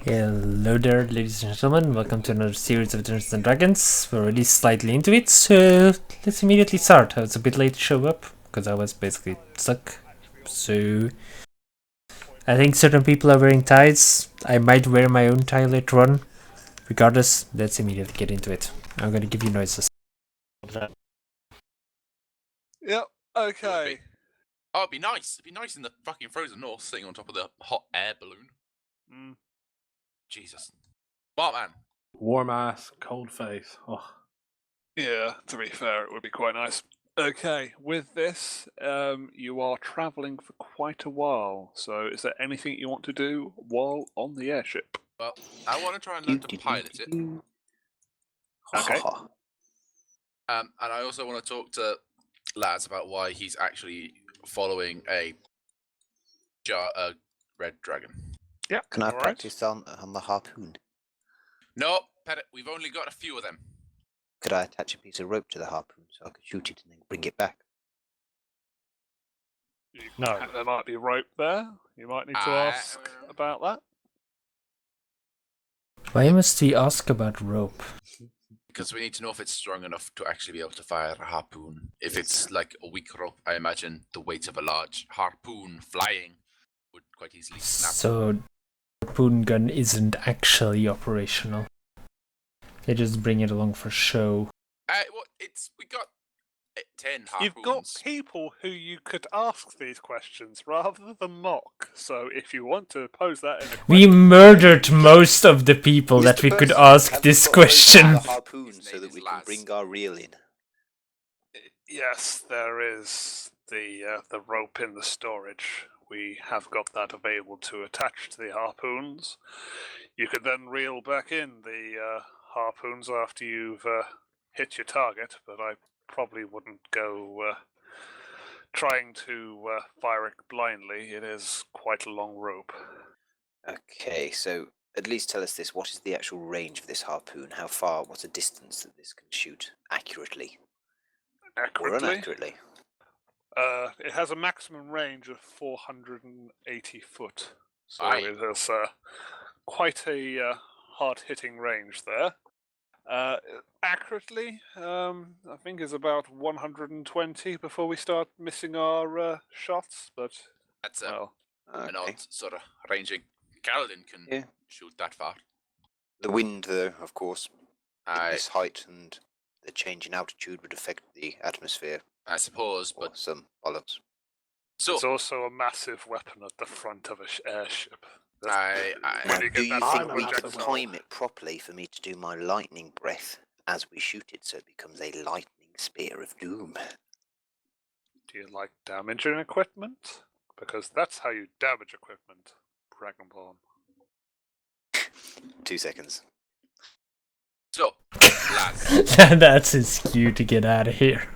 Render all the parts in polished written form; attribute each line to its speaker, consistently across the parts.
Speaker 1: Hello there, ladies and gentlemen. Welcome to another series of Dungeons and Dragons. We're already slightly into it, so let's immediately start. I was a bit late to show up because I was basically stuck. So I think certain people are wearing ties. I might wear my own tie later on. Regardless, let's immediately get into it. I'm gonna give you noises.
Speaker 2: Yep. Okay.
Speaker 3: Oh, it'd be nice. It'd be nice in the fucking frozen north, sitting on top of the hot air balloon. Jesus. What, man?
Speaker 4: Warm ass, cold face. Oh.
Speaker 2: Yeah, to be fair, it would be quite nice. Okay, with this, you are travelling for quite a while, so is there anything you want to do while on the airship?
Speaker 3: Well, I want to try and learn to pilot it.
Speaker 2: Okay.
Speaker 3: And I also want to talk to Laz about why he's actually following a red dragon.
Speaker 2: Yeah.
Speaker 5: Can I
Speaker 2: all right.
Speaker 5: practice on the harpoon?
Speaker 3: No, Pettit, we've only got a few of them.
Speaker 5: Could I attach a piece of rope to the harpoon so I could shoot it and then bring it back?
Speaker 2: No. There might be rope there. You might need to ask about that.
Speaker 1: Why must we ask about rope?
Speaker 3: Because we need to know if it's strong enough to actually be able to fire a harpoon. If it's like a weak rope, I imagine the weight of a large harpoon flying would quite easily snap.
Speaker 1: So, the harpoon gun isn't actually operational. They just bring it along for show.
Speaker 3: We got 10 harpoons.
Speaker 2: You've got people who you could ask these questions rather than mock. So if you want to pose that in a
Speaker 1: We
Speaker 2: question,
Speaker 1: murdered most of the people that we could ask this question.
Speaker 5: The harpoon so that we can bring our reel in.
Speaker 2: yes, there is the rope in the storage. We have got that available to attach to the harpoons. You could then reel back in the harpoons after you've hit your target, but I probably wouldn't go trying to fire it blindly. It is quite a long rope.
Speaker 5: Okay, so at least tell us this. What is the actual range of this harpoon? How far, what's the distance that this can shoot accurately? Or inaccurately?
Speaker 2: It has a maximum range of 480 foot. So
Speaker 3: Aye.
Speaker 2: it has quite a hard-hitting range there. Accurately, I think is about 120 before we start missing our shots, but
Speaker 3: That's
Speaker 2: well,
Speaker 3: an odd sort of ranging. Kaladin can shoot that far.
Speaker 5: The wind, though, of course,
Speaker 3: Aye.
Speaker 5: this height and the change in altitude would affect the atmosphere.
Speaker 3: I suppose,
Speaker 5: Or
Speaker 3: but
Speaker 5: some bollocks.
Speaker 3: so
Speaker 2: it's also a massive weapon at the front of an airship.
Speaker 5: Now,
Speaker 2: When you
Speaker 5: do
Speaker 2: get
Speaker 5: you
Speaker 2: that
Speaker 5: think we could
Speaker 2: projectile.
Speaker 5: time it properly for me to do my lightning breath as we shoot it so it becomes a lightning spear of doom?
Speaker 2: Do you like damaging equipment? Because that's how you damage equipment, Dragonborn.
Speaker 5: 2 seconds.
Speaker 3: so Laz.
Speaker 1: That's his cue to get out of here.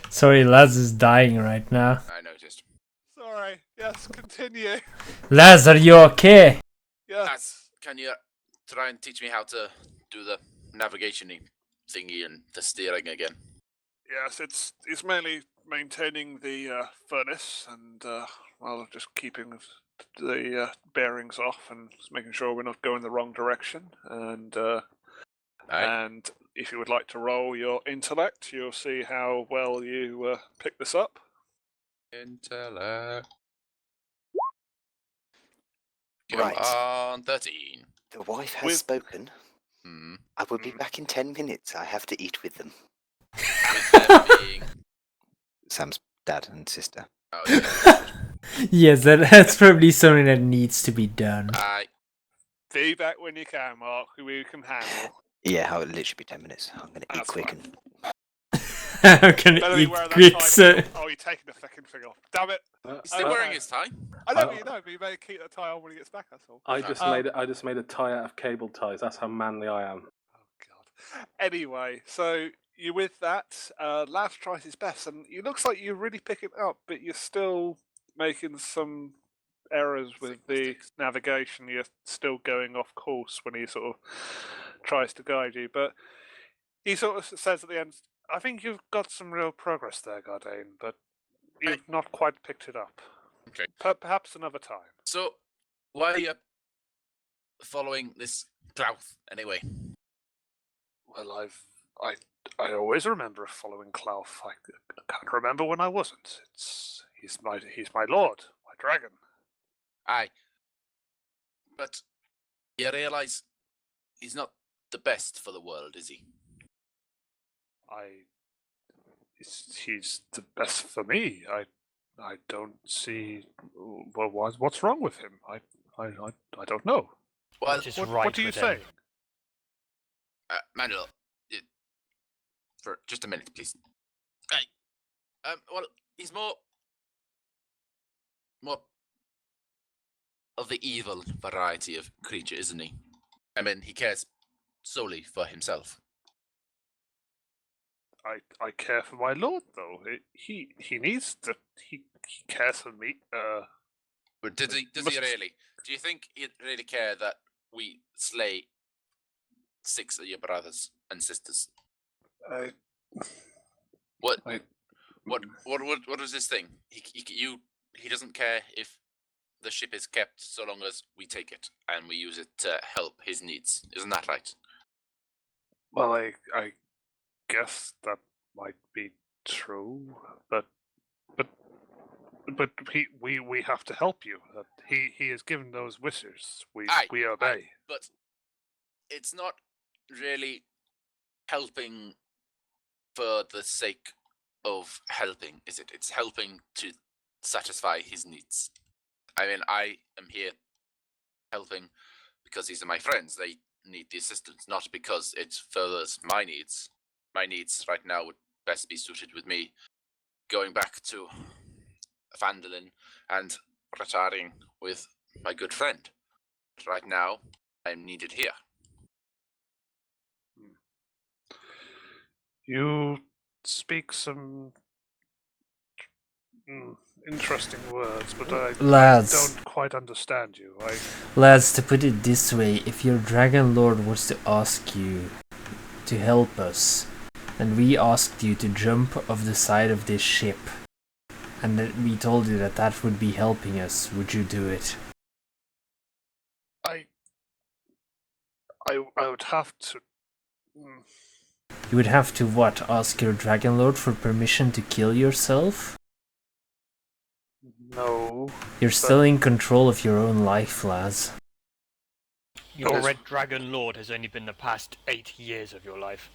Speaker 1: Sorry, Laz is dying right now.
Speaker 3: I noticed.
Speaker 2: Sorry, yes, continue.
Speaker 1: Laz, are you okay?
Speaker 2: Yes.
Speaker 3: Laz, can you try and teach me how to do the navigation thingy and the steering again?
Speaker 2: Yes, it's mainly maintaining the furnace and well, just keeping the bearings off and just making sure we're not going the wrong direction. And and if you would like to roll your intellect, you'll see how well you pick this up.
Speaker 3: Intellect.
Speaker 5: Right.
Speaker 3: On 13.
Speaker 5: The wife has spoken.
Speaker 3: Hmm.
Speaker 5: I will be back in 10 minutes. I have to eat with them.
Speaker 3: With them being...
Speaker 5: Sam's dad and sister.
Speaker 3: Oh, yeah.
Speaker 1: Yes, that's probably something that needs to be done.
Speaker 2: Be back when you can, Mark. We can handle.
Speaker 5: Yeah, it'll literally be 10 minutes. I'm going to eat
Speaker 2: That's
Speaker 5: quick
Speaker 2: fine.
Speaker 1: I'm gonna eat quick, so...
Speaker 2: Oh, you're taking the fucking thing off. Damn it!
Speaker 3: He's still wearing his tie.
Speaker 2: I know, but you may keep that tie on when he gets back, that's all.
Speaker 4: I just made a tie out of cable ties. That's how manly I am.
Speaker 2: Oh, God. Anyway, so you're with that. Laz tries his best, and it looks like you really pick it up, but you're still making some errors with the navigation. You're still going off course when he sort of tries to guide you, but he sort of says at the end, I think you've got some real progress there, Gardain, but you've not quite picked it up.
Speaker 3: Okay.
Speaker 2: Perhaps another time.
Speaker 3: So, why are you following this Klauth anyway?
Speaker 2: Well, I always remember following Klauf. I can't remember when I wasn't. He's my lord, my dragon.
Speaker 3: Aye. But you realise he's not the best for the world, is he?
Speaker 2: He's the best for me. I don't see what's wrong with him. I don't know.
Speaker 3: Well,
Speaker 6: What is
Speaker 2: What
Speaker 6: right
Speaker 2: do you
Speaker 6: with
Speaker 2: say?
Speaker 6: him?
Speaker 3: Manuel, for just a minute, please. Aye. Well, he's more of the evil variety of creature, isn't he? I mean, he cares solely for himself.
Speaker 2: I care for my lord, though. He needs to. He cares for me.
Speaker 3: But does he
Speaker 2: must-
Speaker 3: really? Do you think he'd really care that we slay 6 of your brothers and sisters?
Speaker 2: I,
Speaker 3: What?
Speaker 2: I-
Speaker 3: What was this thing? He doesn't care if the ship is kept so long as we take it and we use it to help his needs. Isn't that right?
Speaker 2: well, I guess that might be true, but we have to help you. He has given those wishes. We obey.
Speaker 3: But it's not really helping for the sake of helping, is it? It's helping to satisfy his needs. I mean, I am here helping because these are my friends. They need the assistance, not because it furthers my needs. My needs right now would best be suited with me going back to Vandalin and retiring with my good friend. But right now, I'm needed here.
Speaker 2: You speak some interesting words, but I
Speaker 1: Lads,
Speaker 2: don't quite understand you.
Speaker 1: lads, to put it this way, if your Dragon Lord was to ask you to help us, and we asked you to jump off the side of this ship, and that we told you that that would be helping us, would you do it?
Speaker 2: I would have to.
Speaker 1: You would have to what? Ask your Dragon Lord for permission to kill yourself?
Speaker 2: No.
Speaker 1: You're still in control of your own life, lads.
Speaker 6: Your
Speaker 2: Yes.
Speaker 6: Red Dragon Lord has only been the past 8 years of your life.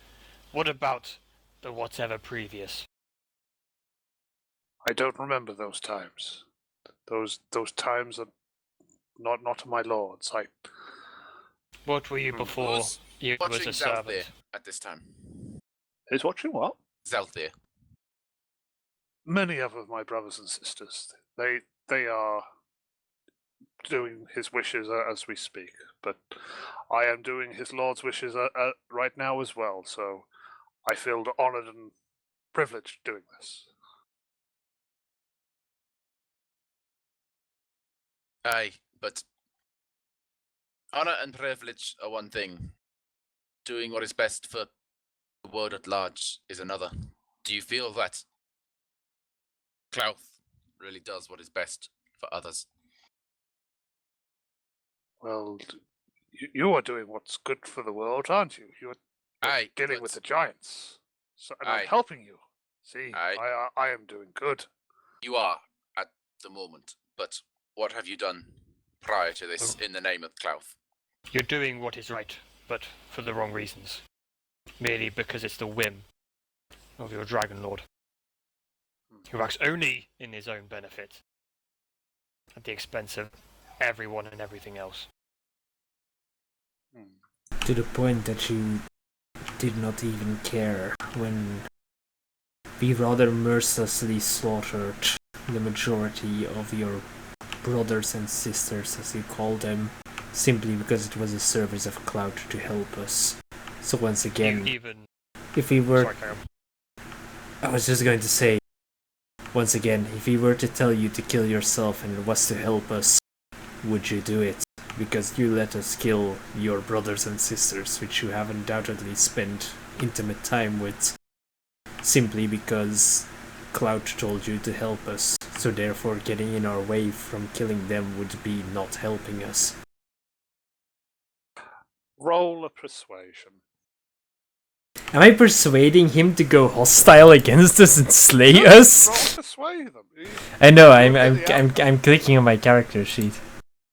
Speaker 6: What about the whatever previous?
Speaker 2: I don't remember those times. Those times are not my lords.
Speaker 6: What were you before
Speaker 3: Who's
Speaker 6: you was
Speaker 3: watching
Speaker 6: a
Speaker 3: Zelth there
Speaker 6: servant?
Speaker 3: at this time?
Speaker 2: Who's watching what?
Speaker 3: Zelth there.
Speaker 2: Many of my brothers and sisters. They are doing his wishes as we speak, but I am doing his lord's wishes right now as well. So I feel honoured and privileged doing this.
Speaker 3: Aye, but honor and privilege are one thing. Doing what is best for the world at large is another. Do you feel that Klauth really does what is best for others?
Speaker 2: Well, you are doing what's good for the world, aren't you? You're
Speaker 3: Aye,
Speaker 2: dealing
Speaker 3: but
Speaker 2: with the giants, and
Speaker 3: Aye.
Speaker 2: I'm helping you. See,
Speaker 3: Aye.
Speaker 2: I am doing good.
Speaker 3: you are at the moment. But what have you done prior to this in the name of Klauth?
Speaker 6: You're doing what is right, but for the wrong reasons. Merely because it's the whim of your Dragon Lord, who acts only in his own benefit, at the expense of everyone and everything else.
Speaker 1: To the point that you did not even care when we rather mercilessly slaughtered the majority of your brothers and sisters, as you call them, simply because it was a service of clout to help us. So once again,
Speaker 6: You even...
Speaker 1: if we were...
Speaker 6: Sorry, Karen.
Speaker 1: I was just going to say, once again, if we were to tell you to kill yourself and it was to help us, would you do it? Because you let us kill your brothers and sisters, which you have undoubtedly spent intimate time with, simply because Cloud told you to help us, so therefore getting in our way from killing them would be not helping us.
Speaker 2: Roll a persuasion.
Speaker 1: Am I persuading him to go hostile against us and slay
Speaker 2: No,
Speaker 1: us?
Speaker 2: Roll persuade them.
Speaker 1: I know,
Speaker 2: Look at the
Speaker 1: I'm clicking on my character sheet.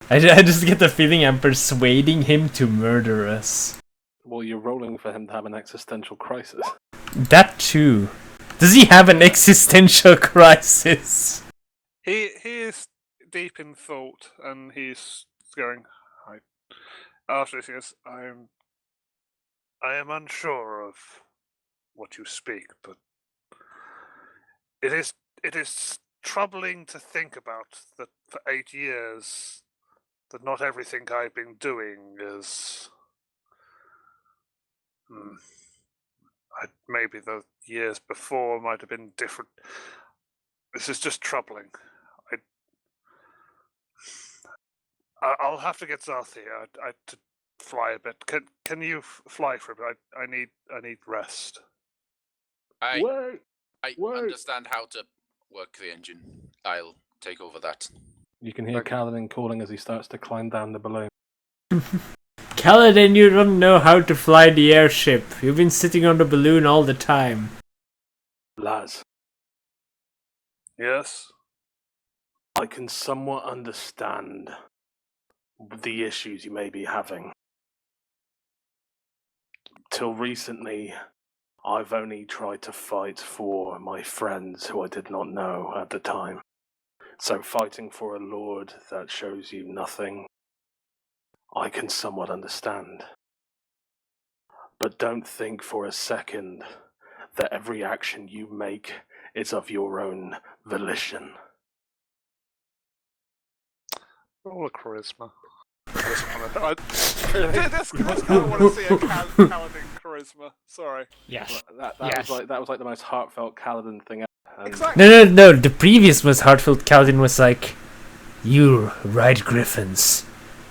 Speaker 1: I just get the feeling I'm persuading him to murder us.
Speaker 4: Well, you're rolling for him to have an existential crisis.
Speaker 1: That too. Does he have an existential crisis?
Speaker 2: He is deep in thought, and he's going. After this, yes, I am unsure of what you speak, but it is troubling to think about that for 8 years that not everything I've been doing is. Maybe the years before might have been different. This is just troubling. I'll have to get Zarth here. I to fly a bit. Can you fly for a bit? I need rest.
Speaker 3: I
Speaker 4: Wait.
Speaker 3: understand how to work the engine. I'll take over that.
Speaker 4: You can hear
Speaker 2: Okay.
Speaker 4: Kaladin calling as he starts to climb down the balloon.
Speaker 1: Kaladin, you don't know how to fly the airship. You've been sitting on the balloon all the time.
Speaker 4: Laz,
Speaker 2: Yes.
Speaker 4: I can somewhat understand the issues you may be having. Till recently, I've only tried to fight for my friends who I did not know at the time. So fighting for a lord that shows you nothing, I can somewhat understand. But don't think for a second that every action you make is of your own volition.
Speaker 2: Roll a charisma. I don't want to see a Kaladin charisma. Sorry.
Speaker 6: Yes.
Speaker 4: That
Speaker 6: Yes.
Speaker 4: was like the most heartfelt Kaladin thing ever. And
Speaker 2: Exactly.
Speaker 1: No. The previous was heartfelt. Kaladin was like, "You ride griffins.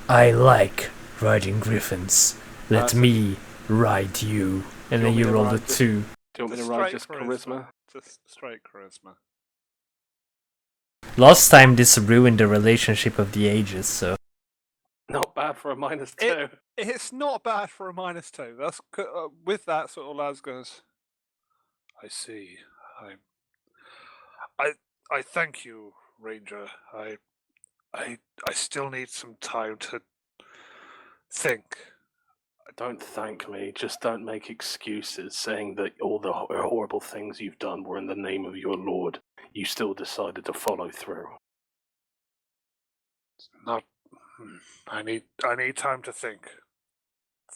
Speaker 1: I like riding griffins. Let me ride you." And
Speaker 4: Do
Speaker 1: then
Speaker 4: you
Speaker 1: you
Speaker 4: want me to
Speaker 1: rolled a
Speaker 4: ride
Speaker 1: 2.
Speaker 4: do you want me to
Speaker 2: Just
Speaker 4: ride
Speaker 2: straight
Speaker 4: just charisma?
Speaker 2: Just straight charisma.
Speaker 1: Last time this ruined the relationship of the ages, so.
Speaker 4: Not bad for a -2.
Speaker 2: It's not bad for a -2. That's with that sort of Laz goes. I see. I thank you, Ranger. I still need some time to think.
Speaker 4: Don't thank me. Just don't make excuses saying that all the horrible things you've done were in the name of your lord. You still decided to follow through.
Speaker 2: Not. I need time to think.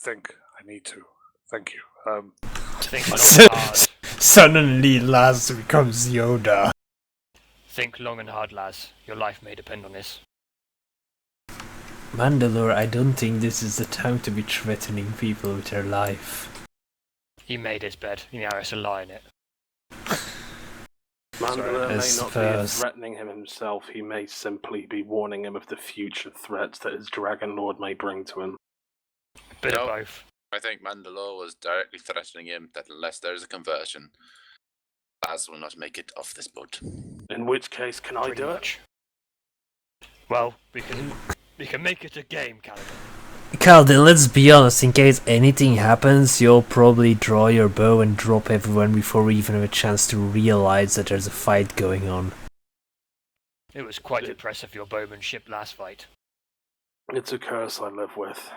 Speaker 2: I need to. Thank you.
Speaker 6: Think long and hard.
Speaker 1: Suddenly Laz becomes Yoda.
Speaker 6: Think long and hard, Laz. Your life may depend on this.
Speaker 1: Mandalore, I don't think this is the time to be threatening people with their life.
Speaker 6: He made his bed. Now has to lie in it.
Speaker 4: Mandalore may
Speaker 1: I
Speaker 4: not be
Speaker 1: suppose.
Speaker 4: threatening him himself. He may simply be warning him of the future threats that his Dragon Lord may bring to him.
Speaker 6: Bit
Speaker 3: No.
Speaker 6: of both.
Speaker 3: I think Mandalore was directly threatening him that unless there is a conversion, Baz will not make it off this boat.
Speaker 4: In which case, can I
Speaker 6: Pretty
Speaker 4: do it?
Speaker 6: much. Well, we can make it a game, Kaladin.
Speaker 1: Kaladin, let's be honest, in case anything happens, you'll probably draw your bow and drop everyone before we even have a chance to realize that there's a fight going on.
Speaker 6: It was quite impressive, your bowmanship last fight.
Speaker 4: It's a curse I live with,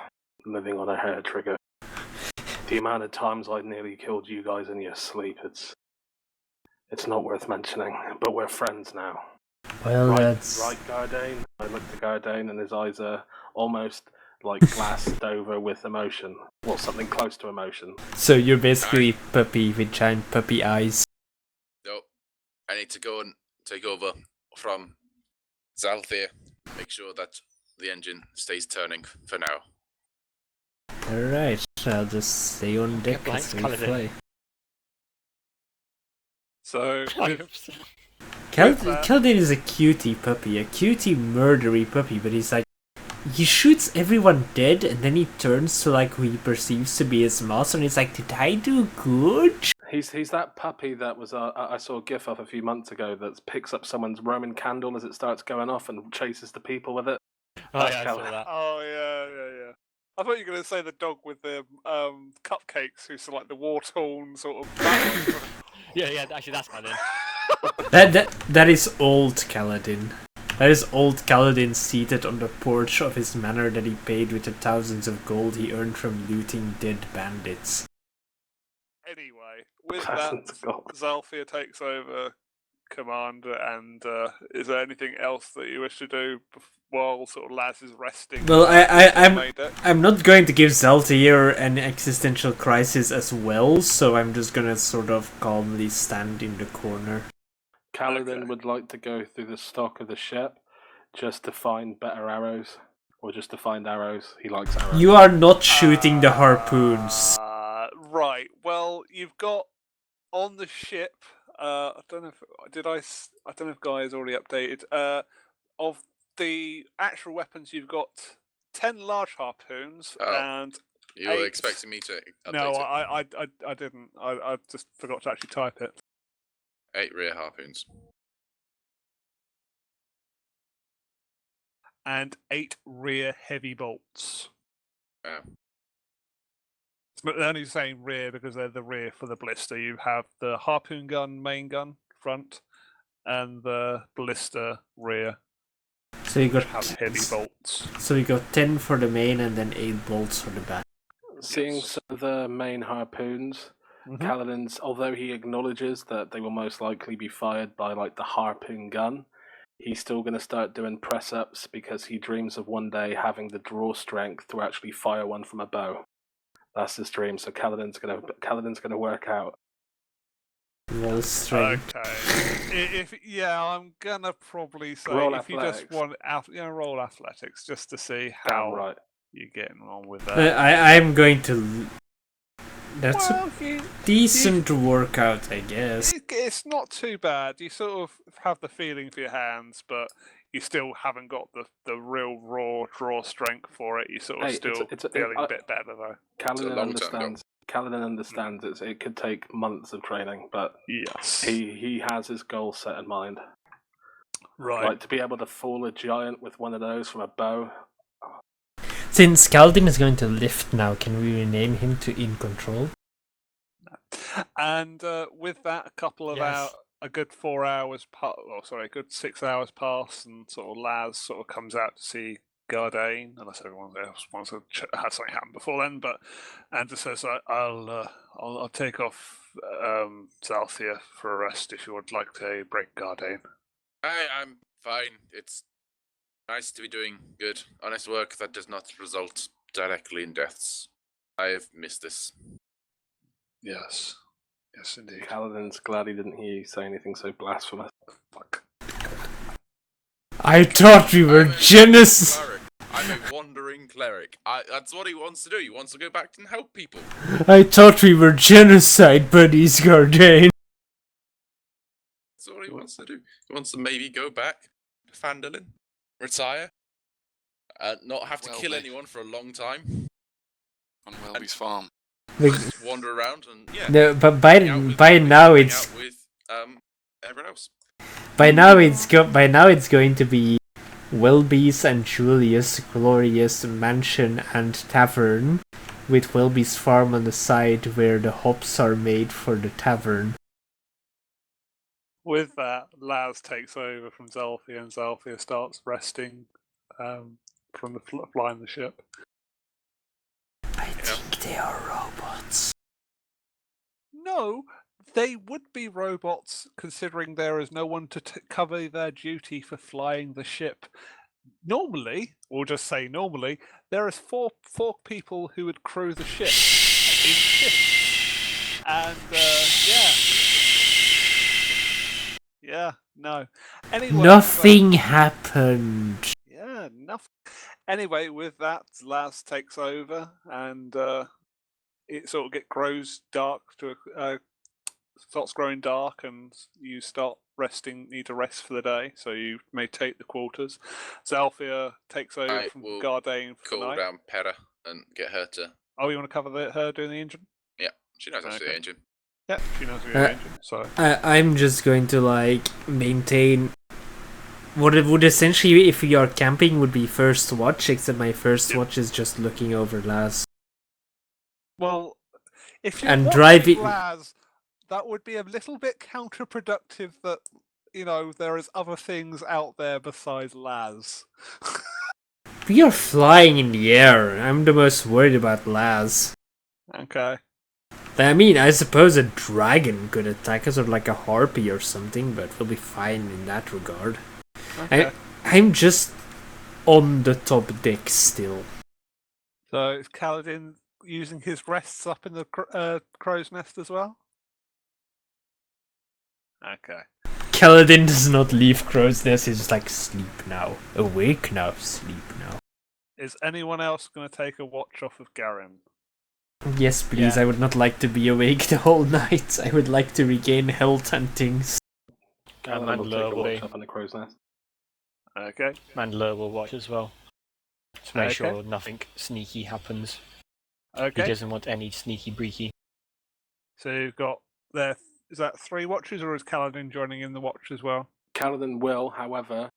Speaker 4: living on a hair trigger. The amount of times I nearly killed you guys in your sleep, it's not worth mentioning, but we're friends now.
Speaker 1: Well,
Speaker 4: Right,
Speaker 1: that's...
Speaker 4: right, Gardain? I look to Gardain and his eyes are almost like glassed over with emotion. Well, something close to emotion.
Speaker 1: So you're basically puppy with giant puppy eyes.
Speaker 3: No, I need to go and take over from Zalthir. Make sure that the engine stays turning for now.
Speaker 1: Alright, I'll just stay on deck
Speaker 6: Yeah,
Speaker 1: as we
Speaker 6: Kaladin.
Speaker 1: fly.
Speaker 2: So
Speaker 1: Kaladin is a cutie puppy, a cutie murdery puppy, but he's like, he shoots everyone dead and then he turns to like who he perceives to be his master and he's like, did I do good?
Speaker 4: He's that puppy that was I saw a gif of a few months ago that picks up someone's Roman candle as it starts going off and chases the people with it.
Speaker 6: Oh yeah, I saw that.
Speaker 2: Oh yeah. I thought you were going to say the dog with the cupcakes, who's like the war-torn sort of.
Speaker 6: Yeah. Actually, that's Kaladin.
Speaker 1: That is old Kaladin. That is old Kaladin seated on the porch of his manor that he paid with the thousands of gold he earned from looting dead bandits.
Speaker 2: Anyway, with
Speaker 4: Thousands
Speaker 2: that,
Speaker 4: of gold.
Speaker 2: Zalfir takes over command, and is there anything else that you wish to do while sort of Laz is resting?
Speaker 1: Well, I'm not going to give Zaltir an existential crisis as well, so I'm just gonna sort of calmly stand in the corner.
Speaker 4: Kaladin would like to go through the stock of the ship just to find better arrows, or just to find arrows. He likes arrows.
Speaker 1: You are not shooting the harpoons.
Speaker 2: Right. Well, you've got on the ship. I don't know if Guy has already updated. Of the actual weapons, you've got 10 large harpoons and.
Speaker 3: You were expecting me to update
Speaker 2: No,
Speaker 3: it?
Speaker 2: I didn't. I just forgot to actually type it.
Speaker 3: 8 rear harpoons.
Speaker 2: And 8 rear heavy bolts.
Speaker 3: Oh.
Speaker 2: They're only saying rear because they're the rear for the blister. You have the harpoon gun, main gun, front, and the blister rear.
Speaker 1: So you got
Speaker 2: heavy bolts.
Speaker 1: So you got 10 for the main and then 8 bolts for the back.
Speaker 4: Seeing some of the main harpoons, Kaladin's, although he acknowledges that they will most likely be fired by like the harpoon gun, he's still going to start doing press-ups because he dreams of one day having the draw strength to actually fire one from a bow. That's his dream. So Kaladin's gonna work out.
Speaker 1: Roll strength.
Speaker 2: Okay. I'm gonna probably say
Speaker 4: Roll
Speaker 2: if
Speaker 4: athletics.
Speaker 2: You just want roll athletics just to see how
Speaker 4: right.
Speaker 2: you're getting on with that.
Speaker 1: I'm going to. That's a decent workout, I guess.
Speaker 2: It's not too bad. You sort of have the feeling for your hands, but you still haven't got the real raw draw strength for it. You sort of feeling a bit better though.
Speaker 4: Kaladin understands it could take months of training, but
Speaker 2: yes,
Speaker 4: he has his goal set in mind.
Speaker 2: Right.
Speaker 4: Like to be able to fool a giant with one of those from a bow.
Speaker 1: Since Kaladin is going to lift now, can we rename him to In Control?
Speaker 2: And with that, a couple of hours, a good 4 hours, a good 6 hours pass, and sort of Laz sort of comes out to see Gardain, unless everyone else wants to have something happen before then. And just says, "I'll take off Zalthia for a rest if you would like to break Gardain."
Speaker 3: I'm fine. It's nice to be doing good, honest work that does not result directly in deaths. I have missed this.
Speaker 2: Yes, indeed.
Speaker 4: Kaladin's glad he didn't hear you say anything so blasphemous.
Speaker 2: Fuck.
Speaker 1: I thought we were genocide.
Speaker 3: I'm a wandering cleric. That's what he wants to do. He wants to go back and help people.
Speaker 1: I thought we were genocide buddies, Gardain.
Speaker 3: That's what he wants to do. He wants to maybe go back to Phandalin, retire, not have to kill anyone for a long time.
Speaker 7: On Welby's farm.
Speaker 3: Just wander around and
Speaker 1: No, but by now it's
Speaker 3: with everyone else.
Speaker 1: By now it's going to be Welby's and Julius' glorious mansion and tavern, with Welby's farm on the side where the hops are made for the tavern.
Speaker 2: With that, Laz takes over from Zalfia, and Zalfia starts resting from the flying the ship.
Speaker 1: I think they are robots.
Speaker 2: No, they would be robots, considering there is no one to cover their duty for flying the ship. Normally, we'll just say normally, there is four people who would crew the ship in shifts. And, no. Anyway,
Speaker 1: Nothing happened.
Speaker 2: Yeah, nothing. Anyway, with that, Laz takes over, and it sort of grows dark starts growing dark, and you need to rest for the day, so you may take the quarters. Zalfia takes over from Gardain for the night.
Speaker 3: Call down Pera and get her to...
Speaker 2: Oh, you want to cover her doing the engine?
Speaker 3: Yeah, she knows how to do the engine.
Speaker 2: Yeah, she knows where you're ranging, so...
Speaker 1: I'm just going to, maintain... What it would essentially, if we are camping, would be first watch, except my first watch is just looking over Laz.
Speaker 2: Well, if you're
Speaker 1: And
Speaker 2: watching
Speaker 1: driving...
Speaker 2: Laz, that would be a little bit counterproductive that, there is other things out there besides Laz.
Speaker 1: We are flying in the air. I'm the most worried about Laz.
Speaker 2: Okay.
Speaker 1: I mean, I suppose a dragon could attack us, or like a harpy or something, but we'll be fine in that regard.
Speaker 2: Okay.
Speaker 1: I'm just on the top deck still.
Speaker 2: So is Kaladin using his rests up in the crow's nest as well? Okay.
Speaker 1: Kaladin does not leave Crow's Nest, he's just like, sleep now. Awake now, sleep now.
Speaker 2: Is anyone else going to take a watch off of Garen?
Speaker 1: Yes, please,
Speaker 6: Yeah.
Speaker 1: I would not like to be awake the whole night. I would like to regain health and things.
Speaker 4: Mandalore will take a
Speaker 6: will be.
Speaker 4: watch up on the crow's nest.
Speaker 2: Okay.
Speaker 6: Mandalore will watch as well. To make
Speaker 2: Okay.
Speaker 6: sure nothing sneaky happens. He
Speaker 2: Okay.
Speaker 6: doesn't want any sneaky breaky.
Speaker 2: So you've got there. Is that 3 watches, or is Kaladin joining in the watch as well?
Speaker 4: Kaladin will, however,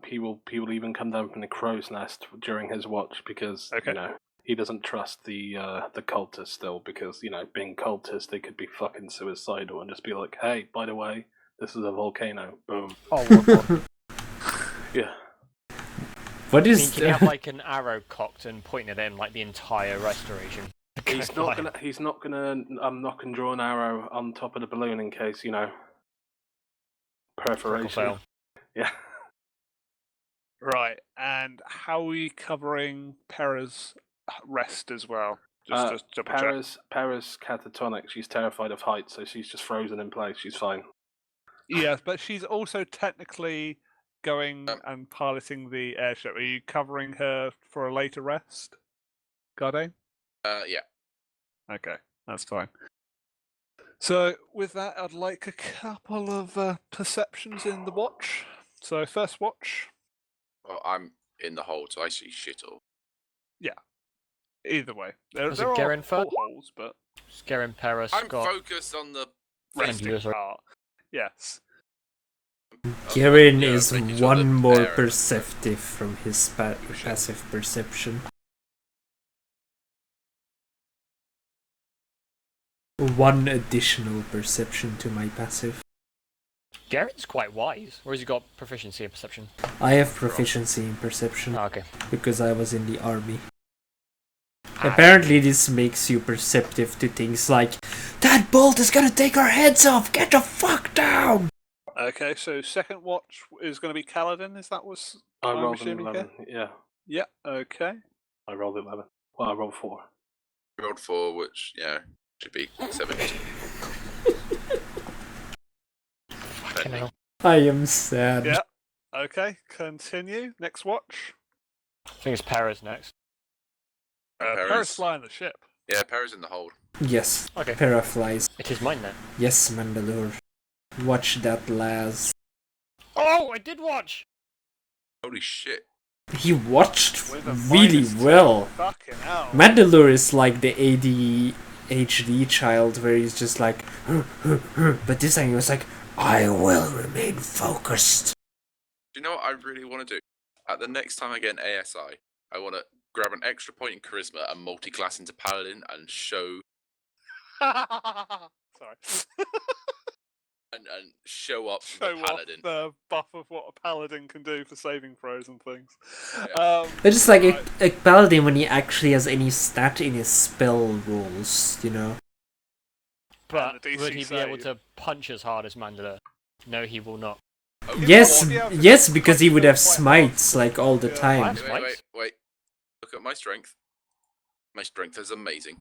Speaker 4: he will even come down from the crow's nest during his watch because
Speaker 2: Okay.
Speaker 4: he doesn't trust the cultists still because being cultists they could be fucking suicidal and just be like, hey, by the way, this is a volcano. Boom.
Speaker 6: Oh, what?
Speaker 4: Yeah.
Speaker 1: What
Speaker 6: Can
Speaker 1: is
Speaker 6: you have like an arrow cocked and pointing at him like the entire restoration?
Speaker 4: He's not gonna knock and draw an arrow on top of the balloon in case perforation.
Speaker 6: Fail.
Speaker 4: Yeah.
Speaker 2: Right. And how are we covering Pera's rest as well? Just double check.
Speaker 4: Paris catatonic. She's terrified of heights, so she's just frozen in place. She's fine.
Speaker 2: Yes, but she's also technically going and piloting the airship. Are you covering her for a later rest, Garde?
Speaker 3: Yeah.
Speaker 2: Okay, that's fine. So with that, I'd like a couple of perceptions in the watch. So first watch.
Speaker 3: Well, I'm in the hold, so I see shit all.
Speaker 2: Either way, there
Speaker 6: Was it
Speaker 2: are
Speaker 6: Garen first?
Speaker 2: portholes, but
Speaker 6: Garen, Paris,
Speaker 3: I'm
Speaker 6: Scott.
Speaker 3: focused on the
Speaker 2: resting
Speaker 6: user.
Speaker 2: part. Yes.
Speaker 1: Garen
Speaker 3: Yeah,
Speaker 1: is
Speaker 3: making sure
Speaker 1: one
Speaker 3: the
Speaker 1: more
Speaker 3: air-
Speaker 1: perceptive from his passive perception. One additional perception to my passive.
Speaker 6: Garen's quite wise. Or has he got proficiency in perception?
Speaker 1: I have proficiency in perception
Speaker 6: Oh, okay.
Speaker 1: because I was in the army. Apparently this makes you perceptive to things like, that bolt is gonna take our heads off, get the fuck down!
Speaker 2: Okay, so second watch is going to be Kaladin. Is that was
Speaker 4: I
Speaker 2: I'm
Speaker 4: rolled an
Speaker 2: assuming
Speaker 4: 11. Yeah.
Speaker 2: Yeah. Okay.
Speaker 4: I rolled 11. Well, I rolled 4.
Speaker 3: Rolled 4, which should be 17.
Speaker 6: Fucking hell.
Speaker 1: I am sad.
Speaker 2: Yeah. Okay. Continue. Next watch.
Speaker 6: I think it's Paris next.
Speaker 2: Paris flying the ship.
Speaker 3: Yeah, Para's in the hold.
Speaker 1: Yes,
Speaker 6: Okay.
Speaker 1: Para flies.
Speaker 6: It is mine then.
Speaker 1: Yes, Mandalore. Watch that, Laz.
Speaker 6: Oh, I did watch!
Speaker 3: Holy shit.
Speaker 1: He watched
Speaker 2: With a
Speaker 1: really
Speaker 2: -2.
Speaker 1: well.
Speaker 2: Fucking hell.
Speaker 1: Mandalore is like the ADHD child where he's just like, but this time he was like, I will remain focused.
Speaker 3: Do you know what I really want to do? At the next time I get an ASI, I want to grab an extra point in charisma and multi-class into Paladin and show
Speaker 2: Sorry.
Speaker 3: and show up
Speaker 2: Show
Speaker 3: the
Speaker 2: off
Speaker 3: Paladin.
Speaker 2: the buff of what a paladin can do for saving throws and things.
Speaker 3: Yeah.
Speaker 1: But just like
Speaker 2: right.
Speaker 1: a paladin when he actually has any stat in his spell rolls, you know.
Speaker 6: But
Speaker 2: the DC
Speaker 6: would he be able
Speaker 2: save.
Speaker 6: to punch as hard as Mandalore? No, he will not.
Speaker 3: Oh,
Speaker 1: Yes,
Speaker 2: might be able to
Speaker 1: yes, because he
Speaker 2: punch
Speaker 1: would
Speaker 2: them
Speaker 1: have
Speaker 2: quite
Speaker 1: smites
Speaker 2: hard.
Speaker 1: like all the
Speaker 2: Yeah.
Speaker 1: time.
Speaker 3: Wait. Look at my strength. My strength is amazing.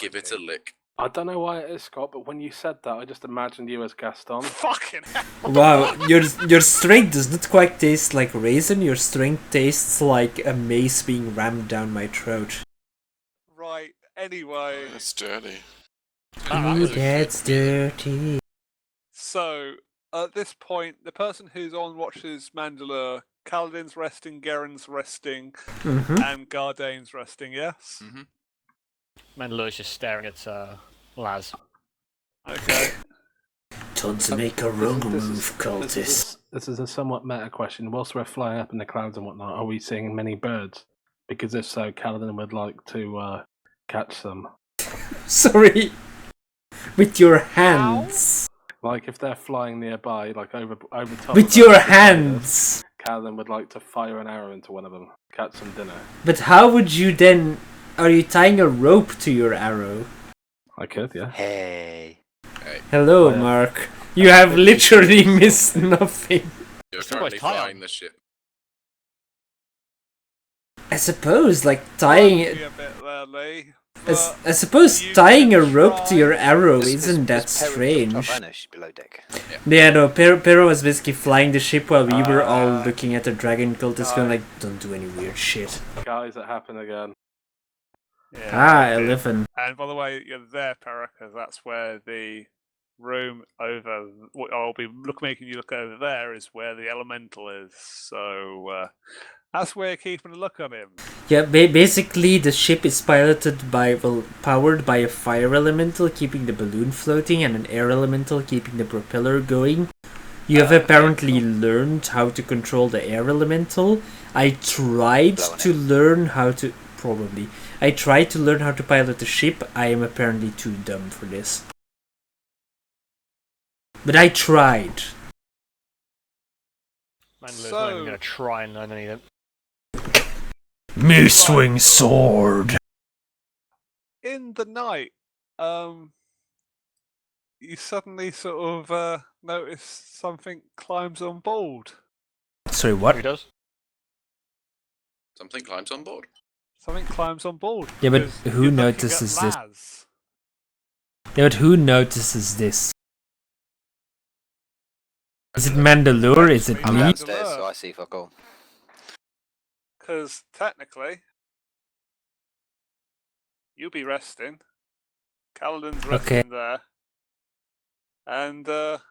Speaker 3: Give it a lick.
Speaker 4: I don't know why it is, Scott, but when you said that, I just imagined you as Gaston.
Speaker 2: Fucking hell.
Speaker 1: Wow, your strength does not quite taste like raisin. Your strength tastes like a mace being rammed down my throat.
Speaker 2: Right. Anyway,
Speaker 7: That's dirty.
Speaker 1: Ooh, that's dirty.
Speaker 2: so at this point, the person who's on watch is Mandalore. Kaladin's resting, Garen's resting,
Speaker 1: Mm-hmm.
Speaker 2: and Gardane's resting. Yes.
Speaker 3: Mm-hmm.
Speaker 6: Mandalore's just staring at Laz.
Speaker 2: Okay.
Speaker 1: Time to make a wrong move,
Speaker 4: This is a somewhat meta question. Whilst we're flying up in the clouds and whatnot, are we seeing many birds? Because if so, Kaladin would like to catch them.
Speaker 1: Sorry. With your hands.
Speaker 4: Like if they're flying nearby, like over top.
Speaker 1: With
Speaker 4: of
Speaker 1: your
Speaker 4: us,
Speaker 1: hands.
Speaker 4: Kaladin would like to fire an arrow into one of them, catch some dinner.
Speaker 1: But how would you then... Are you tying a rope to your arrow?
Speaker 4: I could, yeah.
Speaker 5: Hey.
Speaker 1: Hello,
Speaker 4: Oh, yeah.
Speaker 1: Mark. You have literally missed nothing.
Speaker 7: You're
Speaker 6: Still
Speaker 7: currently
Speaker 6: quite tired.
Speaker 7: flying the ship.
Speaker 1: I suppose, like, tying
Speaker 2: Might
Speaker 1: it...
Speaker 2: be a bit there, Lee,
Speaker 1: I suppose
Speaker 2: you
Speaker 1: tying a
Speaker 2: can
Speaker 1: rope to your
Speaker 2: try-
Speaker 1: arrow
Speaker 5: Is-
Speaker 1: isn't that
Speaker 5: is Perrin
Speaker 1: strange.
Speaker 5: up top? I know she's below deck.
Speaker 1: Yeah, no, Pero was basically flying the ship while we were all looking at the dragon cultist going like, don't do any weird shit.
Speaker 4: Guys, it happened again.
Speaker 2: Yeah, it did.
Speaker 1: 11.
Speaker 2: And by the way, you're there, Perica. That's where the room over. What I'll be making you look over there is where the elemental is. So that's where you're keeping a look on him.
Speaker 1: Yeah, basically the ship is piloted by, well, powered by a fire elemental keeping the balloon floating and an air elemental keeping the propeller going. You have apparently learned how to control the air elemental. I tried
Speaker 5: Blowing
Speaker 1: to
Speaker 5: it.
Speaker 1: learn how to... Probably. I tried to learn how to pilot the ship. I am apparently too dumb for this. But I tried.
Speaker 6: Mandalorian's not even going to try and learn any of them.
Speaker 1: Me swing sword.
Speaker 2: In the night, you suddenly sort of notice something climbs on board.
Speaker 1: Sorry,
Speaker 6: Who
Speaker 1: what?
Speaker 6: does?
Speaker 7: Something climbs on board.
Speaker 2: Something climbs on board.
Speaker 1: Yeah, but
Speaker 2: because
Speaker 1: who
Speaker 2: you're looking
Speaker 1: notices
Speaker 2: at
Speaker 1: this?
Speaker 2: Laz.
Speaker 1: Yeah, but who notices this? Is it Mandalore? Is it
Speaker 5: I'm
Speaker 1: me?
Speaker 5: downstairs, so I see fuck all.
Speaker 2: Because technically, you'll be resting. Kaladin's resting
Speaker 1: Okay.
Speaker 2: there. And a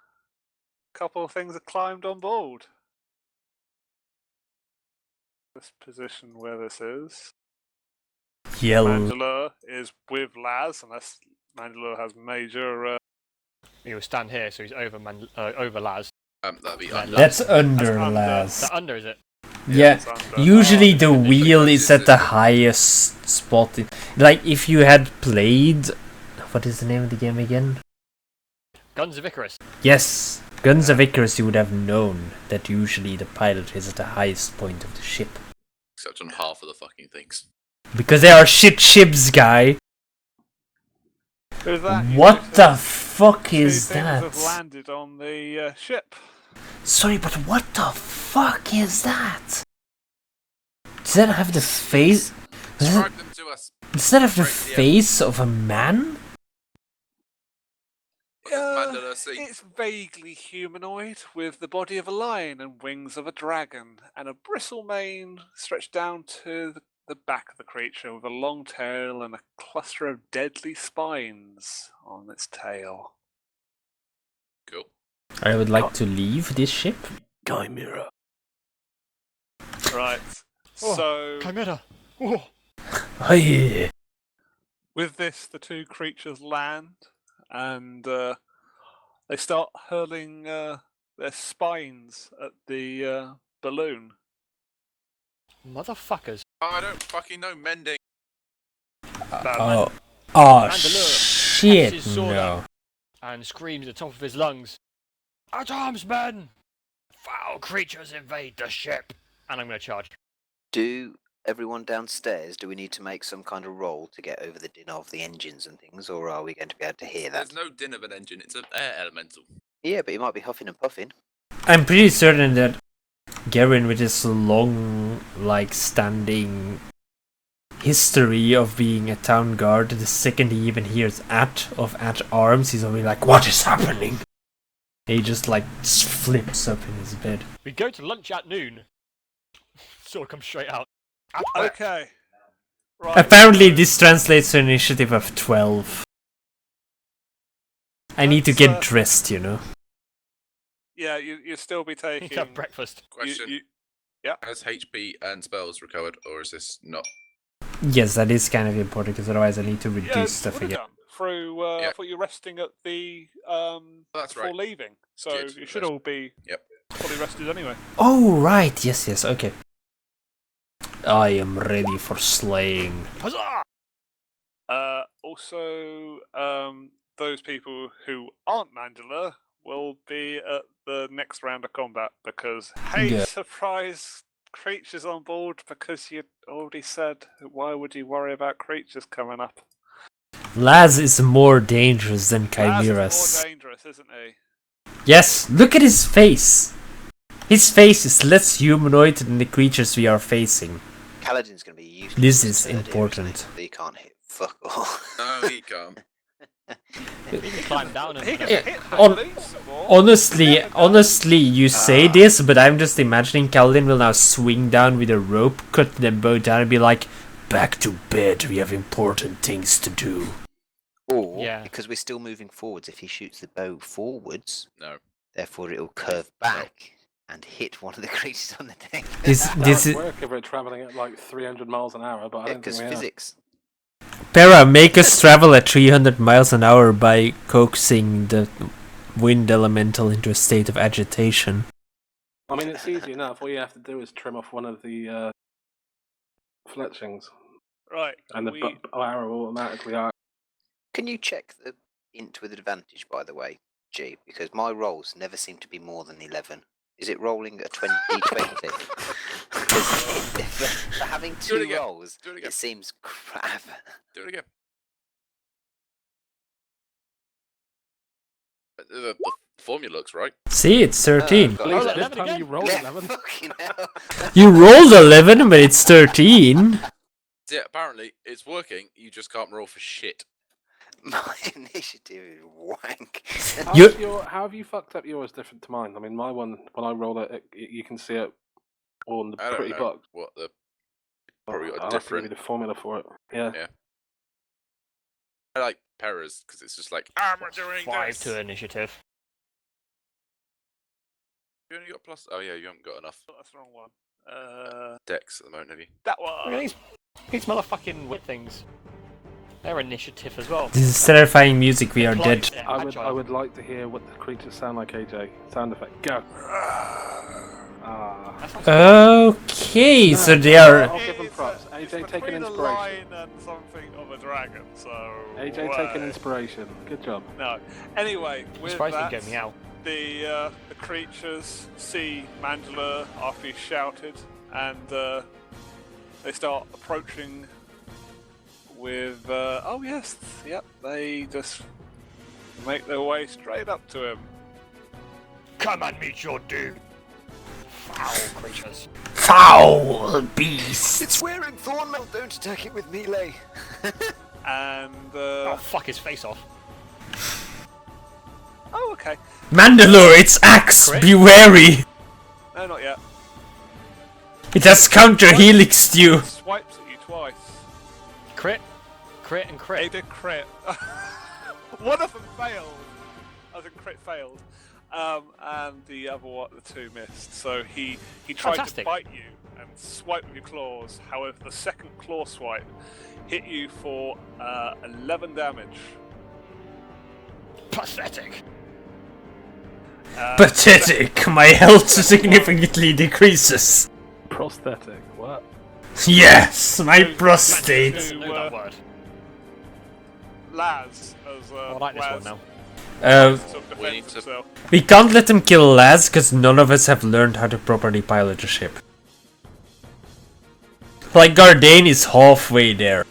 Speaker 2: couple of things have climbed on board. This position where this is.
Speaker 1: Yell.
Speaker 2: Mandalore is with Laz, unless Mandalore has major.
Speaker 6: He will stand here, so he's over Laz.
Speaker 7: That'd be
Speaker 6: That's
Speaker 7: under.
Speaker 1: That's under,
Speaker 2: under.
Speaker 1: Laz.
Speaker 6: Is that under, is it?
Speaker 1: Yeah.
Speaker 2: it's under.
Speaker 1: Usually the
Speaker 7: it's
Speaker 1: wheel
Speaker 7: like
Speaker 1: is at
Speaker 7: this,
Speaker 1: the
Speaker 7: isn't it?
Speaker 1: highest spot. Like if you had played... What is the name of the game again?
Speaker 6: Guns of Icarus.
Speaker 1: Yes. Guns of Icarus, you would have known that usually the pilot is at the highest point of the ship.
Speaker 7: Except on half of the fucking things.
Speaker 1: Because they are shit ships, guy.
Speaker 2: With that, you
Speaker 1: What
Speaker 2: notice
Speaker 1: the fuck
Speaker 2: two
Speaker 1: is
Speaker 2: things have
Speaker 1: that?
Speaker 2: landed on the ship.
Speaker 1: Sorry, but what the fuck is that? Does that have the face?
Speaker 7: Describe them to us.
Speaker 1: Does that have the
Speaker 7: Right, yeah.
Speaker 1: face of a man?
Speaker 7: What does Mandalore see?
Speaker 2: It's vaguely humanoid, with the body of a lion and wings of a dragon, and a bristle mane stretched down to the back of the creature, with a long tail and a cluster of deadly spines on its tail.
Speaker 7: Cool.
Speaker 1: I would like to leave this ship.
Speaker 4: Chimera.
Speaker 2: Right.
Speaker 6: Oh,
Speaker 2: So,
Speaker 6: Chimera! Oh.
Speaker 1: Aye.
Speaker 2: with this, the two creatures land, and they start hurling their spines at the balloon.
Speaker 6: Motherfuckers.
Speaker 7: Oh, I don't fucking know mending.
Speaker 1: Oh,
Speaker 6: Mandalore
Speaker 1: shit,
Speaker 6: his sword
Speaker 1: no.
Speaker 6: up and screams at the top of his lungs, "At arms, men! Foul creatures invade the ship!" And I'm going to charge.
Speaker 5: Do everyone downstairs, do we need to make some kind of roll to get over the din of the engines and things, or are we going to be able to hear that?
Speaker 7: There's no din of an engine. It's an air elemental.
Speaker 5: Yeah, but you might be huffing and puffing.
Speaker 1: I'm pretty certain that Garen, with his long, like, standing history of being a town guard, the second he even hears at arms, he's already like, what is happening? He just, like, flips up in his bed.
Speaker 6: We go to lunch at noon. Sword comes straight out.
Speaker 2: Okay. Right.
Speaker 1: Apparently this translates to an initiative of 12. I need to
Speaker 2: That's,
Speaker 1: get dressed, you know.
Speaker 2: Yeah, you'll still be
Speaker 6: You
Speaker 2: taking.
Speaker 6: can have breakfast.
Speaker 7: Question.
Speaker 2: Yeah.
Speaker 7: Has HP and spells recovered, or is this not?
Speaker 1: Yes, that is kind of important, because otherwise I need to
Speaker 2: Yeah,
Speaker 1: reduce stuff
Speaker 2: would have
Speaker 1: again.
Speaker 2: done. through. I
Speaker 7: Yep.
Speaker 2: thought you were resting at the
Speaker 7: That's
Speaker 2: before
Speaker 7: right.
Speaker 2: leaving, so
Speaker 7: Good.
Speaker 2: you should all be
Speaker 7: Yep.
Speaker 2: fully rested anyway.
Speaker 1: Oh, right. Yes, okay. I am ready for slaying.
Speaker 6: Huzzah!
Speaker 2: Also, those people who aren't Mandela will be at the next round of combat because, hey,
Speaker 1: Yeah.
Speaker 2: surprise creatures on board because you already said, why would you worry about creatures coming up?
Speaker 1: Laz is more dangerous than
Speaker 2: Laz is
Speaker 1: chimeras.
Speaker 2: more dangerous, isn't he?
Speaker 1: Yes, look at his face. His face is less humanoid than the creatures we are facing.
Speaker 5: Kaladin's going to be useless.
Speaker 1: This
Speaker 5: in
Speaker 1: is
Speaker 5: third here, isn't he?
Speaker 1: important.
Speaker 5: But he can't hit fuck all.
Speaker 7: No, he can't.
Speaker 6: You can climb down and
Speaker 1: Honestly, you say this, but I'm just imagining Kaladin will now swing down with a rope, cut them both down, and be like, "Back to bed. We have important things to do."
Speaker 5: Or,
Speaker 6: Yeah.
Speaker 5: because we're still moving forwards, if he shoots the bow forwards,
Speaker 7: No.
Speaker 5: therefore it'll curve back and hit one of the creatures on the deck.
Speaker 1: This
Speaker 4: That
Speaker 1: is
Speaker 4: would work if we're travelling at like 300 miles an hour, but I don't think
Speaker 5: Because
Speaker 4: we are.
Speaker 5: physics.
Speaker 1: Para, make us travel at 300 miles an hour by coaxing the wind elemental into a state of agitation.
Speaker 4: I mean, it's easy enough. All you have to do is trim off one of the fletchings,
Speaker 2: Right.
Speaker 4: and the arrow will automatically out.
Speaker 5: Can you check the int with advantage, by the way, G? Because my rolls never seem to be more than 11. Is it rolling at 20? For having
Speaker 7: Do it
Speaker 5: two
Speaker 7: again.
Speaker 5: rolls,
Speaker 7: Do it again.
Speaker 5: it seems crap.
Speaker 7: Do it again. The formula looks right.
Speaker 1: See, it's 13.
Speaker 5: God.
Speaker 4: At least
Speaker 6: Oh,
Speaker 4: this
Speaker 6: 11
Speaker 4: time
Speaker 6: again?
Speaker 4: you rolled
Speaker 5: Yeah,
Speaker 4: 11.
Speaker 5: fucking hell.
Speaker 1: You rolled 11, but it's 13.
Speaker 7: Yeah, apparently it's working. You just can't roll for shit.
Speaker 5: My initiative is wank.
Speaker 4: How have you fucked up yours different to mine? I mean, my one, when I roll it, you can see it on the
Speaker 7: I don't
Speaker 4: pretty
Speaker 7: know
Speaker 4: box.
Speaker 7: what the probably got a
Speaker 4: I'll have to give you
Speaker 7: different.
Speaker 4: the formula for it. Yeah.
Speaker 7: Yeah. I like Perra's because it's just like I'm doing
Speaker 6: 5
Speaker 7: this.
Speaker 6: to initiative.
Speaker 7: You only got plus. Oh yeah, you haven't got enough
Speaker 2: That's the wrong one.
Speaker 7: decks at the moment, have you?
Speaker 2: That
Speaker 6: Look at
Speaker 2: one.
Speaker 6: these motherfucking weird things. They're initiative as well.
Speaker 1: This is terrifying music, we are dead.
Speaker 6: They're
Speaker 4: I
Speaker 6: agile.
Speaker 4: would like to hear what the creatures sound like, AJ. Sound effect. Go. Ah.
Speaker 6: That sounds
Speaker 1: Okay, so they are...
Speaker 4: I'll give them props.
Speaker 2: It's
Speaker 4: AJ, take an
Speaker 2: between a
Speaker 4: inspiration.
Speaker 2: lion and something of a dragon, so...
Speaker 4: AJ, take an inspiration. Good job.
Speaker 2: No. Anyway, with
Speaker 6: Surprised
Speaker 2: that,
Speaker 6: you didn't go meow.
Speaker 2: the creatures see Mandela after he shouted, and they start approaching with... oh yes, yep, they just make their way straight up to him.
Speaker 6: Come and meet your doom. Foul creatures.
Speaker 1: Foul beast!
Speaker 5: It's wearing Thornmail, don't attack it with melee.
Speaker 2: And...
Speaker 6: Oh, fuck his face off.
Speaker 2: oh, okay.
Speaker 1: Mandalore, it's axe!
Speaker 6: Crit?
Speaker 1: Be wary!
Speaker 2: No, not yet.
Speaker 1: It has counter-helixed you!
Speaker 2: It swipes at you twice.
Speaker 6: Crit. Crit and
Speaker 2: They
Speaker 6: crit.
Speaker 2: did crit. One of them failed. As in crit failed. And the other one, the two missed. So he tried
Speaker 6: Fantastic.
Speaker 2: to bite you and swipe with your claws. However, the second claw swipe hit you for 11 damage.
Speaker 6: Pathetic.
Speaker 1: Pathetic! My health significantly decreases.
Speaker 4: Prosthetic. What?
Speaker 1: Yes, my
Speaker 2: To-
Speaker 1: prostate.
Speaker 2: to,
Speaker 6: Know that word.
Speaker 2: Laz, as
Speaker 6: I like this one now.
Speaker 2: Sort of
Speaker 7: We need
Speaker 2: defends
Speaker 7: to-
Speaker 2: himself.
Speaker 1: We can't let him kill Laz, because none of us have learned how to properly pilot a ship. Like, Gardain is halfway there.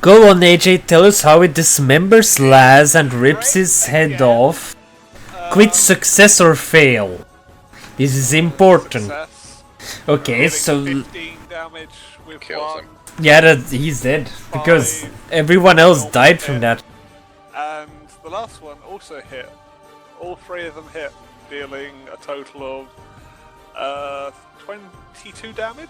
Speaker 1: Go on, AJ, tell us how it dismembers Laz and rips his head off. Quit success or fail. This is important.
Speaker 2: Success.
Speaker 1: Okay,
Speaker 2: Getting
Speaker 1: so
Speaker 2: 15 damage with
Speaker 7: Kills
Speaker 2: one.
Speaker 7: him.
Speaker 1: yeah, he's dead because everyone else died from that.
Speaker 2: And the last one also hit. All three of them hit, dealing a total of 22 damage.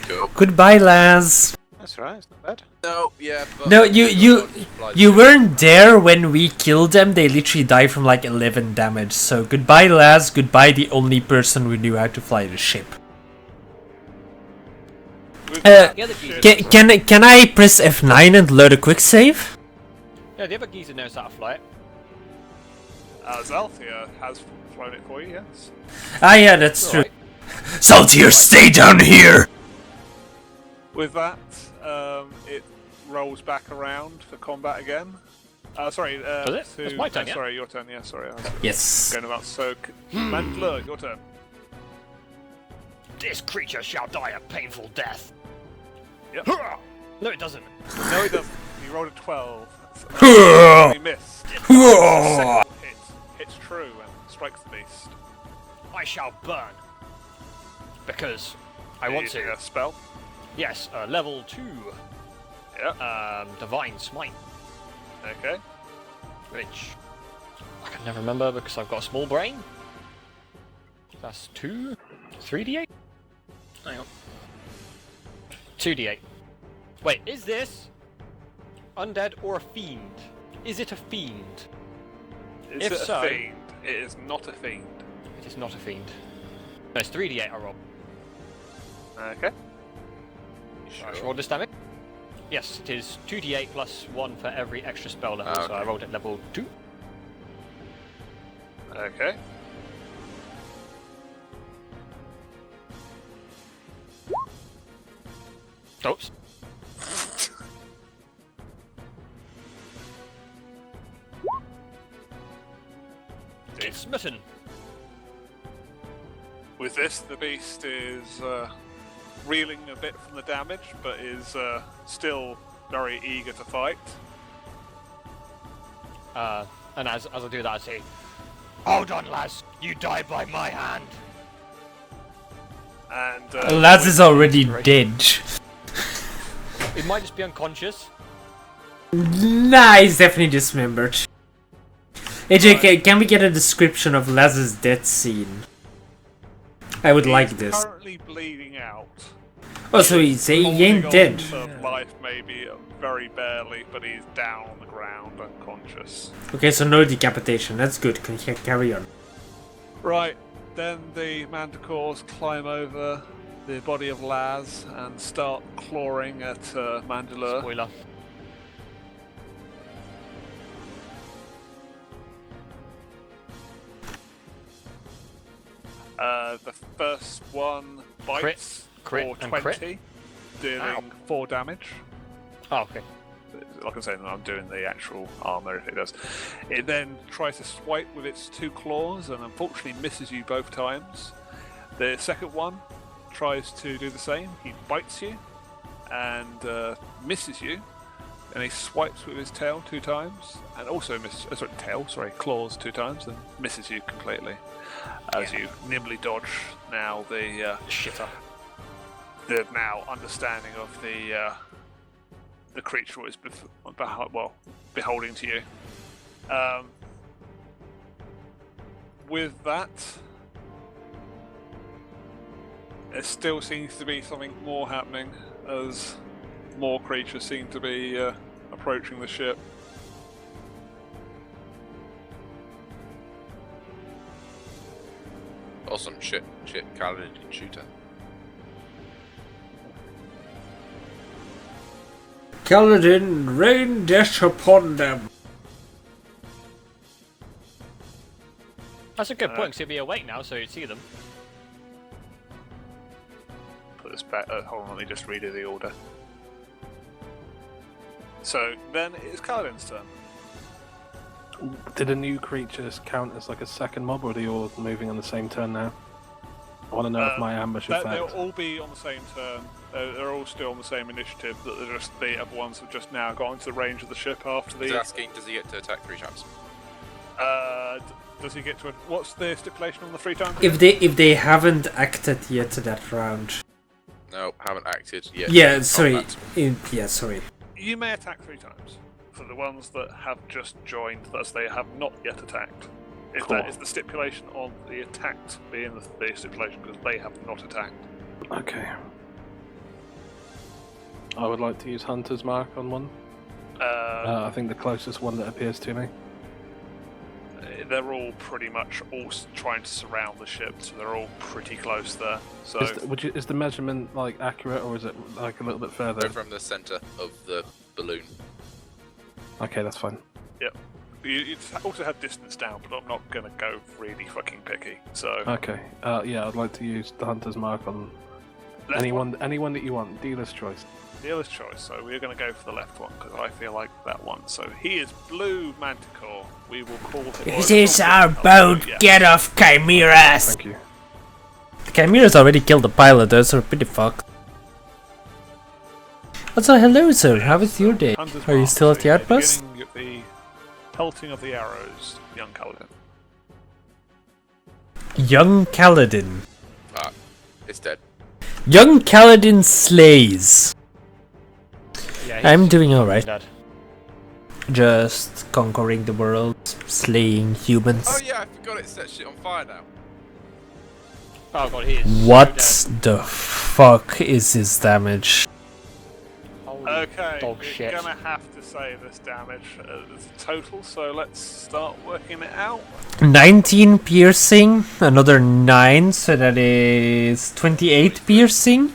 Speaker 7: Cool.
Speaker 1: Goodbye, Laz.
Speaker 5: That's right, it's not bad.
Speaker 7: No, yeah. But
Speaker 1: No, you weren't there when we killed them. They literally died from like 11 damage. So goodbye, Laz. Goodbye, the only person who knew how to fly the ship.
Speaker 2: With
Speaker 6: The other geezer.
Speaker 1: Can I press F9 and load a quick save?
Speaker 6: Yeah, the other geezer knows how to fly it.
Speaker 2: Zalthia has flown it for you, yes.
Speaker 1: Ah, yeah, that's true.
Speaker 6: Alright.
Speaker 1: Saltier, stay down here!
Speaker 2: With that, it rolls back around for combat again. Sorry,
Speaker 6: Does it? That's my turn, yeah?
Speaker 2: Sorry, your turn, yeah, sorry. I was
Speaker 1: Yes.
Speaker 2: going about, so, Mandler, your turn.
Speaker 6: This creature shall die a painful death.
Speaker 2: Yep.
Speaker 6: No, it doesn't.
Speaker 2: No, he doesn't. He rolled a 12. He missed. Second hit hits true and strikes the beast.
Speaker 6: I shall burn. Because I want
Speaker 2: Using
Speaker 6: to.
Speaker 2: a spell.
Speaker 6: Yes, level 2.
Speaker 2: Yeah.
Speaker 6: Divine Smite.
Speaker 2: Okay.
Speaker 6: Which I can never remember because I've got a small brain. That's 3d8? Hang on. 2d8. Wait, is this undead or a fiend? Is it a fiend?
Speaker 2: Is
Speaker 6: If
Speaker 2: it
Speaker 6: so-
Speaker 2: a fiend? It is not a fiend.
Speaker 6: It is not a fiend. No, it's 3d8 I roll.
Speaker 2: Okay.
Speaker 6: I should roll this damage. Yes, it is 2d8 plus 1 for every extra spell level, so I
Speaker 7: okay.
Speaker 6: rolled at level 2.
Speaker 2: Okay.
Speaker 6: Oops. It's smitten.
Speaker 2: With this, the beast is reeling a bit from the damage, but is still very eager to fight.
Speaker 6: And as I do that, I say, "Hold on, lads! You die by my hand."
Speaker 2: And
Speaker 1: Laz is already dead.
Speaker 6: It might just be unconscious.
Speaker 1: Nah, he's definitely dismembered. AJ, can we get a description of Laz's death scene? I would like
Speaker 2: he's
Speaker 1: this.
Speaker 2: currently bleeding out.
Speaker 1: Oh, so he ain't
Speaker 2: Holding
Speaker 1: dead.
Speaker 2: on to life, maybe very barely, but he's down on the ground, unconscious.
Speaker 1: Okay, so no decapitation. That's good. Can you carry on?
Speaker 2: Right, then the manticores climb over the body of Laz and start clawing at Mandalore.
Speaker 6: Spoiler.
Speaker 2: The first one bites
Speaker 6: Crit
Speaker 2: for
Speaker 6: and
Speaker 2: 20,
Speaker 6: crit.
Speaker 2: dealing
Speaker 6: Ow.
Speaker 2: 4 damage.
Speaker 6: Oh, okay.
Speaker 2: Like I say, I'm doing the actual armor if it does. It then tries to swipe with its 2 claws and unfortunately misses you both times. The second one tries to do the same. He bites you and misses you. And he swipes with his tail 2 times and also claws 2 times and misses you completely. As you nimbly dodge now the
Speaker 6: Shitter.
Speaker 2: the now understanding of the creature is beholding to you. With that, there still seems to be something more happening as more creatures seem to be approaching the ship.
Speaker 7: Awesome. Shit. Kaladin didn't shoot her.
Speaker 1: Kaladin, rain death upon them.
Speaker 6: That's a good point, because he'll be awake now, so you'd see them.
Speaker 2: Put this back. Hold on, let me just redo the order. So then it's Kaladin's turn.
Speaker 4: Did a new creature count as like a second mob, or are they all moving on the same turn now? I want to know if my ambush
Speaker 2: They'll
Speaker 4: effect.
Speaker 2: all be on the same turn. They're all still on the same initiative. That they're just the other ones have just now got into the range of the ship after
Speaker 7: He's
Speaker 2: the.
Speaker 7: asking, does he get to attack 3 times?
Speaker 2: Does he get to? What's the stipulation on the 3 times?
Speaker 1: If they haven't acted yet that round.
Speaker 7: No, haven't acted yet.
Speaker 1: Yeah,
Speaker 7: in
Speaker 1: sorry.
Speaker 7: combat.
Speaker 1: Sorry.
Speaker 2: You may attack 3 times. For the ones that have just joined, thus they have not yet attacked. If
Speaker 4: Cool.
Speaker 2: that is the stipulation on the attacked being the stipulation, because they have not attacked.
Speaker 4: Okay. I would like to use Hunter's Mark on one. I think the closest one that appears to me.
Speaker 2: they're all pretty much trying to surround the ship, so they're all pretty close there. So
Speaker 4: Is the measurement like accurate, or is it like a little bit further?
Speaker 7: Go from the center of the balloon.
Speaker 4: Okay, that's fine.
Speaker 2: yep. You also have distance down, but I'm not going to go really fucking picky. So
Speaker 4: Okay. Yeah, I'd like to use the hunter's mark on
Speaker 2: left
Speaker 4: anyone that you want. Dealer's choice.
Speaker 2: dealer's choice. So we're going to go for the left one because I feel like that one. So he is Blue Manticore. We will call him.
Speaker 1: It is our boat.
Speaker 2: Yeah.
Speaker 1: Get off, chimeras.
Speaker 4: Thank you.
Speaker 1: The chimeras already killed the pilot, though, so we're pretty fucked. Also, hello, sir. How was your day?
Speaker 2: Hunter's
Speaker 1: Are you
Speaker 2: mark,
Speaker 1: still at
Speaker 2: so
Speaker 1: the
Speaker 2: you're
Speaker 1: outpost?
Speaker 2: beginning of the pelting of the arrows, young Kaladin.
Speaker 1: Young Kaladin.
Speaker 7: It's dead.
Speaker 1: Young Kaladin slays.
Speaker 6: Yeah,
Speaker 1: I'm doing alright.
Speaker 6: Dead.
Speaker 1: Just conquering the world, slaying humans.
Speaker 7: Oh yeah, I forgot it set shit on fire now.
Speaker 6: Oh god, he is
Speaker 1: What
Speaker 6: so
Speaker 1: the fuck is his damage?
Speaker 6: dead. Holy
Speaker 2: Okay,
Speaker 6: dog
Speaker 2: we're
Speaker 6: shit.
Speaker 2: gonna have to say this damage as a total, so let's start working it out.
Speaker 1: 19 piercing, another 9, so that is 28 piercing.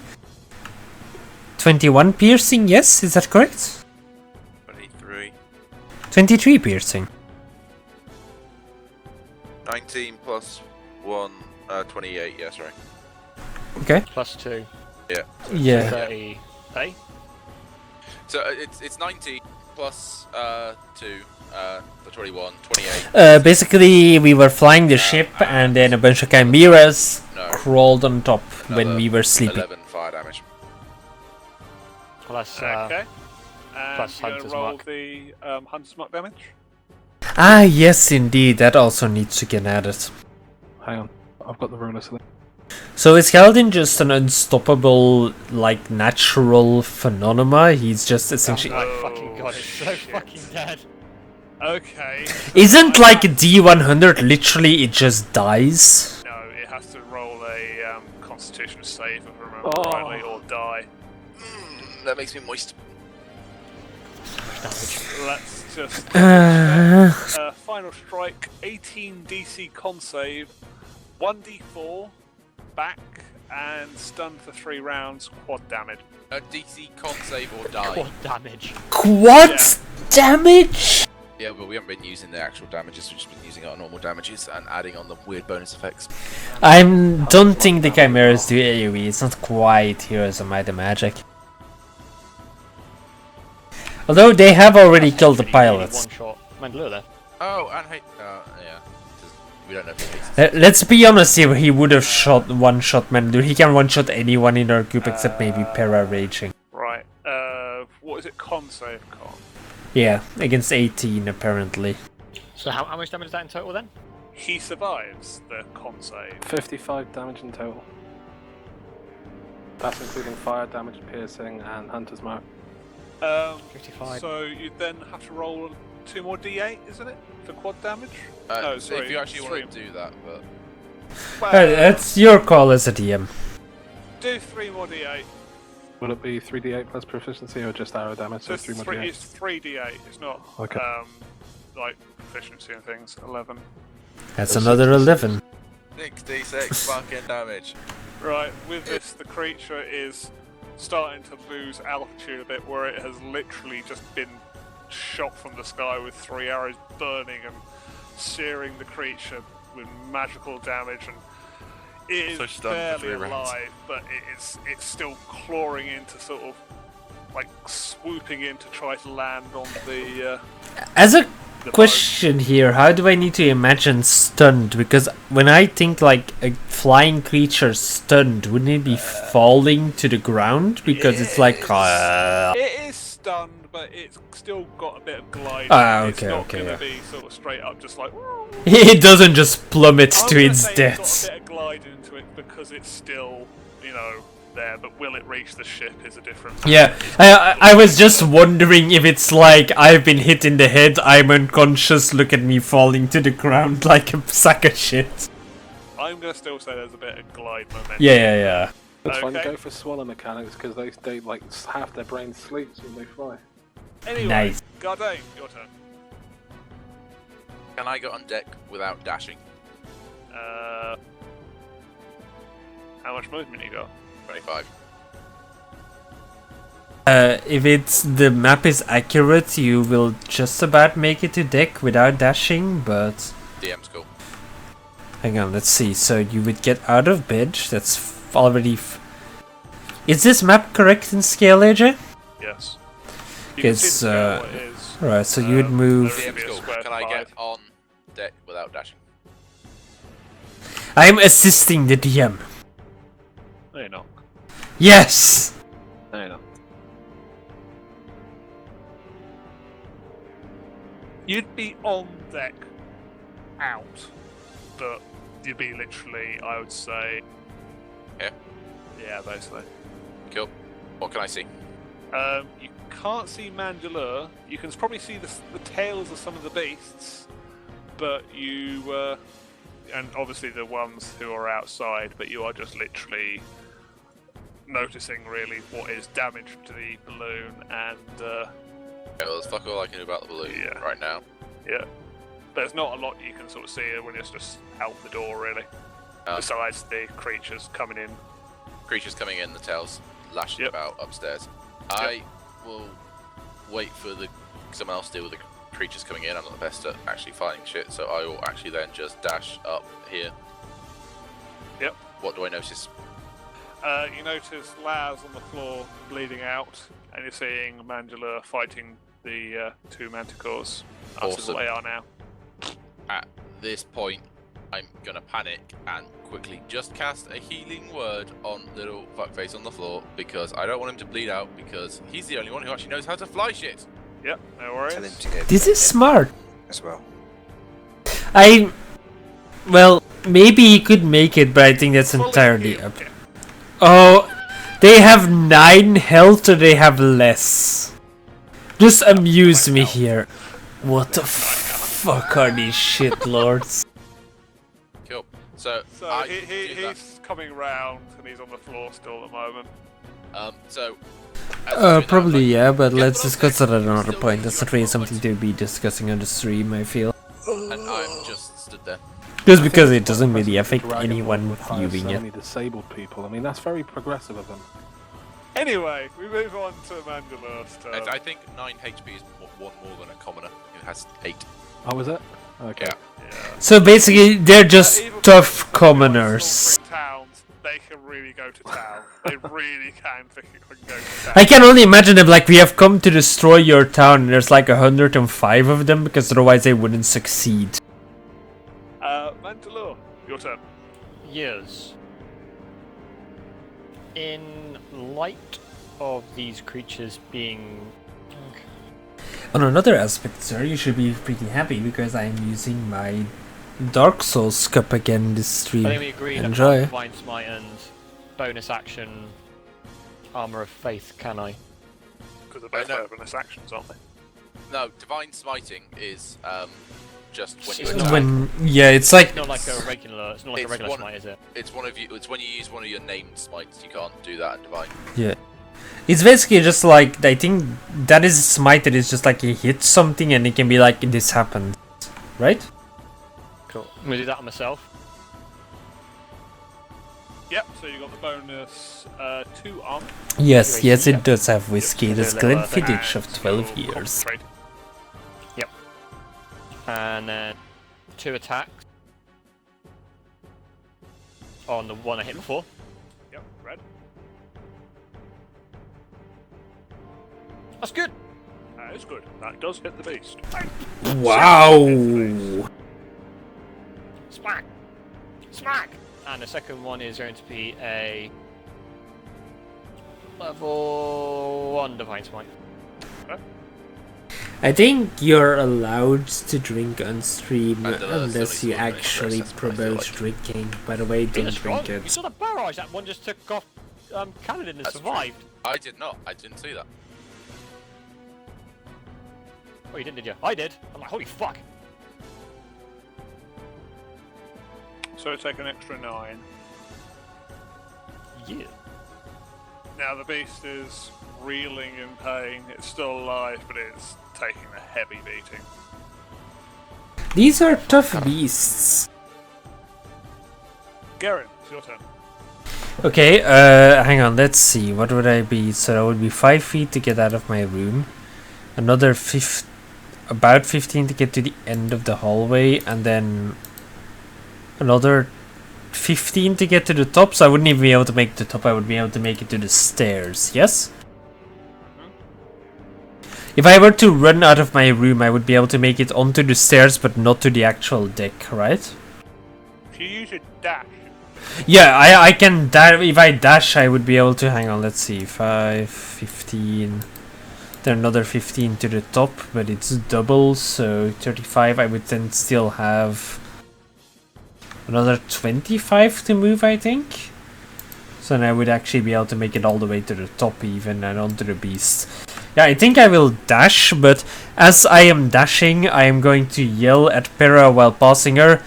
Speaker 1: 21 piercing, yes, is that correct?
Speaker 7: 23.
Speaker 1: 23 piercing.
Speaker 7: 19 plus 1, 28, yes, right.
Speaker 1: Okay.
Speaker 6: Plus 2.
Speaker 7: Yeah.
Speaker 1: Yeah.
Speaker 6: 30. Hey?
Speaker 7: So it's 19 plus 2, the 21, 28.
Speaker 1: Basically, we were flying the ship, and then a bunch of chimeras
Speaker 7: No.
Speaker 1: crawled on top when
Speaker 7: Another
Speaker 1: we were sleeping.
Speaker 7: 11 fire damage.
Speaker 6: Plus,
Speaker 2: Okay. And
Speaker 6: plus
Speaker 2: you're gonna
Speaker 6: Hunter's
Speaker 2: roll
Speaker 6: Mark.
Speaker 2: the Hunter's Mark damage.
Speaker 1: Ah, yes, indeed. That also needs to get added.
Speaker 4: Hang on, I've got the ruler. So
Speaker 1: So is Kaladin just an unstoppable, like, natural phenomena? He's just essentially...
Speaker 6: oh my fucking god, it's so
Speaker 2: shit.
Speaker 6: fucking dead.
Speaker 2: Okay.
Speaker 1: Isn't like D100 literally it just dies?
Speaker 2: No, it has to roll a Constitution save, if I remember
Speaker 4: Oh.
Speaker 2: rightly, or die.
Speaker 7: That makes me moist.
Speaker 2: Let's just final strike. 18 DC con save, 1d4 back, and stunned for 3 rounds. Quad damage.
Speaker 7: A DC con save or die.
Speaker 6: Quad damage.
Speaker 1: Quad
Speaker 2: Yeah.
Speaker 1: damage?
Speaker 7: Yeah, but we haven't been using the actual damages, we've just been using our normal damages and adding on the weird bonus effects.
Speaker 1: I don't think the chimeras do AoE. It's not quite Heroes of Might and Magic. Although they have already killed the pilots.
Speaker 6: One shot. Mandalore there.
Speaker 7: Oh, and hey, yeah. We don't know if he hates it.
Speaker 1: Let's be honest here, he would have shot one-shot Mandalore. He can one-shot anyone in our group except maybe Para Raging.
Speaker 2: Right. What is it? Con save. Con.
Speaker 1: Yeah, against 18 apparently.
Speaker 6: So how much damage is that in total then?
Speaker 2: He survives the con save.
Speaker 4: 55 damage in total. That's including fire damage, piercing, and hunter's mark.
Speaker 6: 55.
Speaker 2: So you then have to roll 2 more d8, isn't it, for quad damage?
Speaker 7: So
Speaker 2: sorry,
Speaker 7: if you actually
Speaker 2: three.
Speaker 7: want to do that, but
Speaker 2: Well,
Speaker 1: That's your call as a DM.
Speaker 2: do 3 more d8.
Speaker 4: Will it be 3d8 plus proficiency or just arrow damage?
Speaker 2: So
Speaker 4: So 3 more d8.
Speaker 2: it's 3d8. It's not
Speaker 4: Okay.
Speaker 2: like proficiency and things. 11.
Speaker 1: That's another 11.
Speaker 7: 66 fucking damage.
Speaker 2: Right. With this, the creature is starting to lose altitude a bit, where it has literally just been shot from the sky with 3 arrows burning and searing the creature with magical damage, and it is
Speaker 7: So stunned for
Speaker 2: barely
Speaker 7: 3 rounds.
Speaker 2: alive, but it's still clawing into sort of like swooping in to try to land on the
Speaker 1: As a
Speaker 2: boat.
Speaker 1: question here, how do I need to imagine stunned? Because when I think like a flying creature stunned, wouldn't it be falling to the ground? Because it's like...
Speaker 2: It is stunned, but it's still got a bit of glide.
Speaker 1: Ah,
Speaker 2: It's
Speaker 1: okay,
Speaker 2: not
Speaker 1: okay,
Speaker 2: gonna
Speaker 1: yeah.
Speaker 2: be sort of straight up, just like.
Speaker 1: It doesn't just plummet
Speaker 2: I'm
Speaker 1: to
Speaker 2: gonna
Speaker 1: its
Speaker 2: say
Speaker 1: death.
Speaker 2: It's got a bit of glide into it because it's still, there. But will it reach the ship is a different.
Speaker 1: Yeah, I was just wondering if it's like I've been hit in the head, I'm unconscious, look at me falling to the ground like a sack of shit.
Speaker 2: I'm gonna still say there's a bit of glide momentum.
Speaker 1: Yeah.
Speaker 4: That's fine.
Speaker 2: Okay.
Speaker 4: Go for swallow mechanics because they like half their brain sleeps when they fly.
Speaker 2: Anyway,
Speaker 1: Nice.
Speaker 2: Gardain, your turn.
Speaker 7: Can I get on deck without dashing?
Speaker 2: How much movement you got?
Speaker 7: 25.
Speaker 1: If the map is accurate, you will just about make it to deck without dashing, but...
Speaker 7: DM's cool.
Speaker 1: Hang on, let's see. So you would get out of bed, that's already... Is this map correct in scale, AJ?
Speaker 2: Yes. You can see the
Speaker 1: Because,
Speaker 2: scale it is.
Speaker 1: right, so you would move...
Speaker 2: there
Speaker 7: DM's
Speaker 2: is a
Speaker 7: cool.
Speaker 2: square
Speaker 7: Can I get
Speaker 2: 5.
Speaker 7: on deck without dashing?
Speaker 1: I'm assisting the DM.
Speaker 2: No, you're not.
Speaker 1: Yes!
Speaker 2: No, you're not. You'd be on deck out, but you'd be literally, I would say...
Speaker 7: Yeah?
Speaker 2: Yeah, basically.
Speaker 7: Cool. What can I see?
Speaker 2: You can't see Mandalore. You can probably see the tails of some of the beasts, but you... and obviously the ones who are outside, but you are just literally noticing really what is damage to the balloon and...
Speaker 7: Okay, well, there's fuck all I can do about the balloon
Speaker 2: Yeah.
Speaker 7: right now.
Speaker 2: Yeah. There's not a lot you can sort of see when it's just out the door, really. Besides the creatures coming in.
Speaker 7: Creatures coming in, the tails lashing
Speaker 2: Yep.
Speaker 7: about upstairs. I will wait for someone else to deal with the creatures coming in. I'm not the best at actually fighting shit, so I will actually then just dash up here.
Speaker 2: Yep.
Speaker 7: What do I notice?
Speaker 2: You notice Laz on the floor bleeding out, and you're seeing Mandalore fighting the two manticores. That's
Speaker 7: Awesome.
Speaker 2: what they are now.
Speaker 7: At this point, I'm gonna panic and quickly just cast a healing word on little fuckface on the floor because I don't want him to bleed out because he's the only one who actually knows how to fly shit.
Speaker 2: Yep, no worries.
Speaker 5: Tell him to go
Speaker 1: This is smart.
Speaker 5: as well.
Speaker 1: Well, maybe he could make it, but I think that's
Speaker 2: Fully
Speaker 1: entirely
Speaker 2: healed,
Speaker 1: up.
Speaker 2: yeah.
Speaker 1: Oh, they have 9 health or they have less? Just amuse me here. What the fuck are these shit lords?
Speaker 7: Cool. So,
Speaker 2: So
Speaker 7: I
Speaker 2: he,
Speaker 7: do that.
Speaker 2: he's coming round, and he's on the floor still at the moment.
Speaker 7: So. as I'm doing that,
Speaker 1: Probably
Speaker 7: like,
Speaker 1: yeah, but
Speaker 7: Yeah,
Speaker 1: let's
Speaker 7: but also
Speaker 1: discuss it at
Speaker 7: still
Speaker 1: another
Speaker 7: need
Speaker 1: point.
Speaker 7: to
Speaker 1: That's
Speaker 7: do
Speaker 1: not really
Speaker 7: it
Speaker 1: something to be discussing on the stream, I feel.
Speaker 7: And I'm just stood there.
Speaker 1: Just
Speaker 4: I think
Speaker 1: because
Speaker 4: it's
Speaker 1: it doesn't
Speaker 4: quite
Speaker 1: really
Speaker 4: impressive
Speaker 1: affect
Speaker 4: that Dragon
Speaker 1: anyone
Speaker 4: would hire
Speaker 1: viewing
Speaker 4: so
Speaker 1: it.
Speaker 4: many disabled people. I mean, that's very progressive of him.
Speaker 2: Anyway, we move on to Mandalore's turn.
Speaker 7: I think 9 HP is one more than a commoner who has 8.
Speaker 4: Oh, was it? Okay.
Speaker 7: Yeah.
Speaker 2: Yeah.
Speaker 1: So basically, they're just
Speaker 2: Even
Speaker 1: tough
Speaker 2: for
Speaker 1: commoners.
Speaker 2: slaughtering towns, they can really go to town. They really can go to town.
Speaker 1: I can only imagine them like, we have come to destroy your town, and there's like 105 of them, because otherwise they wouldn't succeed.
Speaker 2: Mandalore, your turn.
Speaker 6: Yes. In light of these creatures being...
Speaker 1: On another aspect, sir, you should be pretty happy, because I am using my Dark Souls cup again this stream.
Speaker 6: I think we agreed
Speaker 1: Enjoy.
Speaker 6: upon Divine Smite and bonus action Armor of Faith, can I?
Speaker 2: Because they're both
Speaker 7: no.
Speaker 2: bonus actions, aren't they?
Speaker 7: No, divine smiting is just when you
Speaker 6: It's
Speaker 7: attack.
Speaker 6: not-
Speaker 1: When, yeah, it's like...
Speaker 6: It's not like a regular. It's not like a
Speaker 7: It's
Speaker 6: regular
Speaker 7: one-
Speaker 6: smite, is it?
Speaker 7: It's one of you. It's when you use one of your named smites. You can't do that in divine.
Speaker 1: Yeah. It's basically just like, I think that is smite that is just like you hit something and it can be like, this happened. Right?
Speaker 6: Cool. I'm gonna do that on myself.
Speaker 2: Yep, so you got the bonus 2 armor.
Speaker 1: Yes, yes,
Speaker 6: Yeah.
Speaker 1: it does have whiskey.
Speaker 6: Just
Speaker 1: That's
Speaker 6: a little,
Speaker 1: Glenfiddich
Speaker 2: and
Speaker 1: of 12
Speaker 2: you'll
Speaker 1: years.
Speaker 2: concentrate.
Speaker 6: And then 2 attacks on the one I hit before.
Speaker 2: Yep, red.
Speaker 6: That's good.
Speaker 2: That is good. That does hit the beast.
Speaker 1: Wow!
Speaker 6: Smack! Smack! And the second one is going to be a level 1 Divine Smite.
Speaker 1: I think you're allowed to drink on stream
Speaker 7: And the last
Speaker 1: unless
Speaker 7: one
Speaker 1: you
Speaker 7: is one
Speaker 1: actually
Speaker 7: express, that's what I feel
Speaker 1: promote
Speaker 7: like.
Speaker 1: drinking. By the way, don't
Speaker 6: That's strong.
Speaker 1: drink
Speaker 6: You
Speaker 1: it.
Speaker 6: saw the barrage that one just took off Cannon and
Speaker 7: That's true.
Speaker 6: survived.
Speaker 7: I did not. I didn't see that.
Speaker 6: Oh, you didn't, did you? I did. I'm like, holy fuck.
Speaker 2: So take an extra 9.
Speaker 6: Yeah.
Speaker 2: Now the beast is reeling in pain. It's still alive, but it's taking a heavy beating.
Speaker 1: These are tough beasts.
Speaker 2: Garen, it's your turn.
Speaker 1: Okay, hang on, let's see. What would I be? So that would be 5 feet to get out of my room. Another about 15 to get to the end of the hallway, and then another 15 to get to the top. So I wouldn't even be able to make the top, I would be able to make it to the stairs, yes? If I were to run out of my room, I would be able to make it onto the stairs, but not to the actual deck, right?
Speaker 2: If you use your dash,
Speaker 1: Yeah, I can dash. If I dash, I would be able to. Hang on, let's see. 5, 15. Then another 15 to the top, but it's double, so 35. I would then still have another 25 to move, I think. So then I would actually be able to make it all the way to the top, even, and onto the beast. Yeah, I think I will dash, but as I am dashing, I am going to yell at Pera while passing her.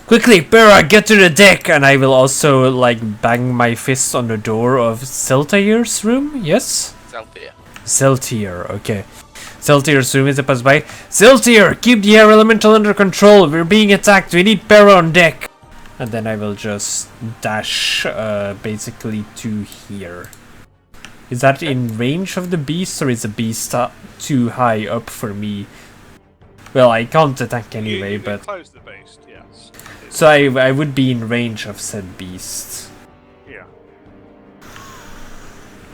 Speaker 1: Quickly, Pera, get to the deck! And I will also, like, bang my fist on the door of Zeltier's room, yes?
Speaker 7: Zeltier.
Speaker 1: Zeltier, okay. Zeltier's room is a pass by. Zeltier, keep the air elemental under control. We're being attacked. We need Pera on deck. And then I will just dash, basically to here. Is that in range of the beast, or is the beast too high up for me? Well, I can't attack anyway,
Speaker 2: you
Speaker 1: but...
Speaker 2: close the beast, yes.
Speaker 1: So I would be in range of said beast.
Speaker 2: Yeah.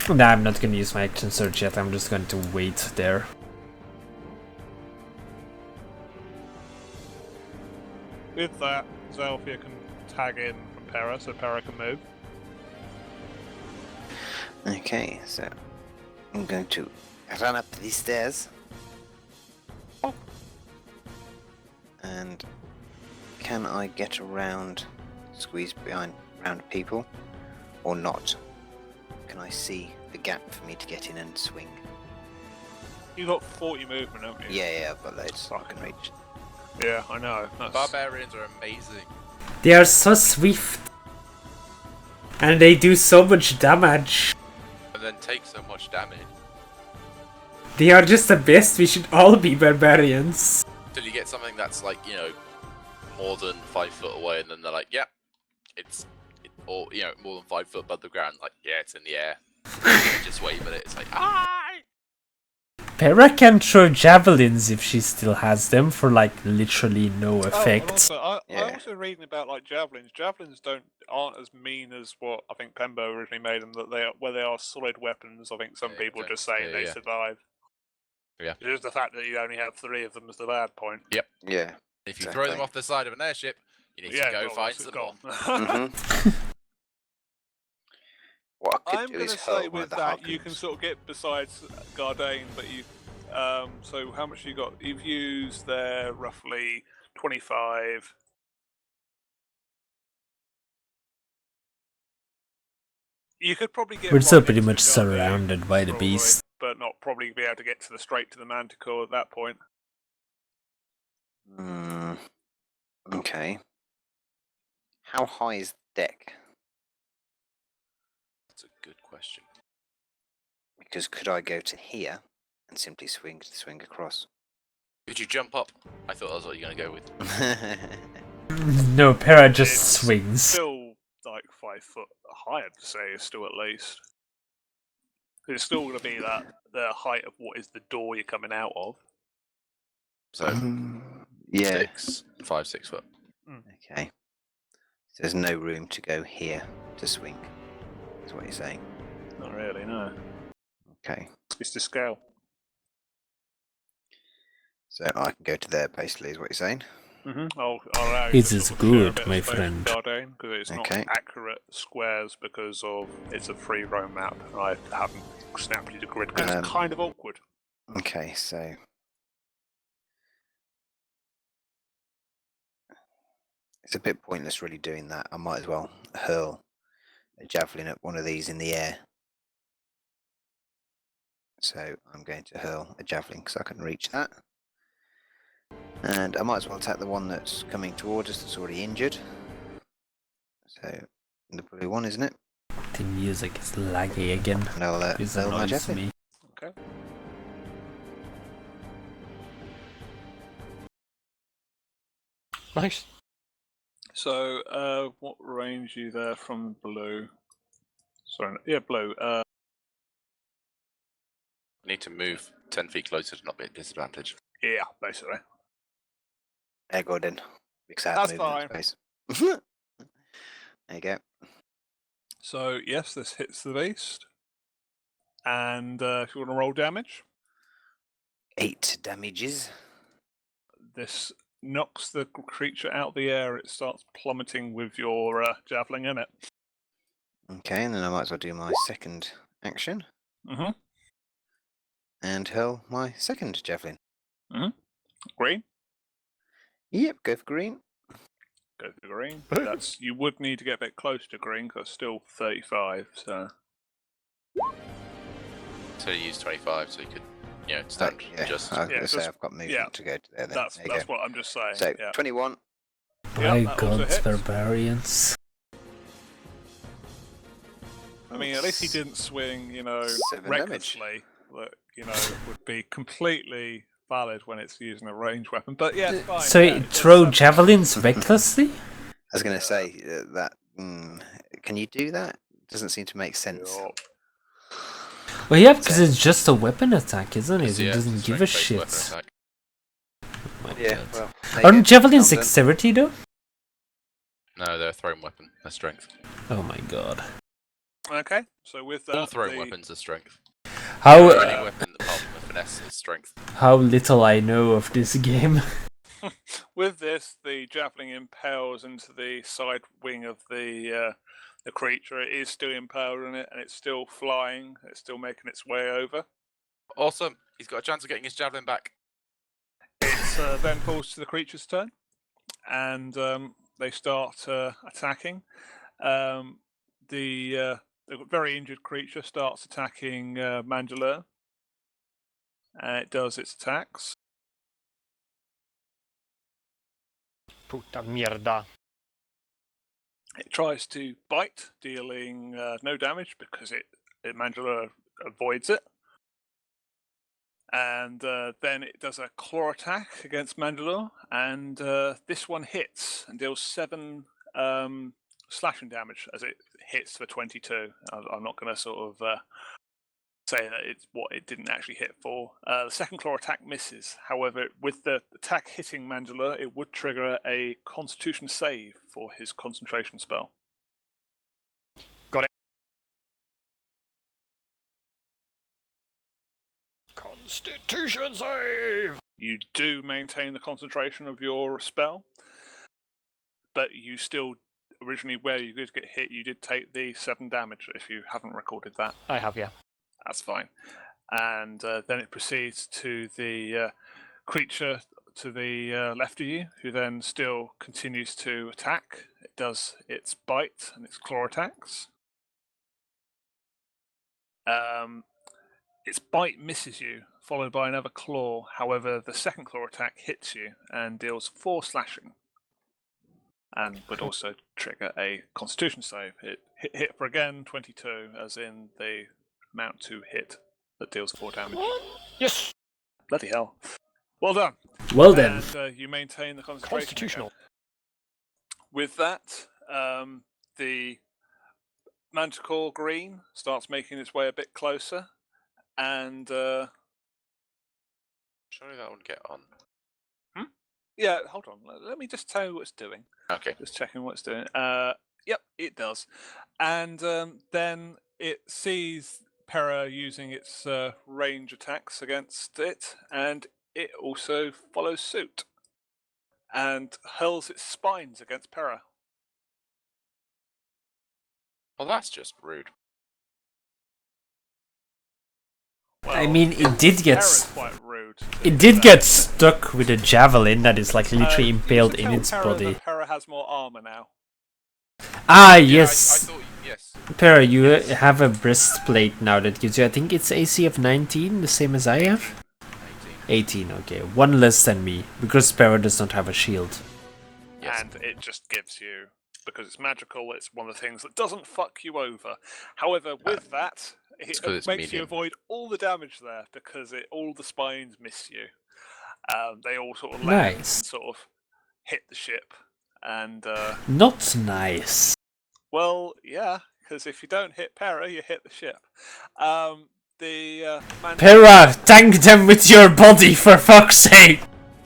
Speaker 1: Nah, I'm not gonna use my action surge yet, I'm just going to wait there.
Speaker 2: With that, Zelfia can tag in from Pera, so Pera can move.
Speaker 5: Okay, so I'm going to run up these stairs. And can I get around, squeeze around people, or not? Can I see the gap for me to get in and swing?
Speaker 2: You got 40 movement, haven't you?
Speaker 5: Yeah, I've got loads. I can reach.
Speaker 2: Yeah, I know.
Speaker 7: Barbarians are amazing.
Speaker 1: They are so swift. And they do so much damage.
Speaker 7: And then take so much damage.
Speaker 1: They are just the best, we should all be barbarians.
Speaker 7: Till you get something that's like, you know, more than 5 foot away, and then they're like, yeah, or, you know, more than 5 foot above the ground, like, yeah, it's in the air. Just wave at it, it's like, ah!
Speaker 1: Pera can throw javelins if she still has them for like literally no effect.
Speaker 2: I
Speaker 5: Yeah.
Speaker 2: also reading about like javelins. Javelins aren't as mean as what I think Pembo originally made them. That where they are solid weapons. I think some
Speaker 7: Yeah,
Speaker 2: people
Speaker 7: exactly.
Speaker 2: just say they
Speaker 7: Yeah.
Speaker 2: survive.
Speaker 7: Yeah.
Speaker 2: It's just the fact that you only have 3 of them is the bad point.
Speaker 7: Yep.
Speaker 5: Yeah.
Speaker 7: If you throw them
Speaker 5: Exactly.
Speaker 7: off the side of an airship, you need to go find some more.
Speaker 5: Mm-hmm. What I
Speaker 2: I'm
Speaker 5: could do
Speaker 2: going
Speaker 5: is
Speaker 2: to
Speaker 5: hurl
Speaker 2: say
Speaker 5: one of
Speaker 2: with
Speaker 5: the
Speaker 2: that you can
Speaker 5: harpoons.
Speaker 2: sort of get besides Gardain, but you. So how much you got? You've used there roughly 25. You could probably get.
Speaker 1: We're still
Speaker 2: right
Speaker 1: pretty
Speaker 2: into
Speaker 1: much
Speaker 2: Gardain,
Speaker 1: surrounded by the
Speaker 2: probably,
Speaker 1: beast.
Speaker 2: but not probably be able to get to the straight to the Manticore at that point.
Speaker 5: Okay. How high is the deck?
Speaker 7: That's a good question.
Speaker 5: Because could I go to here and simply swing across?
Speaker 7: Could you jump up? I thought that was what you were going to go with.
Speaker 1: No, Pera just
Speaker 2: It's
Speaker 1: swings.
Speaker 2: Still like 5 foot high, I'd say, is still at least. It's still going to be the height of what is the door you're coming out of.
Speaker 7: So,
Speaker 5: yeah.
Speaker 7: 5, 6 foot.
Speaker 5: Okay. So there's no room to go here to swing. Is what you're saying?
Speaker 2: Not really, no.
Speaker 5: Okay.
Speaker 2: It's to scale.
Speaker 5: So I can go to there, basically, is what you're saying?
Speaker 2: I'll allow you
Speaker 1: This
Speaker 2: to
Speaker 1: is
Speaker 2: sort of share a
Speaker 1: good,
Speaker 2: bit of
Speaker 1: my
Speaker 2: space with
Speaker 1: friend.
Speaker 2: Gardain, because it's
Speaker 5: Okay.
Speaker 2: not accurate squares because of it's a free roam map. And I haven't snapped you the grid because it's kind of awkward.
Speaker 5: Okay, so it's a bit pointless really doing that. I might as well hurl a javelin at one of these in the air. So I'm going to hurl a javelin because I can reach that. And I might as well attack the one that's coming towards us that's already injured. So the blue one, isn't it?
Speaker 1: The music is laggy again.
Speaker 5: And I'll
Speaker 1: This
Speaker 5: hurl my
Speaker 1: annoys
Speaker 5: javelin.
Speaker 1: me.
Speaker 2: Okay.
Speaker 6: Nice.
Speaker 2: So, what range are you there from blue? Sorry, yeah, blue.
Speaker 7: Need to move 10 feet closer to not be at disadvantage.
Speaker 2: Yeah, basically.
Speaker 5: There, go then. Big sad
Speaker 2: That's
Speaker 5: movement
Speaker 2: fine.
Speaker 5: space. There you go.
Speaker 2: So, yes, this hits the beast. And if you want to roll damage,
Speaker 5: 8 damages.
Speaker 2: this knocks the creature out of the air. It starts plummeting with your javelin in it.
Speaker 5: Okay, and then I might as well do my second action
Speaker 2: Mm-hmm.
Speaker 5: and hurl my second javelin.
Speaker 2: Green.
Speaker 5: Yep, go for green.
Speaker 2: Go for green. That's you would need to get a bit close to green because it's still 35. So
Speaker 7: So you use 25, so you could, stand
Speaker 5: yeah,
Speaker 7: just.
Speaker 5: I was
Speaker 2: Yeah,
Speaker 5: going to say
Speaker 2: just-
Speaker 5: I've got movement
Speaker 2: yeah,
Speaker 5: to go to there. Then.
Speaker 2: that's
Speaker 5: There you
Speaker 2: that's
Speaker 5: go.
Speaker 2: what I'm just saying.
Speaker 5: So
Speaker 2: Yeah.
Speaker 5: 21.
Speaker 1: My
Speaker 2: that also
Speaker 1: gods,
Speaker 2: hits.
Speaker 1: barbarians.
Speaker 2: I mean, at least he didn't swing,
Speaker 5: 7 damage.
Speaker 2: recklessly. That would be completely valid when it's using a ranged weapon. But yeah, it's fine.
Speaker 1: So
Speaker 2: yeah,
Speaker 1: you
Speaker 2: it's
Speaker 1: throw
Speaker 2: 7
Speaker 1: javelins recklessly?
Speaker 5: I was going to say that. Can you do that? Doesn't seem to make sense.
Speaker 2: Yup.
Speaker 1: Well, yeah, because it's just a weapon attack, isn't it?
Speaker 7: Yeah,
Speaker 1: It
Speaker 7: it's
Speaker 1: doesn't give a
Speaker 7: strength-based
Speaker 1: shit.
Speaker 7: weapon attack.
Speaker 1: My
Speaker 5: Yeah,
Speaker 1: God.
Speaker 5: well. there you
Speaker 1: Aren't
Speaker 5: go.
Speaker 1: javelins
Speaker 5: Calm down.
Speaker 1: dexterity though?
Speaker 7: No, they're a thrown weapon. They're strength.
Speaker 1: Oh my god.
Speaker 2: Okay, so with that,
Speaker 7: All thrown
Speaker 2: the-
Speaker 7: weapons are strength.
Speaker 1: How
Speaker 7: Any weapon apart from a finesse is strength.
Speaker 1: how little I know of this game.
Speaker 2: With this, the javelin impales into the side wing of the creature. It is still impaled in it, and it's still flying. It's still making its way over.
Speaker 7: Awesome. He's got a chance of getting his javelin back.
Speaker 2: It then falls to the creature's turn, and they start attacking. The very injured creature starts attacking Mandalore, and it does its attacks.
Speaker 6: Puta mierda.
Speaker 2: It tries to bite, dealing no damage because Mandalore avoids it. And then it does a claw attack against Mandalore, and this one hits and deals 7 slashing damage as it hits for 22. I'm not going to sort of say that it's what it didn't actually hit for. The second claw attack misses. However, with the attack hitting Mandalore, it would trigger a Constitution save for his concentration spell.
Speaker 6: Constitution save!
Speaker 2: You do maintain the concentration of your spell, but you still, originally where you did get hit, you did take the 7 damage. If you haven't recorded that,
Speaker 6: I have, yeah.
Speaker 2: that's fine. And then it proceeds to the creature to the left of you, who then still continues to attack. It does its bite and its claw attacks. Its bite misses you, followed by another claw. However, the second claw attack hits you and deals 4 slashing, and would also trigger a Constitution save. It hit for again 22, as in the amount to hit that deals 4 damage.
Speaker 6: Yes!
Speaker 2: Bloody hell! Well done.
Speaker 1: Well then.
Speaker 2: And you maintain the concentration.
Speaker 6: Constitutional.
Speaker 2: Again. With that, the Manticore green starts making its way a bit closer, and
Speaker 7: Surely that wouldn't get on.
Speaker 2: yeah, hold on. Let me just tell you what it's doing.
Speaker 7: Okay.
Speaker 2: Just checking what it's doing. Yep, it does. And then it sees Pera using its range attacks against it, and it also follows suit and hurls its spines against Pera.
Speaker 7: Well, that's just rude.
Speaker 1: I mean, it did get
Speaker 2: Pera's quite rude.
Speaker 1: it did get stuck with a javelin that is like literally impaled in its body.
Speaker 2: Pera has more armor now.
Speaker 1: Ah,
Speaker 7: Yeah,
Speaker 1: yes.
Speaker 7: I thought, yes.
Speaker 1: Para, you have a breastplate now that gives you, I think it's AC of 19, the same as I have? 18, okay. 1 less than me, because Para does not have a shield.
Speaker 7: Yes.
Speaker 2: And it just gives you, because it's magical, it's one of the things that doesn't fuck you over. However, with that,
Speaker 7: it's
Speaker 2: it
Speaker 7: 'cause it's
Speaker 2: makes you
Speaker 7: medium.
Speaker 2: avoid all the damage there, because all the spines miss you. They all sort of land
Speaker 1: Nice.
Speaker 2: and sort of hit the ship. And,
Speaker 1: Not nice.
Speaker 2: well, yeah, because if you don't hit Pera, you hit the ship.
Speaker 1: Pera, tank them with your body, for fuck's sake!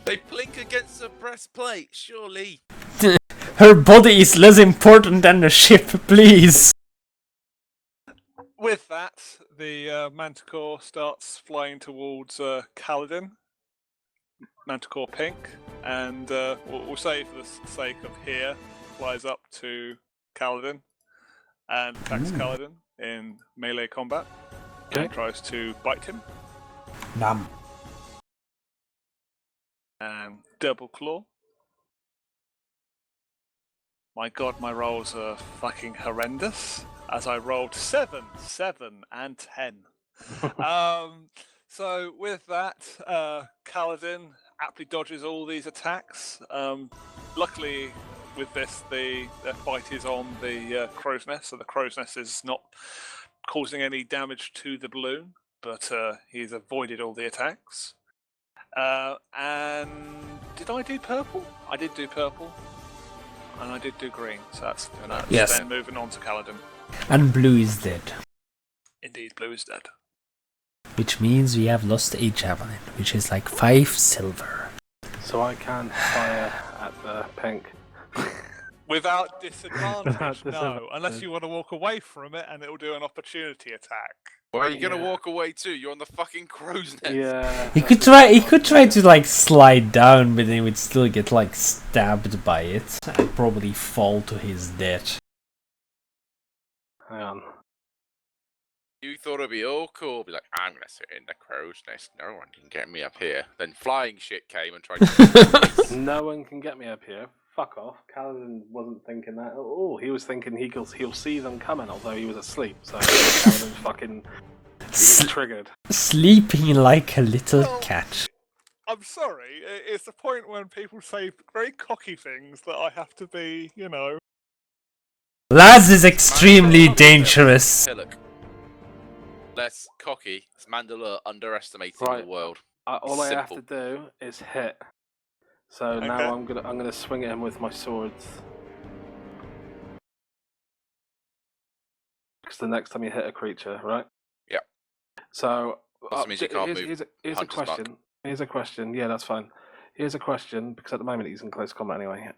Speaker 7: They blink against the breastplate, surely.
Speaker 1: Her body is less important than the ship, please!
Speaker 2: With that, the Manticore starts flying towards Kaladin. Manticore Pink, and we'll say for the sake of here, flies up to Kaladin and attacks Kaladin in melee combat. And tries to bite him.
Speaker 1: Nam.
Speaker 2: And double claw. My god, my rolls are fucking horrendous. As I rolled 7, 7, and 10. So with that, Kaladin aptly dodges all these attacks. Luckily, with this, the fight is on the crow's nest, so the crow's nest is not causing any damage to the balloon, but he's avoided all the attacks. And did I do purple? I did do purple, and I did do green. So that's
Speaker 1: yes.
Speaker 2: Then moving on to Kaladin.
Speaker 1: And blue is dead.
Speaker 2: Indeed, blue is dead.
Speaker 1: Which means we have lost a javelin, which is like 5 silver.
Speaker 4: So I can't fire at the pink.
Speaker 2: Without disadvantage, no. Unless you want to walk away from it and it'll do an opportunity attack.
Speaker 7: Where are you gonna walk away to? You're on the fucking crow's nest.
Speaker 4: Yeah.
Speaker 1: He could try to like slide down, but he would still get like stabbed by it and probably fall to his death.
Speaker 4: Hang on.
Speaker 7: You thought it'd be all cool, be like, I'm gonna sit in the crow's nest, no one can get me up here. Then flying shit came and tried to
Speaker 4: No one can get me up here. Fuck off. Kaladin wasn't thinking that at all. He was thinking he'll see them coming, although he was asleep. So Kaladin's fucking he was triggered.
Speaker 1: Sleeping like a little cat.
Speaker 2: I'm sorry, it's the point when people say very cocky things that I have to be, you know.
Speaker 1: Laz is extremely dangerous.
Speaker 7: Hey, look. Less cocky. It's Mandalore underestimating the world.
Speaker 4: All I have to do is hit. So now I'm gonna swing at him with my swords. Because the next time you hit a creature, right?
Speaker 7: Yeah.
Speaker 4: So
Speaker 7: also means you can't move.
Speaker 4: Here's a question. Here's a question. Yeah, that's fine. Here's a question, because at the moment he's in close combat anyway.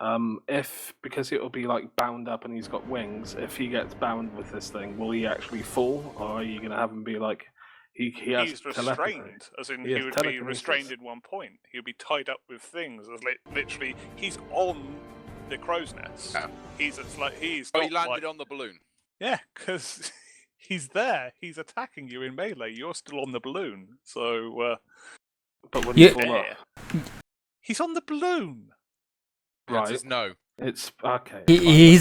Speaker 4: Because it'll be like bound up and he's got wings, if he gets bound with this thing, will he actually fall, or are you gonna have him be like he's
Speaker 2: restrained, as in he would be restrained in one point. He would be tied up with things, as literally he's on the crow's nest.
Speaker 7: Yeah.
Speaker 2: He
Speaker 7: landed on the balloon.
Speaker 2: Yeah, because he's there. He's attacking you in melee. You're still on the balloon, so.
Speaker 4: But when you fall off.
Speaker 2: He's on the balloon.
Speaker 7: Right. It's no.
Speaker 4: It's okay.
Speaker 1: Are you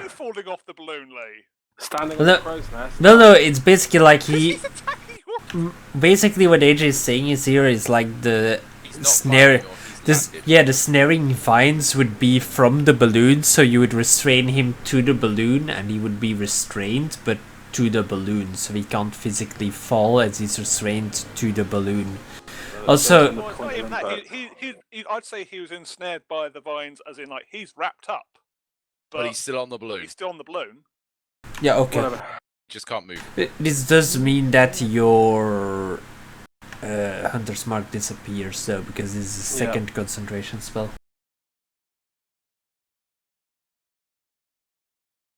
Speaker 2: falling off the balloon, Lee?
Speaker 4: Standing on the crow's nest.
Speaker 1: No, it's basically like
Speaker 2: he's attacking you.
Speaker 1: Basically, what AJ is saying is like the snare. The snaring vines would be from the balloon, so you would restrain him to the balloon, and he would be restrained, but to the balloon, so he can't physically fall as he's restrained to the balloon. Also,
Speaker 2: well, it's not even that. I'd say he was ensnared by the vines, as in like he's wrapped up,
Speaker 7: but he's still on the balloon.
Speaker 2: He's still on the balloon.
Speaker 1: Yeah, okay.
Speaker 7: Whatever. Just can't move.
Speaker 1: This does mean that your Hunter's Mark disappears, though, because this is a second concentration spell.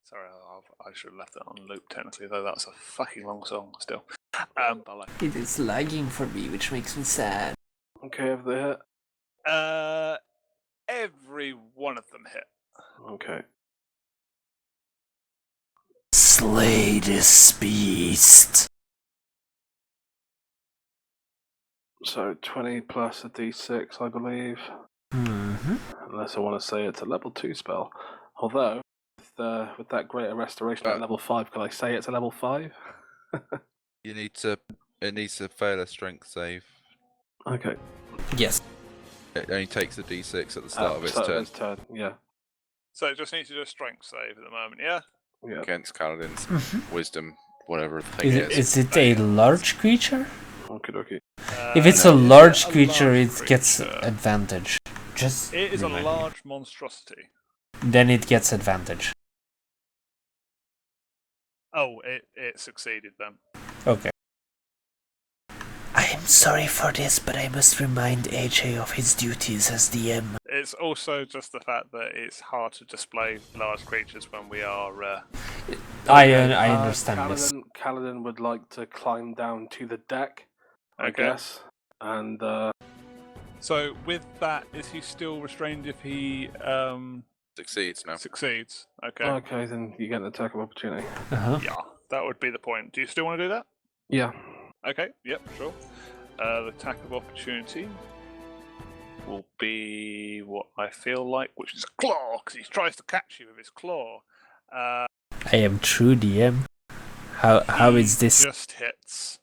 Speaker 2: Sorry, I should have left that on loop technically, though that's a fucking long song still.
Speaker 1: It is lagging for me, which makes me sad.
Speaker 4: Okay, have they hit?
Speaker 2: Every one of them hit.
Speaker 4: Okay.
Speaker 1: Slay this beast.
Speaker 4: So 20 plus a d6, I believe.
Speaker 1: Mm-hmm.
Speaker 4: Unless I want to say it's a level 2 spell. Although, with that greater restoration at level 5, can I say it's a level 5?
Speaker 7: It needs to fail a strength save.
Speaker 4: Okay.
Speaker 1: Yes.
Speaker 7: It only takes a d6 at the start of its turn.
Speaker 4: Yeah.
Speaker 2: So it just needs to do a strength save at the moment, yeah?
Speaker 4: Yeah.
Speaker 7: Against Kaladin's wisdom, whatever the thing is.
Speaker 1: Is it a large creature?
Speaker 4: Okay.
Speaker 1: If it's a large creature, it gets advantage. Just
Speaker 2: It is a
Speaker 1: remind me.
Speaker 2: large monstrosity.
Speaker 1: Then it gets advantage.
Speaker 2: Oh, it succeeded then.
Speaker 1: Okay. I am sorry for this, but I must remind AJ of his duties as DM.
Speaker 2: It's also just the fact that it's hard to display large creatures when we are.
Speaker 1: I understand this.
Speaker 4: Kaladin would like to climb down to the deck, I
Speaker 2: Okay.
Speaker 4: guess. And
Speaker 2: So with that, is he still restrained if he
Speaker 7: Succeeds now.
Speaker 2: succeeds? Okay.
Speaker 4: okay, then you get an attack of opportunity.
Speaker 1: Uh-huh.
Speaker 2: Yeah, that would be the point. Do you still want to do that?
Speaker 4: Yeah.
Speaker 2: Okay. Yep. Sure. The attack of opportunity will be what I feel like, which is a claw, because he tries to catch you with his claw.
Speaker 1: I am true DM. How is this?
Speaker 2: Just hits,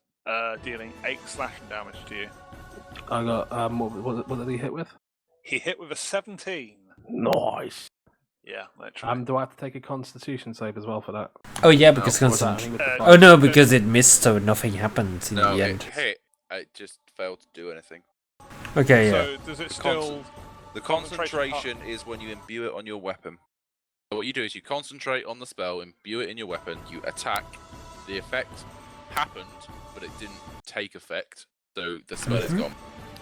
Speaker 2: dealing 8 slashing damage to you.
Speaker 4: I got what did he hit with?
Speaker 2: He hit with a 17.
Speaker 4: Nice.
Speaker 2: Yeah, literally.
Speaker 4: Do I have to take a Constitution save as well for that?
Speaker 1: Oh yeah, because
Speaker 4: Or was that
Speaker 1: constant.
Speaker 4: only with the
Speaker 1: Oh
Speaker 4: five?
Speaker 1: no, because it missed, so nothing happened in
Speaker 7: No,
Speaker 1: the
Speaker 7: it
Speaker 1: end.
Speaker 7: hit. It just failed to do anything.
Speaker 1: Okay, yeah.
Speaker 2: So does it still?
Speaker 7: The
Speaker 2: Concentration-
Speaker 7: concentration is when you imbue it on your weapon. So what you do is you concentrate on the spell, imbue it in your weapon, you attack. The effect happened, but it didn't take effect, so the spell is gone.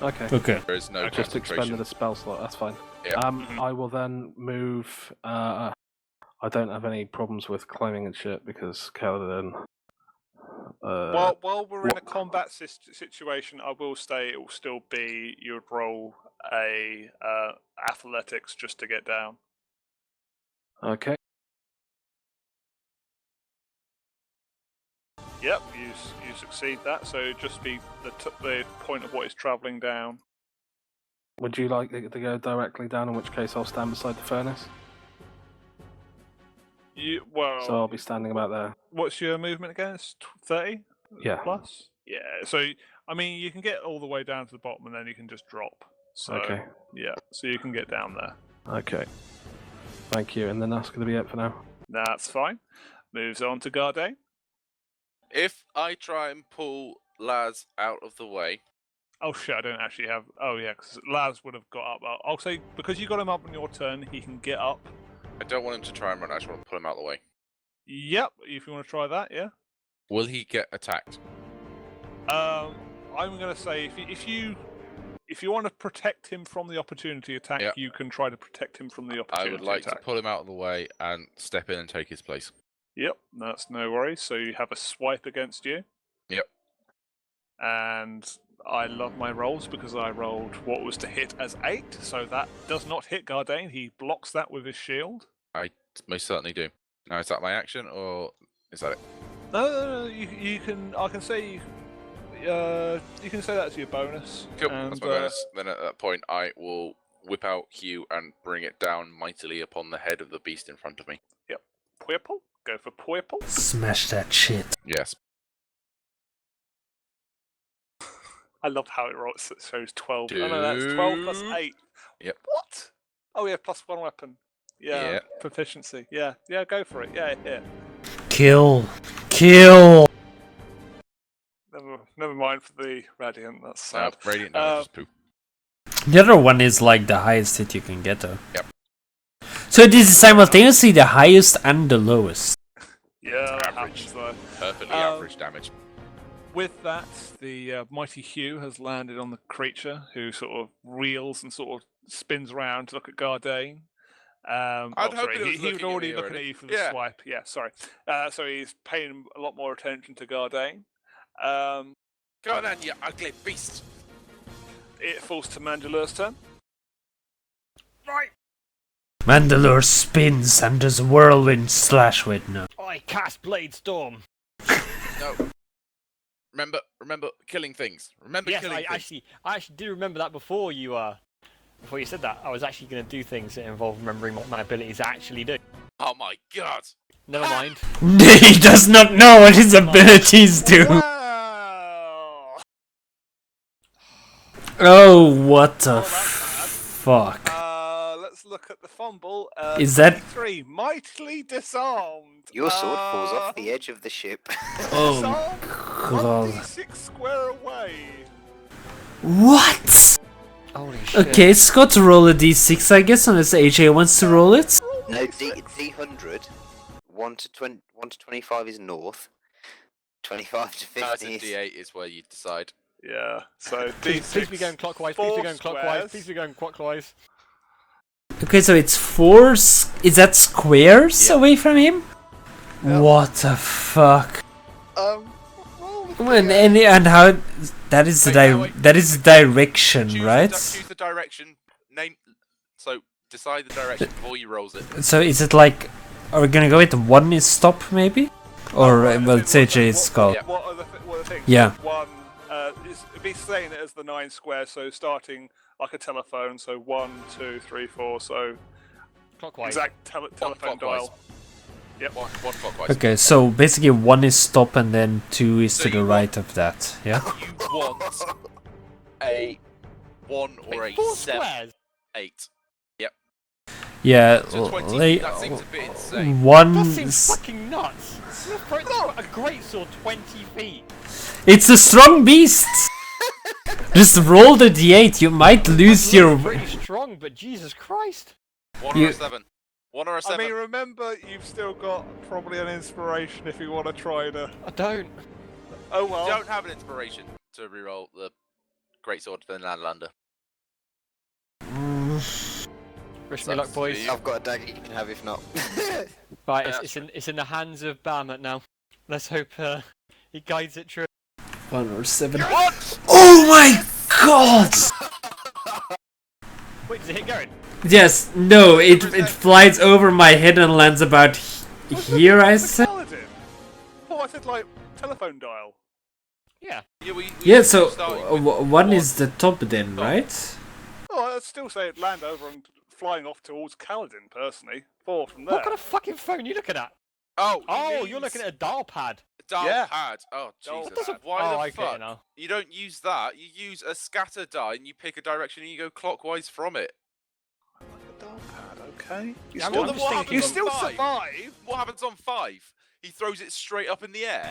Speaker 4: Okay.
Speaker 1: Okay.
Speaker 7: There is no
Speaker 4: Just expended
Speaker 7: concentration.
Speaker 4: a spell slot. That's fine.
Speaker 7: Yeah.
Speaker 2: Mhm.
Speaker 4: I will then move. I don't have any problems with climbing and shit because Kaladin.
Speaker 2: While we're in a
Speaker 4: what-
Speaker 2: combat situation, I will say it will still be you'd roll a athletics just to get down.
Speaker 4: Okay.
Speaker 2: Yep, you succeed that. So just be the point of what is travelling down.
Speaker 4: Would you like it to go directly down? In which case, I'll stand beside the furnace. So I'll be standing about there.
Speaker 2: What's your movement again? It's 30
Speaker 4: Yeah.
Speaker 2: plus. Yeah. So I mean, you can get all the way down to the bottom, and then you can just drop. So
Speaker 4: Okay.
Speaker 2: yeah, so you can get down there.
Speaker 4: Okay. Thank you. And then that's going to be it for now.
Speaker 2: That's fine. Moves on to Garde.
Speaker 7: If I try and pull Laz out of the way,
Speaker 2: Oh shit! I don't actually have. Oh yeah, because Laz would have got up. I'll say because you got him up on your turn, he can get up.
Speaker 7: I don't want him to try and run, I just want to pull him out of the way.
Speaker 2: Yep. If you want to try that, yeah.
Speaker 7: Will he get attacked?
Speaker 2: I'm gonna say if you want to protect him from the opportunity attack,
Speaker 7: Yeah.
Speaker 2: you can try to protect him from the
Speaker 7: I
Speaker 2: opportunity
Speaker 7: would like
Speaker 2: attack.
Speaker 7: to pull him out of the way and step in and take his place.
Speaker 2: Yep, that's no worries. So you have a swipe against you.
Speaker 7: Yep.
Speaker 2: And I love my rolls because I rolled what was to hit as 8, so that does not hit Gardain. He blocks that with his shield.
Speaker 7: I most certainly do. Now, is that my action, or is that it?
Speaker 2: No, you can. I can say you can say that's your bonus.
Speaker 7: Cool,
Speaker 2: and,
Speaker 7: that's my bonus. Then at that point, I will whip out Hugh and bring it down mightily upon the head of the beast in front of me.
Speaker 2: Purple. Go for purple.
Speaker 1: Smash that shit.
Speaker 7: Yes.
Speaker 2: I love how it rolls. It shows 12. Oh no, that's 12 plus 8.
Speaker 7: Yep.
Speaker 2: What? Oh yeah, plus 1 weapon. Yeah.
Speaker 7: Yeah.
Speaker 2: Proficiency. Yeah. Yeah. Go for it. Yeah. Yeah.
Speaker 1: Kill. Kill.
Speaker 2: Never mind for the radiant. That's sad.
Speaker 7: Radiant damage is poop.
Speaker 1: The other one is like the highest hit you can get, though.
Speaker 7: Yep.
Speaker 1: So this is simultaneously the highest and the lowest.
Speaker 2: Yeah. That
Speaker 7: Average.
Speaker 2: happens, though.
Speaker 7: Perfectly
Speaker 2: Um,
Speaker 7: average damage.
Speaker 2: With that, the mighty Hugh has landed on the creature, who sort of reels and sort of spins around to look at Gardain.
Speaker 7: I'd
Speaker 2: sorry,
Speaker 7: hoped it was
Speaker 2: he was
Speaker 7: looking at
Speaker 2: already
Speaker 7: me
Speaker 2: looking
Speaker 7: already.
Speaker 2: at you for the
Speaker 7: Yeah.
Speaker 2: swipe. Yeah, sorry. So he's paying a lot more attention to Gardain.
Speaker 7: Go on then, you ugly beast.
Speaker 2: It falls to Mandalur's turn.
Speaker 6: Right.
Speaker 1: Mandalore spins and does whirlwind slash with no.
Speaker 6: I cast Blade Storm.
Speaker 7: No. Remember killing things. Remember
Speaker 6: Yes,
Speaker 7: killing
Speaker 6: I
Speaker 7: things.
Speaker 6: actually did remember that before you said that. I was actually going to do things that involve remembering what my abilities actually do.
Speaker 7: Oh my god.
Speaker 6: Never mind.
Speaker 1: He does not know what his abilities do.
Speaker 2: Wow!
Speaker 1: Oh, what the
Speaker 2: that's bad.
Speaker 1: fuck.
Speaker 2: Let's look at the fumble.
Speaker 1: Is that-
Speaker 2: 3 mightily disarmed.
Speaker 5: Your sword falls off the edge of the ship.
Speaker 1: Oh,
Speaker 2: Disarmed,
Speaker 1: God.
Speaker 2: 1d6 square away.
Speaker 1: What?
Speaker 6: Holy shit.
Speaker 1: Okay, Scott, roll a d6, I guess, unless AJ wants to roll it.
Speaker 5: No, D100. 1 to 20, 1 to 25 is north. 25 to 50
Speaker 7: As
Speaker 5: is...
Speaker 7: a D8 is where you decide.
Speaker 2: Yeah. So
Speaker 6: Please,
Speaker 2: D6.
Speaker 6: please be going clockwise, please be
Speaker 2: four
Speaker 6: going clockwise,
Speaker 2: squares.
Speaker 6: please be going clockwise.
Speaker 1: Okay, so it's 4. Is that squares
Speaker 7: Yeah.
Speaker 1: away from him?
Speaker 7: Yeah.
Speaker 1: What the fuck?
Speaker 7: Roll the
Speaker 1: And how? That is the
Speaker 7: Wait.
Speaker 1: that is the direction,
Speaker 7: choose
Speaker 1: right?
Speaker 7: choose the direction. Name. So decide the direction before you rolls it.
Speaker 1: So is it like, are we gonna go with 1 is stop maybe, or well, it's AJ's skull?
Speaker 7: Yeah.
Speaker 2: What are the things?
Speaker 1: Yeah.
Speaker 2: One be saying it as the 9 squares, so starting like a telephone. So 1, 2, 3, 4. So
Speaker 6: Clockwise.
Speaker 2: exact telephone
Speaker 7: clockwise.
Speaker 2: dial. Yep.
Speaker 7: One clockwise.
Speaker 1: Okay, so basically 1 is stop and then 2 is
Speaker 7: So
Speaker 1: to the
Speaker 7: you
Speaker 1: right of that. Yeah.
Speaker 7: You want a 1 or
Speaker 6: Wait,
Speaker 7: a
Speaker 6: 4
Speaker 7: 7,
Speaker 6: squares?
Speaker 7: 8.
Speaker 1: Yeah.
Speaker 7: So 20.
Speaker 1: like,
Speaker 7: That seems a bit insane.
Speaker 1: 1.
Speaker 6: That seems fucking nuts. A great sword 20 feet.
Speaker 1: It's a strong beast. Just roll the d8. You might lose your.
Speaker 6: Pretty strong, but Jesus Christ.
Speaker 7: 1 or a 7. 1 or a 7.
Speaker 2: I mean, remember, you've still got probably an inspiration if you want to try to.
Speaker 6: I don't.
Speaker 2: Oh
Speaker 7: You
Speaker 2: well.
Speaker 7: don't have an inspiration to reroll the Great Sword for the Landlander.
Speaker 6: Wish me luck, boys.
Speaker 5: I've got a dagger you can have if not.
Speaker 6: Right,
Speaker 7: Yeah,
Speaker 6: it's in the hands of Bahamut now. Let's hope he guides it true.
Speaker 1: 1 or 7. Oh my god!
Speaker 6: Wait, does it hit going?
Speaker 1: Yes, no, it flies over my head and lands about here, I said.
Speaker 2: Paladin. Oh, I said like telephone dial.
Speaker 6: Yeah.
Speaker 1: Yeah, so
Speaker 7: started with
Speaker 1: 1
Speaker 7: one.
Speaker 1: is the top then, right?
Speaker 2: Oh, I'd still say it land over and flying off towards Kaladin, personally. 4 from there.
Speaker 6: What kind of fucking phone are you looking at?
Speaker 7: Oh,
Speaker 6: Oh, you're looking at a dial pad.
Speaker 7: dial
Speaker 2: Yeah.
Speaker 7: pad. Oh,
Speaker 2: Dial
Speaker 7: Jesus.
Speaker 2: pad.
Speaker 7: Why
Speaker 6: oh,
Speaker 7: the
Speaker 6: I get it
Speaker 7: fuck?
Speaker 6: now.
Speaker 7: You don't use that. You use a scatter die and you pick a direction and you go clockwise from it.
Speaker 2: Dial pad, okay. You
Speaker 6: I'm
Speaker 2: still,
Speaker 6: just
Speaker 7: what
Speaker 6: thinking-
Speaker 7: happens
Speaker 2: you
Speaker 7: on
Speaker 2: still
Speaker 7: 5?
Speaker 2: survive.
Speaker 7: What happens on 5? He throws it straight up in the air.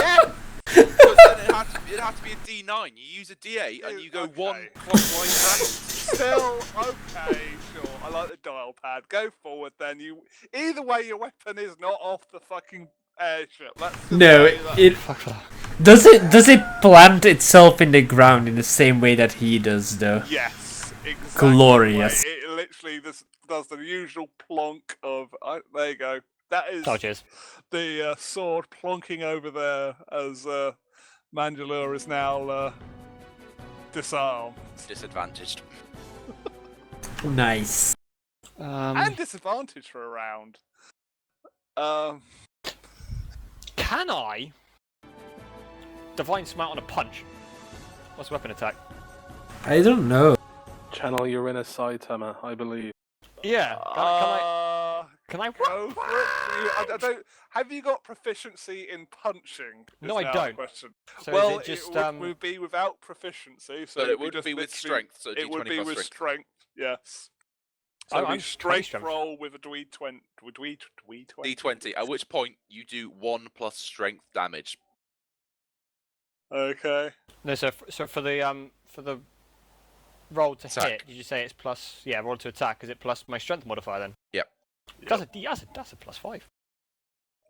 Speaker 2: Yeah.
Speaker 7: Because then it'd have to be a D9. You use a D8 and you go
Speaker 2: Okay.
Speaker 7: 1 clockwise round.
Speaker 2: Still okay, sure. I like the dial pad. Go forward then. Either way, your weapon is not off the fucking airship. Let's just
Speaker 1: No,
Speaker 2: say that.
Speaker 1: it
Speaker 6: Fuck that.
Speaker 1: does it plant itself in the ground in the same way that he does though?
Speaker 2: Yes, exactly.
Speaker 1: Glorious.
Speaker 2: It literally does the usual plonk of. There you go. That is
Speaker 6: Oh, cheers.
Speaker 2: the sword plonking over there as Mandalore is now disarmed
Speaker 7: Disadvantaged.
Speaker 1: Nice.
Speaker 2: and disadvantaged for a round.
Speaker 6: Can I divine smite on a punch? What's weapon attack?
Speaker 1: I don't know.
Speaker 4: Channel your inner sight, Emma, I believe.
Speaker 6: Yeah. Can I?
Speaker 2: Go for it. I don't. Have you got proficiency in punching?
Speaker 6: No,
Speaker 2: is
Speaker 6: I
Speaker 2: now the
Speaker 6: don't.
Speaker 2: Question.
Speaker 6: So
Speaker 2: Well,
Speaker 6: is it just
Speaker 2: would be without proficiency, so
Speaker 7: But it would
Speaker 2: just
Speaker 7: be with
Speaker 2: literally-
Speaker 7: strength, so
Speaker 2: It
Speaker 7: D20
Speaker 2: would be
Speaker 7: plus
Speaker 2: with
Speaker 7: strength.
Speaker 2: Yes. So
Speaker 6: I'm
Speaker 2: it'd be
Speaker 6: 20
Speaker 2: strength
Speaker 6: strength.
Speaker 2: roll with a D20.
Speaker 7: D20, at which point you do 1 plus strength damage.
Speaker 2: Okay.
Speaker 6: No, so for the roll to
Speaker 7: Attack.
Speaker 6: hit, did you say it's plus? Yeah, roll to attack. Is it plus my strength modifier then?
Speaker 7: Yep.
Speaker 6: That's a plus 5.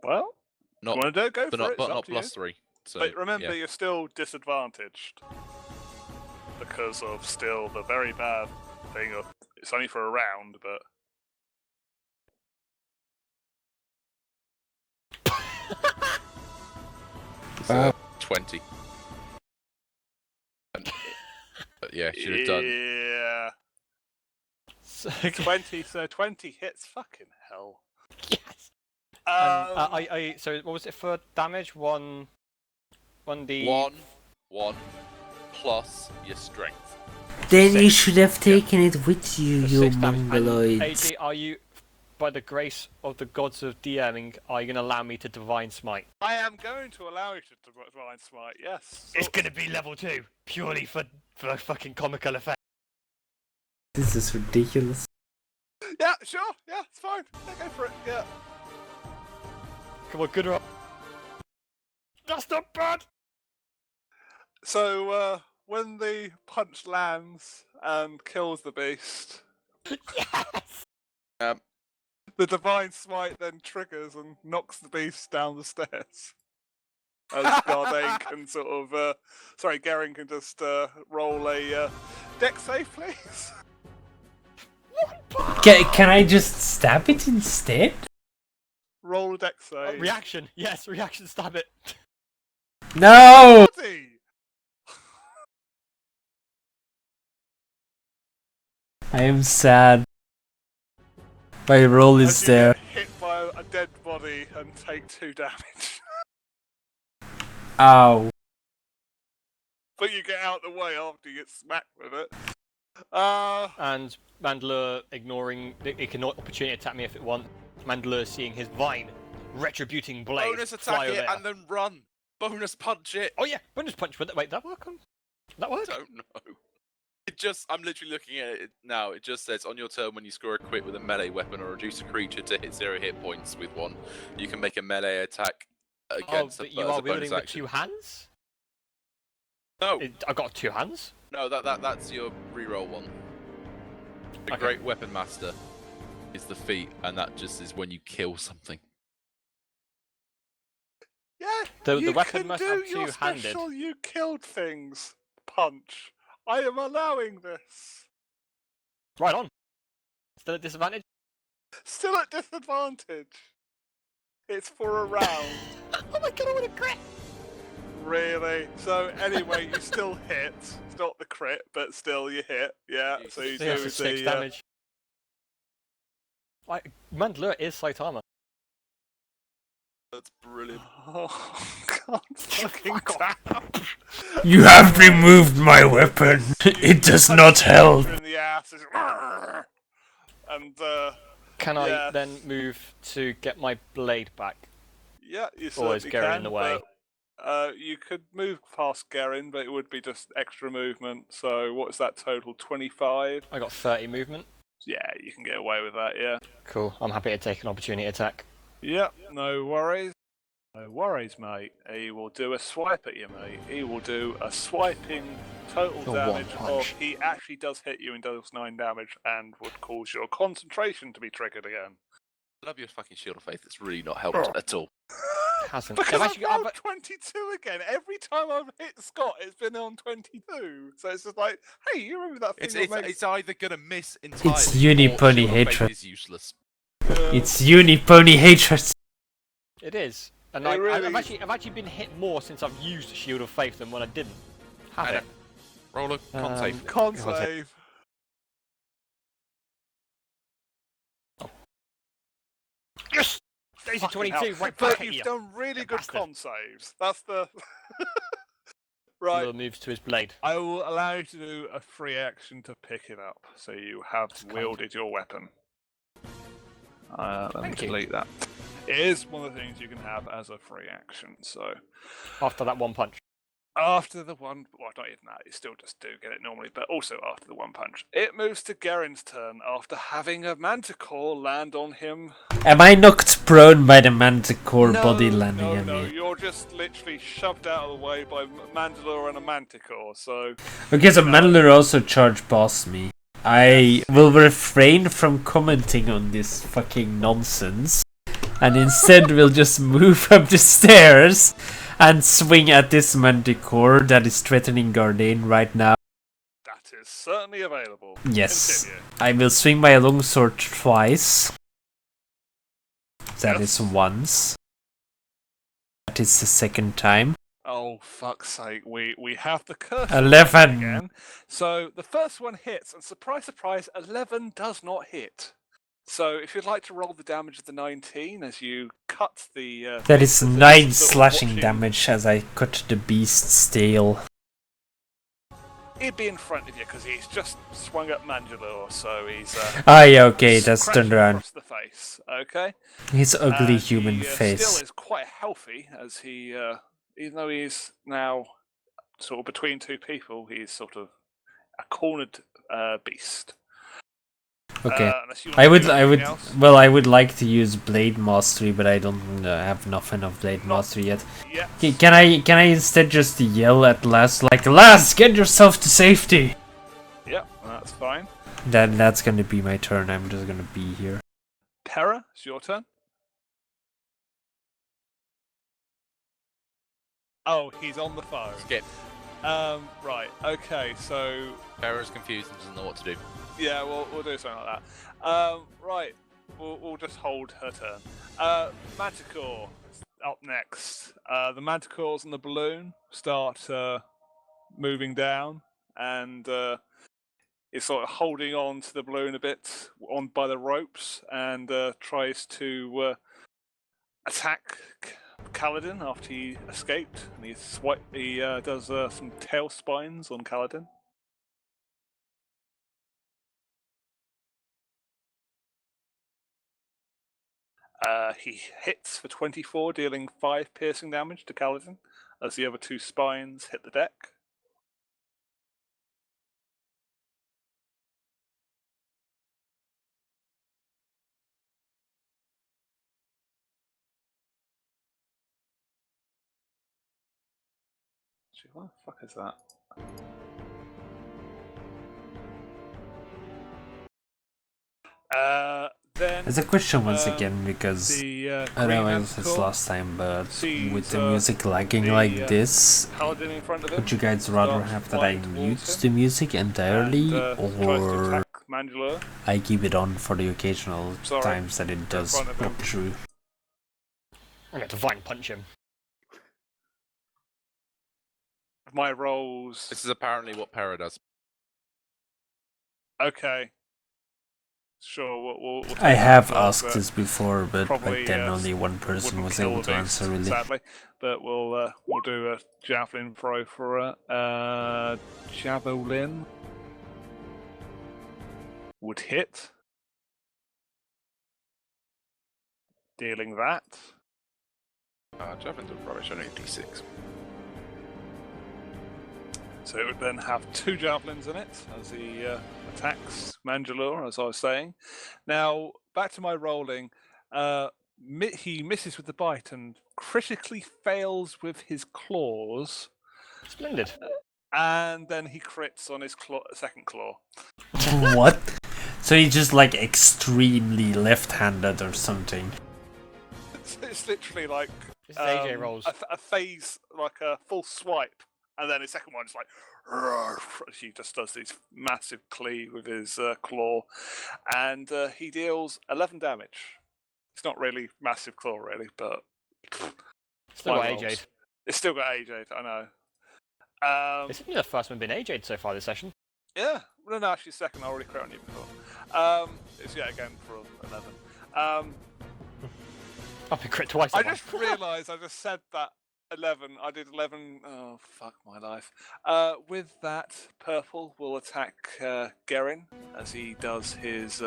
Speaker 2: Well,
Speaker 7: Not,
Speaker 2: you want to do it? Go
Speaker 7: but
Speaker 2: for
Speaker 7: not,
Speaker 2: it.
Speaker 7: but
Speaker 2: it's up
Speaker 7: not
Speaker 2: to
Speaker 7: plus
Speaker 2: you.
Speaker 7: 3. So,
Speaker 2: But remember,
Speaker 7: yeah.
Speaker 2: you're still disadvantaged because of still the very bad thing of it's only for a round, but.
Speaker 7: So 20. But yeah, should have done.
Speaker 2: Yeah.
Speaker 6: So,
Speaker 2: 20, so 20 hits. Fucking hell.
Speaker 6: yes. So what was it for damage? 1d.
Speaker 7: 1 plus your strength.
Speaker 1: Then you
Speaker 6: 6.
Speaker 1: should have taken it with you,
Speaker 6: So
Speaker 1: you
Speaker 6: 6 damage. And
Speaker 1: mongoloids.
Speaker 6: AJ, are you, by the grace of the gods of DMing, are you going to allow me to divine smite?
Speaker 2: I am going to allow you to divine smite. Yes.
Speaker 6: It's going to be level 2, purely for fucking comical effect.
Speaker 1: This is ridiculous.
Speaker 2: Yeah, sure. Yeah, it's fine. Yeah, go for it. Yeah.
Speaker 6: Come on, good roll. That's not bad.
Speaker 2: So when the punch lands and kills the beast,
Speaker 6: Yes!
Speaker 2: the divine smite then triggers and knocks the beast down the stairs. As Gardane can sort of, Garen can just roll a deck save, please.
Speaker 1: Can I just stab it instead?
Speaker 2: Roll a deck save.
Speaker 6: Reaction. Yes, reaction. Stab it.
Speaker 1: No!
Speaker 2: Bloody!
Speaker 1: I am sad. My roll is
Speaker 2: As you
Speaker 1: there.
Speaker 2: get hit by a dead body and take 2 damage.
Speaker 1: Ow.
Speaker 2: But you get out of the way after you get smacked with it.
Speaker 6: And Mandler ignoring. It can opportunity attack me if it wants. Mandler seeing his vine, retributing blade.
Speaker 7: Bonus
Speaker 6: fly
Speaker 7: attack it
Speaker 6: over.
Speaker 7: and then run. Bonus punch it.
Speaker 6: Oh yeah, bonus punch. Wait, that work? That
Speaker 7: I
Speaker 6: work?
Speaker 7: don't know. I'm literally looking at it now. It just says on your turn when you score a crit with a melee weapon or reduce a creature to hit 0 hit points with one, you can make a melee attack against
Speaker 6: but
Speaker 7: a,
Speaker 6: you
Speaker 7: as
Speaker 6: are
Speaker 7: a bonus
Speaker 6: wielding with
Speaker 7: action.
Speaker 6: 2 hands.
Speaker 7: No,
Speaker 6: I got 2 hands.
Speaker 7: no, that's your reroll one. The
Speaker 6: Okay.
Speaker 7: Great Weapon Master is the feat, and that just is when you kill something.
Speaker 2: yeah,
Speaker 6: The
Speaker 2: you
Speaker 6: weapon
Speaker 2: can
Speaker 6: must
Speaker 2: do
Speaker 6: have
Speaker 2: your
Speaker 6: two-handed.
Speaker 2: special you killed things punch. I am allowing this.
Speaker 6: Right on. Still at disadvantage.
Speaker 2: Still at disadvantage. It's for a round.
Speaker 6: Oh my god! I want a crit.
Speaker 2: Really? So anyway, you still hit. It's not the crit, but still you hit. Yeah. So you
Speaker 6: So yeah,
Speaker 2: do
Speaker 6: for 6
Speaker 2: the
Speaker 6: damage. Like Mandler is Saitama.
Speaker 7: That's brilliant.
Speaker 2: Oh God! Fucking
Speaker 6: Fuck off.
Speaker 2: crap!
Speaker 1: You have removed my weapon. It does
Speaker 2: punch
Speaker 1: not
Speaker 2: the
Speaker 1: help.
Speaker 2: creature in the ass, and
Speaker 6: Can I
Speaker 2: Yeah.
Speaker 6: then move to get my blade back?
Speaker 2: yeah, you
Speaker 6: Or is
Speaker 2: certainly
Speaker 6: Garen
Speaker 2: can.
Speaker 6: in the way?
Speaker 2: But, you could move past Garen, but it would be just extra movement. So what's that total? 25.
Speaker 6: I got 30 movement.
Speaker 2: Yeah, you can get away with that. Yeah.
Speaker 6: Cool. I'm happy to take an opportunity attack.
Speaker 2: Yep, no worries. No worries, mate. He will do a swipe at you, mate. He will do a swiping total
Speaker 6: For one
Speaker 2: damage of.
Speaker 6: punch.
Speaker 2: He actually does hit you and does 9 damage and would cause your concentration to be triggered again.
Speaker 7: Love your fucking Shield of Faith. It's really not helped at all.
Speaker 6: Hasn't.
Speaker 2: Because I've
Speaker 6: actually,
Speaker 2: rolled 22 again. Every time I've hit Scott, it's been on 22. So it's just like, hey, you remember that thing that makes...
Speaker 7: It's either gonna miss entirely.
Speaker 1: It's
Speaker 7: or
Speaker 1: Unipony
Speaker 7: Shield of Faith
Speaker 1: hatred.
Speaker 7: is useless.
Speaker 1: It's Unipony hatred.
Speaker 6: It is. And
Speaker 2: It really
Speaker 6: I've actually been hit more since I've used Shield of Faith than when I didn't. Have
Speaker 7: Hey,
Speaker 6: it.
Speaker 7: Roll a con save.
Speaker 2: Con
Speaker 6: Con save.
Speaker 2: save.
Speaker 6: Yes! Daisy
Speaker 2: Fucking
Speaker 6: 22,
Speaker 2: hell.
Speaker 6: right
Speaker 2: But
Speaker 6: back at
Speaker 2: you've
Speaker 6: you.
Speaker 2: done really
Speaker 6: you
Speaker 2: good
Speaker 6: bastard.
Speaker 2: con saves. That's the... right.
Speaker 6: Mandler moves to his blade.
Speaker 2: I will allow you to do a free action to pick it up, so you have
Speaker 6: kind.
Speaker 2: wielded your weapon. Let me
Speaker 6: Thank you.
Speaker 2: delete that. It is one of the things you can have as a free action, so...
Speaker 6: After that 1 punch.
Speaker 2: After the one... Well, not even that, you still just do get it normally, but also after the 1 punch. It moves to Garen's turn after having a Manticore land on him.
Speaker 1: Am I knocked prone by the manticore body landing
Speaker 2: no,
Speaker 1: on
Speaker 2: no,
Speaker 1: me?
Speaker 2: you're just literally shoved out of the way by Mandalore and a Manticore, so...
Speaker 1: Okay, so Mandler also charge boss me. I will refrain from commenting on this fucking nonsense, and instead will just move up the stairs and swing at this manticore that is threatening Gardane right now.
Speaker 2: That is certainly available.
Speaker 1: Yes.
Speaker 2: Continue.
Speaker 1: I will swing my longsword twice. That
Speaker 2: Yes.
Speaker 1: is once. That is the second time.
Speaker 2: Oh, fuck's sake, we have the curse
Speaker 1: 11.
Speaker 2: again. So the first one hits, and surprise, surprise, 11 does not hit. So if you'd like to roll the damage of the 19 as you cut the...
Speaker 1: That is
Speaker 2: the
Speaker 1: 9
Speaker 2: sort of
Speaker 1: slashing
Speaker 2: watching-
Speaker 1: damage as I cut the beast's tail.
Speaker 2: He'd be in front of you because he's just swung at Mandalore, so he's...
Speaker 1: Ah, yeah, okay, that's
Speaker 2: scratched
Speaker 1: turned around.
Speaker 2: across the face, okay?
Speaker 1: His ugly
Speaker 2: And
Speaker 1: human
Speaker 2: he,
Speaker 1: face.
Speaker 2: still is quite healthy, as he, even though he's now sort of between 2 people, he's sort of a cornered beast.
Speaker 1: Okay.
Speaker 2: Unless you
Speaker 1: I
Speaker 2: want to
Speaker 1: would,
Speaker 2: do anything else.
Speaker 1: well, I would like to use Blade Mastery, but I don't have nothing of Blade
Speaker 2: Not
Speaker 1: Mastery yet.
Speaker 2: yet.
Speaker 1: Can I instead just yell at Lass, like, Lass, get yourself to safety?
Speaker 2: Yep, that's fine.
Speaker 1: That's gonna be my turn. I'm just gonna be here.
Speaker 2: Pera, it's your turn. Oh, he's on the phone.
Speaker 7: Skip.
Speaker 2: Right. Okay. So
Speaker 7: Farrah's confused and doesn't know what to do.
Speaker 2: yeah, we'll do something like that. Right. We'll just hold her turn. Manticore up next. The manticores and the balloon start moving down, and it's sort of holding on to the balloon a bit on by the ropes, and tries to attack Kaladin after he escaped, and he does some tail spines on Kaladin. He hits for 24, dealing 5 piercing damage to Kaladin, as the other 2 spines hit the deck. Actually, what the fuck is that? Then
Speaker 1: There's a question once again, because
Speaker 2: the
Speaker 1: I
Speaker 2: green
Speaker 1: know it was
Speaker 2: manticore
Speaker 1: last time, but
Speaker 2: sees,
Speaker 1: with the music lagging
Speaker 2: the,
Speaker 1: like this,
Speaker 2: Paladin in front of him.
Speaker 1: would you guys rather
Speaker 2: starts
Speaker 1: have that I
Speaker 2: flying
Speaker 1: mute
Speaker 2: towards
Speaker 1: the
Speaker 2: him
Speaker 1: music entirely,
Speaker 2: and, tries to
Speaker 1: or
Speaker 2: attack Mandalore.
Speaker 1: I keep it on for the occasional
Speaker 2: Sorry,
Speaker 1: times that it does
Speaker 2: front of him.
Speaker 1: pop through?
Speaker 6: I'm going to divine punch him.
Speaker 2: My rolls.
Speaker 7: This is apparently what Para does.
Speaker 2: Okay. Sure, we'll take
Speaker 1: I
Speaker 2: that
Speaker 1: have
Speaker 2: as
Speaker 1: asked
Speaker 2: that.
Speaker 1: this before, but
Speaker 2: Probably,
Speaker 1: back then
Speaker 2: yes,
Speaker 1: only one person
Speaker 2: wouldn't
Speaker 1: was
Speaker 2: kill
Speaker 1: able
Speaker 2: the
Speaker 1: to
Speaker 2: beast,
Speaker 1: answer, really.
Speaker 2: sadly. But we'll do a javelin throw for a javelin. Would hit. Dealing that.
Speaker 7: Javelins are rubbish, only D6.
Speaker 2: So it would then have 2 javelins in it as he attacks Mandalore, as I was saying. Now, back to my rolling. He misses with the bite and critically fails with his claws.
Speaker 6: Splendid.
Speaker 2: And then he crits on his second claw.
Speaker 1: What? So he's just like extremely left-handed or something.
Speaker 2: It's literally like
Speaker 6: This is AJ rolls.
Speaker 2: a phase, like a full swipe, and then his second one is like he just does these massive cleave with his claw, and he deals 11 damage. It's not really massive claw, really, but
Speaker 6: Still got
Speaker 2: my rolls.
Speaker 6: AJ'd.
Speaker 2: It's still got AJ'd, I know.
Speaker 6: This is the first one been AJ'd so far this session.
Speaker 2: Yeah, no, actually second. I already crit on you before. It's yet again for 11.
Speaker 6: I've been crit twice.
Speaker 2: I
Speaker 6: at once.
Speaker 2: just realised I just said that 11. I did 11. Oh, fuck my life. With that, Purple will attack Gerin as he does his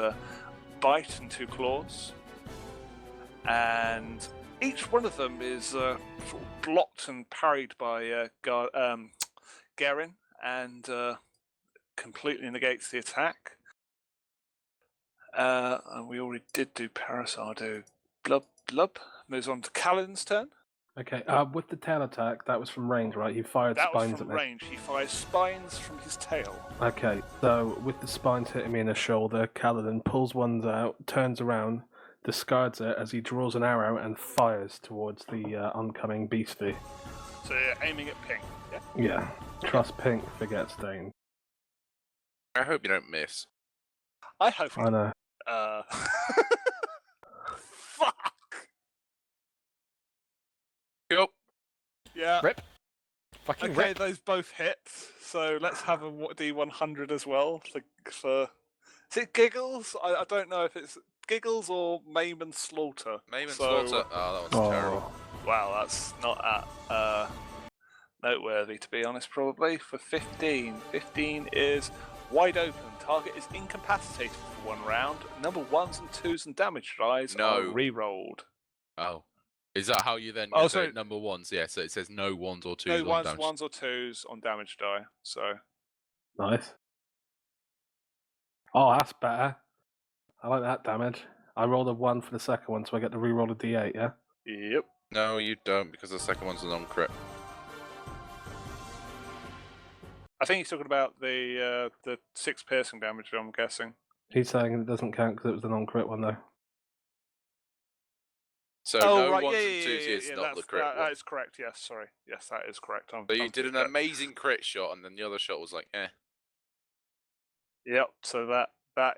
Speaker 2: bite and 2 claws. And each one of them is sort of blocked and parried by Gerin, and completely negates the attack. And we already did do Parasardo. Blub moves on to Kaladin's turn.
Speaker 4: Okay, with the tail attack, that was from range, right? He fired
Speaker 2: That was
Speaker 4: spines
Speaker 2: from
Speaker 4: at me.
Speaker 2: range. He fires spines from his tail.
Speaker 4: Okay, so with the spines hitting me in the shoulder, Kaladin pulls one out, turns around, discards it as he draws an arrow and fires towards the oncoming beastie.
Speaker 2: So you're aiming at Pink. Yeah.
Speaker 4: Yeah, trust pink, forget stain.
Speaker 7: I hope you don't miss.
Speaker 2: I hope.
Speaker 4: I know.
Speaker 2: Fuck.
Speaker 7: Go.
Speaker 2: Yeah.
Speaker 6: Rip. Fucking
Speaker 2: Okay,
Speaker 6: rip.
Speaker 2: those both hit. So let's have a D100 as well. For is it Giggles? I don't know if it's Giggles or Maim and Slaughter.
Speaker 7: Maim and
Speaker 2: So-
Speaker 7: Slaughter. Oh, that one's terrible.
Speaker 2: Wow, that's not that noteworthy, to be honest, probably. For 15. 15 is wide open. Target is incapacitated for 1 round. Number 1s and 2s and damage dice are
Speaker 7: No.
Speaker 2: re-rolled.
Speaker 7: Oh. Is that how you then
Speaker 2: Oh,
Speaker 7: go
Speaker 2: sorry.
Speaker 7: number 1s? Yeah, so it says no 1s or 2s
Speaker 2: No,
Speaker 7: on
Speaker 2: 1s,
Speaker 7: damage.
Speaker 2: 1s or 2s on damage die. So
Speaker 4: Nice. Oh, that's better. I like that damage. I rolled a 1 for the second one, so I get to re-roll a d8, yeah?
Speaker 2: Yep.
Speaker 7: No, you don't, because the second one's a non-crit.
Speaker 2: I think he's talking about the 6 piercing damage, I'm guessing.
Speaker 4: He's saying it doesn't count because it was the non-crit one, though.
Speaker 7: So
Speaker 2: Oh,
Speaker 7: no
Speaker 2: right,
Speaker 7: ones
Speaker 2: yeah,
Speaker 7: and twos is not the crit
Speaker 2: that
Speaker 7: one.
Speaker 2: is correct, yes, sorry. Yes, that is correct.
Speaker 7: So you did an amazing crit shot, and then the other shot was like, eh.
Speaker 2: Yep, so that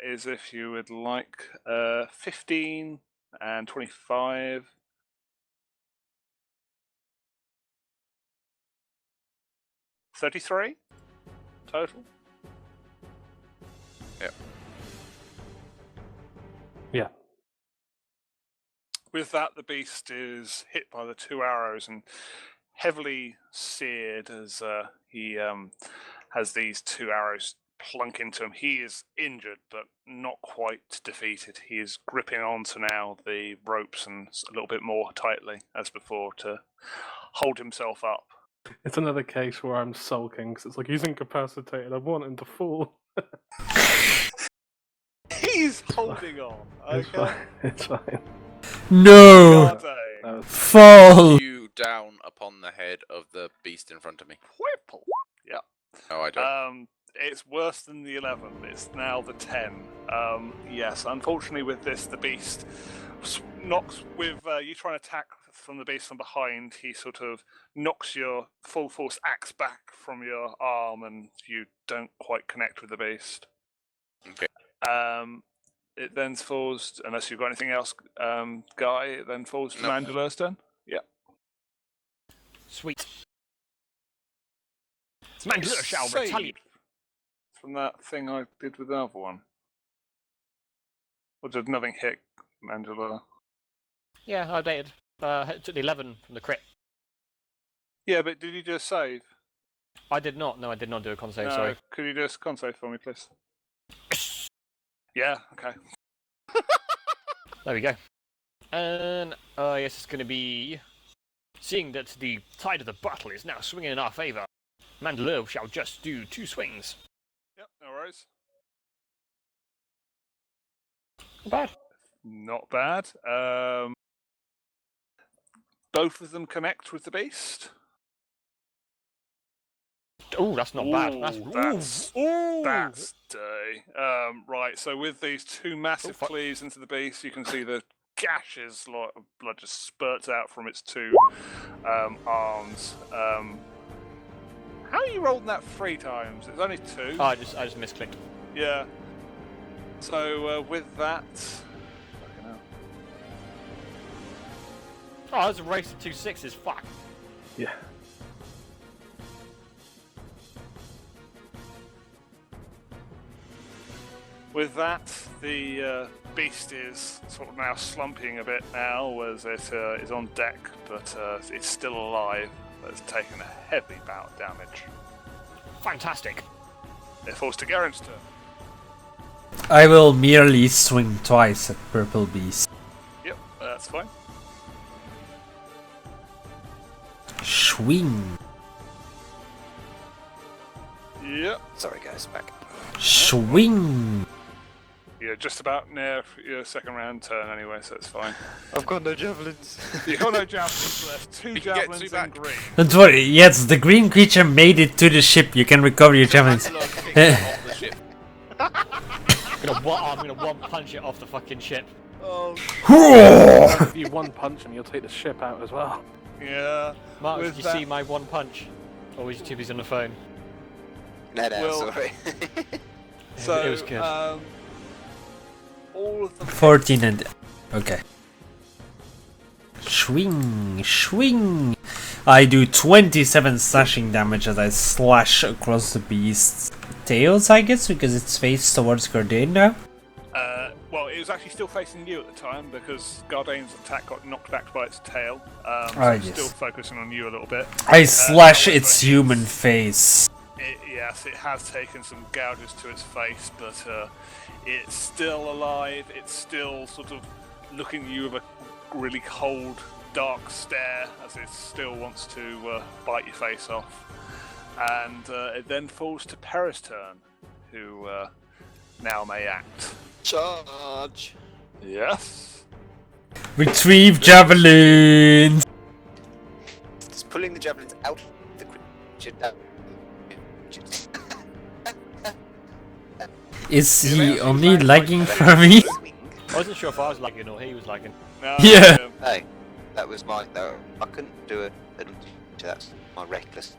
Speaker 2: is if you would like 15 and 25. 33 total.
Speaker 7: Yep.
Speaker 4: Yeah.
Speaker 2: With that, the beast is hit by the 2 arrows and heavily seared as he has these 2 arrows plunk into him. He is injured, but not quite defeated. He is gripping onto now the ropes and a little bit more tightly as before to hold himself up.
Speaker 4: It's another case where I'm sulking because it's like he's incapacitated. I want him to fall.
Speaker 2: He's holding on.
Speaker 4: It's
Speaker 2: Okay.
Speaker 4: fine. It's fine.
Speaker 1: No!
Speaker 2: Garde.
Speaker 4: That was-
Speaker 1: Fall!
Speaker 7: You down upon the head of the beast in front of me.
Speaker 2: Whipple. Yep.
Speaker 7: No, I don't.
Speaker 2: It's worse than the 11. It's now the 10. Yes, unfortunately with this, the beast knocks with you trying to attack from the beast from behind. He sort of knocks your full force axe back from your arm, and you don't quite connect with the beast.
Speaker 7: Okay.
Speaker 2: It then falls, unless you've got anything else, Guy. It then falls to
Speaker 7: Nope.
Speaker 2: Mandela's turn. Yeah.
Speaker 6: Sweet. Mandela shall
Speaker 2: Saved
Speaker 6: retaliate.
Speaker 2: from that thing I did with the other one. Or did nothing hit Mandela?
Speaker 6: Yeah, I updated. Took the 11 from the crit.
Speaker 2: Yeah, but did you just save?
Speaker 6: I did not. No, I did not do a con save.
Speaker 2: No,
Speaker 6: Sorry.
Speaker 2: could you just con save for me, please? Yeah, okay.
Speaker 6: There we go. And yes, it's going to be. Seeing that the tide of the battle is now swinging in our favour, Mandalore shall just do 2 swings.
Speaker 2: Yep, no worries.
Speaker 6: Not bad.
Speaker 2: Not bad. Both of them connect with the beast.
Speaker 6: Oh, that's not bad.
Speaker 2: That's dirty. Right, so with these 2 massive
Speaker 6: fuck.
Speaker 2: cleaves into the beast, you can see the gashes, like blood just spurts out from its 2 arms. How are you rolling that 3 times? It's only 2.
Speaker 6: Oh, I just misclicked.
Speaker 2: Yeah. So with that, fucking hell.
Speaker 6: Oh, that's a race of 2 6s. Fuck.
Speaker 4: Yeah.
Speaker 2: With that, the beast is sort of now slumping a bit now as it is on deck, but it's still alive. But it's taken a heavy bout of damage.
Speaker 6: Fantastic.
Speaker 2: It falls to Garen's turn.
Speaker 1: I will merely swing twice at Purple Beast.
Speaker 2: Yep, that's fine.
Speaker 1: Swing.
Speaker 2: Yep.
Speaker 5: Sorry, guys, back.
Speaker 1: Swing.
Speaker 2: You're just about near your second round turn anyway, so it's fine.
Speaker 5: I've got no javelins.
Speaker 2: You've got no javelins left. 2
Speaker 7: You can get
Speaker 2: javelins
Speaker 7: 2
Speaker 2: in
Speaker 7: back.
Speaker 2: green.
Speaker 1: Don't worry, yes, the green creature made it to the ship. You can recover your javelins.
Speaker 7: Mandalore kicks off the ship.
Speaker 6: I'm gonna one punch it off the fucking ship.
Speaker 4: If you one punch him, you'll take the ship out as well.
Speaker 2: Yeah.
Speaker 6: Mark,
Speaker 2: With
Speaker 6: did you
Speaker 2: that-
Speaker 6: see my 1 punch? Or was you too busy on the phone?
Speaker 5: No,
Speaker 2: Well-
Speaker 5: sorry.
Speaker 2: So,
Speaker 6: it was good.
Speaker 2: All of them.
Speaker 1: 14 and... Okay. Swing, swing. I do 27 slashing damage as I slash across the beast's tails, I guess, because it's faced towards Gardain now.
Speaker 2: Well, it was actually still facing you at the time because Gardain's attack got knocked back by its tail. So
Speaker 1: Ah,
Speaker 2: it's
Speaker 1: yes.
Speaker 2: still focusing on you a little bit.
Speaker 1: I slash
Speaker 2: however,
Speaker 1: its human face.
Speaker 2: Yes, it has taken some gouges to its face, but it's still alive. It's still sort of looking at you with a really cold, dark stare as it still wants to bite your face off. And it then falls to Perra's turn, who now may act.
Speaker 3: Charge!
Speaker 2: Yes.
Speaker 1: Retrieve javelins!
Speaker 5: Just pulling the javelins out of the creature down.
Speaker 1: Is he only lagging for me?
Speaker 6: I wasn't sure if I was lagging or he was lagging.
Speaker 2: No,
Speaker 1: Yeah.
Speaker 5: Hey, that was my. No, I couldn't do it. That's my reckless.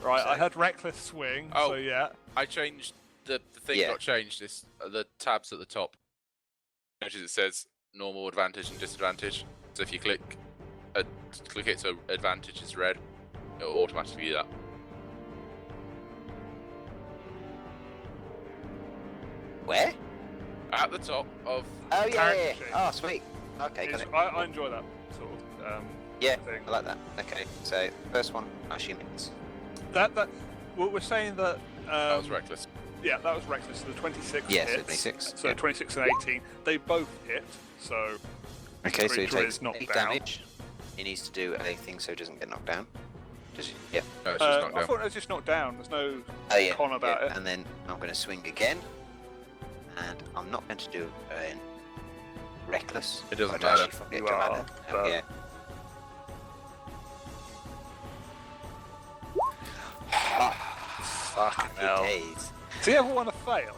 Speaker 2: Right, I had reckless swing,
Speaker 7: Oh.
Speaker 2: so yeah.
Speaker 7: I changed the thing.
Speaker 5: Yeah.
Speaker 7: Got changed. This the tabs at the top. Notice it says normal, advantage, and disadvantage. So if you click it, so advantage is red, it'll automatically do that.
Speaker 5: Where?
Speaker 7: At the top of
Speaker 5: Oh yeah,
Speaker 2: Character
Speaker 5: yeah,
Speaker 2: sheet.
Speaker 5: yeah. Oh sweet. Okay, got
Speaker 2: It's-
Speaker 5: it.
Speaker 2: I enjoy that sort of
Speaker 5: Yeah,
Speaker 2: thing.
Speaker 5: I like that. Okay, so first one, I assume it's.
Speaker 2: That we're saying that.
Speaker 7: that was reckless.
Speaker 2: Yeah, that was reckless. So the 26
Speaker 5: Yeah, so
Speaker 2: hits.
Speaker 5: 26,
Speaker 2: So
Speaker 5: yeah.
Speaker 2: 26 and 18, they both hit. So
Speaker 5: Okay, so he
Speaker 2: creature
Speaker 5: takes
Speaker 2: is knocked
Speaker 5: 8
Speaker 2: down.
Speaker 5: damage. He needs to do a thing so he doesn't get knocked down. Does he? Yeah.
Speaker 7: No, it's just knocked
Speaker 2: I
Speaker 7: down.
Speaker 2: thought it was just knocked down. There's no
Speaker 5: Oh yeah.
Speaker 2: con about
Speaker 5: yeah.
Speaker 2: it.
Speaker 5: And then I'm going to swing again, and I'm not going to do reckless.
Speaker 7: It doesn't
Speaker 5: I don't
Speaker 7: matter.
Speaker 5: actually forget
Speaker 2: You
Speaker 5: to
Speaker 2: are,
Speaker 5: add it.
Speaker 2: but-
Speaker 5: Yeah.
Speaker 2: Fucking hell.
Speaker 5: Happy days.
Speaker 2: Do you ever want to fail?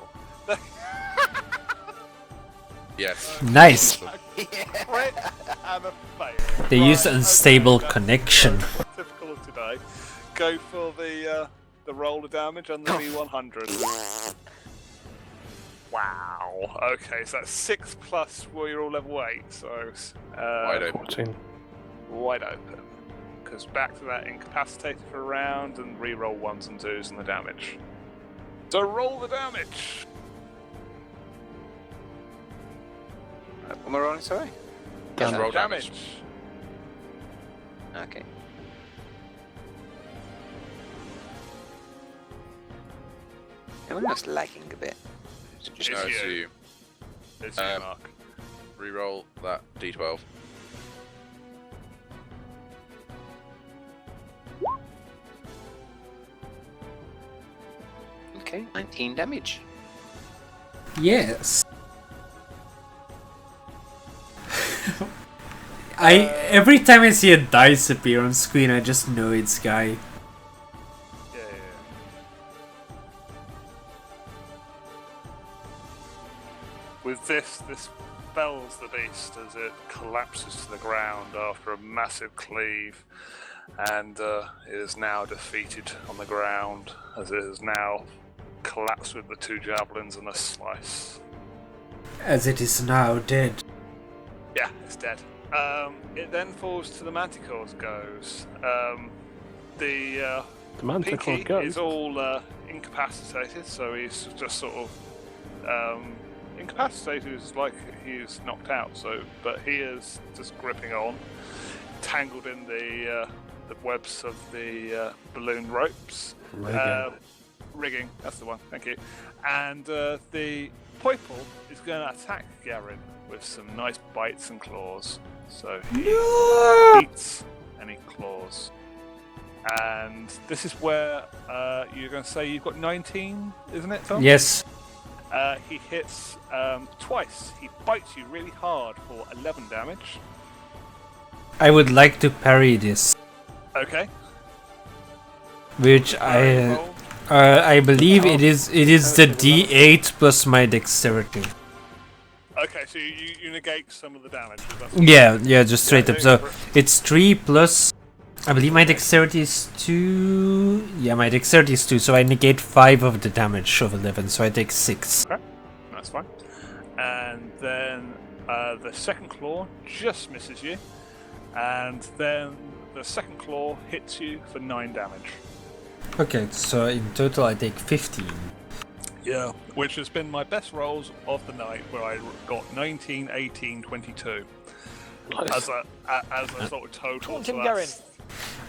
Speaker 7: Yes.
Speaker 1: Nice.
Speaker 2: Crit and a fail.
Speaker 1: They use
Speaker 2: Right,
Speaker 1: unstable
Speaker 2: okay, that's,
Speaker 1: connection.
Speaker 2: Typical of today. Go for the roller damage on the V100. Wow. Okay, so that's 6 plus. Well, you're all level 8, so
Speaker 7: Wide open.
Speaker 4: 14.
Speaker 2: wide open. Because back to that incapacitated for a round and re-roll 1s and 2s and the damage. So roll the damage.
Speaker 5: What am I rolling? Sorry.
Speaker 7: Just
Speaker 4: Damage.
Speaker 7: roll damage.
Speaker 5: Okay. I'm just lagging a bit. So just
Speaker 2: It's
Speaker 7: No,
Speaker 2: you.
Speaker 7: it's you.
Speaker 2: It's you, Mark.
Speaker 7: Reroll that d12.
Speaker 5: okay. 19 damage.
Speaker 1: Yes. Every time I see a dice appear on screen, I just know it's Guy.
Speaker 2: Yeah. With this fells the beast as it collapses to the ground after a massive cleave, and it is now defeated on the ground as it is now collapsed with the 2 javelins and a slice.
Speaker 1: As it is now dead.
Speaker 2: Yeah, it's dead. It then falls to the Manticore's goes. The
Speaker 4: The Manticore
Speaker 2: Pinky
Speaker 4: goes.
Speaker 2: is all incapacitated, so he's just sort of incapacitated is like he's knocked out. So, but he is just gripping on, tangled in the webs of the balloon ropes. Rigging, that's the one. Thank you. And the Poiple is going to attack Garen with some nice bites and claws. So he eats and he claws. And this is where you're going to say you've got 19, isn't it, Tom?
Speaker 1: Yes.
Speaker 2: He hits twice. He bites you really hard for 11 damage.
Speaker 1: I would like to parry this,
Speaker 2: Okay.
Speaker 1: which I believe it is the D8 plus my dexterity.
Speaker 2: Okay, so you negate some of the damage.
Speaker 1: Yeah, just straight up. So it's 3 plus. I believe my dexterity is 2. Yeah, my dexterity is 2, so I negate 5 of the damage of 11, so I take 6.
Speaker 2: Okay, that's fine. And then the second claw just misses you, and then the second claw hits you for 9 damage.
Speaker 1: Okay, so in total I take 15.
Speaker 2: Yeah, which has been my best rolls of the night, where I got 19, 18, 22
Speaker 4: Nice.
Speaker 2: as a sort of total.
Speaker 6: Taunt
Speaker 2: So
Speaker 6: him,
Speaker 2: that's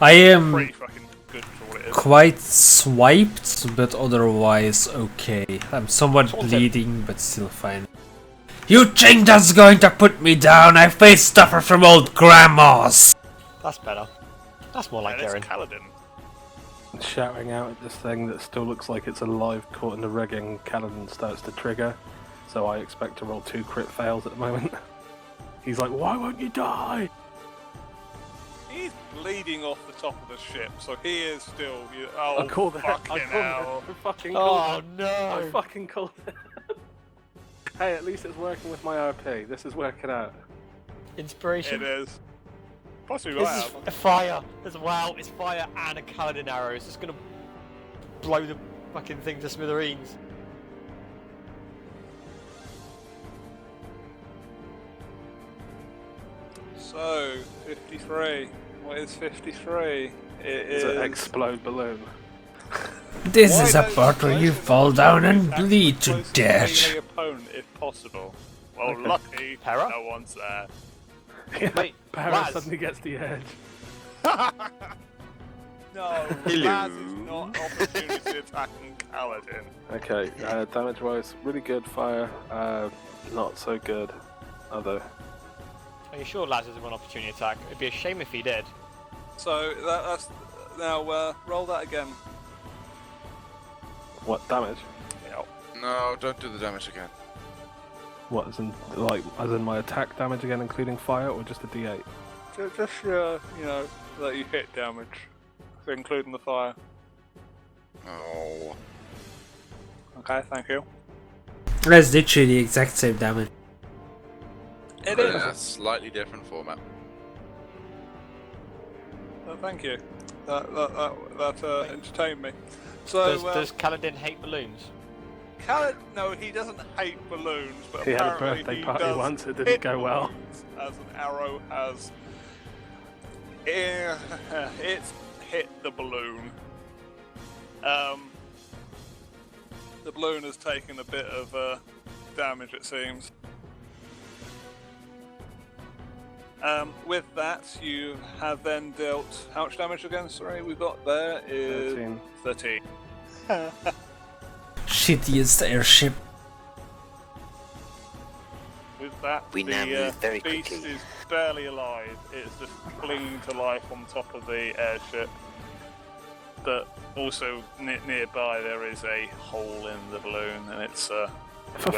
Speaker 1: I am
Speaker 2: pretty fucking good for what it is.
Speaker 1: quite swiped, but otherwise okay. I'm somewhat
Speaker 6: Taunt him.
Speaker 1: bleeding, but still fine. You think that's going to put me down? I face stuffer from old grandmas!
Speaker 6: That's better. That's more like
Speaker 2: And it's
Speaker 6: Garen.
Speaker 2: Kaladin.
Speaker 4: shouting out at this thing that still looks like it's alive, caught in the rigging, Kaladin starts to trigger. So I expect to roll 2 crit fails at the moment. He's like, why won't you die?
Speaker 2: He's bleeding off the top of the ship, so he is still.
Speaker 4: I called it.
Speaker 2: fucking hell!
Speaker 4: I fucking called
Speaker 6: Oh
Speaker 4: it.
Speaker 6: no!
Speaker 4: I fucking called it. Hey, at least it's working with my RP. This is working out.
Speaker 6: Inspiration.
Speaker 2: It is. Possibly
Speaker 6: This
Speaker 2: right.
Speaker 6: is a fire. There's it's fire and a Kaladin arrow. It's just gonna blow the fucking thing to smithereens.
Speaker 2: So 53. What is 53?
Speaker 4: It's an explode balloon.
Speaker 1: This
Speaker 2: Why
Speaker 1: is a
Speaker 2: don't
Speaker 1: part where you
Speaker 2: close
Speaker 1: fall
Speaker 2: enough
Speaker 1: down
Speaker 2: to
Speaker 1: and
Speaker 2: attack
Speaker 1: bleed to
Speaker 2: close to
Speaker 1: death.
Speaker 2: melee opponent if possible. Well,
Speaker 4: Okay.
Speaker 2: lucky
Speaker 6: Para?
Speaker 2: no one's there.
Speaker 4: Yeah,
Speaker 6: Wait,
Speaker 4: Para
Speaker 6: Laz.
Speaker 4: suddenly gets the edge.
Speaker 2: No, Laz is not opportunity attacking Kaladin.
Speaker 4: Okay, damage wise, really good fire. Not so good. Other.
Speaker 6: Are you sure Laz is a one opportunity attack? It'd be a shame if he did.
Speaker 2: So that's now roll that again.
Speaker 4: What damage?
Speaker 2: Yeah.
Speaker 7: No, don't do the damage again.
Speaker 4: What, as in my attack damage again, including fire, or just a D8?
Speaker 2: Just that you hit damage, including the fire.
Speaker 7: Oh.
Speaker 2: Okay, thank you.
Speaker 1: That's literally the exact same damage.
Speaker 2: It
Speaker 7: Yeah,
Speaker 2: is.
Speaker 7: slightly different format.
Speaker 2: Thank you. That entertained me. So
Speaker 6: Does Kaladin hate balloons?
Speaker 2: no, he doesn't hate balloons, but
Speaker 4: He had a
Speaker 2: apparently
Speaker 4: birthday
Speaker 2: he
Speaker 4: party
Speaker 2: does
Speaker 4: once, it didn't
Speaker 2: hit
Speaker 4: go well.
Speaker 2: balloons as an arrow has. It's hit the balloon. The balloon has taken a bit of damage, it seems. With that, you have then dealt how much damage again? Sorry, we've got there is 13.
Speaker 1: Shittiest airship.
Speaker 2: With that,
Speaker 5: We now move very
Speaker 2: beast
Speaker 5: quickly.
Speaker 2: is barely alive. It's just clinging to life on top of the airship. But also nearby there is a hole in the balloon, and it's where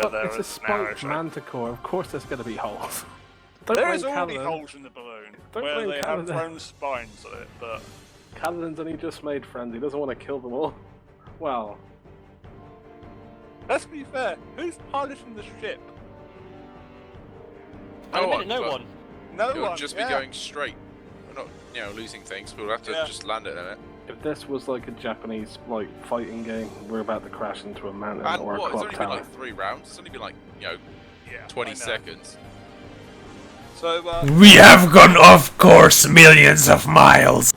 Speaker 2: there
Speaker 4: It's a
Speaker 2: is an arrow
Speaker 4: spiked
Speaker 2: shot.
Speaker 4: manticore, of course there's going to be holes. Don't
Speaker 2: There
Speaker 4: blame
Speaker 2: is already
Speaker 4: Kaladin.
Speaker 2: holes in the balloon
Speaker 4: Don't
Speaker 2: where
Speaker 4: blame
Speaker 2: they have
Speaker 4: Kaladin.
Speaker 2: thrown spines at it, but
Speaker 4: Kaladin's only just made friends, he doesn't want to kill them all. Well,
Speaker 2: let's be fair. Who's piloting the ship?
Speaker 6: At the
Speaker 7: No
Speaker 6: minute, no
Speaker 7: but
Speaker 6: one.
Speaker 2: No
Speaker 7: It'll
Speaker 2: one.
Speaker 7: just
Speaker 2: yeah.
Speaker 7: be going straight. We're not, losing things. We'll have to
Speaker 2: Yeah.
Speaker 7: just land it in it.
Speaker 4: if this was like a Japanese fighting game, we're about to crash into a mountain
Speaker 7: And
Speaker 4: or a
Speaker 7: what? It's
Speaker 4: clock
Speaker 7: only been
Speaker 4: tower.
Speaker 7: like 3 rounds. It's only been like,
Speaker 2: Yeah,
Speaker 7: 20
Speaker 2: I know.
Speaker 7: seconds.
Speaker 2: So
Speaker 1: We have gone off course millions of miles.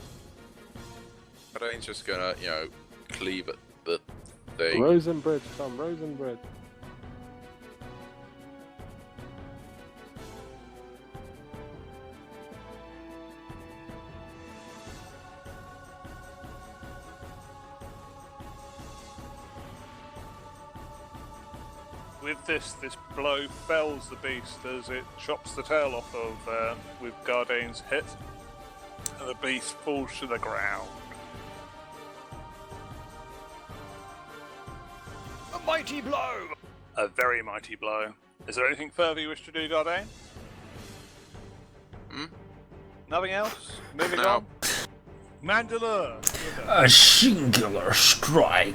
Speaker 7: I don't think it's just gonna, cleave at the thing.
Speaker 4: Rosenbridge, Tom, Rosenbridge.
Speaker 2: with this blow fells the beast as it chops the tail off of with Gardane's hit, and the beast falls to the ground.
Speaker 6: A mighty blow!
Speaker 2: A very mighty blow. Is there anything further you wish to do, Gardane?
Speaker 7: Hmm?
Speaker 2: Nothing else? Moving
Speaker 7: No.
Speaker 2: on. Mandalore.
Speaker 1: A singular strike.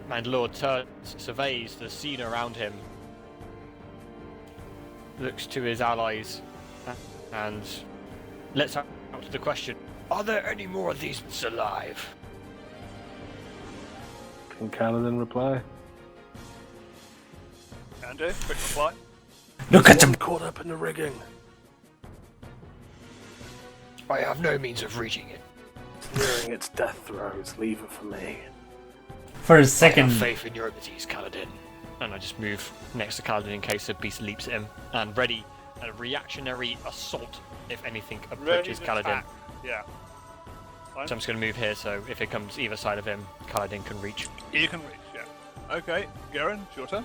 Speaker 6: Mandalore turns, surveys the scene around him, looks to his allies, and lets out the question, are there any more of these alive?
Speaker 4: Can Kaladin reply?
Speaker 2: Andy, quick reply.
Speaker 1: Look at them.
Speaker 4: Caught up in the rigging.
Speaker 6: I have no means of reaching it.
Speaker 4: It's nearing its death throes. Leave it for me.
Speaker 1: For a
Speaker 6: I
Speaker 1: second.
Speaker 6: have faith in your abilities, Kaladin. And I just move next to Kaladin in case the beast leaps at him, and ready a reactionary assault if anything approaches
Speaker 2: to
Speaker 6: Kaladin.
Speaker 2: attack. Yeah. Fine.
Speaker 6: So I'm just going to move here, so if it comes either side of him, Kaladin can reach.
Speaker 2: You can reach, yeah. Okay, Garen, it's your turn.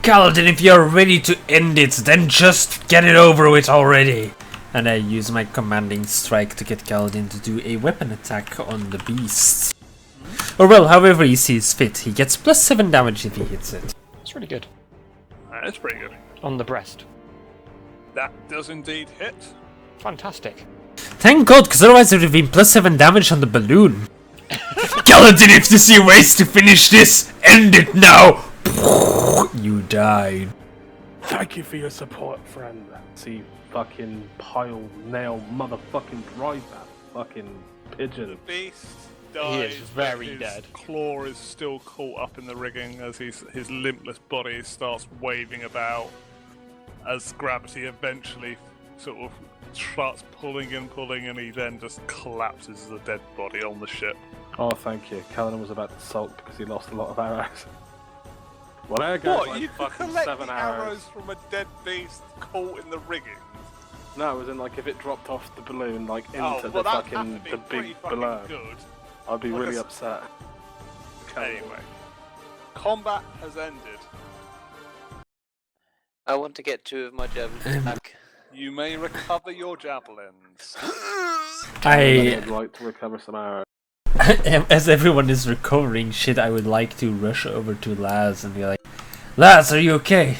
Speaker 1: Kaladin, if you're ready to end it, then just get it over with already. And I use my commanding strike to get Kaladin to do a weapon attack on the beast. Or well, however he sees fit. He gets +7 damage if he hits it.
Speaker 6: That's really good.
Speaker 2: That's pretty good.
Speaker 6: On the breast.
Speaker 2: That does indeed hit.
Speaker 6: Fantastic.
Speaker 1: Thank God, because otherwise it would have been +7 damage on the balloon. Kaladin, if there's your ways to finish this, end it now! You died.
Speaker 4: Thank you for your support, friend. See, fucking pile nail motherfucking drive that fucking pigeon.
Speaker 2: Beast
Speaker 6: He
Speaker 2: dies.
Speaker 6: is very
Speaker 2: but his
Speaker 6: dead.
Speaker 2: claw is still caught up in the rigging as his limpless body starts waving about. As gravity eventually sort of starts pulling, and he then just collapses as a dead body on the ship.
Speaker 4: Oh, thank you. Kaladin was about to sulk because he lost a lot of arrows. Well, there goes
Speaker 2: What?
Speaker 4: like
Speaker 2: You could
Speaker 4: fucking
Speaker 2: collect
Speaker 4: 7
Speaker 2: the
Speaker 4: arrows.
Speaker 2: arrows from a dead beast caught in the rigging?
Speaker 4: No, it was in like if it dropped off the balloon like into
Speaker 2: Oh,
Speaker 4: the
Speaker 2: well, that'd
Speaker 4: fucking
Speaker 2: have to be
Speaker 4: the
Speaker 2: pretty
Speaker 4: big
Speaker 2: fucking
Speaker 4: balloon.
Speaker 2: good.
Speaker 4: I'd be
Speaker 2: Like
Speaker 4: really
Speaker 2: a-
Speaker 4: upset.
Speaker 2: Anyway, combat has ended.
Speaker 8: I want to get 2 of my javelins back.
Speaker 2: You may recover your javelins.
Speaker 4: I'd like to recover some arrows.
Speaker 1: As everyone is recovering shit, I would like to rush over to Laz and be like, Laz, are you okay?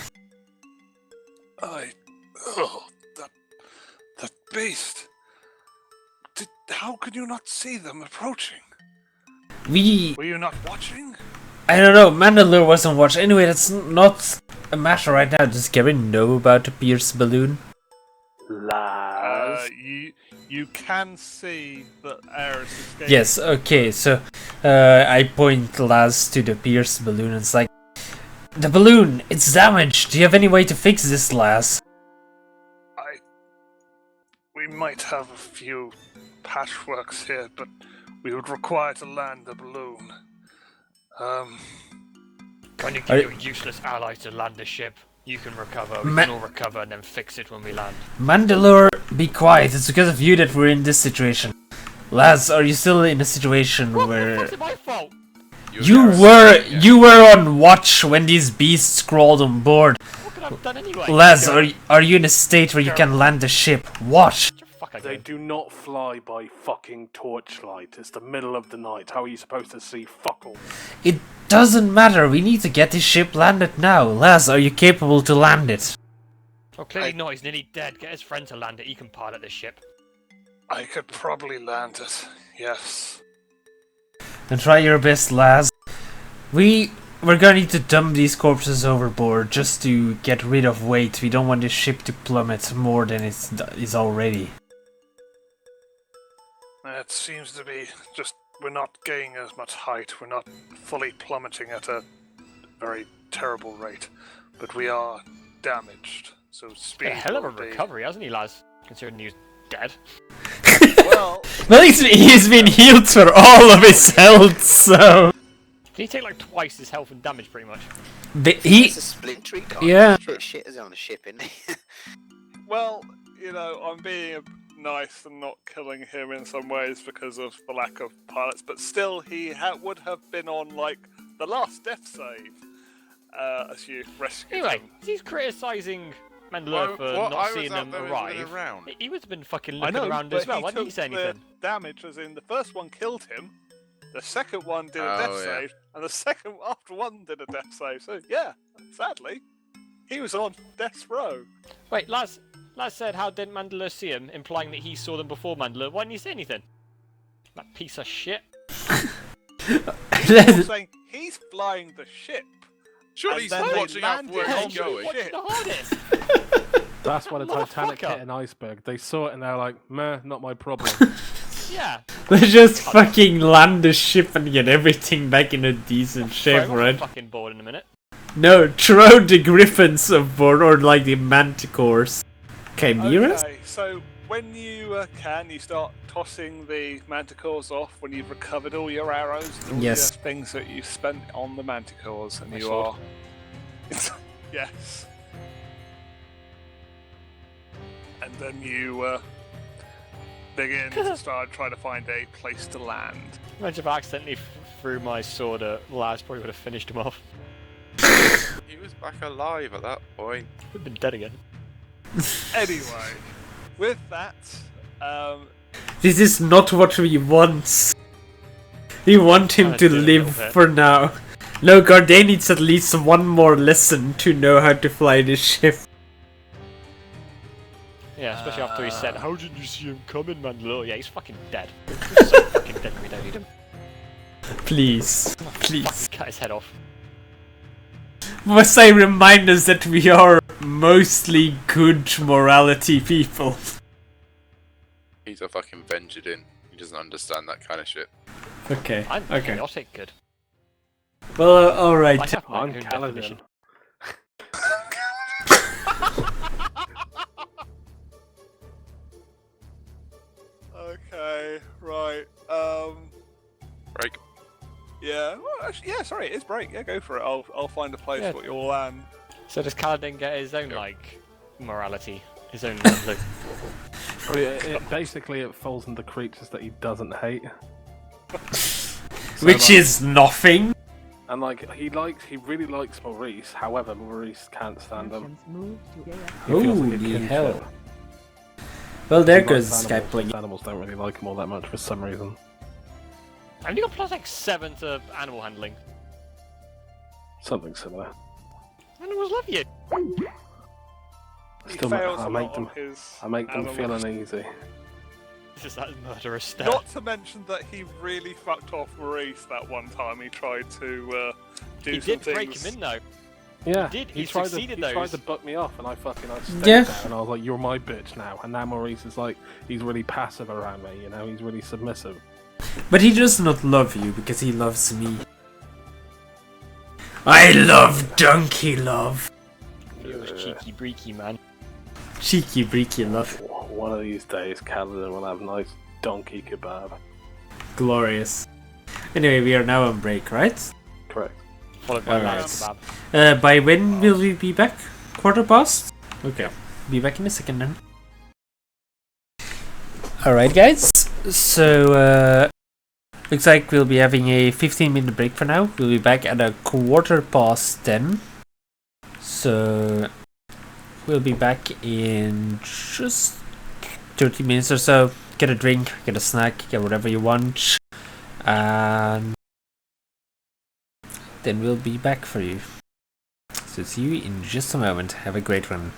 Speaker 2: That beast. How could you not see them approaching? Were you not watching?
Speaker 1: I don't know, Mandalore wasn't watching. Anyway, that's not a matter right now. Does Gavin know about the Pierce balloon?
Speaker 4: Laz.
Speaker 2: You can see that air is escaping.
Speaker 1: Yes, okay, so I point Laz to the Pierce balloon and it's like, the balloon, it's damaged. Do you have any way to fix this, Laz?
Speaker 2: We might have a few patchworks here, but we would require to land the balloon.
Speaker 6: When you get your useless allies to land the ship, you can recover. We can all recover and then fix it when we land.
Speaker 1: Mandalore, be quiet. It's because of you that we're in this situation. Laz, are you still in a situation where...
Speaker 6: What's my fault?
Speaker 1: You were on watch when these beasts crawled on board.
Speaker 6: What could I have done anyway?
Speaker 1: Laz, are you in a state where you can land the ship? Watch.
Speaker 4: They do not fly by fucking torchlight. It's the middle of the night. How are you supposed to see fuck all?
Speaker 1: It doesn't matter. We need to get this ship landed now. Laz, are you capable to land it?
Speaker 6: Oh, clearly not. He's nearly dead. Get his friend to land it. He can pilot this ship.
Speaker 2: I could probably land it, yes.
Speaker 1: Then try your best, Laz. We're gonna need to dump these corpses overboard just to get rid of weight. We don't want this ship to plummet more than it is already.
Speaker 2: It seems to be just we're not gaining as much height. We're not fully plummeting at a very terrible rate, but we are damaged. So speed.
Speaker 6: A hell of a
Speaker 2: will be-
Speaker 6: recovery, hasn't he, Laz? Considering he was dead.
Speaker 2: Well,
Speaker 1: Well, he's been healed for all of his health, so...
Speaker 6: Can he take like twice his health and damage, pretty much?
Speaker 5: He's a splintery guy.
Speaker 1: Yeah.
Speaker 5: Shit is on a ship, isn't he?
Speaker 2: well, you know, I'm being nice and not killing him in some ways because of the lack of pilots, but still, he would have been on like the last death save as you rescued
Speaker 6: Anyway,
Speaker 2: him.
Speaker 6: he's criticising Mandalore for not seeing them arrive.
Speaker 7: Around.
Speaker 6: He would have been fucking
Speaker 2: I
Speaker 6: looking
Speaker 2: know,
Speaker 6: around
Speaker 2: but
Speaker 6: as well.
Speaker 2: he
Speaker 6: Why didn't he
Speaker 2: took
Speaker 6: say
Speaker 2: the
Speaker 6: anything?
Speaker 2: damage, as in the first one killed him, the second one did a
Speaker 7: Oh,
Speaker 2: death
Speaker 7: yeah.
Speaker 2: save, and the second after one did a death save. So yeah, sadly, he was on death's row.
Speaker 6: Wait, Laz said, how didn't Mandalore see him, implying that he saw them before Mandalore. Why didn't he say anything? That piece of shit.
Speaker 2: I'm saying he's flying the ship.
Speaker 7: Surely
Speaker 2: And
Speaker 7: he's
Speaker 2: then they
Speaker 7: watching out for where
Speaker 2: landed
Speaker 7: he's
Speaker 2: on
Speaker 7: going.
Speaker 2: the ship.
Speaker 6: The hardest.
Speaker 4: That's why the Titanic
Speaker 6: Motherfucker.
Speaker 4: hit an iceberg. They saw it and they're like, meh, not my problem.
Speaker 6: Yeah.
Speaker 1: Let's just fucking land the ship and get everything back in a decent shape,
Speaker 6: Sorry, I'm
Speaker 1: right?
Speaker 6: fucking bored in a minute.
Speaker 1: No, throw the griffins aboard, or like the manticores. Chimeras?
Speaker 2: Okay, so when you can, you start tossing the manticores off when you've recovered all your arrows and all
Speaker 1: Yes.
Speaker 2: your things that you spent on the manticores, and
Speaker 6: My
Speaker 2: you
Speaker 6: sword.
Speaker 2: are. Yes. And then you begin to start trying to find a place to land.
Speaker 6: Imagine if I accidentally threw my sword at Laz, probably would have finished him off.
Speaker 7: He was back alive at that point.
Speaker 6: Would have been dead again.
Speaker 2: Anyway, with that,
Speaker 1: This is not what we want. We want him to live for now. No, Gardet needs at least one more lesson to know how to fly this ship.
Speaker 6: Yeah, especially after he said, "How did you see him coming, man?" Oh, yeah, he's fucking dead. He's so fucking dead. We don't need him.
Speaker 1: Please, please.
Speaker 6: Fucking cut his head off.
Speaker 1: Must I remind us that we are mostly good morality people?
Speaker 7: He's a fucking ventured in. He doesn't understand that kind of shit.
Speaker 1: Okay,
Speaker 6: I'm
Speaker 1: okay.
Speaker 6: chaotic good.
Speaker 1: Well,
Speaker 6: I
Speaker 1: alright.
Speaker 6: have my
Speaker 4: I'm
Speaker 6: own
Speaker 4: Kaladin.
Speaker 6: definition.
Speaker 2: okay, right.
Speaker 7: Break.
Speaker 2: Yeah. Well, actually, yeah. Sorry, it is break. Yeah, go for it. I'll find a place
Speaker 6: Yeah.
Speaker 2: where you'll land.
Speaker 6: So does Kaladin get his own, like, morality? His own, like...
Speaker 4: Basically, it falls into creatures that he doesn't hate.
Speaker 1: Which is nothing.
Speaker 4: And like he really likes Maurice. However, Maurice can't stand him. He feels like a
Speaker 1: Holy
Speaker 4: kinship.
Speaker 1: hell. Well, there
Speaker 4: He
Speaker 1: goes
Speaker 4: likes
Speaker 1: Skype
Speaker 4: animals,
Speaker 1: playing.
Speaker 4: but animals don't really like him all that much for some reason.
Speaker 6: Have you got plus like 7 to animal handling?
Speaker 4: Something similar.
Speaker 6: Animals love you.
Speaker 2: He
Speaker 4: Still,
Speaker 2: fails
Speaker 4: I
Speaker 2: a
Speaker 4: make
Speaker 2: lot
Speaker 4: them.
Speaker 2: on his
Speaker 4: I make them feel
Speaker 2: animals.
Speaker 4: uneasy.
Speaker 6: It's just that murderous stare.
Speaker 2: Not to mention that he really fucked off Maurice that one time. He tried to do
Speaker 6: He
Speaker 2: some
Speaker 6: did break
Speaker 2: things.
Speaker 6: him in though.
Speaker 4: Yeah,
Speaker 6: did,
Speaker 4: He
Speaker 6: he
Speaker 4: tried
Speaker 6: succeeded
Speaker 4: to. He tried
Speaker 6: those.
Speaker 4: to butt me off, and I stayed
Speaker 1: Yeah.
Speaker 4: there, and I was like, "You're my bitch now." And now Maurice is like, he's really passive around me. You know, he's really submissive.
Speaker 1: But he does not love you because he loves me. I love donkey love.
Speaker 6: He was cheeky breaky, man.
Speaker 1: Cheeky breaky love.
Speaker 4: One of these days, Kaladin will have nice donkey kebab.
Speaker 1: Glorious. Anyway, we are now on break, right?
Speaker 4: Correct.
Speaker 6: Followed by
Speaker 1: Alright.
Speaker 6: lamb kebab.
Speaker 1: By when will we be back? Quarter past? Okay. Be back in a second then. Alright guys, so looks like we'll be having a 15-minute break for now. We'll be back at a quarter past 10. So we'll be back in just 30 minutes or so. Get a drink, get a snack, get whatever you want. And then we'll be back for you. So see you in just a moment. Have a great one.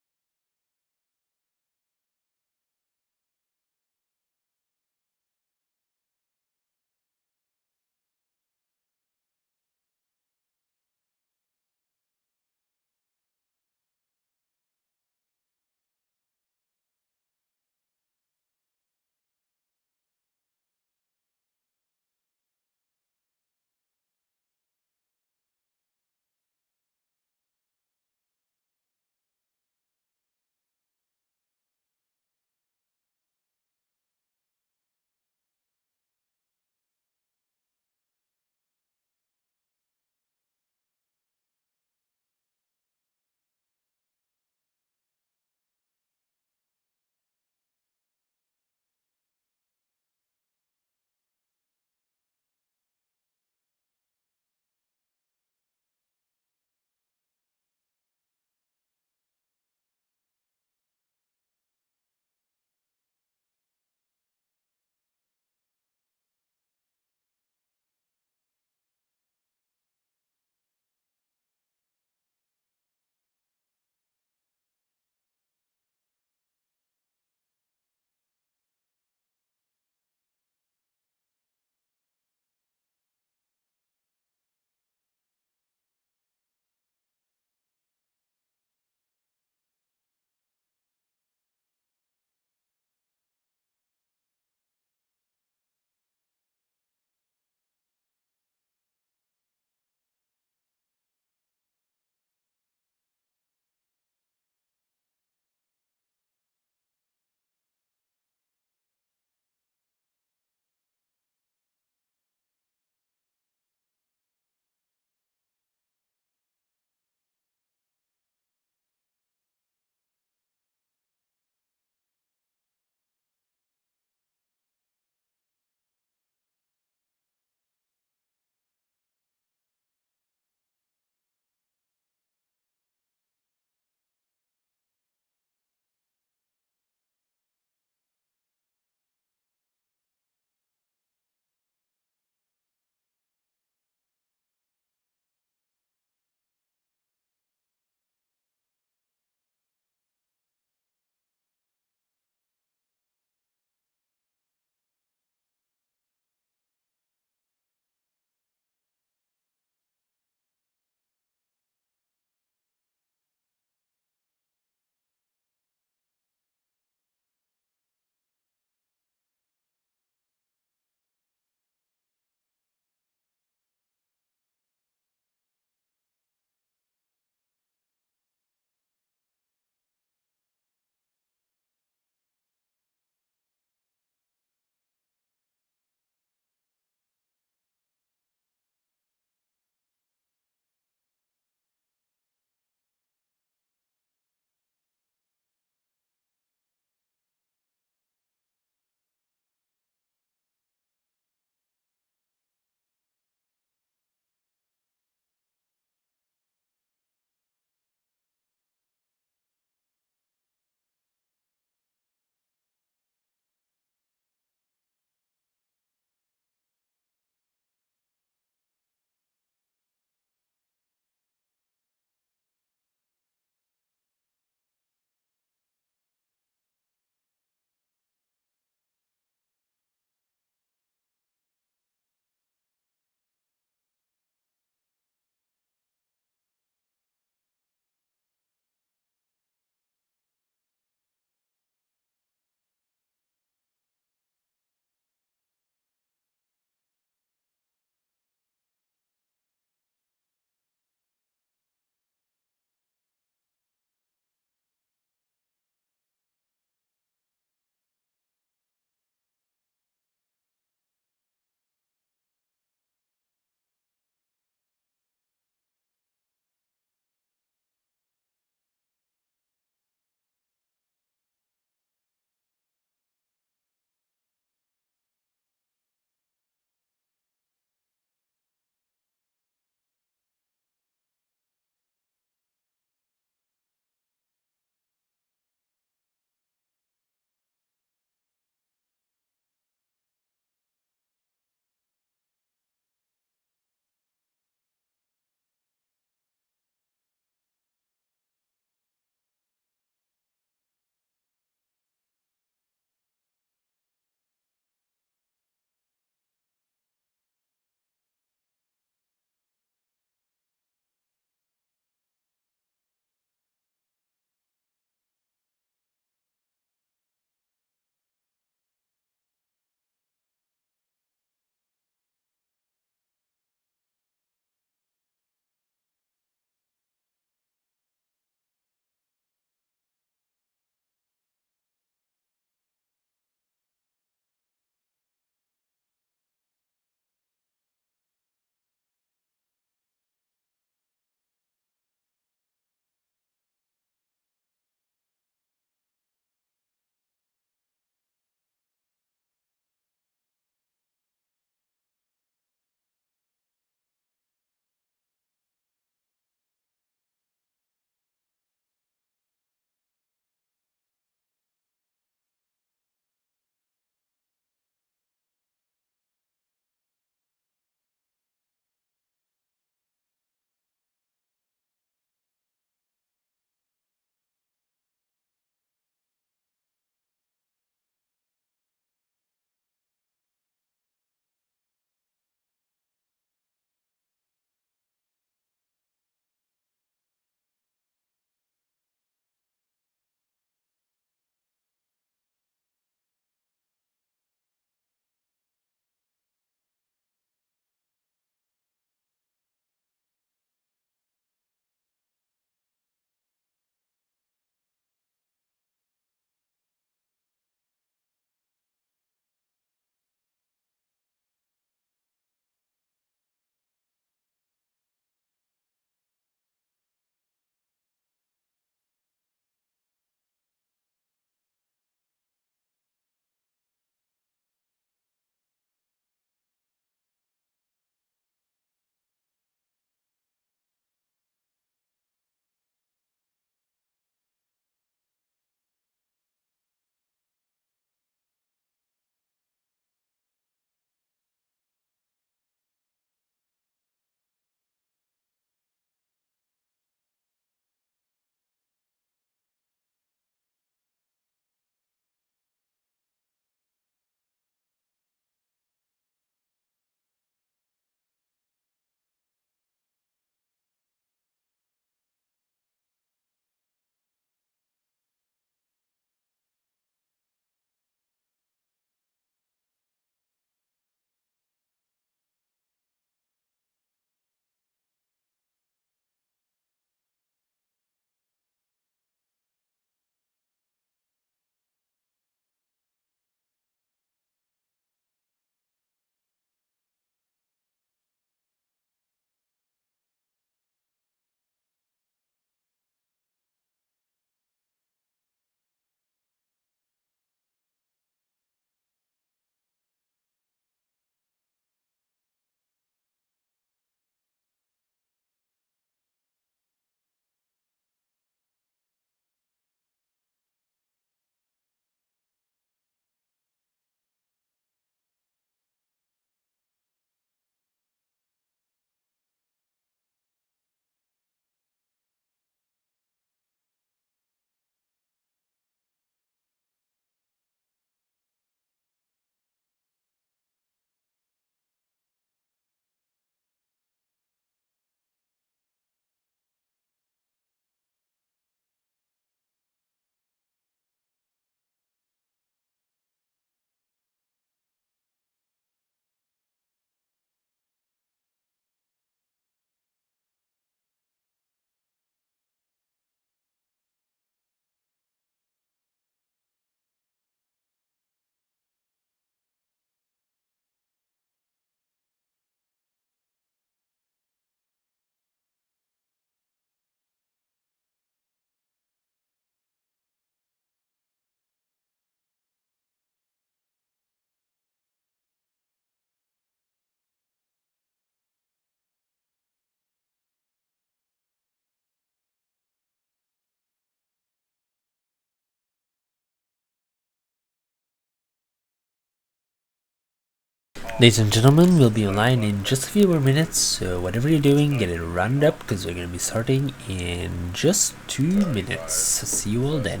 Speaker 1: Ladies and gentlemen, we'll be online in just a few more minutes, so whatever you're doing, get it rounded up because we're going to be starting in just 2 minutes. See you all then.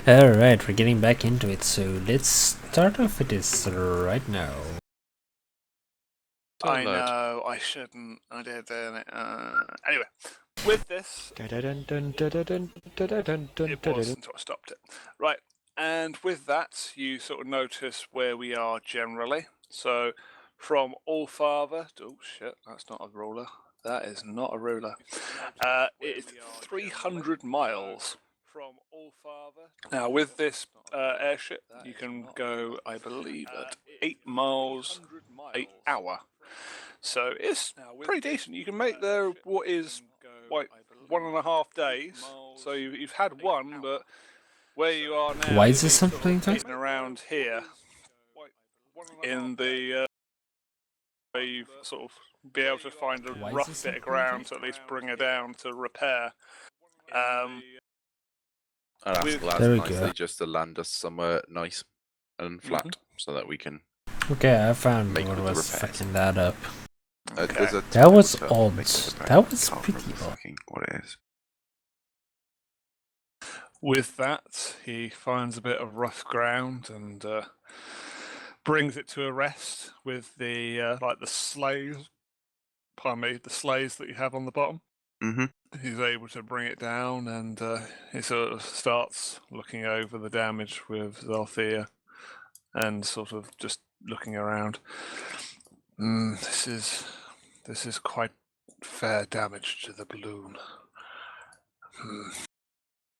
Speaker 1: Alright, we're getting back into it, so let's start off with this right now.
Speaker 2: I
Speaker 7: Don't load.
Speaker 2: know, I shouldn't. I did, damn it. Anyway, with this, it was until I stopped it. Right, and with that, you sort of notice where we are generally. So, from Allfather, oh shit, that's not a ruler. That is not a ruler. It is 300 miles from Allfather. Now, with this airship, you can go, I believe, at 8 miles an hour. So it's pretty decent. You can make there what is like 1.5 days. So you've had one, but where you are now,
Speaker 1: Why is this
Speaker 2: sort
Speaker 1: something
Speaker 2: of getting around here in the where you sort of be able to find a
Speaker 1: Why is
Speaker 2: rough
Speaker 1: this
Speaker 2: bit of
Speaker 1: something
Speaker 2: ground to at least bring her down to repair.
Speaker 7: I'd ask
Speaker 2: With-
Speaker 7: Laz
Speaker 1: There we
Speaker 7: nicely
Speaker 1: go.
Speaker 7: just to land us somewhere nice and flat so that we can.
Speaker 1: Okay, I found
Speaker 7: Make
Speaker 1: what
Speaker 7: all the
Speaker 1: was
Speaker 7: repairs.
Speaker 1: fucking that up.
Speaker 7: There's a
Speaker 1: That was
Speaker 7: term
Speaker 1: odd.
Speaker 7: for making repairs.
Speaker 1: That was
Speaker 7: I can't
Speaker 1: pretty
Speaker 7: remember
Speaker 1: odd.
Speaker 7: fucking what it is.
Speaker 2: With that, he finds a bit of rough ground and brings it to a rest with the like the sleighs. Pardon me, the sleighs that you have on the bottom.
Speaker 7: Mm-hmm.
Speaker 2: He's able to bring it down, and he sort of starts looking over the damage with Zalthea, and sort of just looking around. This is quite fair damage to the balloon.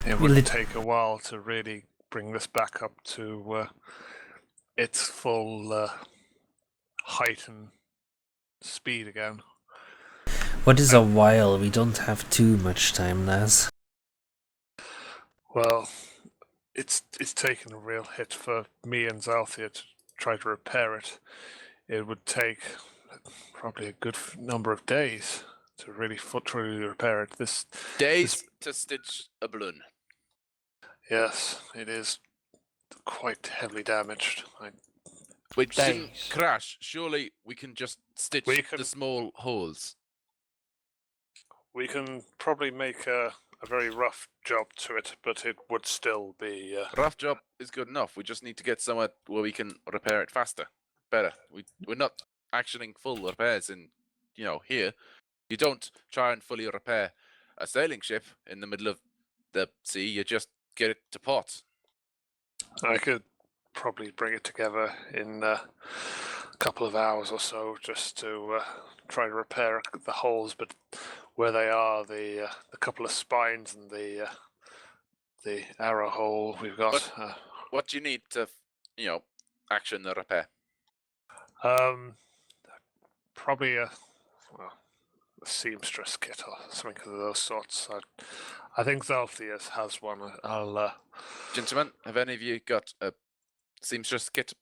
Speaker 2: It
Speaker 1: Will
Speaker 2: would
Speaker 1: it-
Speaker 2: take a while to really bring this back up to its full height and speed again.
Speaker 1: What is a while? We don't have too much time, Laz.
Speaker 2: Well, it's taken a real hit for me and Zalthea to try to repair it. It would take probably a good number of days to really truly repair it.
Speaker 7: Days to stitch a balloon.
Speaker 2: Yes, it is quite heavily damaged.
Speaker 7: Which didn't
Speaker 6: Days.
Speaker 7: crash. Surely we can just stitch
Speaker 2: We can-
Speaker 7: the small holes.
Speaker 2: We can probably make a very rough job to it, but it would still be.
Speaker 7: Rough job is good enough. We just need to get somewhere where we can repair it faster, better. We're not actioning full repairs in, here. You don't try and fully repair a sailing ship in the middle of the sea. You just get it to port.
Speaker 2: I could probably bring it together in a couple of hours or so, just to try and repair the holes. But where they are, the couple of spines and the arrow hole we've got.
Speaker 7: What do you need to, action the repair?
Speaker 2: Probably a seamstress kit or something of those sorts. I think Zalthius has one. I'll.
Speaker 7: Gentlemen, have any of you got a seamstress kit?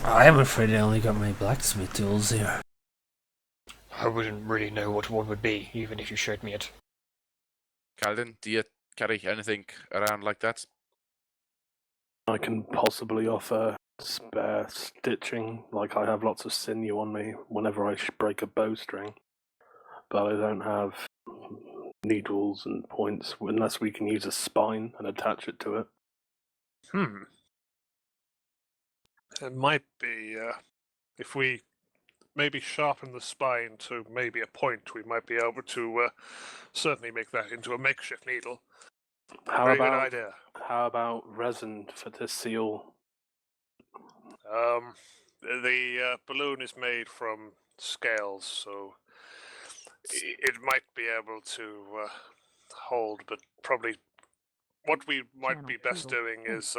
Speaker 1: I'm afraid I only got my blacksmith tools here.
Speaker 6: I wouldn't really know what one would be, even if you showed me it.
Speaker 7: Calden, do you carry anything around like that?
Speaker 4: I can possibly offer spare stitching, like I have lots of sinew on me whenever I break a bowstring, but I don't have needles and points unless we can use a spine and attach it to it.
Speaker 2: It might be if we maybe sharpen the spine to maybe a point, we might be able to certainly make that into a makeshift needle. Very good idea.
Speaker 4: How about resin for this seal?
Speaker 2: The balloon is made from scales, so it might be able to hold, but probably what we might be best doing is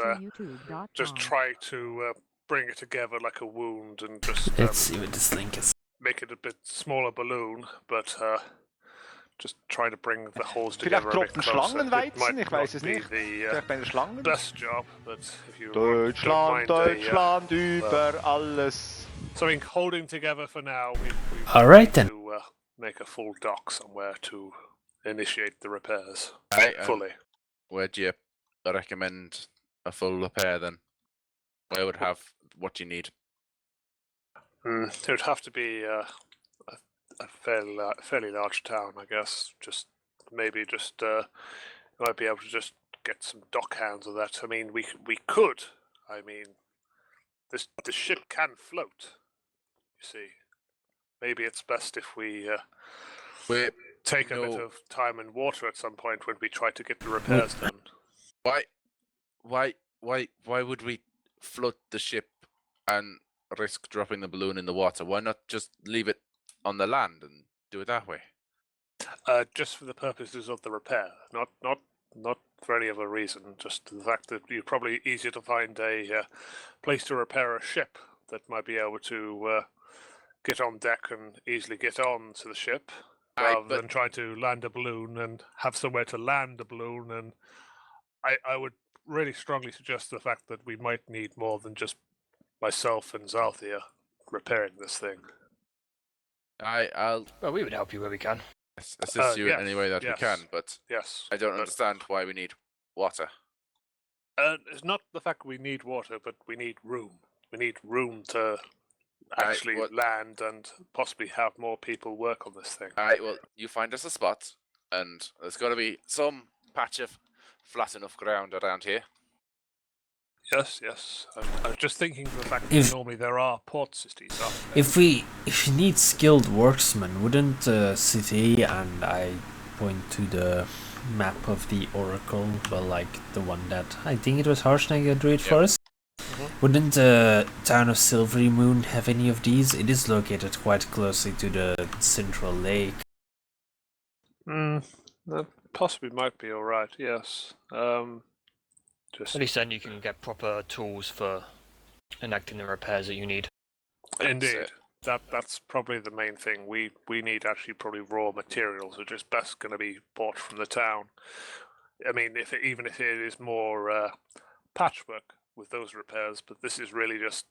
Speaker 2: just try to bring it together like a wound and just
Speaker 1: Let's see what this link is.
Speaker 2: make it a bit smaller balloon, but just try to bring the holes together a bit closer. It might not be the best job, but if you
Speaker 9: Deutschland, Deutschland über alles.
Speaker 2: something holding together for now, we
Speaker 1: Alright then.
Speaker 2: to make a full dock somewhere to initiate the repairs
Speaker 7: Right,
Speaker 2: fully.
Speaker 7: Where do you recommend a full repair then? Where would have what you need?
Speaker 2: It would have to be a fairly large town, I guess. Just maybe you might be able to just get some dock hands of that. I mean, we could. I mean, the ship can float. You see, maybe it's best if we take a bit of time in water at some point when we try to get the repairs done.
Speaker 7: Why would we float the ship and risk dropping the balloon in the water? Why not just leave it on the land and do it that way?
Speaker 2: Just for the purposes of the repair, not for any other reason. Just the fact that you're probably easier to find a place to repair a ship that might be able to get on deck and easily get on to the ship, rather than try to land a balloon and have somewhere to land a balloon. And I would really strongly suggest the fact that we might need more than just myself and Zalthia repairing this thing.
Speaker 7: I'll
Speaker 6: Well, we would help you where we can.
Speaker 7: assist you in any way that we can, but
Speaker 2: Yes,
Speaker 7: I don't understand why we need water.
Speaker 2: It's not the fact we need water, but we need room. We need room to actually land and possibly have more people work on this thing.
Speaker 7: Alright, well, you find us a spot, and there's got to be some patch of flat enough ground around here.
Speaker 2: Yes. I was just thinking of the fact that normally there are port cities.
Speaker 1: If you need skilled worksmen, wouldn't City and I point to the map of the Oracle, well, like the one that I think it was Harshnag drew it for us? Wouldn't the town of Silvery Moon have any of these? It is located quite closely to the central lake.
Speaker 2: That possibly might be alright, yes.
Speaker 6: At least then you can get proper tools for enacting the repairs that you need.
Speaker 2: Indeed. That's probably the main thing. We need actually probably raw materials, which is best going to be bought from the town. I mean, even if it is more patchwork with those repairs, but this is really just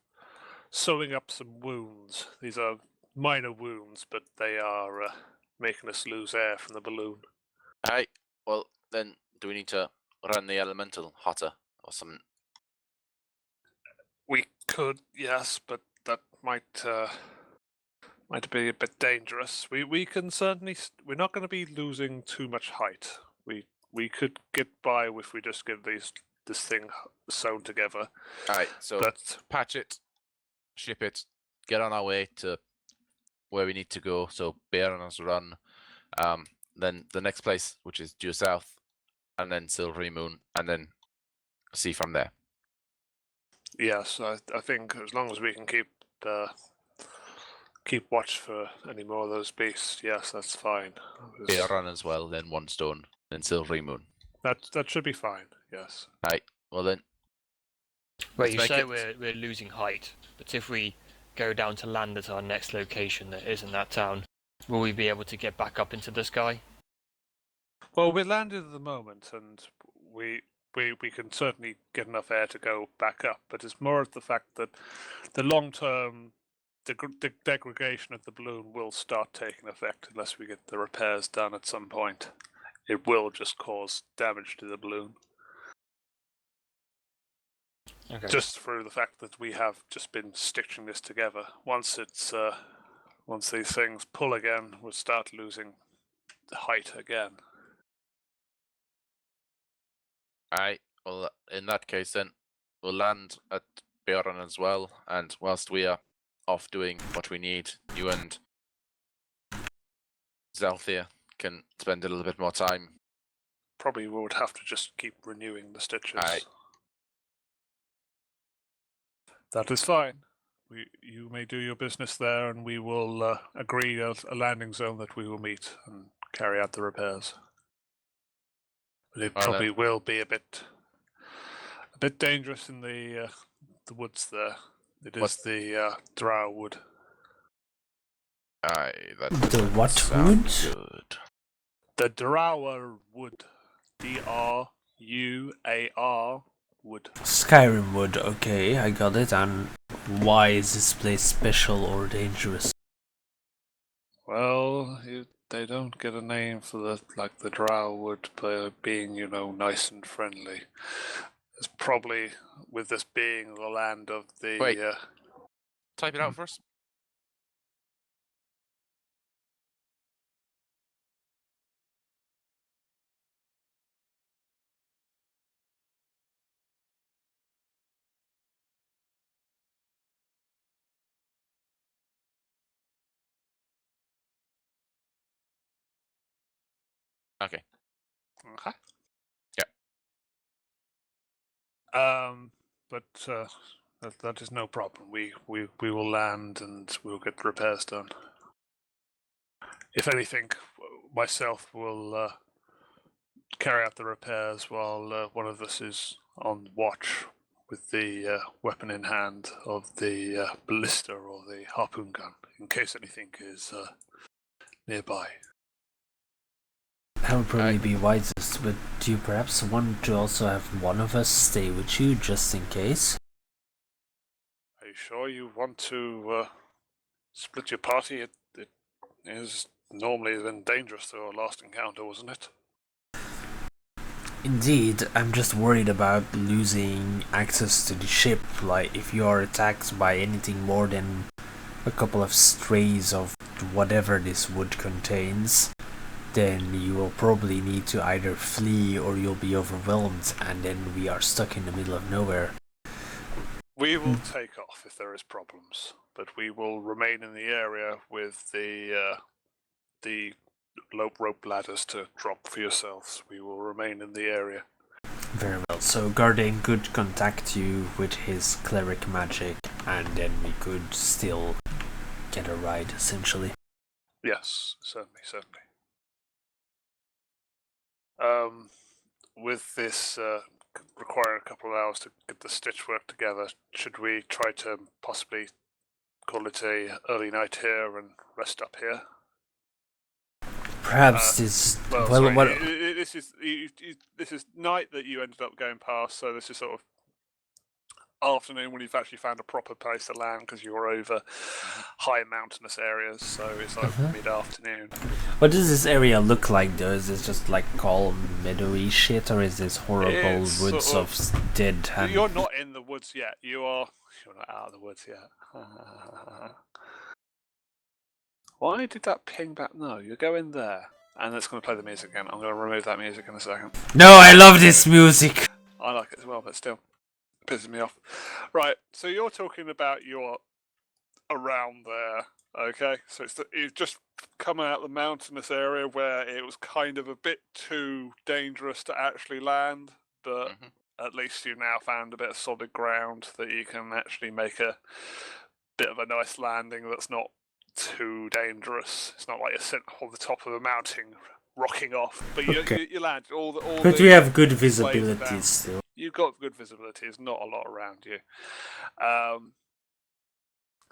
Speaker 2: sewing up some wounds. These are minor wounds, but they are making us lose air from the balloon.
Speaker 7: Alright, well, then do we need to run the elemental hotter or something?
Speaker 2: We could, yes, but that might be a bit dangerous. We can certainly. We're not going to be losing too much height. We could get by if we just get this thing sewn together.
Speaker 7: Alright, so patch it, ship it, get on our way to where we need to go. So bear on us run. Then the next place, which is due south, and then Silvery Moon, and then see from there.
Speaker 2: Yes, I think as long as we can keep watch for any more of those beasts, yes, that's fine.
Speaker 7: Bear run as well, then one stone, then Silvery Moon.
Speaker 2: That should be fine. Yes.
Speaker 7: Right. Well then.
Speaker 6: Well,
Speaker 7: let's
Speaker 6: you
Speaker 7: make
Speaker 6: say
Speaker 7: it-
Speaker 6: we're losing height, but if we go down to land at our next location that isn't that town, will we be able to get back up into the sky?
Speaker 2: Well, we're landed at the moment, and we can certainly get enough air to go back up. But it's more of the fact that the long-term degradation of the balloon will start taking effect unless we get the repairs done at some point. It will just cause damage to the balloon.
Speaker 6: Okay.
Speaker 2: Just through the fact that we have just been stitching this together. Once these things pull again, we'll start losing height again.
Speaker 7: Alright, well, in that case, then we'll land at Bearan as well. And whilst we are off doing what we need, you and Zelthia can spend a little bit more time.
Speaker 2: Probably we would have to just keep renewing the stitches.
Speaker 7: Aye.
Speaker 2: That is fine. You may do your business there, and we will agree a landing zone that we will meet and carry out the repairs. But it
Speaker 7: Well,
Speaker 2: probably will be a bit dangerous in the woods there. It is the drow wood.
Speaker 7: Aye, that
Speaker 1: The what
Speaker 7: sound
Speaker 1: wood?
Speaker 7: good.
Speaker 2: The drow wood. Druar wood.
Speaker 1: Skyrim wood, okay, I got it. And why is this place special or dangerous?
Speaker 2: Well, they don't get a name for the drow wood by being, nice and friendly. It's probably with this being the land of the.
Speaker 7: Wait. Type it out for us. Okay.
Speaker 2: Okay.
Speaker 7: Yeah.
Speaker 2: But that is no problem. We will land and we'll get the repairs done. If anything, myself will carry out the repairs while one of us is on watch with the weapon in hand of the ballista or the harpoon gun, in case anything is nearby.
Speaker 1: That would probably be wisest, but do you perhaps want to also have one of us stay with you, just in case?
Speaker 2: Are you sure you want to split your party? It is normally then dangerous to our last encounter, wasn't it?
Speaker 1: Indeed, I'm just worried about losing access to the ship. Like, if you are attacked by anything more than a couple of strays of whatever this wood contains, then you will probably need to either flee or you'll be overwhelmed, and then we are stuck in the middle of nowhere.
Speaker 2: We will take off if there is problems, but we will remain in the area with the rope ladders to drop for yourselves. We will remain in the area.
Speaker 1: Very well, so Garden could contact you with his cleric magic, and then we could still get a ride, essentially.
Speaker 2: Yes, certainly. With this requiring a couple of hours to get the stitch work together, should we try to possibly call it a early night here and rest up here?
Speaker 1: Perhaps this.
Speaker 2: This is night that you ended up going past, so this is sort of afternoon when you've actually found a proper place to land because you were over high mountainous areas, so it's like mid-afternoon.
Speaker 1: What does this area look like, though? Is this just like calm, meadowy shit, or is this horrible
Speaker 2: It's
Speaker 1: woods
Speaker 2: sort
Speaker 1: of dead hand?
Speaker 2: You're not in the woods yet. You're not out of the woods yet. Why did that ping back? No, you go in there, and it's going to play the music again. I'm going to remove that music in a second.
Speaker 1: No, I love this music!
Speaker 2: I like it as well, but still, it pisses me off. Right, so you're talking about you're around there, okay? So you've just come out of the mountainous area where it was kind of a bit too dangerous to actually land, but at least you've now found a bit of solid ground that you can actually make a bit of a nice landing that's not too dangerous. It's not like you're sitting on the top of a mountain rocking off, but you land.
Speaker 1: But we have good
Speaker 2: planes
Speaker 1: visibility
Speaker 2: down.
Speaker 1: still.
Speaker 2: You've got good visibility. There's not a lot around you.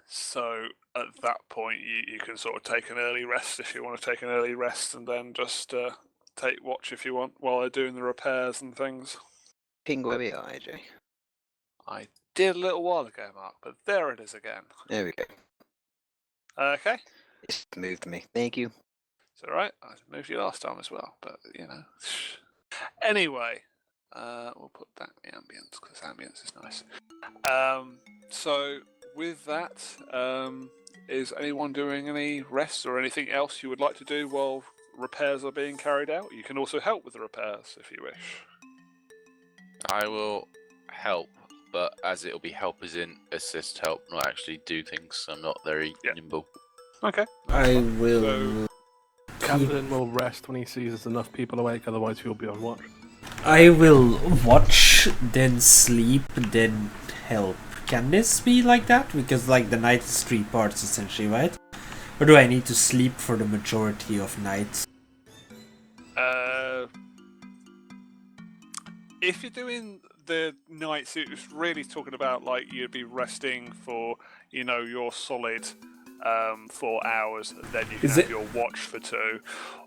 Speaker 2: So at that point, you can sort of take an early rest if you want to take an early rest, and then just take watch if you want while they're doing the repairs and things.
Speaker 5: Ping where we are, AJ.
Speaker 2: I did a little while ago, Mark, but there it is again.
Speaker 5: There we go.
Speaker 2: Okay.
Speaker 5: It's moved me. Thank you.
Speaker 2: It's alright. I moved you last time as well, but you know. Anyway, we'll put back the ambience because ambience is nice. So with that, is anyone doing any rests or anything else you would like to do while repairs are being carried out? You can also help with the repairs if you wish.
Speaker 7: I will help, but as it'll be help as in assist help, not actually do things. So I'm not very nimble.
Speaker 2: Okay.
Speaker 1: I will.
Speaker 4: Captain will rest when he sees there's enough people awake, otherwise he'll be on watch.
Speaker 1: I will watch, then sleep, then help. Can this be like that? Because like the night is 3 parts essentially, right? Or do I need to sleep for the majority of night?
Speaker 2: If you're doing the nights, it's really talking about like you'd be resting for, you know, your solid 4 hours, and then you can have your watch for 2,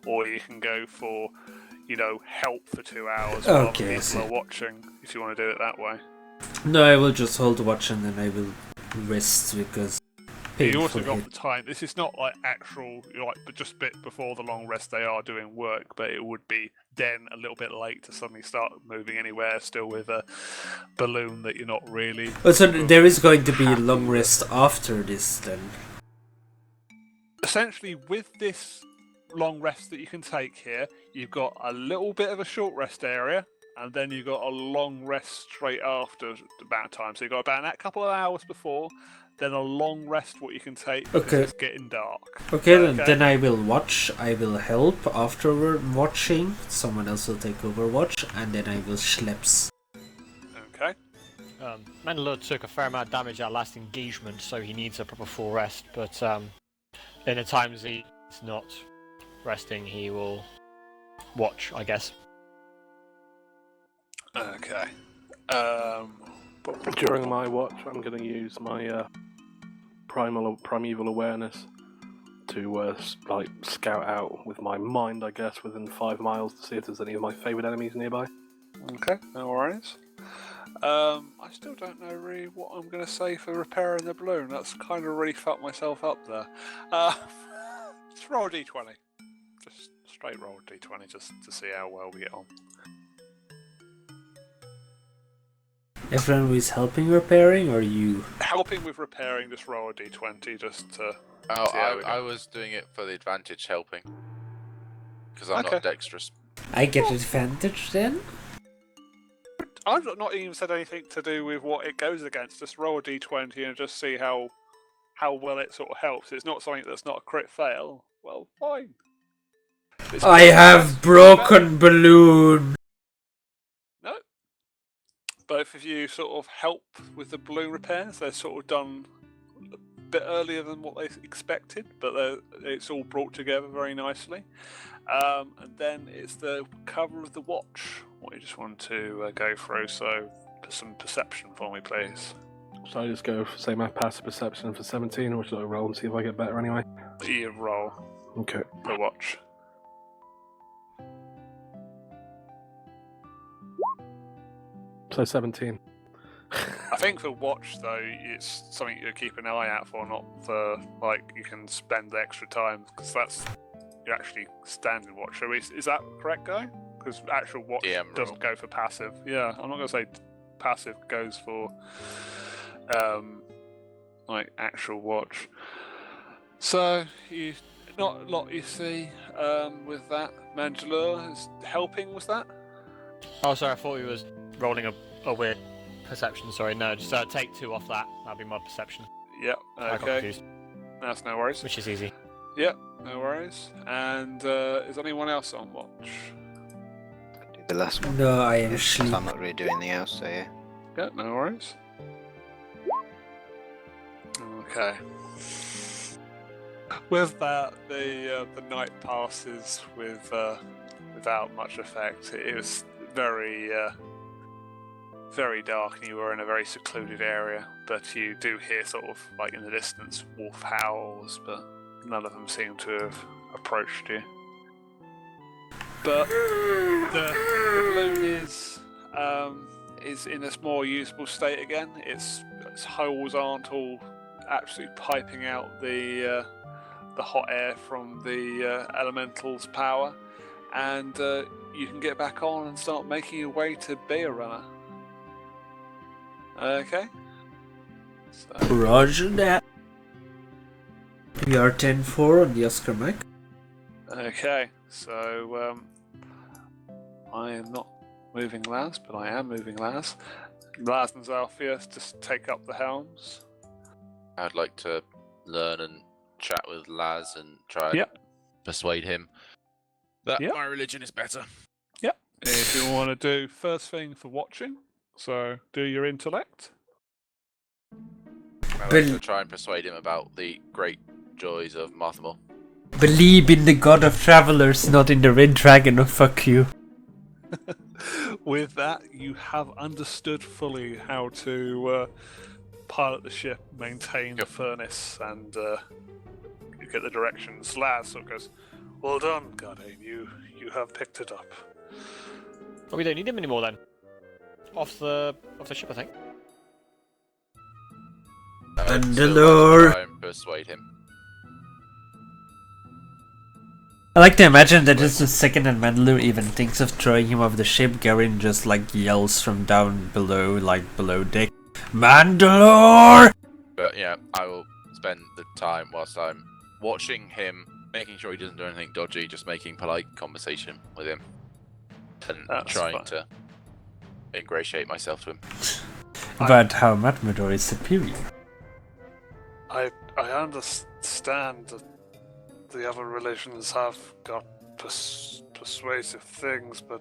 Speaker 2: or you can go for, you know, help for 2 hours while people are watching, if you want to do it that way.
Speaker 1: No, I will just hold watch and then I will rest because.
Speaker 2: You also got the time. This is not like actual, but just a bit before the long rest they are doing work, but it would be then a little bit late to suddenly start moving anywhere, still with a balloon that you're not really.
Speaker 1: Oh, so there is going to be a long rest after this then?
Speaker 2: Essentially, with this long rest that you can take here, you've got a little bit of a short rest area, and then you've got a long rest straight after about time. So you've got about a couple of hours before, then a long rest what you can take because it's getting dark.
Speaker 1: Okay, then I will watch, I will help afterward watching, someone else will take over watch, and then I will schleps.
Speaker 2: Okay.
Speaker 6: Mandalore took a fair amount of damage at last engagement, so he needs a proper full rest, but in the times he's not resting, he will watch, I guess.
Speaker 2: Okay.
Speaker 4: During my watch, I'm going to use my primeval awareness to scout out with my mind, I guess, within 5 miles to see if there's any of my favourite enemies nearby.
Speaker 2: Okay, no worries. I still don't know really what I'm going to say for repairing the balloon. That's kind of really fucked myself up there. Just roll a d20. Just straight roll a d20 just to see how well we get on.
Speaker 1: Everyone who is helping repairing, or you?
Speaker 2: Helping with repairing, just roll a d20 just to.
Speaker 7: I was doing it for the advantage helping. Because I'm not dexterous.
Speaker 1: I get advantage then?
Speaker 2: I've not even said anything to do with what it goes against. Just roll a d20 and just see how well it sort of helps. It's not something that's not a crit fail. Well, fine.
Speaker 1: I have broken balloon.
Speaker 2: No. Both of you sort of help with the balloon repairs. They're sort of done a bit earlier than what they expected, but it's all brought together very nicely. And then it's the cover of the watch. What you just want to go through. So, some perception for me, please.
Speaker 4: Should I just go for, say, my passive perception for 17, or should I roll and see if I get better anyway?
Speaker 2: You roll.
Speaker 4: Okay.
Speaker 2: The watch.
Speaker 4: So 17.
Speaker 2: I think for watch though, it's something you keep an eye out for, not for like you can spend the extra time because that's you actually standing watch. So is that correct, guy? Because actual watch doesn't go for passive. Yeah, I'm not gonna say passive goes for like actual watch. So you not a lot you see with that. Mandalore is helping. Was that?
Speaker 6: Oh, sorry, I thought he was rolling a weird perception. Sorry, no, just take 2 off that. That'll be my perception.
Speaker 2: Yep.
Speaker 6: I got
Speaker 2: Okay.
Speaker 6: confused.
Speaker 2: That's no worries.
Speaker 6: Which is easy.
Speaker 2: Yep. No worries. And is anyone else on watch?
Speaker 5: I can do The last one.
Speaker 1: No, I
Speaker 5: So
Speaker 1: actually.
Speaker 5: I'm not really doing anything else, so yeah.
Speaker 2: Yeah, no worries. Okay. With that, the night passes without much effect. It was very very dark, and you were in a very secluded area. But you do hear sort of like in the distance wolf howls, but none of them seem to have approached you. But the balloon is in a more usable state again. Its holes aren't all absolutely piping out the hot air from the elemental's power, and you can get back on and start making your way to Beer Runner. Okay. So,
Speaker 1: Roger that. We are 10-4 on the Oscar mic.
Speaker 2: okay, so I am not moving Laz, but I am moving Laz. Laz and Zalphius just take up the helms.
Speaker 7: I'd like to learn and chat with Laz and try and
Speaker 2: Yep.
Speaker 7: persuade him that
Speaker 2: Yep.
Speaker 7: my religion is better.
Speaker 2: If you want to do first thing for watching, so do your intellect.
Speaker 7: I'd like
Speaker 1: Bel-
Speaker 7: to try and persuade him about the great joys of Marthamore.
Speaker 1: Believe in the god of travelers, not in the red dragon. Oh, fuck you.
Speaker 2: With that, you have understood fully how to pilot the ship, maintain the furnace, and you get the directions. Laz sort of goes, "Well done, Guardian. You have picked it up."
Speaker 6: Oh, we don't need him anymore then. Off the ship, I think.
Speaker 7: I'd
Speaker 1: Mandalore.
Speaker 7: still like to try and persuade him.
Speaker 1: I like to imagine that just the second that Mandalore even thinks of throwing him off the ship, Garen just like yells from down below, like below deck, Mandalore!
Speaker 7: But yeah, I will spend the time whilst I'm watching him, making sure he doesn't do anything dodgy, just making polite conversation with him. And
Speaker 2: That's
Speaker 7: trying
Speaker 2: fine.
Speaker 7: to ingratiate myself to him.
Speaker 1: But how Mandalore is superior.
Speaker 2: I understand that the other religions have got persuasive things, but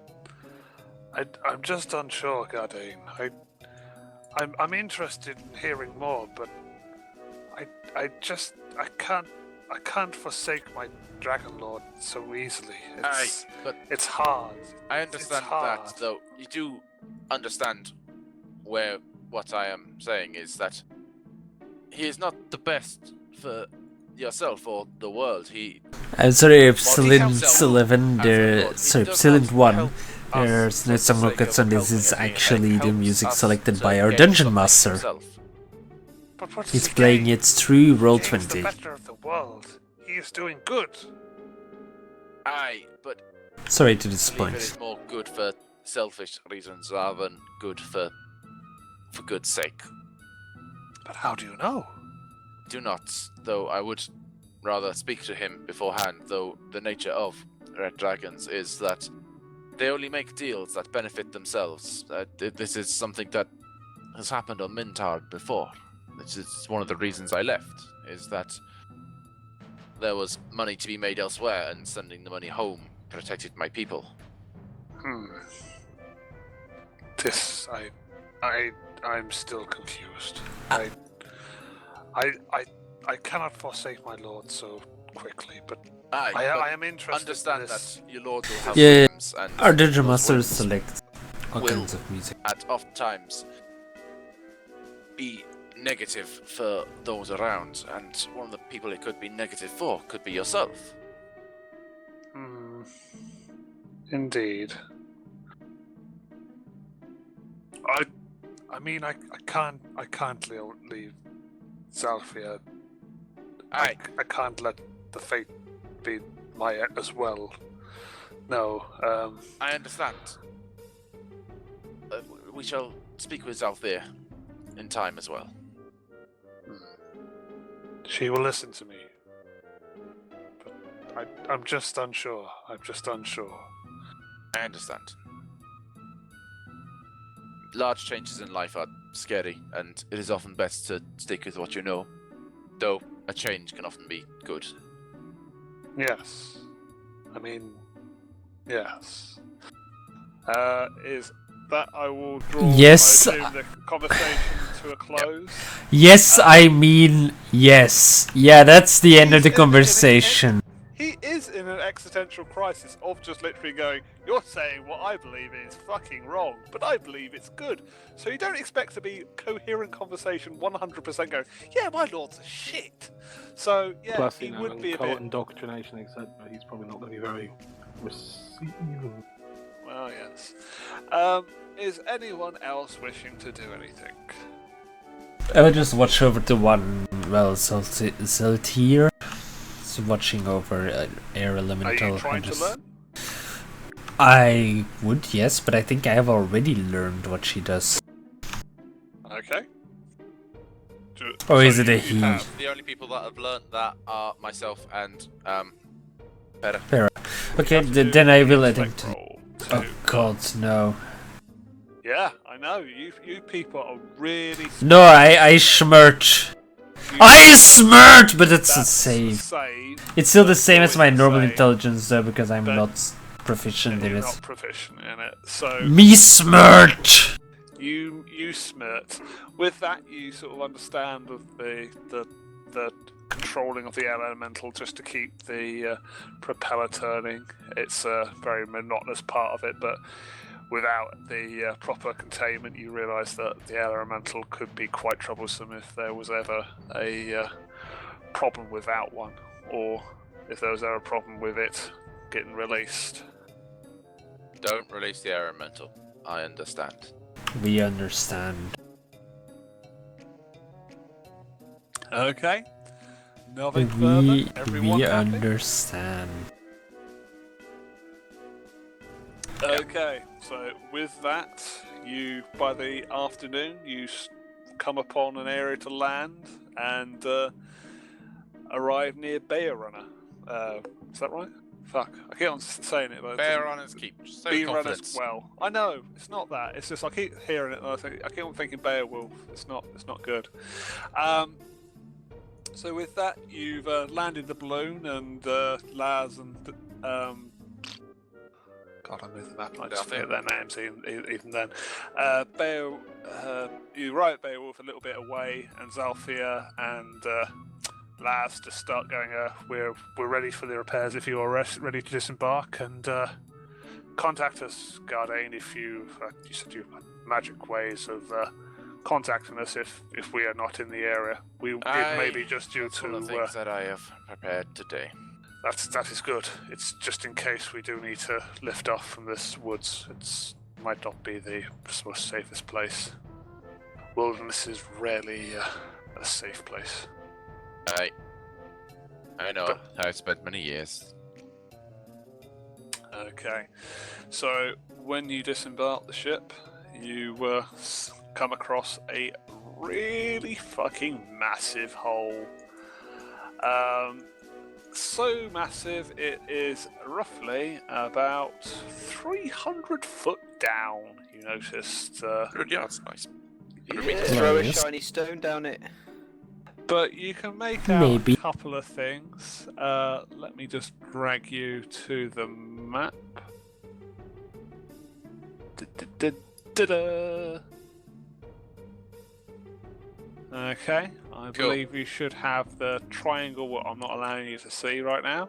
Speaker 2: I'm just unsure, Guardian. I'm interested in hearing more, but I can't forsake my Dragon Lord so easily.
Speaker 7: But
Speaker 2: It's hard.
Speaker 7: I understand
Speaker 2: hard.
Speaker 7: that, though. You do understand what I am saying is that he is not the best for yourself or the world.
Speaker 1: I'm sorry, if
Speaker 7: himself
Speaker 1: Sylvan,
Speaker 7: as a
Speaker 1: there,
Speaker 7: lord. He
Speaker 1: sorry,
Speaker 7: does
Speaker 1: Sylvan
Speaker 7: not
Speaker 1: 1,
Speaker 7: help
Speaker 1: there's
Speaker 7: us
Speaker 1: no
Speaker 7: for
Speaker 1: some
Speaker 7: the
Speaker 1: rockets
Speaker 7: sake
Speaker 1: on
Speaker 7: of
Speaker 1: this, is
Speaker 7: helping
Speaker 1: actually the
Speaker 7: helps
Speaker 1: music
Speaker 7: us
Speaker 1: selected
Speaker 7: to
Speaker 1: by our
Speaker 7: get
Speaker 1: Dungeon
Speaker 7: something
Speaker 1: Master.
Speaker 7: himself.
Speaker 2: But what's
Speaker 1: He's
Speaker 2: the
Speaker 1: playing
Speaker 2: gain?
Speaker 1: it through
Speaker 2: Gains
Speaker 1: Roll20.
Speaker 2: the better of the world. He is doing good.
Speaker 7: Aye, but
Speaker 1: Sorry to
Speaker 7: I believe it
Speaker 1: disappoint.
Speaker 7: is more good for selfish reasons rather than good for good's sake.
Speaker 2: But how do you know?
Speaker 7: Do not, though I would rather speak to him beforehand, though the nature of Red Dragons is that they only make deals that benefit themselves. This is something that has happened on Mintard before. This is one of the reasons I left, is that there was money to be made elsewhere, and sending the money home protected my people.
Speaker 2: This I'm still confused. I cannot forsake my lord so quickly, but
Speaker 7: Aye,
Speaker 2: I
Speaker 7: but
Speaker 2: am interested
Speaker 7: understand
Speaker 2: in this.
Speaker 7: that your lord will have
Speaker 1: Yeah,
Speaker 7: whims, and
Speaker 1: Our Dungeon
Speaker 7: those
Speaker 1: Masters
Speaker 7: whims
Speaker 1: select all
Speaker 7: will
Speaker 1: kinds of music.
Speaker 7: at oft times be negative for those around, and one of the people it could be negative for could be yourself.
Speaker 2: Indeed. I mean I can't leave Zalfia.
Speaker 7: Aye,
Speaker 2: I can't let the fate be my as well. No.
Speaker 7: I understand. We shall speak with Zalthir in time as well.
Speaker 2: She will listen to me. But I'm just unsure.
Speaker 7: I understand. Large changes in life are scary, and it is often best to stick with what you know, though a change can often be good.
Speaker 2: Yes. I mean, yes. is that I will draw
Speaker 1: Yes.
Speaker 2: I assume, the conversation to a close.
Speaker 1: Yes, I mean yes. Yeah, that's the end of the conversation.
Speaker 2: He is in an existential crisis of just literally going, you're saying what I believe is fucking wrong, but I believe it's good. So you don't expect to be coherent conversation 100% going, yeah, my lord's a shit. So, yeah,
Speaker 4: Plus,
Speaker 2: he would be a
Speaker 4: cult
Speaker 2: bit...
Speaker 4: indoctrination, etc. He's probably not going to be very receiving.
Speaker 2: Well, yes. Is anyone else wishing to do anything?
Speaker 1: I will just watch over to one, well, Saltier. So watching over air elemental.
Speaker 2: Are you trying to learn?
Speaker 1: I would, yes, but I think I have already learned what she does.
Speaker 2: Okay.
Speaker 1: Or is it a
Speaker 2: you
Speaker 1: he?
Speaker 2: have.
Speaker 7: The only people that have learnt that are myself and Pera.
Speaker 1: Pera. Okay,
Speaker 2: You have to do
Speaker 1: then I
Speaker 2: an
Speaker 1: will
Speaker 2: intellect
Speaker 1: attempt to...
Speaker 2: roll
Speaker 1: Oh
Speaker 2: to-
Speaker 1: god, no.
Speaker 2: Yeah, I know. You people are really...
Speaker 1: No, I smirch. I smirch! But it's a
Speaker 2: That's
Speaker 1: save.
Speaker 2: save.
Speaker 1: It's still the
Speaker 2: That's
Speaker 1: same as my
Speaker 2: always the
Speaker 1: normal
Speaker 2: same.
Speaker 1: intelligence though, because I'm
Speaker 2: But-
Speaker 1: not proficient
Speaker 2: And
Speaker 1: in
Speaker 2: you're
Speaker 1: it.
Speaker 2: not proficient in it. So
Speaker 1: Me smirch!
Speaker 2: you smirt. With that, you sort of understand of the controlling of the air elemental just to keep the propeller turning. It's a very monotonous part of it, but without the proper containment, you realise that the air elemental could be quite troublesome if there was ever a problem without one, or if there was ever a problem with it getting released.
Speaker 7: Don't release the air elemental. I understand.
Speaker 1: We understand.
Speaker 2: Okay. Nothing further.
Speaker 1: We
Speaker 2: Everyone happy?
Speaker 1: understand.
Speaker 2: Okay, so with that, you by the afternoon come upon an area to land and arrive near Bear Runner. Is that right? Fuck, I keep on saying it, but
Speaker 7: Bear Runners keep so
Speaker 2: Bear Runner's
Speaker 7: confident.
Speaker 2: well. I know it's not that. It's just I keep hearing it, and I keep on thinking Beowulf. It's not good. So with that, you've landed the balloon, and Laz and God, I'm moving the map. I just forget their names even then. You arrive at Beowulf a little bit away, and Zalfia and Laz just start going. We're ready for the repairs if you are ready to disembark, and contact us, Gardain, if you said you have magic ways of contacting us if we are not in the area. It may be just due
Speaker 7: That's
Speaker 2: to
Speaker 7: one of the things that I have prepared today.
Speaker 2: that is good. It's just in case we do need to lift off from this woods. It might not be the most safest place. Wilderness is rarely a safe place.
Speaker 7: I know. I spent many years.
Speaker 2: Okay, so when you disembark the ship, you come across a really fucking massive hole. So massive it is roughly about 300 foot down. You noticed.
Speaker 7: 100 yards, nice.
Speaker 8: Throw a
Speaker 1: Nice.
Speaker 8: shiny stone down it.
Speaker 2: But you can make out
Speaker 1: Maybe.
Speaker 2: a couple of things. Let me just drag you to the map. Da-da-da-da-da. Okay, I
Speaker 7: Cool.
Speaker 2: believe you should have the triangle what I'm not allowing you to see right now.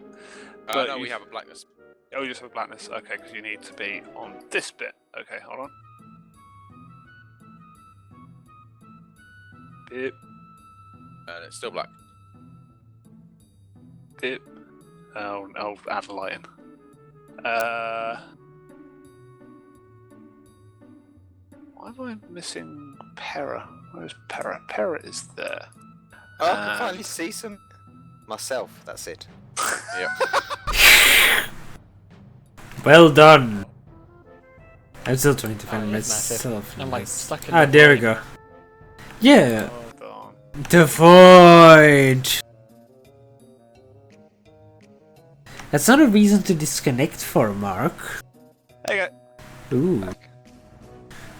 Speaker 7: No,
Speaker 2: you-
Speaker 7: we have a blackness.
Speaker 2: Oh, you just have blackness. Okay, because you need to be on this bit. Okay, hold on. Bip,
Speaker 7: And it's still black.
Speaker 2: bip. Oh, add a light in. Why am I missing Pera? Where's Pera? Pera is there.
Speaker 8: Oh, I can finally see some myself. That's it.
Speaker 7: Yep.
Speaker 1: Well done. I'm still trying to find
Speaker 6: Oh, it is massive.
Speaker 1: myself.
Speaker 6: I'm like
Speaker 1: Nice.
Speaker 6: stuck in
Speaker 1: Ah,
Speaker 6: the
Speaker 1: there we
Speaker 6: void.
Speaker 1: go. Yeah,
Speaker 2: Hold on.
Speaker 1: the void. That's not a reason to disconnect for, Mark.
Speaker 2: There you go.
Speaker 1: Ooh.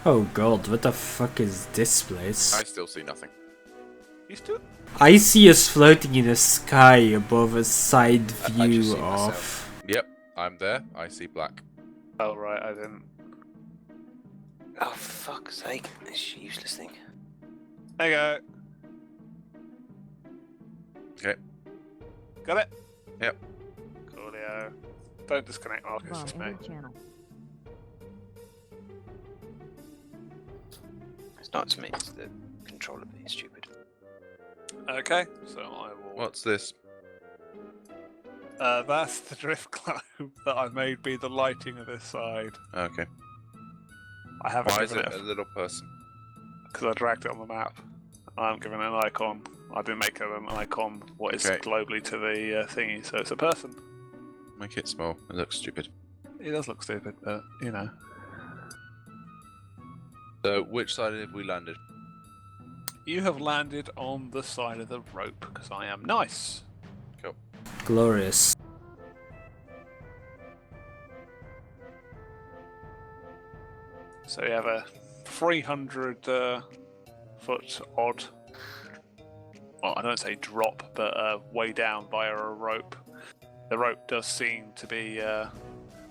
Speaker 1: Oh god, what the fuck is this place?
Speaker 7: I still see nothing.
Speaker 2: You still?
Speaker 1: I see us floating in the sky above a side
Speaker 8: I just
Speaker 1: view
Speaker 8: see
Speaker 1: of.
Speaker 8: myself.
Speaker 7: Yep, I'm there. I see black.
Speaker 2: Oh right, I didn't.
Speaker 5: Oh, fuck's sake. This useless thing.
Speaker 2: There you go.
Speaker 7: Okay.
Speaker 2: Got it?
Speaker 7: Yep.
Speaker 2: Coolio. Don't disconnect, Marcus. It's me.
Speaker 5: It's not me, it's the controller being stupid.
Speaker 2: Okay, so I will.
Speaker 7: What's this?
Speaker 2: That's the drift globe that I made be the lighting of this side.
Speaker 7: Okay.
Speaker 2: I haven't
Speaker 7: Why is
Speaker 2: given
Speaker 7: it a little person?
Speaker 2: because I dragged it on the map. I haven't given it an icon. I didn't make it an icon what is
Speaker 7: Okay.
Speaker 2: globally to the thingy, so it's a person.
Speaker 7: Make it small. It looks stupid.
Speaker 2: It does look stupid, but you know.
Speaker 7: So, which side have we landed?
Speaker 2: You have landed on the side of the rope because I am nice.
Speaker 7: Cool.
Speaker 1: Glorious.
Speaker 2: So you have a 300 foot odd. Well, I don't say drop, but way down via a rope. The rope does seem to be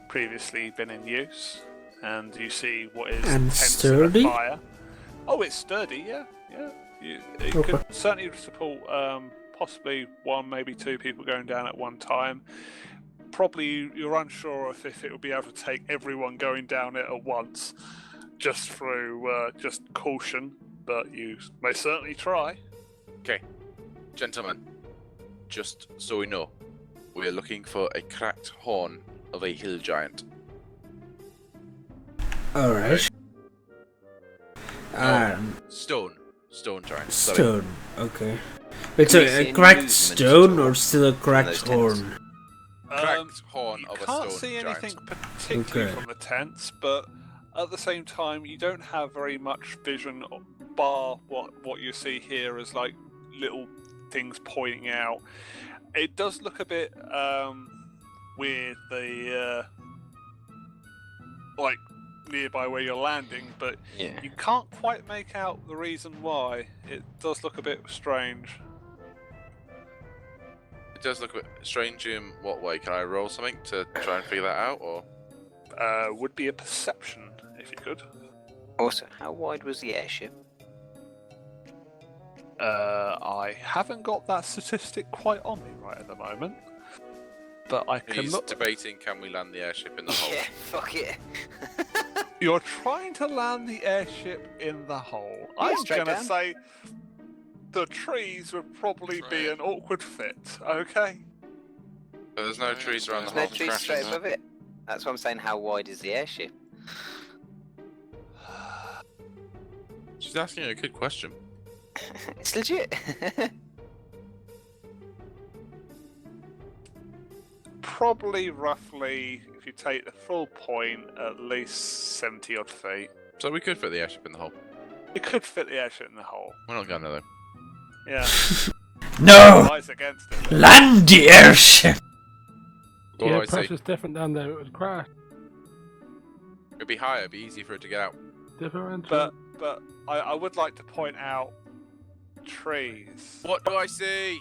Speaker 2: previously been in use, and you see what is
Speaker 1: And
Speaker 2: tents
Speaker 1: sturdy?
Speaker 2: of a fire. Oh, it's sturdy, yeah. It
Speaker 1: Okay.
Speaker 2: could certainly support possibly one, maybe two people going down at one time. Probably you're unsure if it will be able to take everyone going down it at once, just through just caution, but you may certainly try.
Speaker 7: Okay. Gentlemen, just so we know, we are looking for a cracked horn of a hill giant.
Speaker 1: Alright.
Speaker 7: Stone giant. Sorry.
Speaker 1: Stone, okay. It's
Speaker 5: Can we see
Speaker 1: a
Speaker 5: any
Speaker 1: cracked
Speaker 5: movement
Speaker 1: stone
Speaker 5: at all
Speaker 1: or still a cracked
Speaker 5: those tents?
Speaker 1: horn?
Speaker 7: Cracked horn
Speaker 2: You
Speaker 7: of a
Speaker 2: can't
Speaker 7: stone
Speaker 2: see anything
Speaker 7: giant.
Speaker 2: particularly
Speaker 1: Okay.
Speaker 2: from the tents, but at the same time, you don't have very much vision, bar what you see here as like little things pointing out. It does look a bit weird, the like nearby where you're landing, but
Speaker 5: Yeah.
Speaker 2: you can't quite make out the reason why. It does look a bit strange.
Speaker 7: It does look a bit strange in what way? Can I roll something to try and figure that out, or?
Speaker 2: Would be a perception if you could.
Speaker 5: Also, how wide was the airship?
Speaker 2: I haven't got that statistic quite on me right at the moment, but I can
Speaker 7: He's
Speaker 2: look.
Speaker 7: debating, can we land the airship in the hole?
Speaker 5: Yeah, fuck it.
Speaker 2: You're trying to land the airship in the hole.
Speaker 5: Yeah,
Speaker 2: I'm
Speaker 5: straight
Speaker 2: gonna
Speaker 5: down.
Speaker 2: say the trees would probably be an awkward fit. Okay.
Speaker 7: But there's no trees around the
Speaker 5: There's no
Speaker 7: hole.
Speaker 5: trees straight above it. That's what I'm saying, how wide is the airship?
Speaker 7: She's asking a good question.
Speaker 5: It's legit.
Speaker 2: Probably roughly, if you take the full point, at least 70 odd feet.
Speaker 7: So we could fit the airship in the hole.
Speaker 2: You could fit the airship in the hole.
Speaker 7: We're not going to though.
Speaker 2: Yeah.
Speaker 1: No!
Speaker 2: Lies against it.
Speaker 1: Land the airship!
Speaker 7: What do I say?
Speaker 10: pressure's different down there, it would crash.
Speaker 7: It'd be higher, it'd be easy for it to get out.
Speaker 10: Differential.
Speaker 2: But I would like to point out trees.
Speaker 7: What do I see?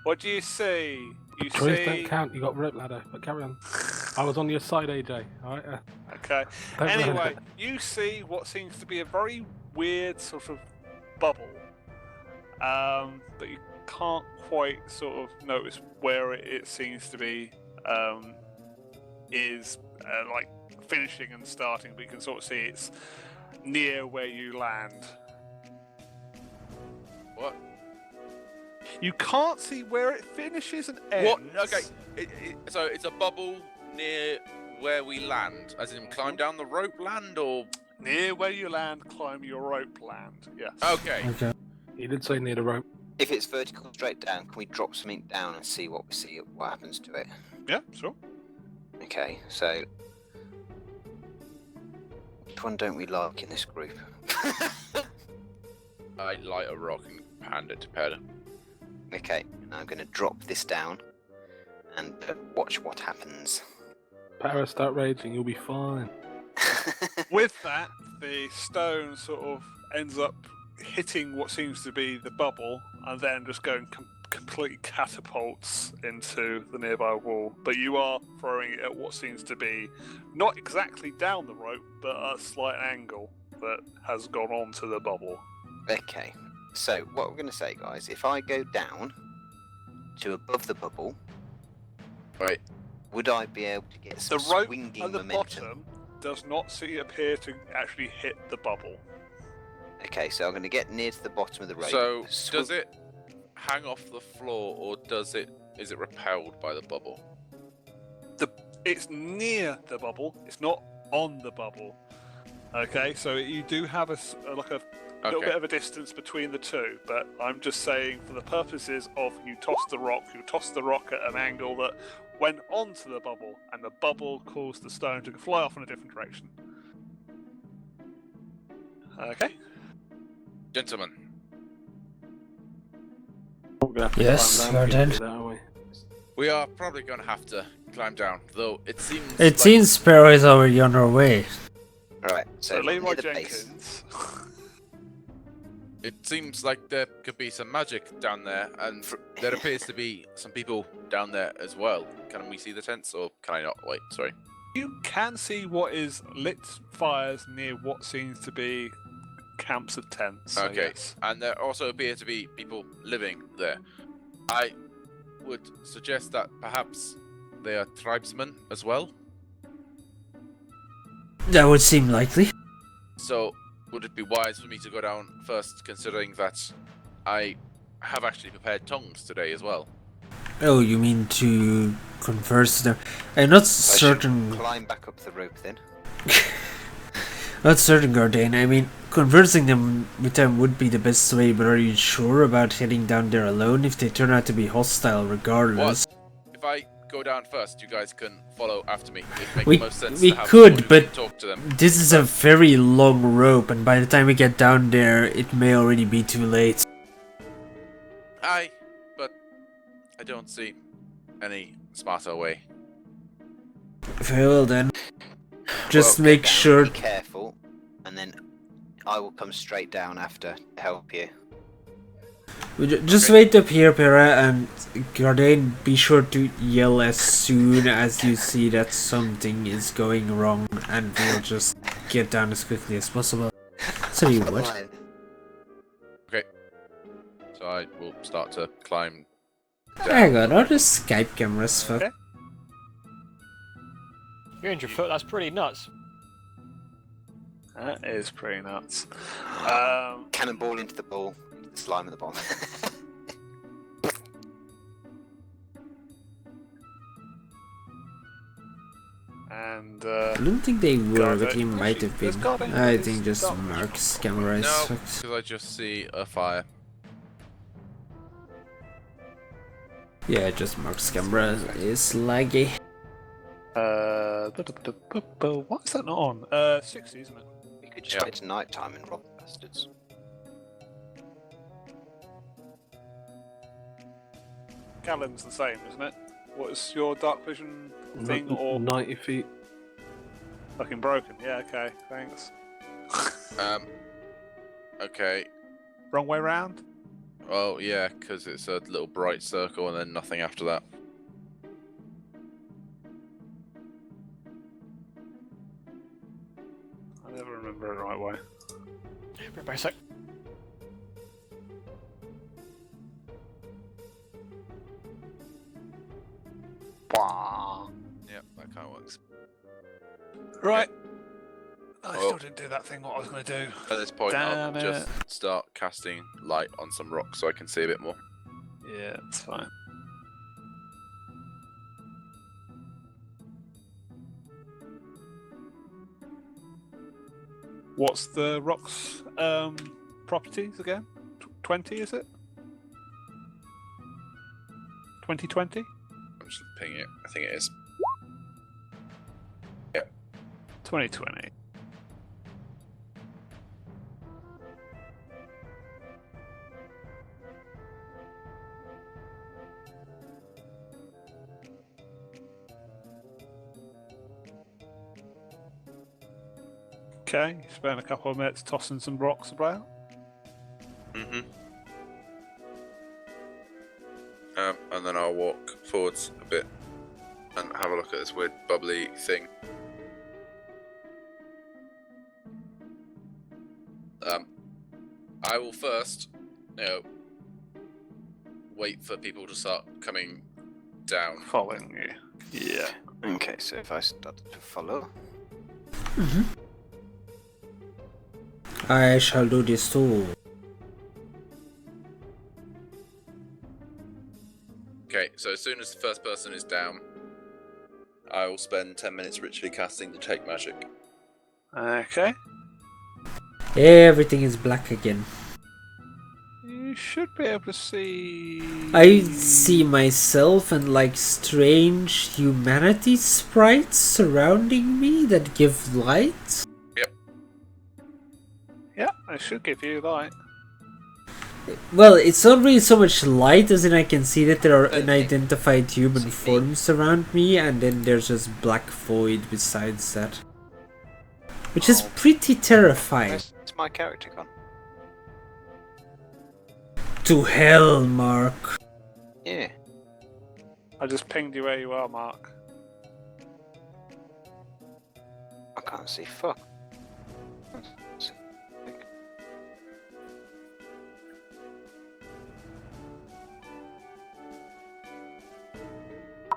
Speaker 2: What do you see? You
Speaker 10: Trees
Speaker 2: see.
Speaker 10: don't count, you got rope ladder, but carry on. I was on your side, AJ, alright?
Speaker 2: Okay.
Speaker 10: Don't worry.
Speaker 2: Anyway, you see what seems to be a very weird sort of bubble, but you can't quite sort of notice where it seems to be is like finishing and starting, but you can sort of see it's near where you land.
Speaker 7: What?
Speaker 2: You can't see where it finishes and ends.
Speaker 7: What? Okay. So it's a bubble near where we land, as in climb down the rope land, or?
Speaker 2: Near where you land, climb your rope land. Yes.
Speaker 7: Okay.
Speaker 1: Okay.
Speaker 10: You did say near the rope.
Speaker 5: If it's vertical straight down, can we drop something down and see what we see, what happens to it?
Speaker 2: Yeah, sure.
Speaker 5: Okay, so which one don't we like in this group?
Speaker 7: I light a rock and hand it to Peda.
Speaker 5: Okay, and I'm going to drop this down and watch what happens.
Speaker 10: Para, start raging, you'll be fine.
Speaker 2: With that, the stone sort of ends up hitting what seems to be the bubble and then just going completely catapults into the nearby wall. But you are throwing it at what seems to be not exactly down the rope, but at a slight angle that has gone onto the bubble.
Speaker 5: Okay. So what we're going to say, guys, if I go down to above the bubble,
Speaker 7: Right.
Speaker 5: would I be able to get some
Speaker 2: The rope
Speaker 5: swinging
Speaker 2: at the
Speaker 5: momentum?
Speaker 2: bottom does not appear to actually hit the bubble.
Speaker 5: Okay, so I'm going to get near to the bottom of the rope.
Speaker 7: So,
Speaker 5: swi-
Speaker 7: does it hang off the floor, or is it repelled by the bubble?
Speaker 2: It's near the bubble. It's not on the bubble. Okay, so you do have a little bit of a distance between the two, but I'm just saying for the purposes of you toss the rock at an angle that went onto the bubble, and the bubble caused the stone to fly off in a different direction. Okay.
Speaker 7: Gentlemen,
Speaker 10: We're gonna have to
Speaker 1: Yes,
Speaker 10: climb
Speaker 1: we're
Speaker 10: down
Speaker 1: dead.
Speaker 10: quickly, aren't we?
Speaker 7: we are probably going to have to climb down, though it seems
Speaker 1: It
Speaker 7: like
Speaker 1: seems Sparrow is already on her way.
Speaker 5: Right,
Speaker 2: So
Speaker 5: so
Speaker 2: Leroy
Speaker 5: near the base.
Speaker 2: Jenkins.
Speaker 7: it seems like there could be some magic down there, and there appears to be some people down there as well. Can we see the tents, or can I not? Wait, sorry.
Speaker 2: You can see what is lit fires near what seems to be camps of tents. So
Speaker 7: Okay,
Speaker 2: yes.
Speaker 7: and there also appear to be people living there. I would suggest that perhaps they are tribesmen as well.
Speaker 1: That would seem likely.
Speaker 7: So, would it be wise for me to go down first, considering that I have actually prepared tongues today as well?
Speaker 1: Oh, you mean to converse them? I'm not
Speaker 5: I should
Speaker 1: certain.
Speaker 5: climb back up the rope then.
Speaker 1: Not certain, Gardain. I mean, conversing them with them would be the best way, but are you sure about heading down there alone if they turn out to be hostile regardless?
Speaker 7: If I go down first, you guys can follow after me. It makes
Speaker 1: We-
Speaker 7: the most sense
Speaker 1: we
Speaker 7: to have
Speaker 1: could,
Speaker 7: someone who
Speaker 1: but-
Speaker 7: can talk to them.
Speaker 1: This is a very long rope, and by the time we get down there, it may already be too late.
Speaker 7: Aye, but I don't see any smarter way.
Speaker 1: Very well then. Just
Speaker 5: Well, go
Speaker 1: make
Speaker 5: down,
Speaker 1: sure.
Speaker 5: Be careful, and then I will come straight down after to help you.
Speaker 1: Just wait up here, Pera, and Gardain, be sure to yell as soon as you see that something is going wrong, and we'll just get down as quickly as possible. So you what?
Speaker 7: Okay. So I will start to climb down.
Speaker 1: Hang on, are the Skype cameras fucked?
Speaker 2: Okay.
Speaker 6: You injured your foot, that's pretty nuts.
Speaker 2: That is pretty nuts.
Speaker 5: Cannonball into the ball, slime at the bottom.
Speaker 2: And
Speaker 1: I don't think they were, but he
Speaker 2: Gardain-
Speaker 1: might have
Speaker 2: There's
Speaker 1: been.
Speaker 2: Gardain
Speaker 1: I
Speaker 2: is
Speaker 1: think just
Speaker 2: dark.
Speaker 1: Mark's camera is
Speaker 7: No,
Speaker 1: fucked.
Speaker 7: because I just see a fire.
Speaker 1: Yeah, just Mark's camera is laggy.
Speaker 2: Why is that not on? 60, isn't it?
Speaker 5: We could just
Speaker 7: Yeah.
Speaker 5: wait to night time and rob the bastards.
Speaker 2: Callum's the same, isn't it? What is your dark vision thing or
Speaker 10: 90 feet.
Speaker 2: fucking broken? Yeah, okay, thanks.
Speaker 7: Okay.
Speaker 2: Wrong way round?
Speaker 7: Oh, yeah, because it's a little bright circle and then nothing after that.
Speaker 2: I never remember it the right way.
Speaker 6: Bit by sec.
Speaker 7: Yeah, that kind of works.
Speaker 2: Right. I
Speaker 7: Oh.
Speaker 2: still didn't do that thing what I was going to do.
Speaker 7: At this point,
Speaker 2: Damn
Speaker 7: I'll just start casting light on some rocks so I can see a bit more.
Speaker 2: Yeah, it's fine. What's the rocks properties again? 20 is it? 2020?
Speaker 7: I'm just pinging it. I think it is.
Speaker 2: 2020. Okay, spend a couple of minutes tossing some rocks about.
Speaker 7: Mm-hmm. And then I'll walk forwards a bit and have a look at this weird bubbly thing. I will first, wait for people to start coming down.
Speaker 2: Following you. Yeah.
Speaker 5: Okay, so if I start to follow.
Speaker 1: I shall do this too.
Speaker 7: Okay, so as soon as the first person is down, I will spend 10 minutes ritually casting Detect Magic.
Speaker 2: Okay.
Speaker 1: Everything is black again.
Speaker 2: You should be able to see.
Speaker 1: I see myself and like strange humanity sprites surrounding me that give light.
Speaker 2: Yeah, I should give you light.
Speaker 1: Well, it's not really so much light as in I can see that there are unidentified human forms around me, and then there's just black void besides that. Which is pretty terrifying.
Speaker 5: Where's my character gone?
Speaker 1: To hell, Mark.
Speaker 5: Yeah.
Speaker 2: I just pinged you where you are, Mark.
Speaker 5: I can't see fuck.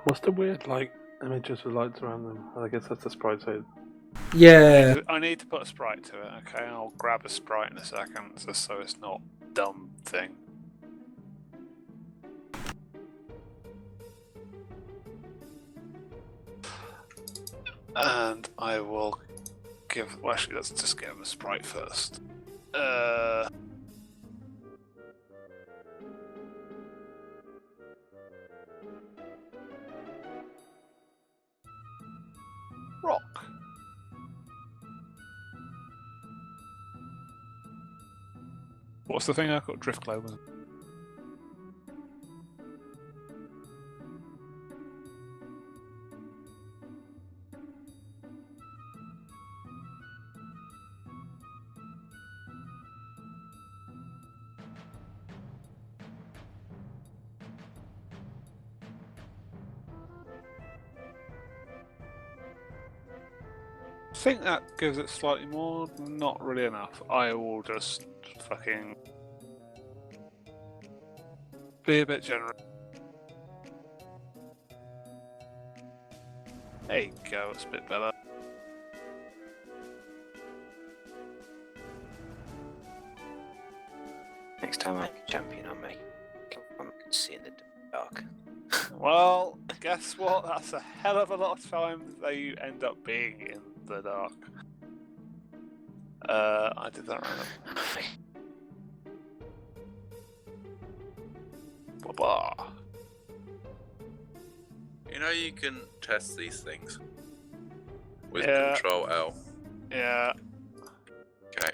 Speaker 10: What's the weird, like, images with lights around them? I guess that's the sprite side.
Speaker 1: Yeah.
Speaker 2: I need to put a sprite to it, okay? I'll grab a sprite in a second, just so it's not a dumb thing. And I will give... Well, actually, let's just get him a sprite first. Rock. What's the thing? I've got drift globe. I think that gives it slightly more, not really enough. I will just fucking be a bit generous. There you go, it's a bit better.
Speaker 5: Next time I'm champion, I'll make I can see in the dark.
Speaker 2: Well, guess what? That's a hell of a lot of times they end up being in the dark. I did that right. Blah.
Speaker 7: You know you can test these things with
Speaker 2: Yeah.
Speaker 7: Control L.
Speaker 2: Yeah,
Speaker 7: Okay.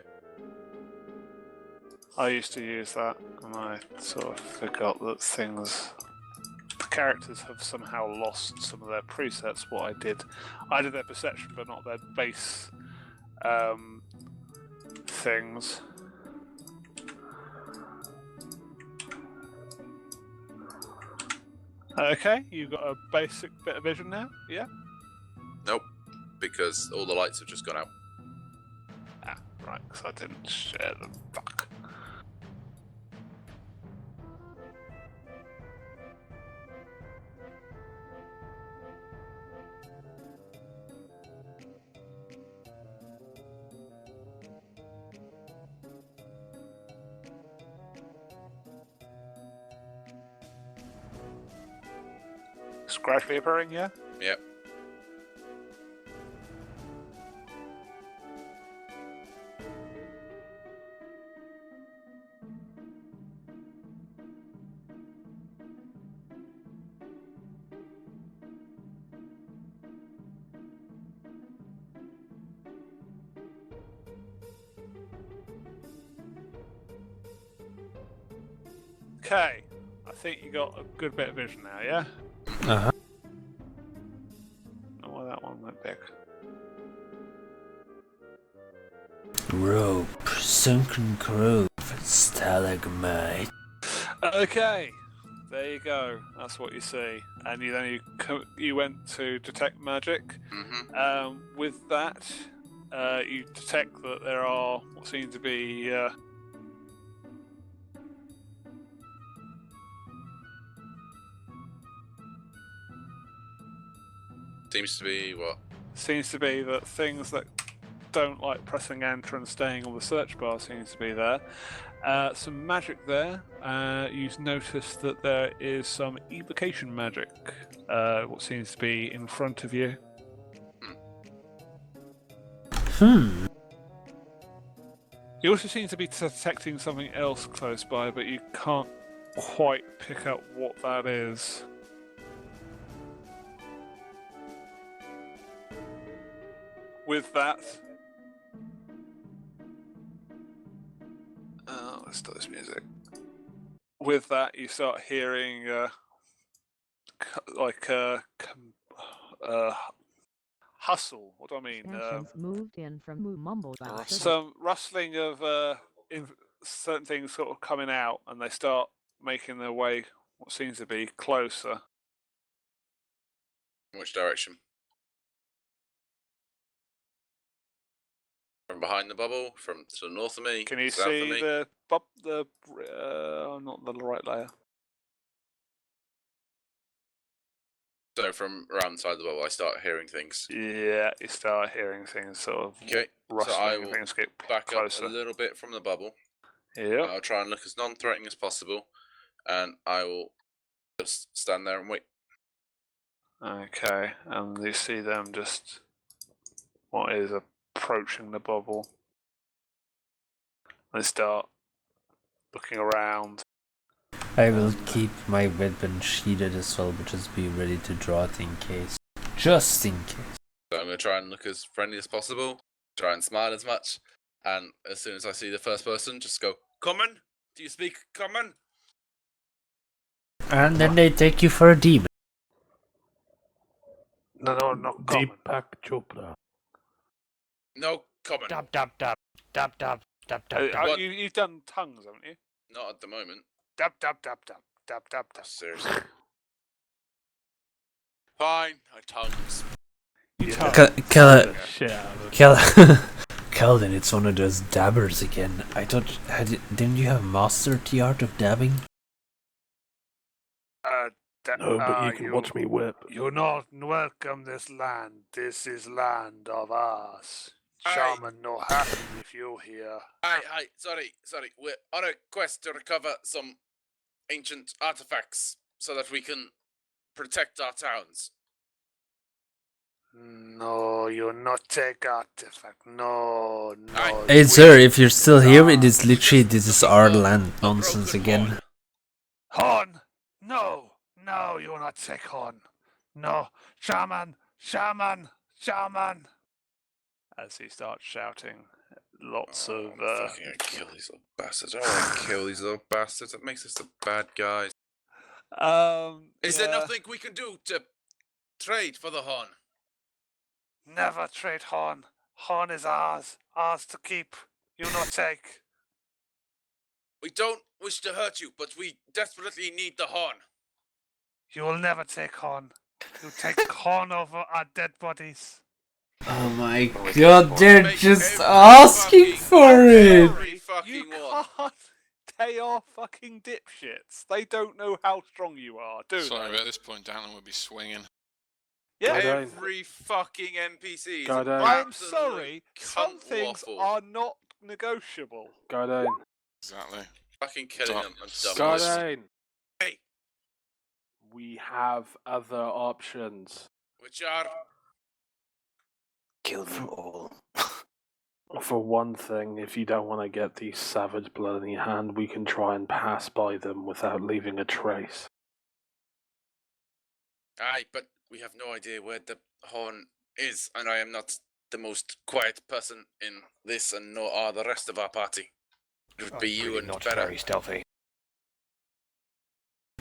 Speaker 2: I used to use that, and I sort of forgot that the characters have somehow lost some of their presets. What I did their perception, but not their base things. Okay, you've got a basic bit of vision now, yeah?
Speaker 7: Nope. Because all the lights have just gone out.
Speaker 2: Ah, right, because I didn't share them. Fuck. Scratch vaporing, yeah?
Speaker 7: Yep.
Speaker 2: Okay, I think you got a good bit of vision now, yeah?
Speaker 1: Uh-huh.
Speaker 2: Oh, well, that one went big.
Speaker 1: Rope, sunken grove, stalagmite.
Speaker 2: Okay, there you go. That's what you see. And you went to detect magic.
Speaker 7: Mm-hmm.
Speaker 2: With that, you detect that there are what seem to be
Speaker 7: Seems to be what?
Speaker 2: Seems to be that things that don't like pressing enter and staying on the search bar seems to be there. Some magic there. You've noticed that there is some evocation magic. What seems to be in front of you. You also seem to be detecting something else close by, but you can't quite pick up what that is. With that, let's start this music. With that, you start hearing hustle. What do I mean?
Speaker 11: Moved in from mumble.
Speaker 2: Some rustling of certain things sort of coming out, and they start making their way. What seems to be closer.
Speaker 7: Which direction? From behind the bubble, from to the north of me.
Speaker 2: Can you
Speaker 7: south
Speaker 2: see
Speaker 7: of me?
Speaker 2: the not the right layer?
Speaker 7: So from around the side of the bubble, I start hearing things.
Speaker 2: Yeah, you start hearing things sort of
Speaker 7: Okay,
Speaker 2: rustling.
Speaker 7: so I
Speaker 2: and
Speaker 7: will
Speaker 2: things get
Speaker 7: back
Speaker 2: closer.
Speaker 7: up a little bit from the bubble.
Speaker 2: Yep.
Speaker 7: I'll try and look as non-threatening as possible, and I will just stand there and wait.
Speaker 2: Okay, and you see them just what is approaching the bubble. They start looking around.
Speaker 1: I will keep my weapon sheathed as well, but just be ready to draw it in case. Just in case.
Speaker 7: So I'm going to try and look as friendly as possible, try and smile as much, and as soon as I see the first person, just go, "Common? Do you speak common?"
Speaker 1: And then they take you for a demon.
Speaker 2: No, not common.
Speaker 10: Deepak Chopra.
Speaker 7: No, common.
Speaker 6: Dab, dab, dab. Dab, dab, dab, dab, dab.
Speaker 7: What?
Speaker 2: You've done tongues, haven't you?
Speaker 7: Not at the moment.
Speaker 2: Dab, dab, dab, dab, dab, dab, dab.
Speaker 7: Seriously. Fine, I tongues.
Speaker 1: Calvin, it's one of those dabbers again. I thought, didn't you have mastered the art of dabbing?
Speaker 10: No, but you can watch me whip.
Speaker 2: You're not welcome this land. This is land of us. Shaman not happy if you're here.
Speaker 7: Aye, sorry. We're on a quest to recover some ancient artifacts so that we can protect our towns.
Speaker 2: No, you're not take artifact. No.
Speaker 1: Hey sir, if you're still here, it is literally this is our land nonsense again.
Speaker 2: Horn! No, you're not take horn. No, shaman. As he starts shouting, lots of.
Speaker 7: I'm fucking gonna kill these little bastards. I want to kill these little bastards. That makes us the bad guys. Is there nothing we can do to trade for the horn?
Speaker 2: Never trade horn. Horn is ours to keep. You not take.
Speaker 7: We don't wish to hurt you, but we desperately need the horn.
Speaker 2: You will never take horn. You take horn over our dead bodies.
Speaker 1: Oh my god, they're just asking for it!
Speaker 2: You can't. They are fucking dipshits. They don't know how strong you are, do
Speaker 12: Sorry,
Speaker 2: they?
Speaker 12: but at this point, Dallin would be swinging.
Speaker 2: Yeah.
Speaker 7: Every fucking NPC is an
Speaker 2: I'm
Speaker 7: absolute
Speaker 2: sorry. Some
Speaker 7: cunt
Speaker 2: things
Speaker 7: waffle.
Speaker 2: are not negotiable.
Speaker 10: Gardain.
Speaker 12: Exactly.
Speaker 7: Fucking killing them. I'm done.
Speaker 10: Gardain.
Speaker 7: Hey,
Speaker 10: We have other options.
Speaker 7: which are
Speaker 5: Kill them all.
Speaker 10: For one thing, if you don't want to get the savage blood in your hand, we can try and pass by them without leaving a trace.
Speaker 7: aye, but we have no idea where the horn is, and I am not the most quiet person in this, and nor are the rest of our party. It would be you
Speaker 6: Really
Speaker 7: and
Speaker 6: not
Speaker 7: better.
Speaker 6: very stealthy.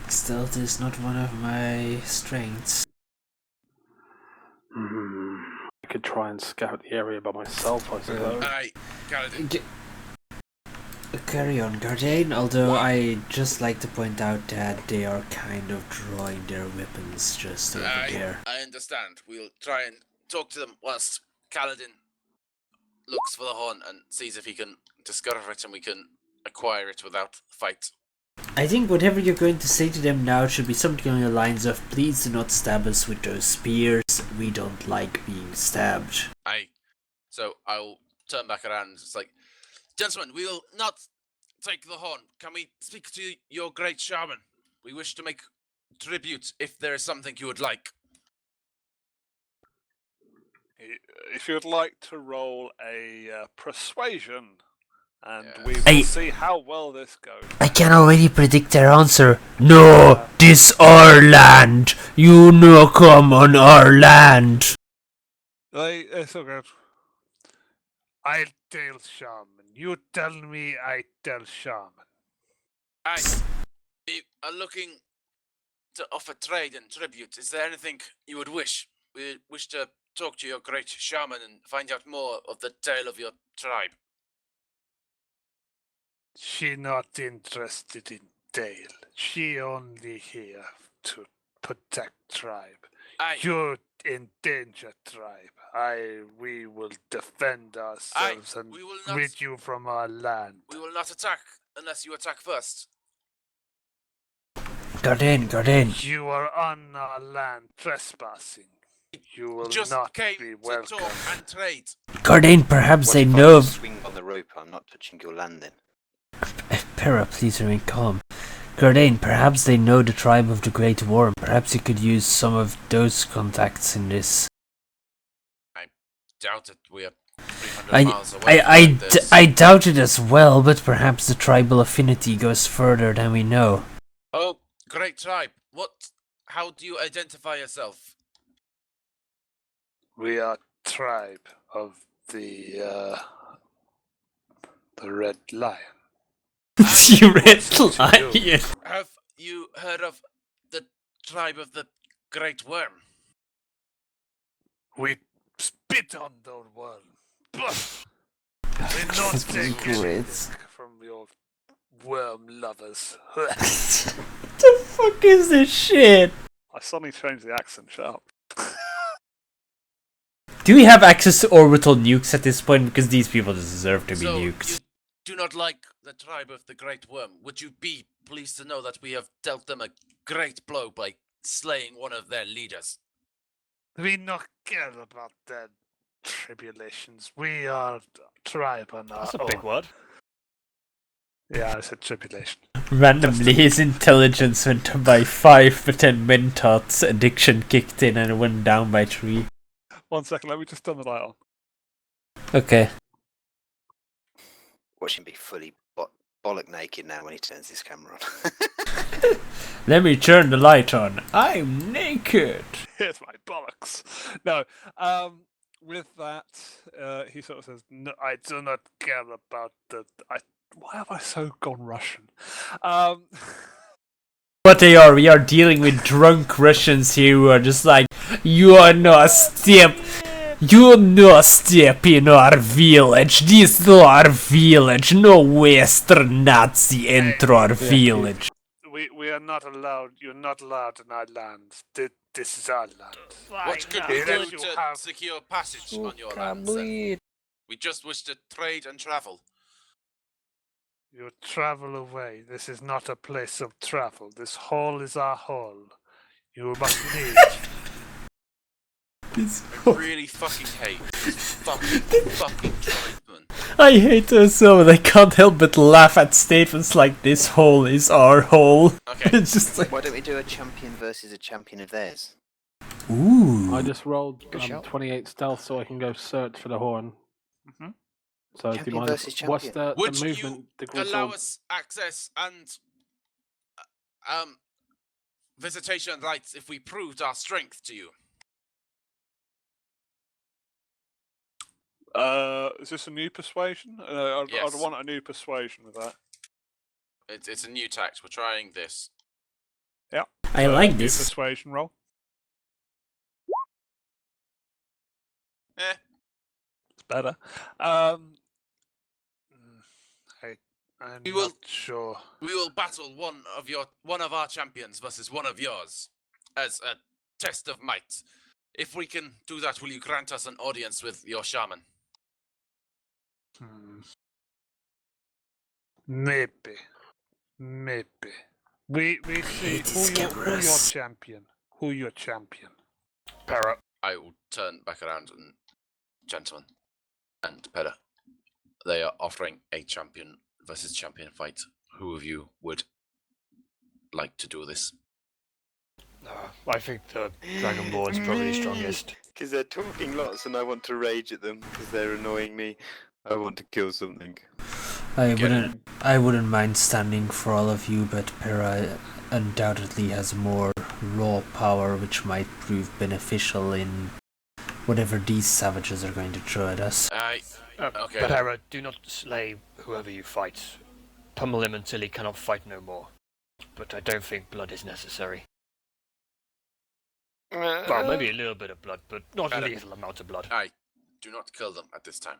Speaker 1: Stealth is not one of my strengths.
Speaker 10: I could try and scout the area by myself, I suppose.
Speaker 7: Aye, Kaladin.
Speaker 1: Carry on, Gardain, although I just like to point out that they are kind of drawing their weapons just over there.
Speaker 7: I understand. We'll try and talk to them whilst Kaladin looks for the horn and sees if he can discover it and we can acquire it without fight.
Speaker 1: I think whatever you're going to say to them now should be something along the lines of, please do not stab us with those spears. We don't like being stabbed.
Speaker 7: So I'll turn back around. It's like, gentlemen, we will not take the horn. Can we speak to your great shaman? We wish to make tribute if there is something you would like.
Speaker 2: If you'd like to roll a persuasion, and we will
Speaker 1: I-
Speaker 2: see how well this goes.
Speaker 1: I can already predict their answer. No, this our land. You no come on our land.
Speaker 2: It's okay. I tell shaman. You tell me, I tell shaman.
Speaker 7: We are looking to offer trade and tribute. Is there anything you would wish? We wish to talk to your great shaman and find out more of the tale of your tribe.
Speaker 2: She not interested in Dale. She only here to protect tribe. You endanger tribe. We will defend ourselves and
Speaker 7: we will not,
Speaker 2: rid you from our land.
Speaker 7: We will not attack unless you attack first.
Speaker 1: Garden.
Speaker 2: You are on our land trespassing. You will
Speaker 7: Just
Speaker 2: not
Speaker 7: came
Speaker 2: be
Speaker 7: to
Speaker 2: welcome.
Speaker 7: talk and trade.
Speaker 1: Garden, perhaps
Speaker 8: What
Speaker 1: they
Speaker 8: if I
Speaker 1: know.
Speaker 8: swing on the rope? I'm not touching your land then.
Speaker 1: Para, please remain calm. Garden, perhaps they know the tribe of the Great Worm. Perhaps you could use some of those contacts in this.
Speaker 7: I doubt it. We are 300 miles away.
Speaker 1: I doubt it as well, but perhaps the tribal affinity goes further than we know.
Speaker 7: Oh, great tribe. How do you identify yourself?
Speaker 2: We are tribe of the Red Lion.
Speaker 1: You Red Lion.
Speaker 7: Have you heard of the tribe of the Great Worm?
Speaker 2: We spit on the worm. We're not taking anything from your worm lovers.
Speaker 1: The fuck is this shit?
Speaker 2: I suddenly changed the accent, shut up.
Speaker 1: Do we have access to orbital nukes at this point? Because these people deserve to be nuked.
Speaker 7: You do not like the tribe of the Great Worm. Would you be pleased to know that we have dealt them a great blow by slaying one of their leaders?
Speaker 2: We not care about their tribulations. We are tribe on our
Speaker 6: That's a big word.
Speaker 2: Yeah, I said tribulation.
Speaker 1: Randomly, his intelligence went up by 5, but then Mentat's addiction kicked in and it went down by 3.
Speaker 2: 1 second, let me just turn the light on.
Speaker 1: Okay.
Speaker 8: Watch him be fully bollock naked now when he turns his camera on.
Speaker 1: Let me turn the light on. I'm naked.
Speaker 2: Here's my bollocks. No, with that, he sort of says, "No, I do not care about the." Why have I so gone Russian?
Speaker 1: What they are, we are dealing with drunk Russians here who are just like, you're no step in our village. This is our village. No Western Nazi enter our village.
Speaker 2: We are not allowed. You're not allowed in our land. This is our land.
Speaker 7: What could we do to secure passage on your land? We just wish to trade and travel.
Speaker 2: You travel away. This is not a place of travel. This hall is our hall. You must leave.
Speaker 7: I really fucking hate this fucking tribesman.
Speaker 1: I hate them so they can't help but laugh at statements like this hole is our hole.
Speaker 7: Okay.
Speaker 1: It's just like,
Speaker 5: Why don't we do a champion versus a champion of theirs?
Speaker 1: ooh.
Speaker 10: I just rolled 28 stealth so I can go search for the horn.
Speaker 2: Mm-hmm.
Speaker 10: So
Speaker 5: Champion
Speaker 10: do you mind?
Speaker 5: versus
Speaker 10: What's
Speaker 5: champion.
Speaker 10: the
Speaker 7: Would
Speaker 10: movement?
Speaker 7: you allow us access and visitation rights if we proved our strength to you?
Speaker 2: Is this a new persuasion? I'd
Speaker 7: Yes.
Speaker 2: want a new persuasion with that.
Speaker 7: It's a new tact. We're trying this.
Speaker 2: Yeah.
Speaker 1: I like
Speaker 2: new
Speaker 1: this.
Speaker 2: persuasion roll. It's better. I'm not sure.
Speaker 7: We will battle one of our champions versus one of yours as a test of might. If we can do that, will you grant us an audience with your shaman?
Speaker 2: Maybe. Maybe. We see who your champion. Who your champion.
Speaker 6: Para.
Speaker 3: I will turn back around and gentlemen and Pera. They are offering a champion versus champion fight. Who of you would like to do this?
Speaker 6: I think the Dragon Lord's probably the strongest.
Speaker 8: Because they're talking lots and I want to rage at them because they're annoying me. I want to kill something.
Speaker 1: I wouldn't mind standing for all of you, but Pera undoubtedly has more raw power, which might prove beneficial in whatever these savages are going to throw at us.
Speaker 3: Okay.
Speaker 6: But Pera, do not slay whoever you fight. Pummel him until he cannot fight no more. But I don't think blood is necessary. Well, maybe a little bit of blood, but not a lethal amount of blood.
Speaker 3: I do not kill them at this time.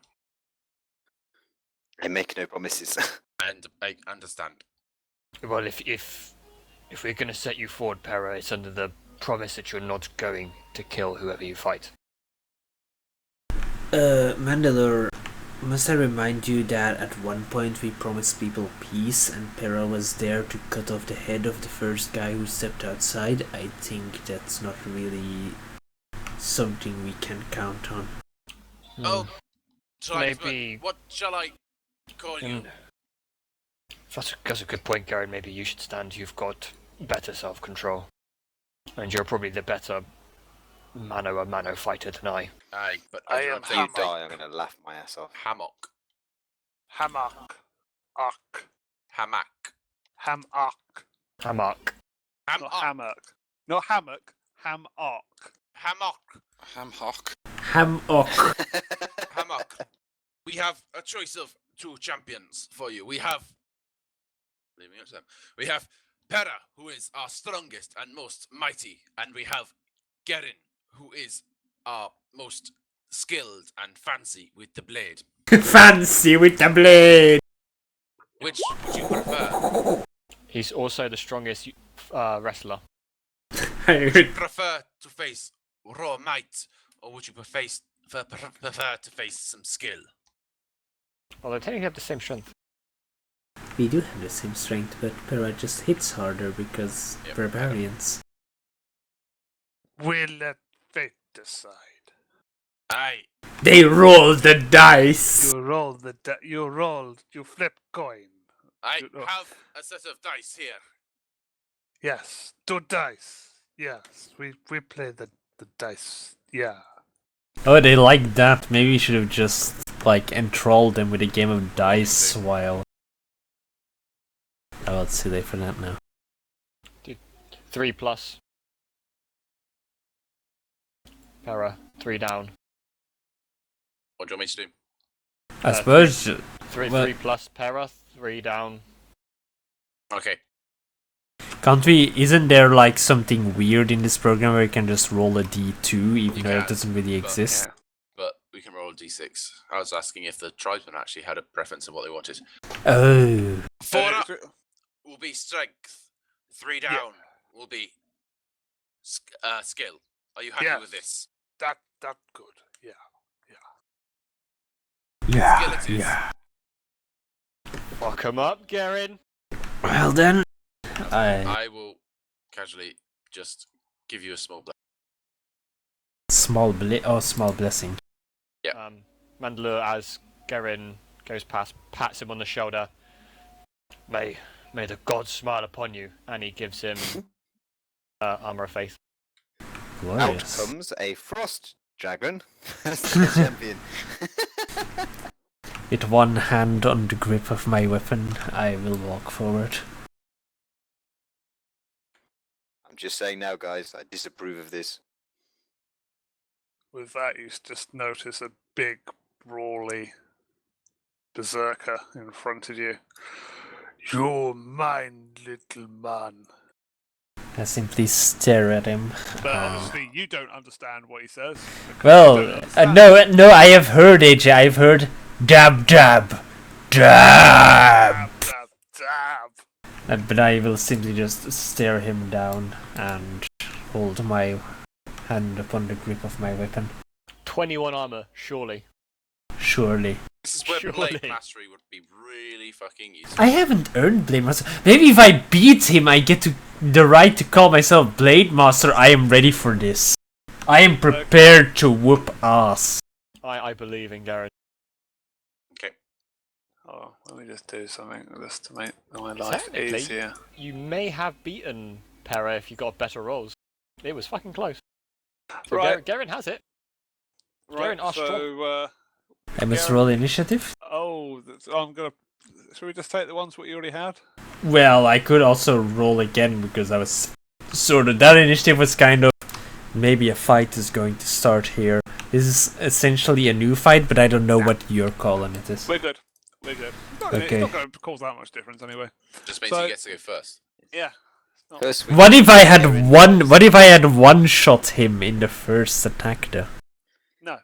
Speaker 8: I make no promises.
Speaker 3: And I understand.
Speaker 6: Well, if we're going to set you forward, Pera, it's under the promise that you're not going to kill whoever you fight.
Speaker 1: Mandalore, must I remind you that at one point we promised people peace and Pera was there to cut off the head of the first guy who stepped outside? I think that's not really something we can count on.
Speaker 3: Oh,
Speaker 6: Maybe...
Speaker 3: What shall I call you?
Speaker 6: That's a good point, Garen. Maybe you should stand. You've got better self-control. And you're probably the better mano-a-mano fighter than I.
Speaker 3: Aye, but
Speaker 2: I
Speaker 3: do
Speaker 2: am
Speaker 3: not
Speaker 8: If
Speaker 3: think
Speaker 8: you die, I'm going to laugh my ass off.
Speaker 3: hammock.
Speaker 2: Hammock. Ock.
Speaker 3: Hammock.
Speaker 2: Hammock.
Speaker 6: Hammock.
Speaker 2: Not hammock. Not hammock. Hammock.
Speaker 3: Hammock.
Speaker 12: Hamhock.
Speaker 1: Hammock.
Speaker 3: Hammock. We have a choice of two champions for you. We have... Leaving it to them. We have Pera, who is our strongest and most mighty, and we have Gerin, who is our most skilled and fancy with the blade.
Speaker 1: Fancy with the blade!
Speaker 3: Which would you prefer?
Speaker 6: He's also the strongest wrestler.
Speaker 3: Would you prefer to face raw might, or would you prefer to face some skill?
Speaker 6: Well, they technically have the same strength.
Speaker 1: We do have the same strength, but Pera just hits harder because barbarians.
Speaker 2: We'll let fate decide.
Speaker 3: Aye.
Speaker 1: They roll the dice!
Speaker 2: You flip coin.
Speaker 3: I have a set of dice here.
Speaker 2: Yes, 2 dice. Yes, we play the dice. Yeah.
Speaker 1: Oh, they like that. Maybe we should have just, enthralled them with a game of dice while... Oh, it's too late for that now.
Speaker 6: 3+. Pera, 3 down.
Speaker 3: What do you want me to do?
Speaker 1: I suppose...
Speaker 6: 3+ Pera, 3 down.
Speaker 3: Okay.
Speaker 1: Can't we... Isn't there, something weird in this program where you can just roll a d2 even though it doesn't really exist?
Speaker 3: But we can roll a d6. I was asking if the tribesmen actually had a preference of what they wanted.
Speaker 1: Oh.
Speaker 3: 4 up will be strength. 3 down will be skill. Are you happy with this?
Speaker 2: That's good.
Speaker 1: Yeah.
Speaker 3: Skill it is.
Speaker 6: Fuck 'em up, Garen.
Speaker 1: Well then...
Speaker 3: I will casually just give you a small blessing.
Speaker 1: Small blessing.
Speaker 3: Yeah.
Speaker 6: Mandalore, as Garen goes past, pats him on the shoulder. May the gods smile upon you, and he gives him armor of faith.
Speaker 1: Glorious.
Speaker 8: Out comes a frost dragon as the champion.
Speaker 1: With one hand on the grip of my weapon, I will walk forward.
Speaker 8: I'm just saying now, guys, I disapprove of this.
Speaker 2: With that, you just notice a big, brawly berserker in front of you. You're mine, little man.
Speaker 1: I simply stare at him.
Speaker 2: But obviously, you don't understand what he says.
Speaker 1: Well, no, I have heard it. I've heard dab, dab, dab. But I will simply just stare him down and hold my hand upon the grip of my weapon.
Speaker 6: 21 armor, surely.
Speaker 1: Surely.
Speaker 7: This is where
Speaker 6: Surely.
Speaker 7: Blade Mastery would be really fucking useful.
Speaker 1: I haven't earned Blade Master. Maybe if I beat him, I get the right to call myself Blade Master. I am ready for this. I am prepared to whoop ass.
Speaker 6: I believe in Garen.
Speaker 7: Okay.
Speaker 2: Oh, let me just do something just to make my life
Speaker 6: Technically,
Speaker 2: easier.
Speaker 6: you may have beaten Pera if you got better rolls. It was fucking close. So
Speaker 2: Right.
Speaker 6: Garen has it.
Speaker 2: Right,
Speaker 6: Garen, are strong.
Speaker 2: so
Speaker 1: I must
Speaker 2: Garen-
Speaker 1: roll initiative.
Speaker 2: I'm gonna. Should we just take the ones what you already had?
Speaker 1: Well, I could also roll again because I was sort of that initiative was kind of maybe a fight is going to start here. This is essentially a new fight, but I don't know what your call on it is.
Speaker 2: We're good. We're good.
Speaker 1: Okay.
Speaker 2: It's not going to cause that much difference anyway.
Speaker 7: Just means
Speaker 2: So-
Speaker 7: he gets to go first.
Speaker 2: Yeah. it's not-
Speaker 5: First we
Speaker 1: What
Speaker 5: can
Speaker 1: if I had
Speaker 5: Garen
Speaker 1: one?
Speaker 5: first.
Speaker 1: What if I had one shot him in the first attack though?
Speaker 2: No.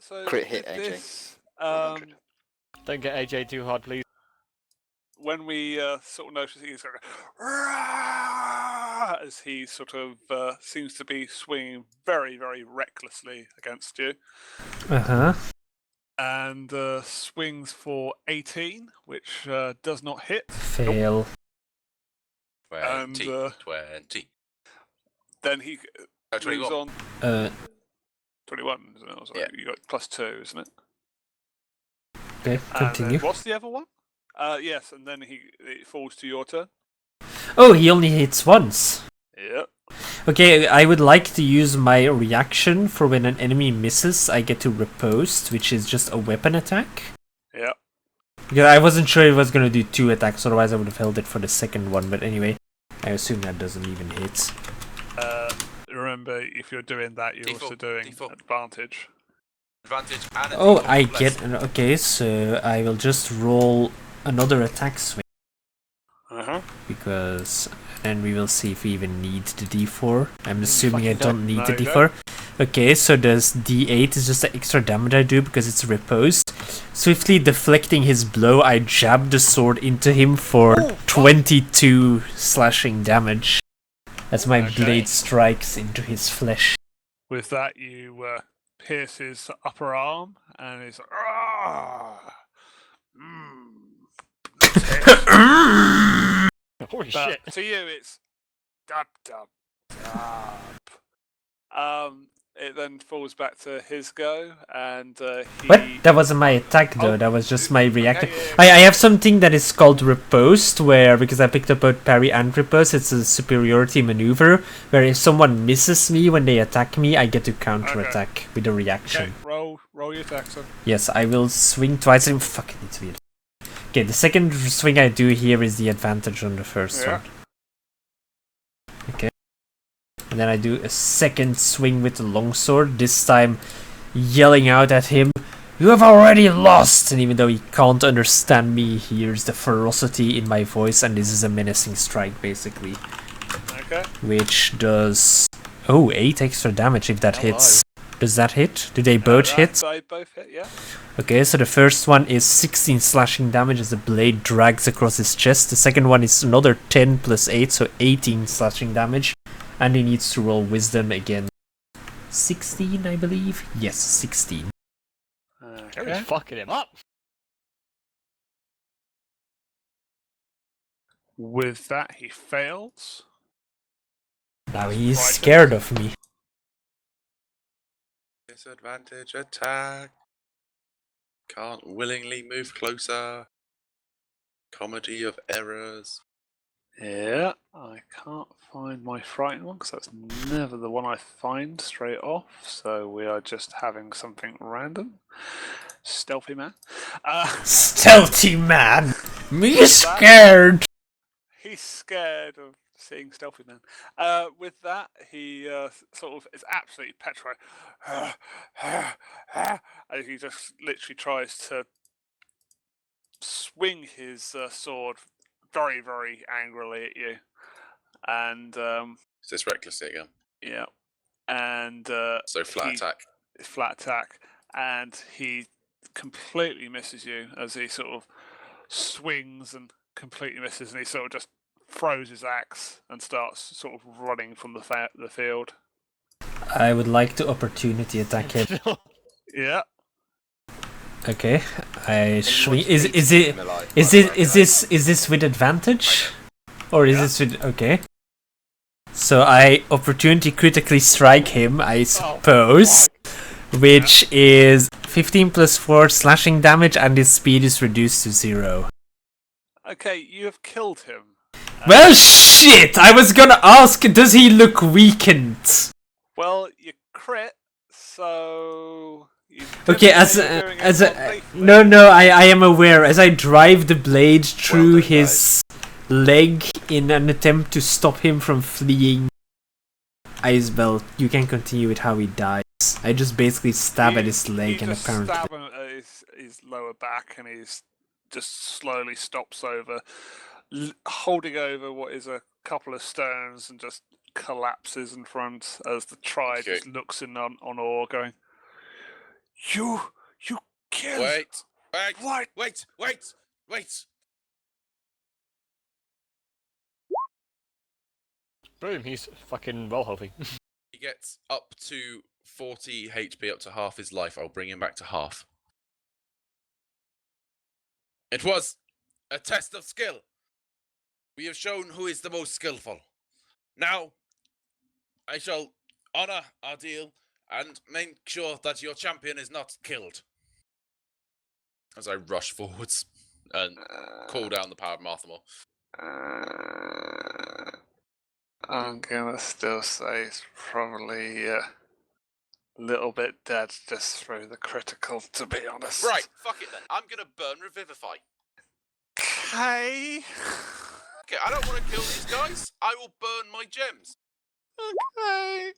Speaker 2: So
Speaker 5: Crit hit,
Speaker 2: with
Speaker 5: AJ.
Speaker 2: this,
Speaker 5: 100.
Speaker 6: Don't get AJ too hard, please.
Speaker 2: when we sort of notice he's going "Rah!" as he sort of seems to be swinging very, very recklessly against you,
Speaker 1: Uh-huh.
Speaker 2: and swings for 18, which does not hit.
Speaker 1: Fail.
Speaker 7: 20.
Speaker 2: And,
Speaker 7: 20.
Speaker 2: Then he
Speaker 7: Oh,
Speaker 2: moves
Speaker 7: 21.
Speaker 2: on.
Speaker 1: Uh,
Speaker 2: 21, isn't it? Sorry,
Speaker 7: Yeah.
Speaker 2: You got +2, isn't it?
Speaker 1: okay,
Speaker 2: And
Speaker 1: continue.
Speaker 2: then what's the other one? Yes, and then it falls to your turn.
Speaker 1: Oh, he only hits once.
Speaker 2: Yeah.
Speaker 1: Okay, I would like to use my reaction for when an enemy misses, I get to riposte, which is just a weapon attack.
Speaker 2: Yeah.
Speaker 1: Because I wasn't sure it was going to do 2 attacks, otherwise I would have held it for the second one, but anyway, I assume that doesn't even hit.
Speaker 2: Remember, if you're doing that, you're also
Speaker 7: D4,
Speaker 2: doing
Speaker 7: D4.
Speaker 2: advantage.
Speaker 7: Advantage and a
Speaker 1: Oh,
Speaker 7: D4
Speaker 1: I
Speaker 7: less.
Speaker 1: get... Okay, so I will just roll another attack swing,
Speaker 2: Uh-huh.
Speaker 1: because then we will see if we even need the d4. I'm assuming I
Speaker 6: fucking
Speaker 1: don't need the
Speaker 2: No, you
Speaker 1: d4. Okay, so this d8 is just the extra damage I do because it's riposte. Swiftly deflecting his blow, I jab the sword into him for 22 slashing damage. As my
Speaker 2: Okay.
Speaker 1: blade strikes into his flesh.
Speaker 2: With that, you pierce his upper arm, and he's like, "Ah,
Speaker 6: Holy
Speaker 2: But
Speaker 6: shit.
Speaker 2: to you, it's dub dub dub. It then falls back to his go, and he.
Speaker 1: What? That wasn't my attack though,
Speaker 2: Oh,
Speaker 1: that was just my reaction.
Speaker 2: yeah,
Speaker 1: I have something that is called riposte, where, because I picked up both parry and riposte, it's a superiority maneuver, where if someone misses me when they attack me, I get to counterattack with a reaction.
Speaker 2: Okay, roll your attack, son.
Speaker 1: Yes, I will swing twice. I'm fucking idiot. Okay, the second swing I do here is the advantage on the first
Speaker 2: Yeah.
Speaker 1: one. Okay. And then I do a second swing with the longsword, this time yelling out at him, "You have already lost!" And even though he can't understand me, he hears the ferocity in my voice, and this is a menacing strike, basically.
Speaker 2: Okay.
Speaker 1: Which does... Oh, 8 extra damage if that
Speaker 6: Hello.
Speaker 1: hits. Does that hit? Do they both hit?
Speaker 2: They both hit, yeah.
Speaker 1: Okay, so the first one is 16 slashing damage as the blade drags across his chest. The second one is another 10 plus 8, so 18 slashing damage. And he needs to roll wisdom again. 16, I believe? Yes, 16.
Speaker 6: Garen's fucking him up.
Speaker 2: With that, he fails.
Speaker 1: Now he's
Speaker 2: Right.
Speaker 1: scared of me.
Speaker 7: Disadvantage attack. Can't willingly move closer. Comedy of errors.
Speaker 2: Yeah, I can't find my frightened one because that's never the one I find straight off. So we are just having something random. Stealthy man.
Speaker 1: Stealthy man! Me scared!
Speaker 2: He's scared of seeing Stealthy Man. With that, he sort of is absolutely petrified. And he just literally tries to swing his sword very, very angrily at you. And
Speaker 7: Is this recklessly again?
Speaker 2: yeah, and
Speaker 7: So flat
Speaker 2: he-
Speaker 7: attack.
Speaker 2: flat attack, and he completely misses you as he sort of swings and completely misses, and he sort of just throws his axe and starts sort of running from the field.
Speaker 1: I would like to opportunity attack him.
Speaker 2: Yeah.
Speaker 1: Okay, I swing.
Speaker 5: Is
Speaker 1: Is this with advantage, or is this with okay? So I opportunity critically strike him, I suppose, which is 15 plus 4 slashing damage, and his speed is reduced to 0.
Speaker 2: Okay, you have killed him.
Speaker 1: Well, shit! I was gonna ask, does he look weakened?
Speaker 2: Well, you crit, so...
Speaker 1: Okay, no, I am aware. As I drive the blade through his leg in an attempt to stop him from fleeing, Icebell, you can continue with how he dies. I just basically stab at his leg and apparently...
Speaker 2: stab him at his lower back, and he's just slowly stops over, holding over what is a couple of stones, and just collapses in front as the Triad just looks in on awe, going, You killed...
Speaker 7: Wait!
Speaker 6: Boom, he's fucking well healthy.
Speaker 7: He gets up to 40 HP, up to half his life. I'll bring him back to half. It was a test of skill. We have shown who is the most skillful. Now, I shall honor our deal and make sure that your champion is not killed. As I rush forwards and call down the power of Marthamore.
Speaker 2: I'm gonna still say it's probably a little bit dead just through the critical, to be honest.
Speaker 7: Right, fuck it then. I'm gonna burn Revivify.
Speaker 2: Okay.
Speaker 7: Okay, I don't want to kill these guys. I will burn my gems.
Speaker 2: Okay.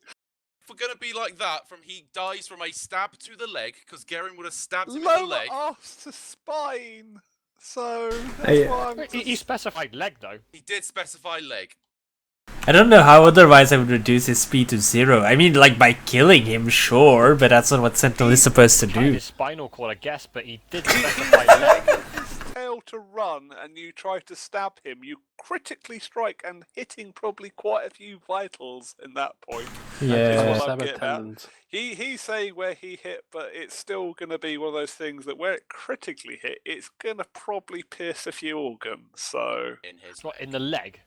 Speaker 7: If we're gonna be like that, he dies from a stab to the leg, because Garen would have stabbed him in the
Speaker 2: Lower
Speaker 7: leg.
Speaker 2: arse to spine. So that's why I'm
Speaker 6: He specified leg though.
Speaker 7: He did specify leg.
Speaker 1: I don't know how otherwise I would reduce his speed to 0. I mean, like, by killing him, sure, but that's not what Sentinel is supposed to do.
Speaker 6: His spinal cord, I guess, but he did specify leg.
Speaker 2: fail to run and you try to stab him, you critically strike and hitting probably quite a few vitals in that point.
Speaker 1: Yeah.
Speaker 2: What I'm getting at. He's saying where he hit, but it's still going to be one of those things that where it critically hit, it's going to probably pierce a few organs. So
Speaker 6: in the leg.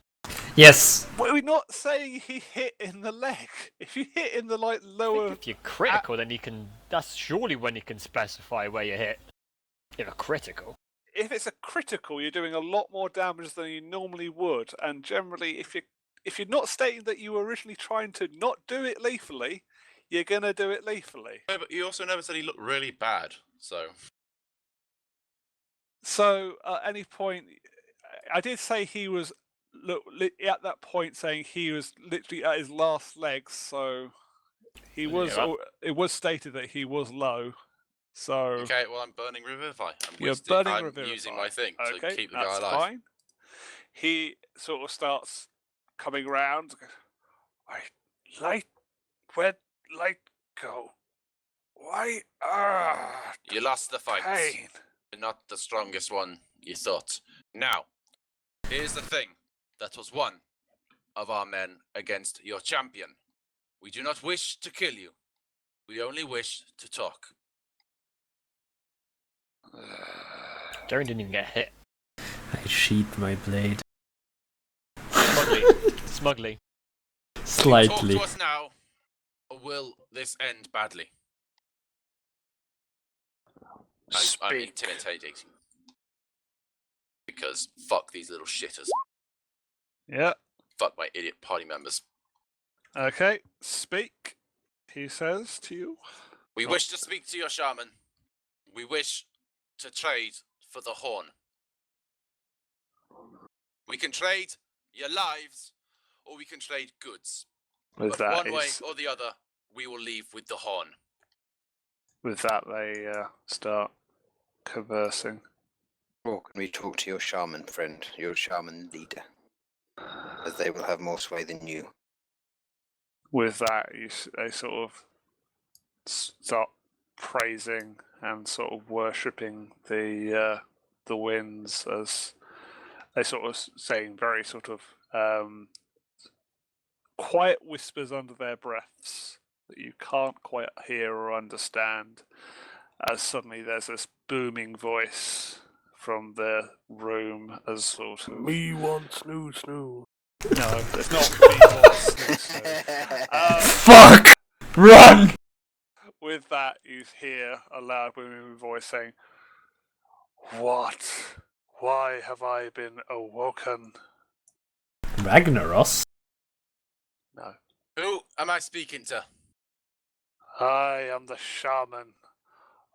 Speaker 1: Yes.
Speaker 2: Well, we're not saying he hit in the leg. If you hit in the lower,
Speaker 6: if you're critical, then you can. That's surely when you can specify where you hit. If a critical.
Speaker 2: If it's a critical, you're doing a lot more damage than you normally would, and generally, if you're not stating that you were originally trying to not do it lethally, you're gonna do it lethally.
Speaker 7: No, but you also never said he looked really bad, so.
Speaker 2: So at any point, I did say he was at that point saying he was literally at his last legs. So he was. It was stated that he was low. So
Speaker 7: Okay, well I'm burning Revivify. I'm using my thing to keep the guy alive.
Speaker 2: Fine. He sort of starts coming around. Let go. Why?
Speaker 7: You lost the fight.
Speaker 2: Pain.
Speaker 7: You're not the strongest one you thought. Now, here's the thing. That was one of our men against your champion. We do not wish to kill you. We only wish to talk.
Speaker 6: Garen didn't even get hit.
Speaker 1: I sheathed my blade.
Speaker 6: Smugly.
Speaker 1: Slightly.
Speaker 7: Talk to us now, or will this end badly? I'm intimidating. Because fuck these little shitters.
Speaker 2: Yeah.
Speaker 7: Fuck my idiot party members.
Speaker 2: Okay, speak, he says to you.
Speaker 7: We wish to speak to your shaman. We wish to trade for the horn. We can trade your lives, or we can trade goods.
Speaker 2: With
Speaker 7: but
Speaker 2: that,
Speaker 7: one way or the other, we will leave with the horn.
Speaker 2: With that, they start conversing.
Speaker 5: Or can we talk to your shaman friend, your shaman leader? As they will have more sway than you.
Speaker 2: With that, they sort of start praising and sort of worshipping the winds, as they sort of saying very sort of quiet whispers under their breaths that you can't quite hear or understand, as suddenly there's this booming voice from the room as sort of...
Speaker 10: Me want snoo snoo.
Speaker 2: No, it's not me want snoo snoo.
Speaker 1: Fuck! Run!
Speaker 2: With that, you hear a loud booming voice saying, "What? Why have I been awoken?"
Speaker 1: Ragnaros?
Speaker 2: No.
Speaker 3: Who am I speaking to?
Speaker 2: I am the shaman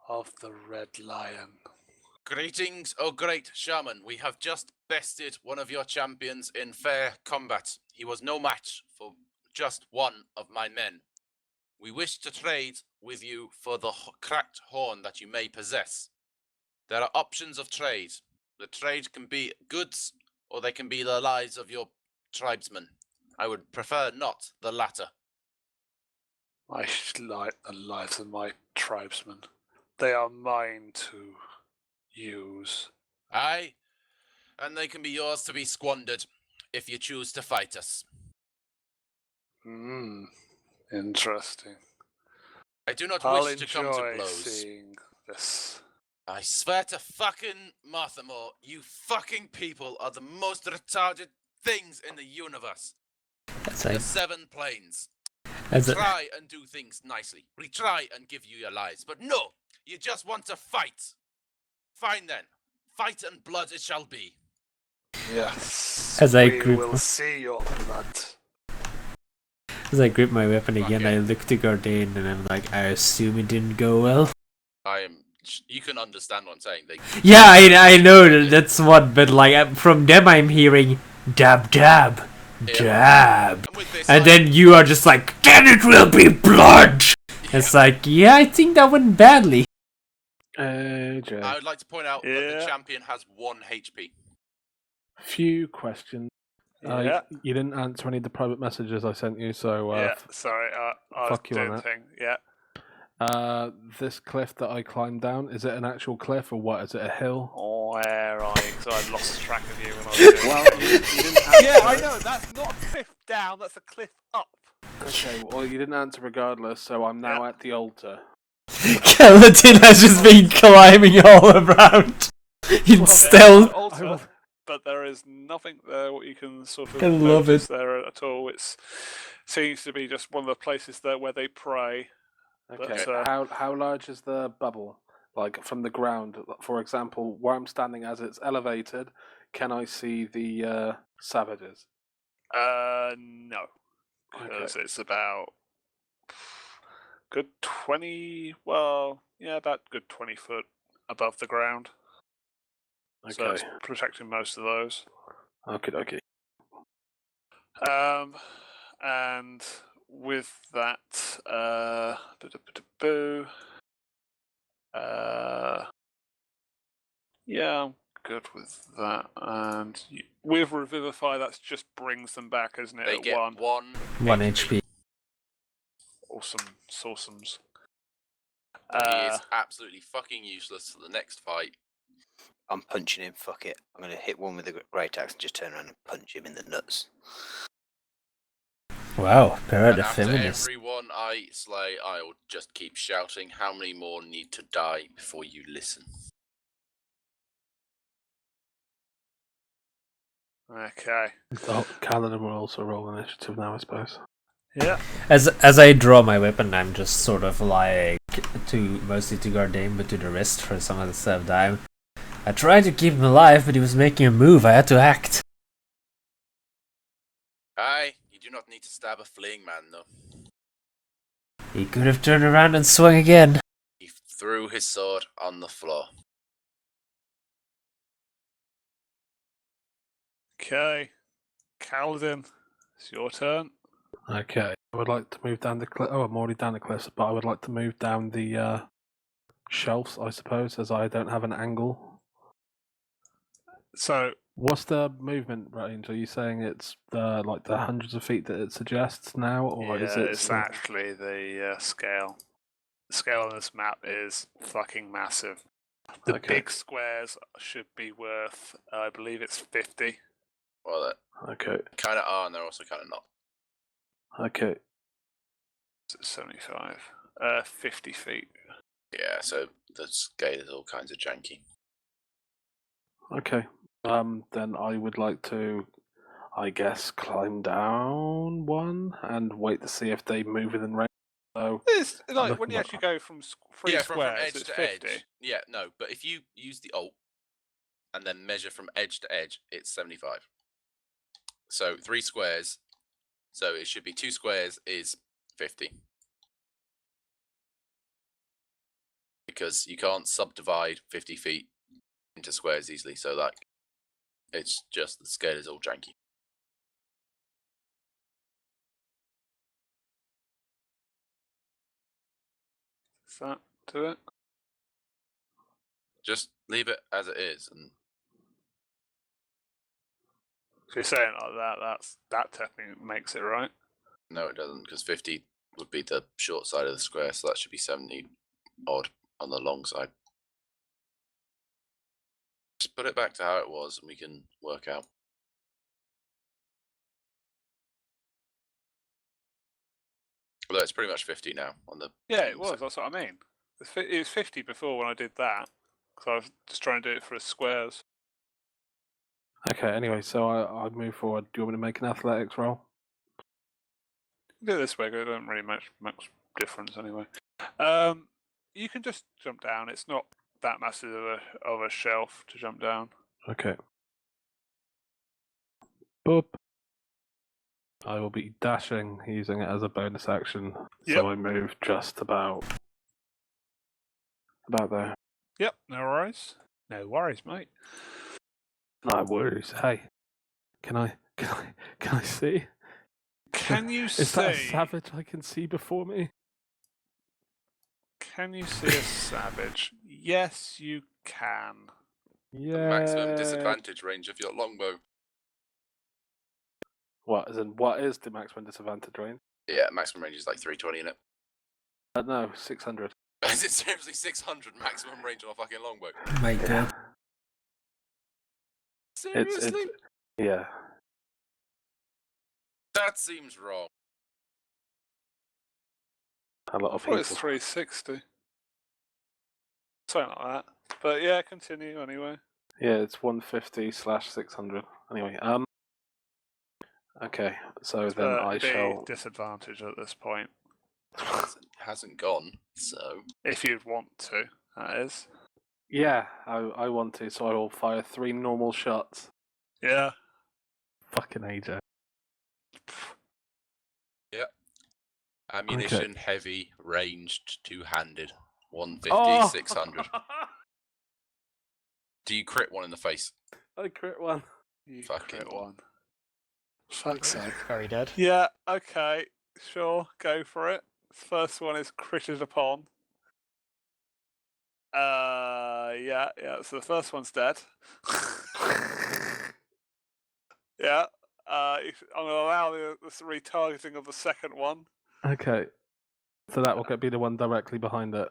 Speaker 2: of the Red Lion.
Speaker 3: Greetings, oh great shaman. We have just bested one of your champions in fair combat. He was no match for just one of my men. We wish to trade with you for the cracked horn that you may possess. There are options of trade. The trade can be goods, or they can be the lives of your tribesmen. I would prefer not the latter.
Speaker 2: I like the lives of my tribesmen. They are mine to use.
Speaker 3: Aye, and they can be yours to be squandered if you choose to fight us.
Speaker 2: Interesting.
Speaker 3: I do not
Speaker 2: I'll
Speaker 3: wish to come to
Speaker 2: enjoy
Speaker 3: blows.
Speaker 2: seeing this.
Speaker 3: I swear to fucking Marthamore, you fucking people are the most retarded things in the universe.
Speaker 1: That's
Speaker 3: The
Speaker 1: like,
Speaker 3: 7 planes.
Speaker 1: as
Speaker 3: We
Speaker 1: a,
Speaker 3: try and do things nicely. We try and give you your lives. But no, you just want to fight. Fine then. Fight and blood it shall be.
Speaker 2: Yes.
Speaker 1: As I
Speaker 2: we
Speaker 1: grip-
Speaker 2: will see your blood.
Speaker 1: as I grip my weapon again,
Speaker 3: Okay.
Speaker 1: I look to Gardain and I'm like, I assume it didn't go well.
Speaker 3: You can understand what I'm saying.
Speaker 1: Yeah, I know that's what, but like from them I'm hearing dab dab dab,
Speaker 3: And with this,
Speaker 1: and then you are just like, then it will be blood. It's like, yeah, I think that went badly.
Speaker 10: AJ.
Speaker 3: I would like to point out that the
Speaker 2: Yeah.
Speaker 3: champion has 1 HP.
Speaker 10: Few questions.
Speaker 2: Yeah.
Speaker 10: You didn't answer any of the private messages I sent you, so
Speaker 2: Yeah, sorry, I was
Speaker 10: fuck you on
Speaker 2: doing
Speaker 10: that.
Speaker 2: thing. Yeah.
Speaker 10: This cliff that I climbed down, is it an actual cliff or what? Is it a hill?
Speaker 2: Where are you? Because I lost track of you when I was doing
Speaker 10: Well, you didn't answer.
Speaker 2: Yeah, I know. That's not a cliff down. That's a cliff up.
Speaker 10: Okay, well, you didn't answer regardless, so I'm now at the altar.
Speaker 1: Skeleton has just been climbing all around in stealth.
Speaker 2: Altar, but there is nothing there what you can sort of
Speaker 1: I love
Speaker 2: notice
Speaker 1: it.
Speaker 2: there at all. It seems to be just one of the places there where they pray.
Speaker 10: Okay,
Speaker 2: But,
Speaker 10: how large is the bubble? Like from the ground, for example, where I'm standing as it's elevated, can I see the savages?
Speaker 2: No, because it's about good 20. Well, yeah, about good 20 foot above the ground. So
Speaker 10: Okay.
Speaker 2: it's protecting most of those.
Speaker 10: Okay.
Speaker 2: And with that, yeah, I'm good with that. And with Revivify, that just brings them back, isn't it?
Speaker 3: They
Speaker 2: at
Speaker 3: get
Speaker 2: 1
Speaker 1: HP.
Speaker 2: Awesome, Sawsomes.
Speaker 3: He is absolutely fucking useless for the next fight.
Speaker 5: I'm punching him, fuck it. I'm going to hit one with the great axe and just turn around and punch him in the nuts.
Speaker 1: Wow, Parrot
Speaker 3: And
Speaker 1: a
Speaker 3: after
Speaker 1: feminist.
Speaker 3: everyone I slay, I will just keep shouting, how many more need to die before you listen?
Speaker 2: Okay.
Speaker 10: Oh, Canada will also roll initiative now, I suppose.
Speaker 2: Yeah.
Speaker 1: As I draw my weapon, I'm just sort of like mostly to Gardain, but to the rest for some of the stuff time. I tried to keep him alive, but he was making a move. I had to act.
Speaker 3: Aye, you do not need to stab a fleeing man, though.
Speaker 1: He could have turned around and swung again.
Speaker 3: He threw his sword on the floor.
Speaker 2: Okay. Kaladin, it's your turn.
Speaker 10: Okay, I would like to move down the cliff. Oh, I'm already down the cliffs, but I would like to move down the shelves, I suppose, as I don't have an angle.
Speaker 2: So,
Speaker 10: what's the movement range? Are you saying it's like the hundreds of feet that it suggests now, or is it?
Speaker 2: It's actually the scale. The scale on this map is fucking massive. The big squares should be worth, I believe it's 50.
Speaker 3: Well,
Speaker 10: Okay.
Speaker 3: kind of are, and they're also kind of not.
Speaker 10: Okay.
Speaker 2: 75. 50 feet.
Speaker 7: Yeah, so the scale is all kinds of janky.
Speaker 10: Okay. Then I would like to, I guess, climb down one and wait to see if they move within range. So
Speaker 2: It's like when
Speaker 10: looking
Speaker 2: you
Speaker 10: at-
Speaker 2: actually go from three
Speaker 7: Yeah,
Speaker 2: squares,
Speaker 7: from edge
Speaker 2: it's
Speaker 7: to
Speaker 2: 50.
Speaker 7: edge. Yeah, no, but if you use the alt and then measure from edge to edge, it's 75. So 3 squares, so it should be 2 squares is 50. Because you can't subdivide 50 feet into squares easily, so like it's just the scale is all janky.
Speaker 2: Does that do it?
Speaker 7: Just leave it as it is, and
Speaker 2: If you're saying it like that, that technically makes it right.
Speaker 7: no, it doesn't, because 50 would be the short side of the square, so that should be 70 odd on the long side. Just put it back to how it was, and we can work out. Although it's pretty much 50 now on the.
Speaker 2: Yeah, it was. That's what I mean. It was 50 before when I did that, because I was just trying to do it for the squares.
Speaker 10: Okay. Anyway, so I move forward. Do you want me to make an athletics roll?
Speaker 2: Do it this way, 'cause it doesn't really make much difference anyway. You can just jump down. It's not that massive of a shelf to jump down.
Speaker 10: Okay. Boop. I will be dashing, using it as a bonus action.
Speaker 2: Yep.
Speaker 10: So I move just about there.
Speaker 2: Yep, no worries. No worries, mate.
Speaker 10: No worries. Hey, can I see?
Speaker 2: Can you
Speaker 10: Is that a
Speaker 2: see?
Speaker 10: savage I can see before me?
Speaker 2: Can you see a savage? Yes, you can.
Speaker 10: Yeah.
Speaker 7: The maximum disadvantage range of your longbow.
Speaker 10: What? As in, what is the maximum disadvantage range?
Speaker 7: Yeah, maximum range is like 320 in it.
Speaker 10: No, 600.
Speaker 7: Is it seriously 600 maximum range on a fucking longbow?
Speaker 1: My god.
Speaker 7: Seriously?
Speaker 10: Yeah.
Speaker 7: That seems wrong.
Speaker 10: A lot
Speaker 2: I
Speaker 10: of
Speaker 2: thought it's
Speaker 10: people.
Speaker 2: 360. Something like that. But yeah, continue anyway.
Speaker 10: Yeah, it's 150/600. Anyway, okay, so then I
Speaker 2: It'd be
Speaker 10: shall.
Speaker 2: disadvantage at this point.
Speaker 7: Hasn't gone, so.
Speaker 2: If you'd want to, that is.
Speaker 10: Yeah, I want to, so I will fire 3 normal shots.
Speaker 2: Yeah.
Speaker 10: Fucking AJ.
Speaker 7: Yep. Ammunition, heavy, ranged, two-handed. 150,
Speaker 10: Oh!
Speaker 7: 600. Do you crit one in the face?
Speaker 10: I crit one.
Speaker 2: You
Speaker 7: Fucking
Speaker 2: crit one. Fuck's sake.
Speaker 6: Very dead.
Speaker 2: Yeah, okay. Sure, go for it. First one is critted upon. Yeah, so the first one's dead. Yeah. I'm going to allow the retargeting of the second one.
Speaker 10: Okay, so that will be the one directly behind it.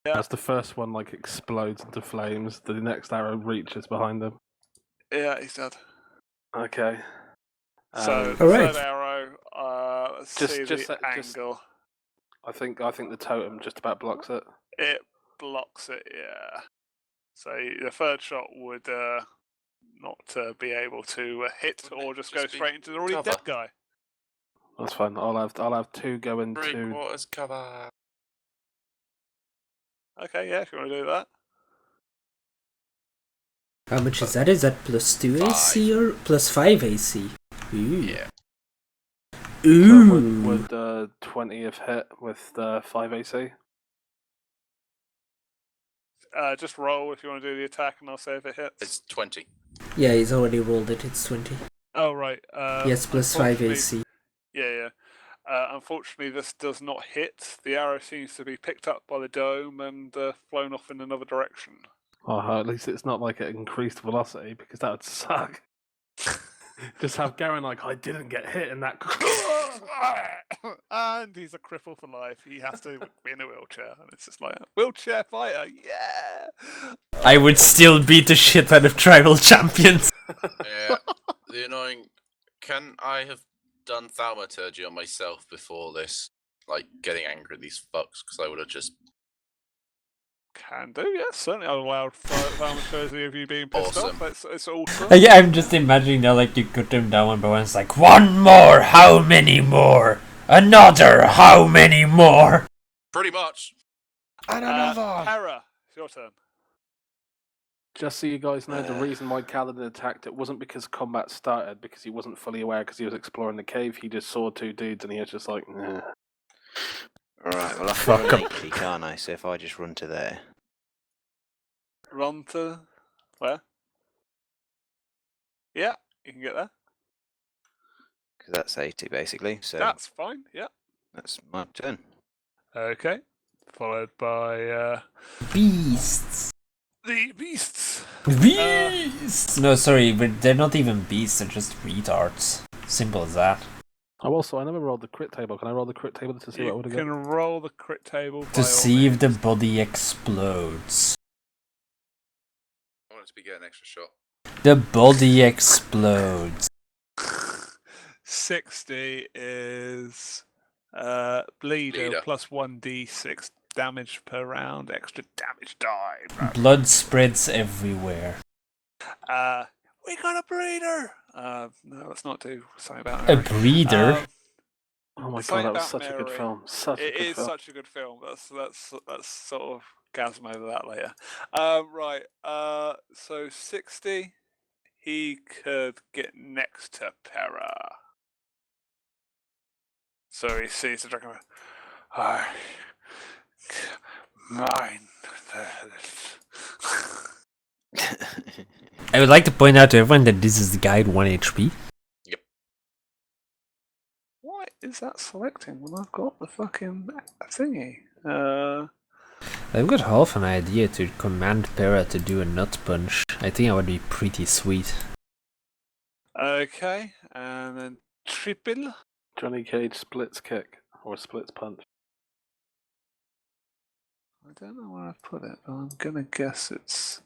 Speaker 2: Yeah.
Speaker 10: As the first one explodes into flames, the next arrow reaches behind them.
Speaker 2: Yeah, he's dead.
Speaker 10: Okay.
Speaker 2: So the
Speaker 1: Alright.
Speaker 2: third arrow, let's see the angle.
Speaker 10: I think the totem just about blocks it.
Speaker 2: It blocks it, yeah. So the third shot would not be able to hit or just go straight into the already dead guy.
Speaker 10: That's fine. I'll have 2 go into.
Speaker 7: 3/4 cover.
Speaker 2: Okay, yeah, if you want to do that.
Speaker 1: How much is that? Is that plus 2 AC or plus 5 AC? Ooh.
Speaker 7: Yeah.
Speaker 1: Ooh.
Speaker 10: So would 20 have hit with 5 AC?
Speaker 2: Just roll if you want to do the attack, and I'll say if it hits.
Speaker 7: It's 20.
Speaker 1: Yeah, he's already rolled it. It's 20.
Speaker 2: Oh, right.
Speaker 1: Yes, plus 5 AC.
Speaker 2: Yeah. Unfortunately, this does not hit. The arrow seems to be picked up by the dome and flown off in another direction.
Speaker 10: Oh, at least it's not like an increased velocity, because that would suck. Just have Garen I didn't get hit in that.
Speaker 2: And he's a cripple for life. He has to be in a wheelchair, and it's just like wheelchair fighter. Yeah.
Speaker 1: I would still beat the shit out of tribal champions.
Speaker 7: Yeah. The annoying. Can I have done thaumaturgy on myself before this? Like getting angry at these fucks, because I would have just
Speaker 2: Can do, yes. Certainly I'll allow thaumaturgy of you being pissed
Speaker 3: Awesome.
Speaker 2: off. It's all true.
Speaker 1: Yeah, I'm just imagining now, like, you cut them down one by one. It's like, one more, how many more? Another, how many more?
Speaker 7: Pretty much.
Speaker 10: And another!
Speaker 2: Para, it's your turn.
Speaker 10: Just so you guys know, the reason why Kaladin attacked it wasn't because combat started, because he wasn't fully aware because he was exploring the cave. He just saw two dudes and he was just like, nah.
Speaker 5: Alright, well I can
Speaker 1: Fuck
Speaker 5: run
Speaker 1: 'em.
Speaker 5: 80, can't I? So if I just run to there.
Speaker 2: Run to where? Yeah, you can get there.
Speaker 5: Because that's 80 basically, so
Speaker 2: That's fine, yeah.
Speaker 5: that's my turn.
Speaker 2: Okay. Followed by
Speaker 1: Beasts.
Speaker 2: the beasts.
Speaker 1: Beasts! No, sorry, but they're not even beasts, they're just retards. Simple as that.
Speaker 10: Oh, also, I never rolled the crit table. Can I roll the crit table to see what I
Speaker 2: You
Speaker 10: would have
Speaker 2: can
Speaker 10: got?
Speaker 2: roll the crit table
Speaker 1: To see if the body explodes.
Speaker 7: I want it to be getting an extra shot.
Speaker 1: The body explodes.
Speaker 2: 60 is bleeder plus 1d6 damage per round, extra damage die.
Speaker 1: Blood spreads everywhere.
Speaker 2: We got a breeder! No, let's not do something about
Speaker 1: A
Speaker 2: Mary.
Speaker 1: breeder?
Speaker 10: Oh my
Speaker 2: Something
Speaker 10: god, that was
Speaker 2: about
Speaker 10: such a good
Speaker 2: Mary.
Speaker 10: film. Such a
Speaker 2: It
Speaker 10: good
Speaker 2: is
Speaker 10: film.
Speaker 2: such a good film. Let's sort of gasm over that later. Right. So 60, he could get next to Para. So he sees the dragon. Mine.
Speaker 1: I would like to point out to everyone that this is the guy at 1 HP.
Speaker 2: Why is that selecting when I've got the fucking thingy?
Speaker 1: I've got half an idea to command Para to do a nut punch. I think that would be pretty sweet.
Speaker 2: Okay, and then triple.
Speaker 10: Johnny Cage splits kick, or splits punch.
Speaker 2: I don't know where I've put it, but I'm gonna guess it's.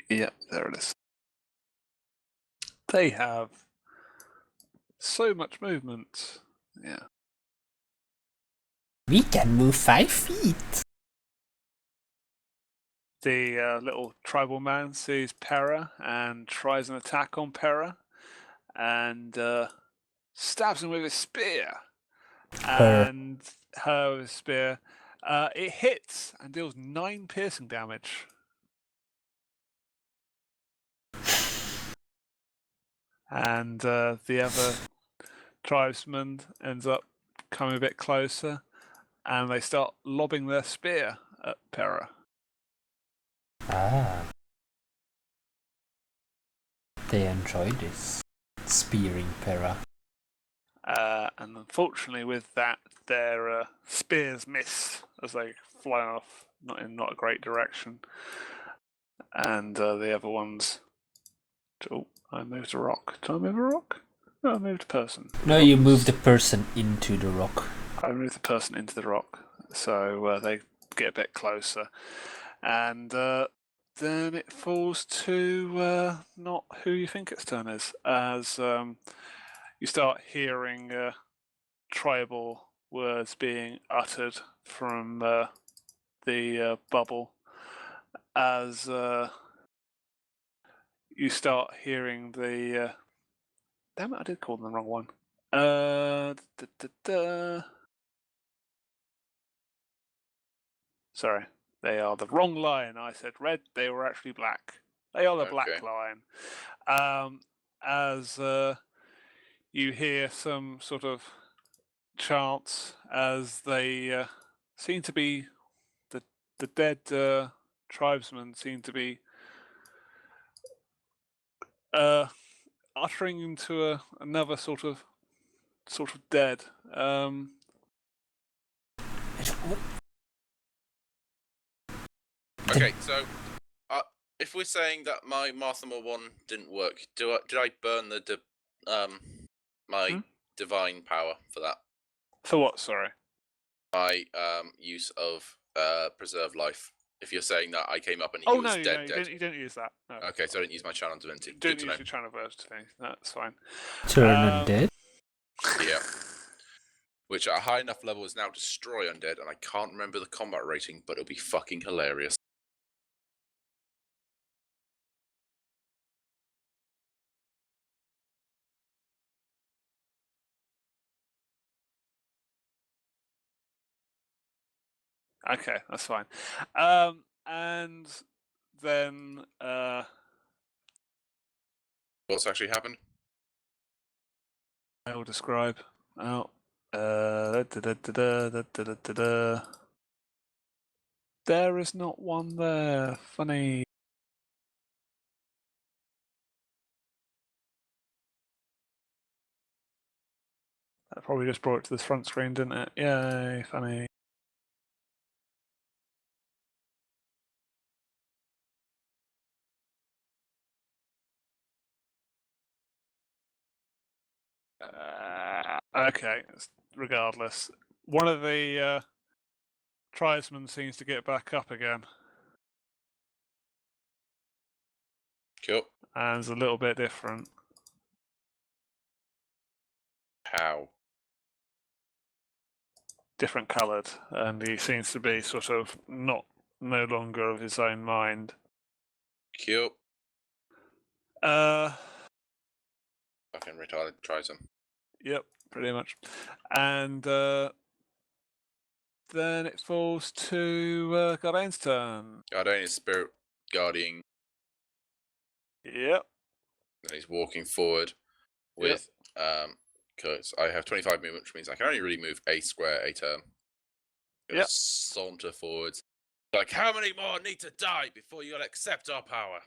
Speaker 2: Yep, there it is. They have so much movement. Yeah.
Speaker 1: We can move 5 feet.
Speaker 2: The little tribal man sees Para and tries an attack on Para and stabs him with his spear. And her with his spear. It hits and deals 9 piercing damage. And the other tribesman ends up coming a bit closer and they start lobbing their spear at Para.
Speaker 1: Ah. They enjoy this. Spearing Para.
Speaker 2: And unfortunately with that, their spears miss as they fly off, not a great direction. And the other ones... Oh, I moved a rock. Did I move a rock? No, I moved a person.
Speaker 1: No, you move the person into the rock.
Speaker 2: I moved the person into the rock, so they get a bit closer. And then it falls to not who you think its turn is, as you start hearing tribal words being uttered from the bubble, as you start hearing the... damn it, I did call them the wrong one. Sorry, they are the wrong lion. I said red, they were actually black. They are the black lion. As you hear some sort of chants as they seem to be... the dead tribesmen seem to be uttering into another sort of dead.
Speaker 7: Okay, so if we're saying that my Marthama 1 didn't work, did I burn the my divine power for that?
Speaker 2: For what? Sorry.
Speaker 7: My use of preserve life. If you're saying that I came up and he was dead.
Speaker 2: You didn't use that. No.
Speaker 7: Okay, so I didn't use my channel divinity.
Speaker 2: Didn't use your channel verse thing. That's fine.
Speaker 1: Turn undead?
Speaker 7: Yeah. which at a high enough level is now destroy undead, and I can't remember the combat rating, but it'll be fucking hilarious.
Speaker 2: Okay, that's fine. And then
Speaker 7: What's actually happened?
Speaker 2: I will describe. Oh, there is not one there. Funny. That probably just brought it to this front screen, didn't it? Yay, funny. Okay, regardless. One of the tribesmen seems to get back up again.
Speaker 7: Cool.
Speaker 2: And it's a little bit different.
Speaker 7: How?
Speaker 2: Different coloured, and he seems to be sort of no longer of his own mind.
Speaker 7: Cool.
Speaker 2: Fucking
Speaker 7: retarded tribesman.
Speaker 2: Yep, pretty much. And then it falls to Gardain's turn.
Speaker 7: Gardain is spirit guarding.
Speaker 2: Yep.
Speaker 7: And he's walking forward with because I have 25 movement, which means I can only really move a square a turn.
Speaker 2: Yep.
Speaker 7: Saunter forwards. Like, how many more need to die before you'll accept our power?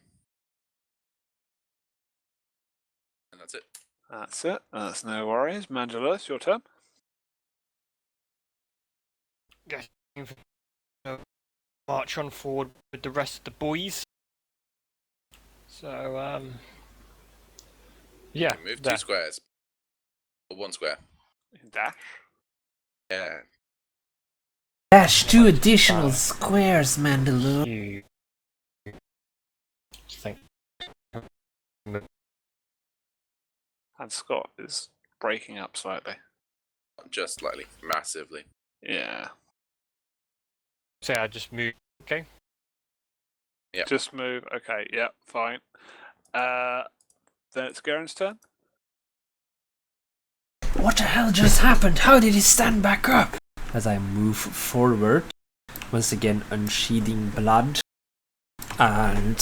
Speaker 7: And that's it.
Speaker 2: That's it. That's no worries. Mandela, it's your turn.
Speaker 6: Yes. March on forward with the rest of the boys. So, yeah.
Speaker 7: Move 2 squares. Or 1 square.
Speaker 2: Dash.
Speaker 7: Yeah.
Speaker 1: Dash 2 additional squares, Mandalore.
Speaker 2: And Scott is breaking up slightly.
Speaker 7: Just slightly. Massively.
Speaker 2: Yeah.
Speaker 6: Say I just move, okay?
Speaker 7: Yeah.
Speaker 2: Just move. Okay, yeah, fine. Then it's Garen's turn.
Speaker 1: What the hell just happened? How did he stand back up? As I move forward, once again unsheathing blood. And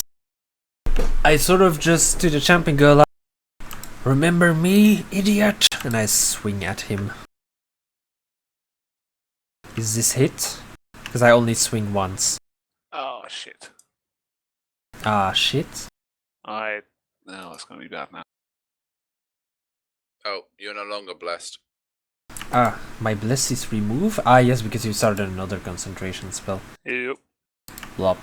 Speaker 1: I sort of just to the champion go like, remember me, idiot? And I swing at him. Is this hit? Because I only swing once.
Speaker 2: Oh, shit.
Speaker 1: Ah, shit.
Speaker 2: No, it's going to be bad now.
Speaker 7: Oh, you're no longer blessed.
Speaker 1: Ah, my bliss is removed? Ah, yes, because you started another concentration spell.
Speaker 2: Yep.
Speaker 1: Blop.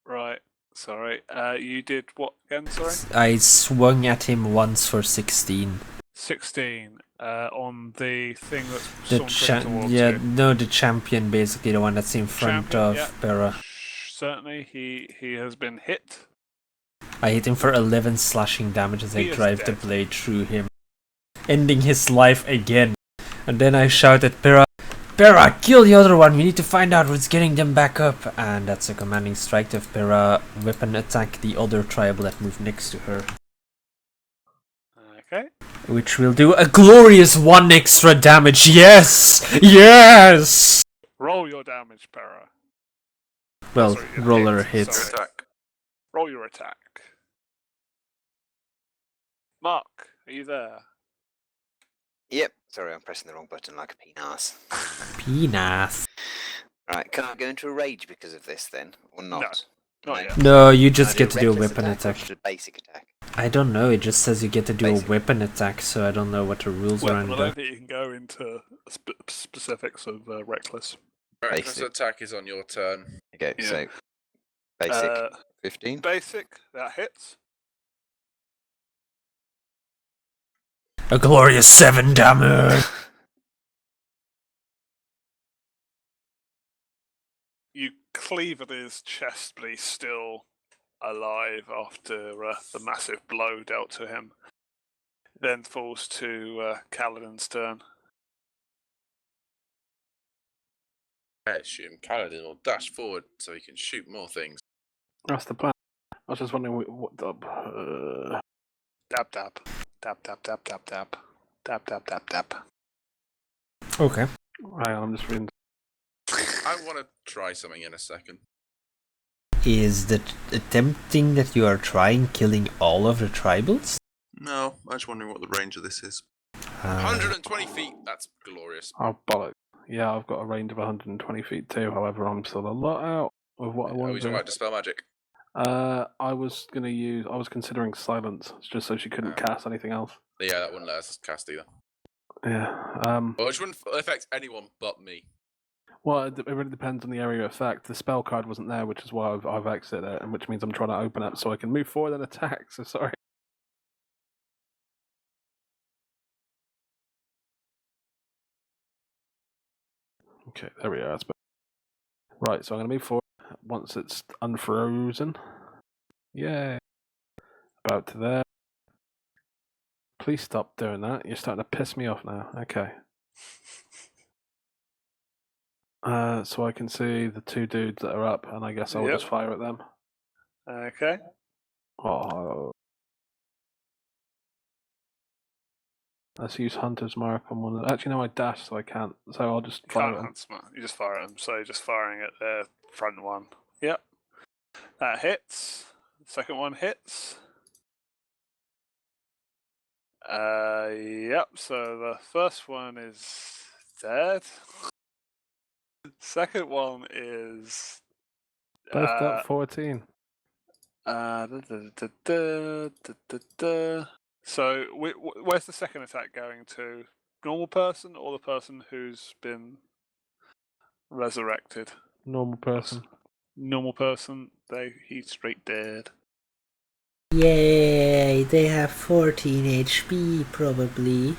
Speaker 2: Right. Sorry. You did what again? Sorry.
Speaker 1: I swung at him once for 16.
Speaker 2: 16. On the thing that's
Speaker 1: The
Speaker 2: sauntering towards you.
Speaker 1: no, the champion, basically the one that's in front of Bera.
Speaker 2: Certainly, he has been hit.
Speaker 1: I hit him for 11 slashing damage as I
Speaker 2: He is
Speaker 1: drive the
Speaker 2: dead.
Speaker 1: blade through him, ending his life again. And then I shout at Bera, Bera, kill the other one, we need to find out what's getting them back up. And that's a commanding strike of Bera, weapon attack the other tribal that moved next to her.
Speaker 2: Okay.
Speaker 1: Which will do a glorious 1 extra damage, yes! Yes!
Speaker 2: Roll your damage, Para.
Speaker 1: Well,
Speaker 2: Sorry, your
Speaker 1: roller
Speaker 2: hit,
Speaker 1: hits.
Speaker 2: sorry. Roll your attack. Mark, are you there?
Speaker 5: Yep. Sorry, I'm pressing the wrong button like a penis.
Speaker 1: Penis.
Speaker 5: Right, can I go into a rage because of this then, or not?
Speaker 2: Not yet.
Speaker 1: No, you just
Speaker 5: Can I
Speaker 1: get to do a
Speaker 5: reckless
Speaker 1: weapon
Speaker 5: or
Speaker 1: attack.
Speaker 5: just a basic attack?
Speaker 1: I don't know, it just says you get to do a weapon attack, so I don't know what the rules are
Speaker 2: Well, I
Speaker 1: around
Speaker 2: don't
Speaker 1: that.
Speaker 2: think you can go into specifics of reckless.
Speaker 7: Reckless
Speaker 5: Basic.
Speaker 7: attack is on your turn.
Speaker 5: Okay,
Speaker 2: Yeah.
Speaker 5: so basic 15.
Speaker 2: Basic, that hits.
Speaker 1: A glorious 7 damage!
Speaker 2: You cleave at his chest, but he's still alive after the massive blow dealt to him. Then falls to Kaladin's turn.
Speaker 7: I assume Kaladin will dash forward so he can shoot more things.
Speaker 10: That's the plan. I was just wondering what the.
Speaker 2: Dab dab. Dab dab dab dab dab. Dab dab dab dab.
Speaker 1: Okay.
Speaker 10: Hang on, I'm just reading.
Speaker 7: I want to try something in a second.
Speaker 1: Is that attempting that you are trying killing all of the tribals?
Speaker 7: No, I'm just wondering what the range of this is. 120 feet, that's glorious.
Speaker 10: Oh, bollocks. Yeah, I've got a range of 120 feet too, however, I'm still a lot out of what I
Speaker 7: Are
Speaker 10: want
Speaker 7: we
Speaker 10: to
Speaker 7: talking
Speaker 10: do.
Speaker 7: about Dispel Magic?
Speaker 10: I was considering silence, just so she couldn't cast anything else.
Speaker 7: Yeah, that wouldn't let us cast either.
Speaker 10: Yeah.
Speaker 7: Which wouldn't affect anyone but me.
Speaker 10: Well, it really depends on the area of effect. The spell card wasn't there, which is why I've exited it, and which means I'm trying to open up so I can move forward and attack. So sorry. Okay, there we are. That's better. Right, so I'm going to move forward once it's unfrozen. Yay. About to there. Please stop doing that. You're starting to piss me off now. Okay. So I can see the two dudes that are up, and I guess I'll just fire at them.
Speaker 2: Okay.
Speaker 10: Oh. Let's use Hunter's Mark on one. Actually, no, I dash, so I can't. So I'll just fire at them.
Speaker 2: You just fire at them. So just firing at the front one. Yep. That hits. Second one hits. Yep. So the first one is dead. Second one is
Speaker 10: Both got 14.
Speaker 2: So where's the second attack going to? Normal person or the person who's been resurrected?
Speaker 10: Normal person.
Speaker 2: Normal person. He's straight dead.
Speaker 1: Yay, they have 14 HP probably.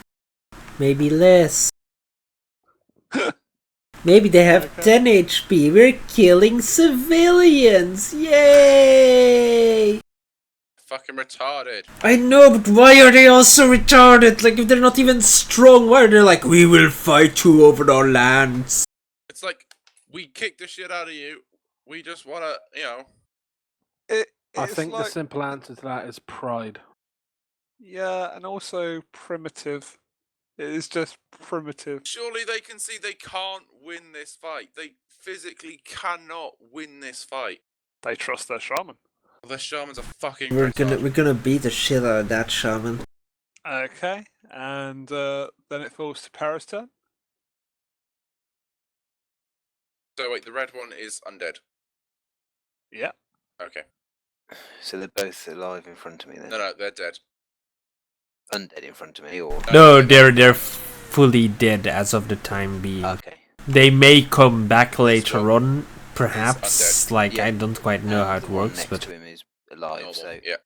Speaker 1: Maybe less. Maybe they have 10 HP. We're killing civilians. Yay!
Speaker 7: Fucking retarded.
Speaker 1: I know, but why are they all so retarded? Like, if they're not even strong, why are they like, we will fight you over our lands?
Speaker 7: It's like, we kicked the shit out of you. We just want to,
Speaker 10: I think the simple answer to that is pride.
Speaker 2: Yeah, and also primitive. It is just primitive.
Speaker 7: Surely they can see they can't win this fight. They physically cannot win this fight.
Speaker 2: They trust their shaman.
Speaker 7: Well, their shaman's a fucking
Speaker 1: We're
Speaker 7: retard.
Speaker 1: gonna beat the shit out of that shaman.
Speaker 2: Okay, and then it falls to Paris' turn.
Speaker 7: So wait, the red one is undead.
Speaker 2: Yeah.
Speaker 7: Okay.
Speaker 5: So they're both alive in front of me then?
Speaker 7: No, they're dead.
Speaker 5: Undead in front of me, or?
Speaker 1: No, they're fully dead as of the time being.
Speaker 5: Okay.
Speaker 1: They may come back later on, perhaps. Like,
Speaker 5: Yeah.
Speaker 1: I don't quite know how it
Speaker 5: The one
Speaker 1: works,
Speaker 5: next
Speaker 1: but
Speaker 5: to him is alive,
Speaker 7: Normal,
Speaker 5: so
Speaker 7: yeah.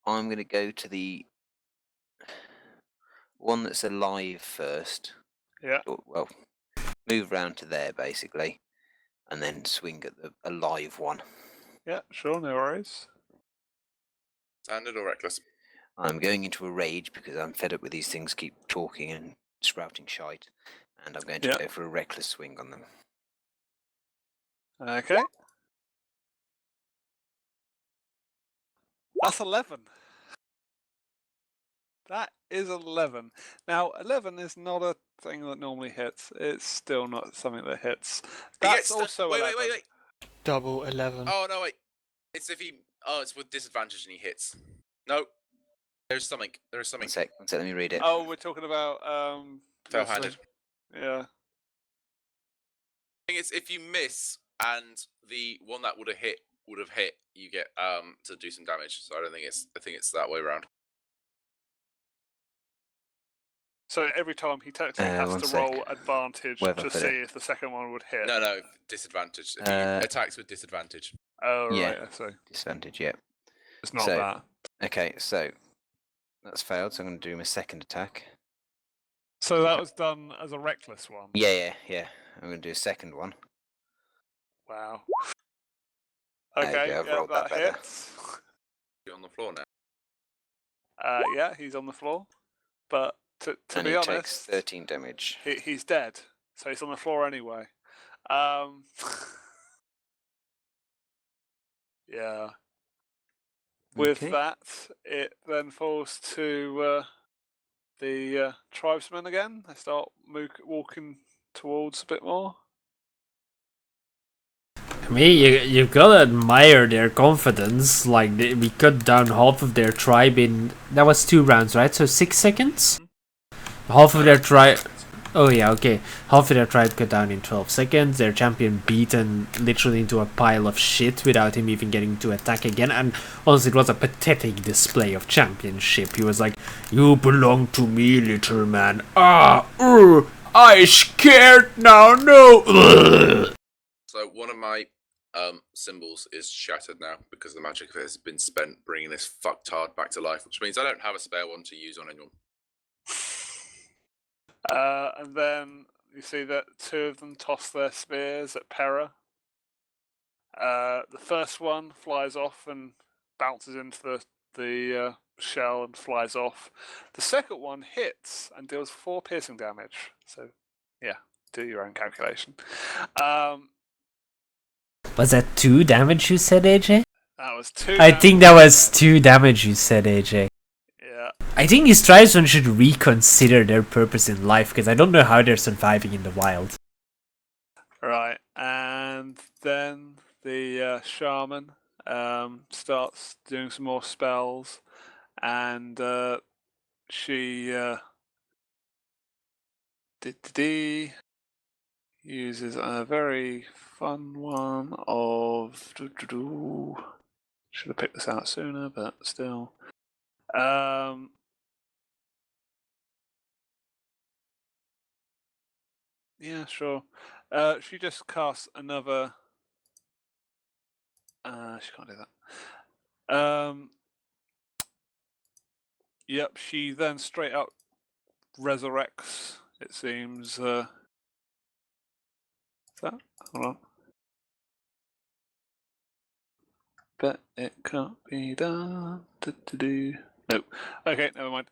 Speaker 5: I'm going to go to the one that's alive first.
Speaker 2: Yeah.
Speaker 5: Well, move round to there basically, and then swing at the alive one.
Speaker 2: Yeah, sure, no worries.
Speaker 7: Standard or reckless?
Speaker 5: I'm going into a rage because I'm fed up with these things keep talking and sprouting shite, and I'm going to go for a reckless swing on them.
Speaker 2: Okay. That's 11. That is 11. Now, 11 is not a thing that normally hits. It's still not something that hits. That's also
Speaker 7: wait,
Speaker 2: 11.
Speaker 7: wait.
Speaker 6: Double 11.
Speaker 7: Oh, no, wait. It's if he... Oh, it's with disadvantage and he hits. No. There's something. There is something.
Speaker 5: One sec, let me read it.
Speaker 2: Oh, we're talking about...
Speaker 7: Fell-handed.
Speaker 2: Yeah.
Speaker 7: I think it's if you miss and the one that would have hit, you get to do some damage. So I think it's that way around.
Speaker 2: So every time he technically has to roll advantage to see if the second one would hit.
Speaker 7: No, disadvantage. If he attacks with disadvantage.
Speaker 2: Oh, right,
Speaker 5: Yeah,
Speaker 2: I see.
Speaker 5: disadvantage, yeah.
Speaker 2: It's not that.
Speaker 5: Okay, so that's failed, so I'm going to do my second attack.
Speaker 2: So that was done as a reckless one?
Speaker 5: Yeah. I'm going to do a second one.
Speaker 2: Wow.
Speaker 5: There
Speaker 2: Okay,
Speaker 5: you go, I've rolled that better.
Speaker 2: hits.
Speaker 7: You're on the floor now.
Speaker 2: Yeah, he's on the floor. but to
Speaker 5: and
Speaker 2: be
Speaker 5: he
Speaker 2: honest,
Speaker 5: takes 13 damage.
Speaker 2: he's dead, so he's on the floor anyway. Yeah. With
Speaker 5: Okay.
Speaker 2: that, it then falls to the tribesmen again. They start walking towards a bit more.
Speaker 1: I mean, you gotta admire their confidence. Like, we cut down half of their tribe in... That was 2 rounds, right? So 6 seconds? Half of their tribe... Oh yeah, okay. Half of their tribe cut down in 12 seconds. Their champion beaten literally into a pile of shit without him even getting to attack again. And honestly, it was a pathetic display of championship. He was like, "You belong to me, little man. I scared now, no." Ugh.
Speaker 7: So one of my symbols is shattered now because the magic of it has been spent bringing this fucktard back to life, which means I don't have a spare one to use on anyone.
Speaker 2: And then you see that 2 of them toss their spears at Pera. The first one flies off and bounces into the shell and flies off. The second one hits and deals 4 piercing damage. So, yeah, do your own calculation.
Speaker 1: Was that 2 damage you said, AJ?
Speaker 2: That was 2
Speaker 1: I think that was 2 damage you said, AJ.
Speaker 2: Yeah.
Speaker 1: I think these tribesmen should reconsider their purpose in life, because I don't know how they're surviving in the wild.
Speaker 2: Right, and then the shaman starts doing some more spells, and she uses a very fun one of... Should have picked this out sooner, but still. Yeah, sure. She just casts another... she can't do that. Yep, she then straight up resurrects, it seems. Is that? Hold on. But it can't be done. Nope. Okay, never mind.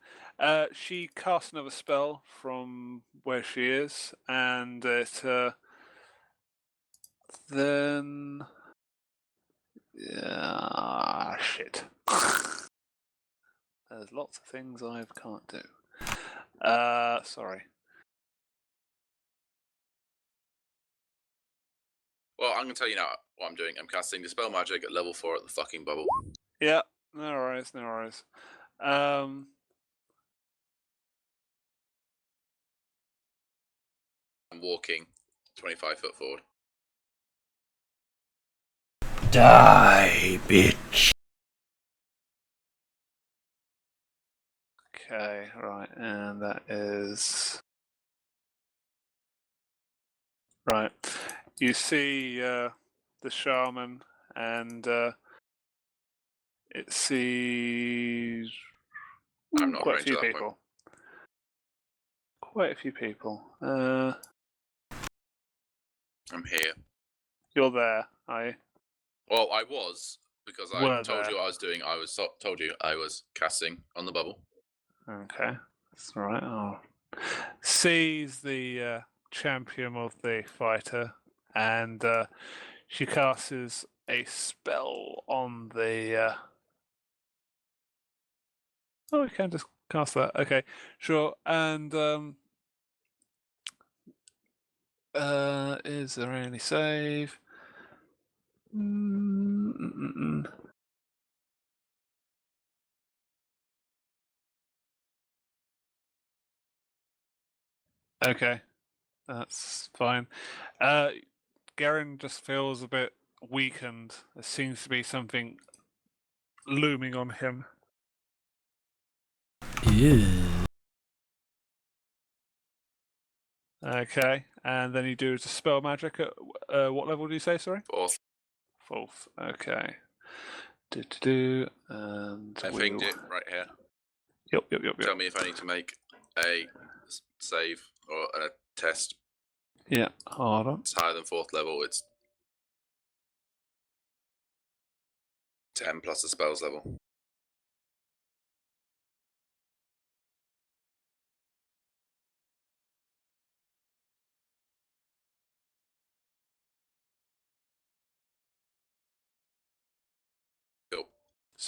Speaker 2: She casts another spell from where she is, and it then... Yeah, shit. There's lots of things I can't do. Sorry.
Speaker 7: Well, I'm going to tell you now what I'm doing. I'm casting Dispel Magic at level 4 at the fucking bubble.
Speaker 2: Yeah, no worries, no worries.
Speaker 7: I'm walking 25 foot forward.
Speaker 1: Die, bitch.
Speaker 2: Okay, right, and that is... Right. You see the shaman, and it sees
Speaker 7: I'm not
Speaker 2: quite a
Speaker 7: going to
Speaker 2: few
Speaker 7: that
Speaker 2: people.
Speaker 7: point.
Speaker 2: Quite a few people.
Speaker 7: I'm here.
Speaker 2: You're there, are you?
Speaker 7: Well, I was, because I
Speaker 2: Were
Speaker 7: told
Speaker 2: there.
Speaker 7: you what I was doing. Told you I was casting on the bubble.
Speaker 2: Okay, that's all right. Oh. Sees the champion of the fighter, and she casts a spell on the... Oh, we can just cast that. Okay, sure. And is there any save? Okay, that's fine. Garen just feels a bit weakened. There seems to be something looming on him.
Speaker 1: Ew.
Speaker 2: Okay, and then you do dispel magic at what level do you say? Sorry,
Speaker 7: 4th.
Speaker 2: 4th. Okay. And
Speaker 7: I pinged it right here.
Speaker 2: Yep.
Speaker 7: Tell me if I need to make a save or a test.
Speaker 2: Yeah, hold on.
Speaker 7: It's higher than 4th level. It's 10 plus the spells level.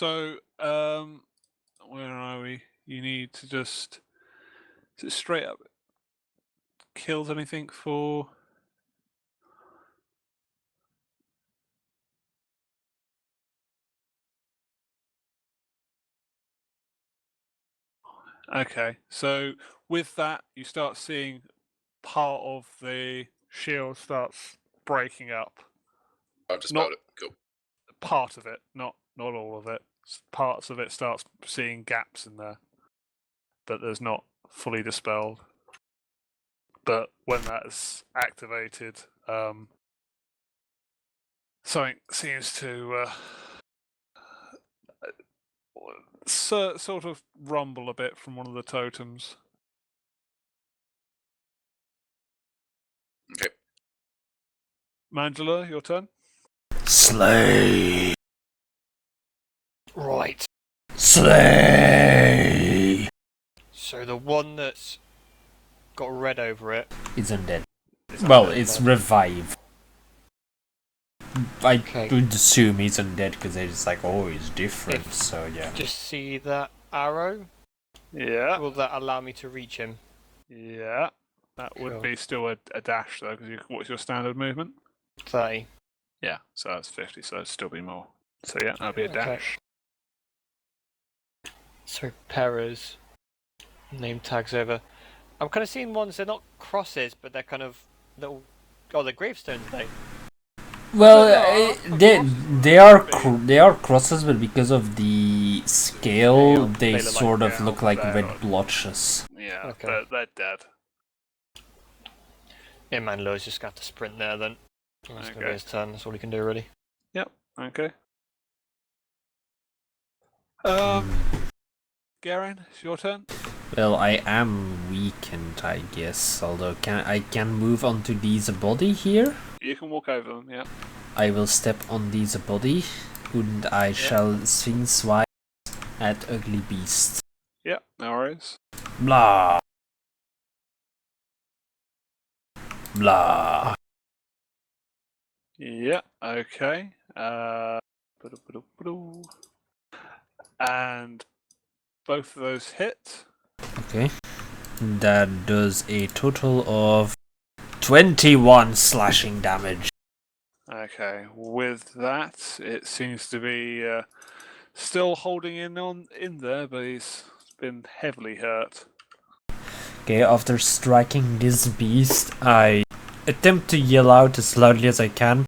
Speaker 2: So, where are we? You need to just straight up kills anything for. Okay, so with that, you start seeing part of the shield starts breaking up.
Speaker 7: I've just
Speaker 2: Not
Speaker 7: spelled it. Cool.
Speaker 2: part of it, not all of it. Parts of it starts seeing gaps in there, but there's not fully dispelled. But when that is activated, something seems to sort of rumble a bit from one of the totems.
Speaker 7: Okay.
Speaker 2: Mangela, your turn.
Speaker 1: Slay.
Speaker 6: Right.
Speaker 1: Slay.
Speaker 6: So the one that's got red over it.
Speaker 1: It's undead.
Speaker 2: It's
Speaker 1: Well,
Speaker 2: undead.
Speaker 1: it's revive. I
Speaker 6: Okay.
Speaker 1: would assume he's undead because they're just like, oh, he's different.
Speaker 6: If-
Speaker 1: So yeah.
Speaker 6: Just see that arrow?
Speaker 2: Yeah,
Speaker 6: Will that allow me to reach him?
Speaker 2: yeah. That would
Speaker 6: Cool.
Speaker 2: be still a dash though, because what's your standard movement?
Speaker 6: 30.
Speaker 2: Yeah, so that's 50, so it'd still be more. So yeah, that'd be a
Speaker 6: Okay.
Speaker 2: dash.
Speaker 6: So Perez name tags over. I'm kind of seeing ones, they're not crosses, but they're kind of little. Oh, they're gravestones, they.
Speaker 1: Well,
Speaker 2: they
Speaker 1: they are crosses, but because of the scale, they
Speaker 6: they look like
Speaker 1: sort of
Speaker 2: they're
Speaker 1: look like
Speaker 2: bad.
Speaker 1: red blotches.
Speaker 2: Yeah,
Speaker 6: Okay.
Speaker 2: they're dead.
Speaker 6: Yeah, man, Lowe's just got to sprint there then. That's going to
Speaker 2: Okay.
Speaker 6: be his turn, that's all he can do, really.
Speaker 2: Yep, okay. Garen, it's your turn.
Speaker 1: Well, I am weakened, I guess. Although I can move onto these body here.
Speaker 2: You can walk over them, yeah.
Speaker 1: I will step on these body, and I shall swing swipe at ugly beast.
Speaker 2: Yeah, no worries.
Speaker 1: Blah. Blah.
Speaker 2: Yeah, okay. And both of those hit.
Speaker 1: Okay. That does a total of 21 slashing damage.
Speaker 2: Okay, with that, it seems to be still holding in there, but he's been heavily hurt.
Speaker 1: Okay, after striking this beast, I attempt to yell out as loudly as I can.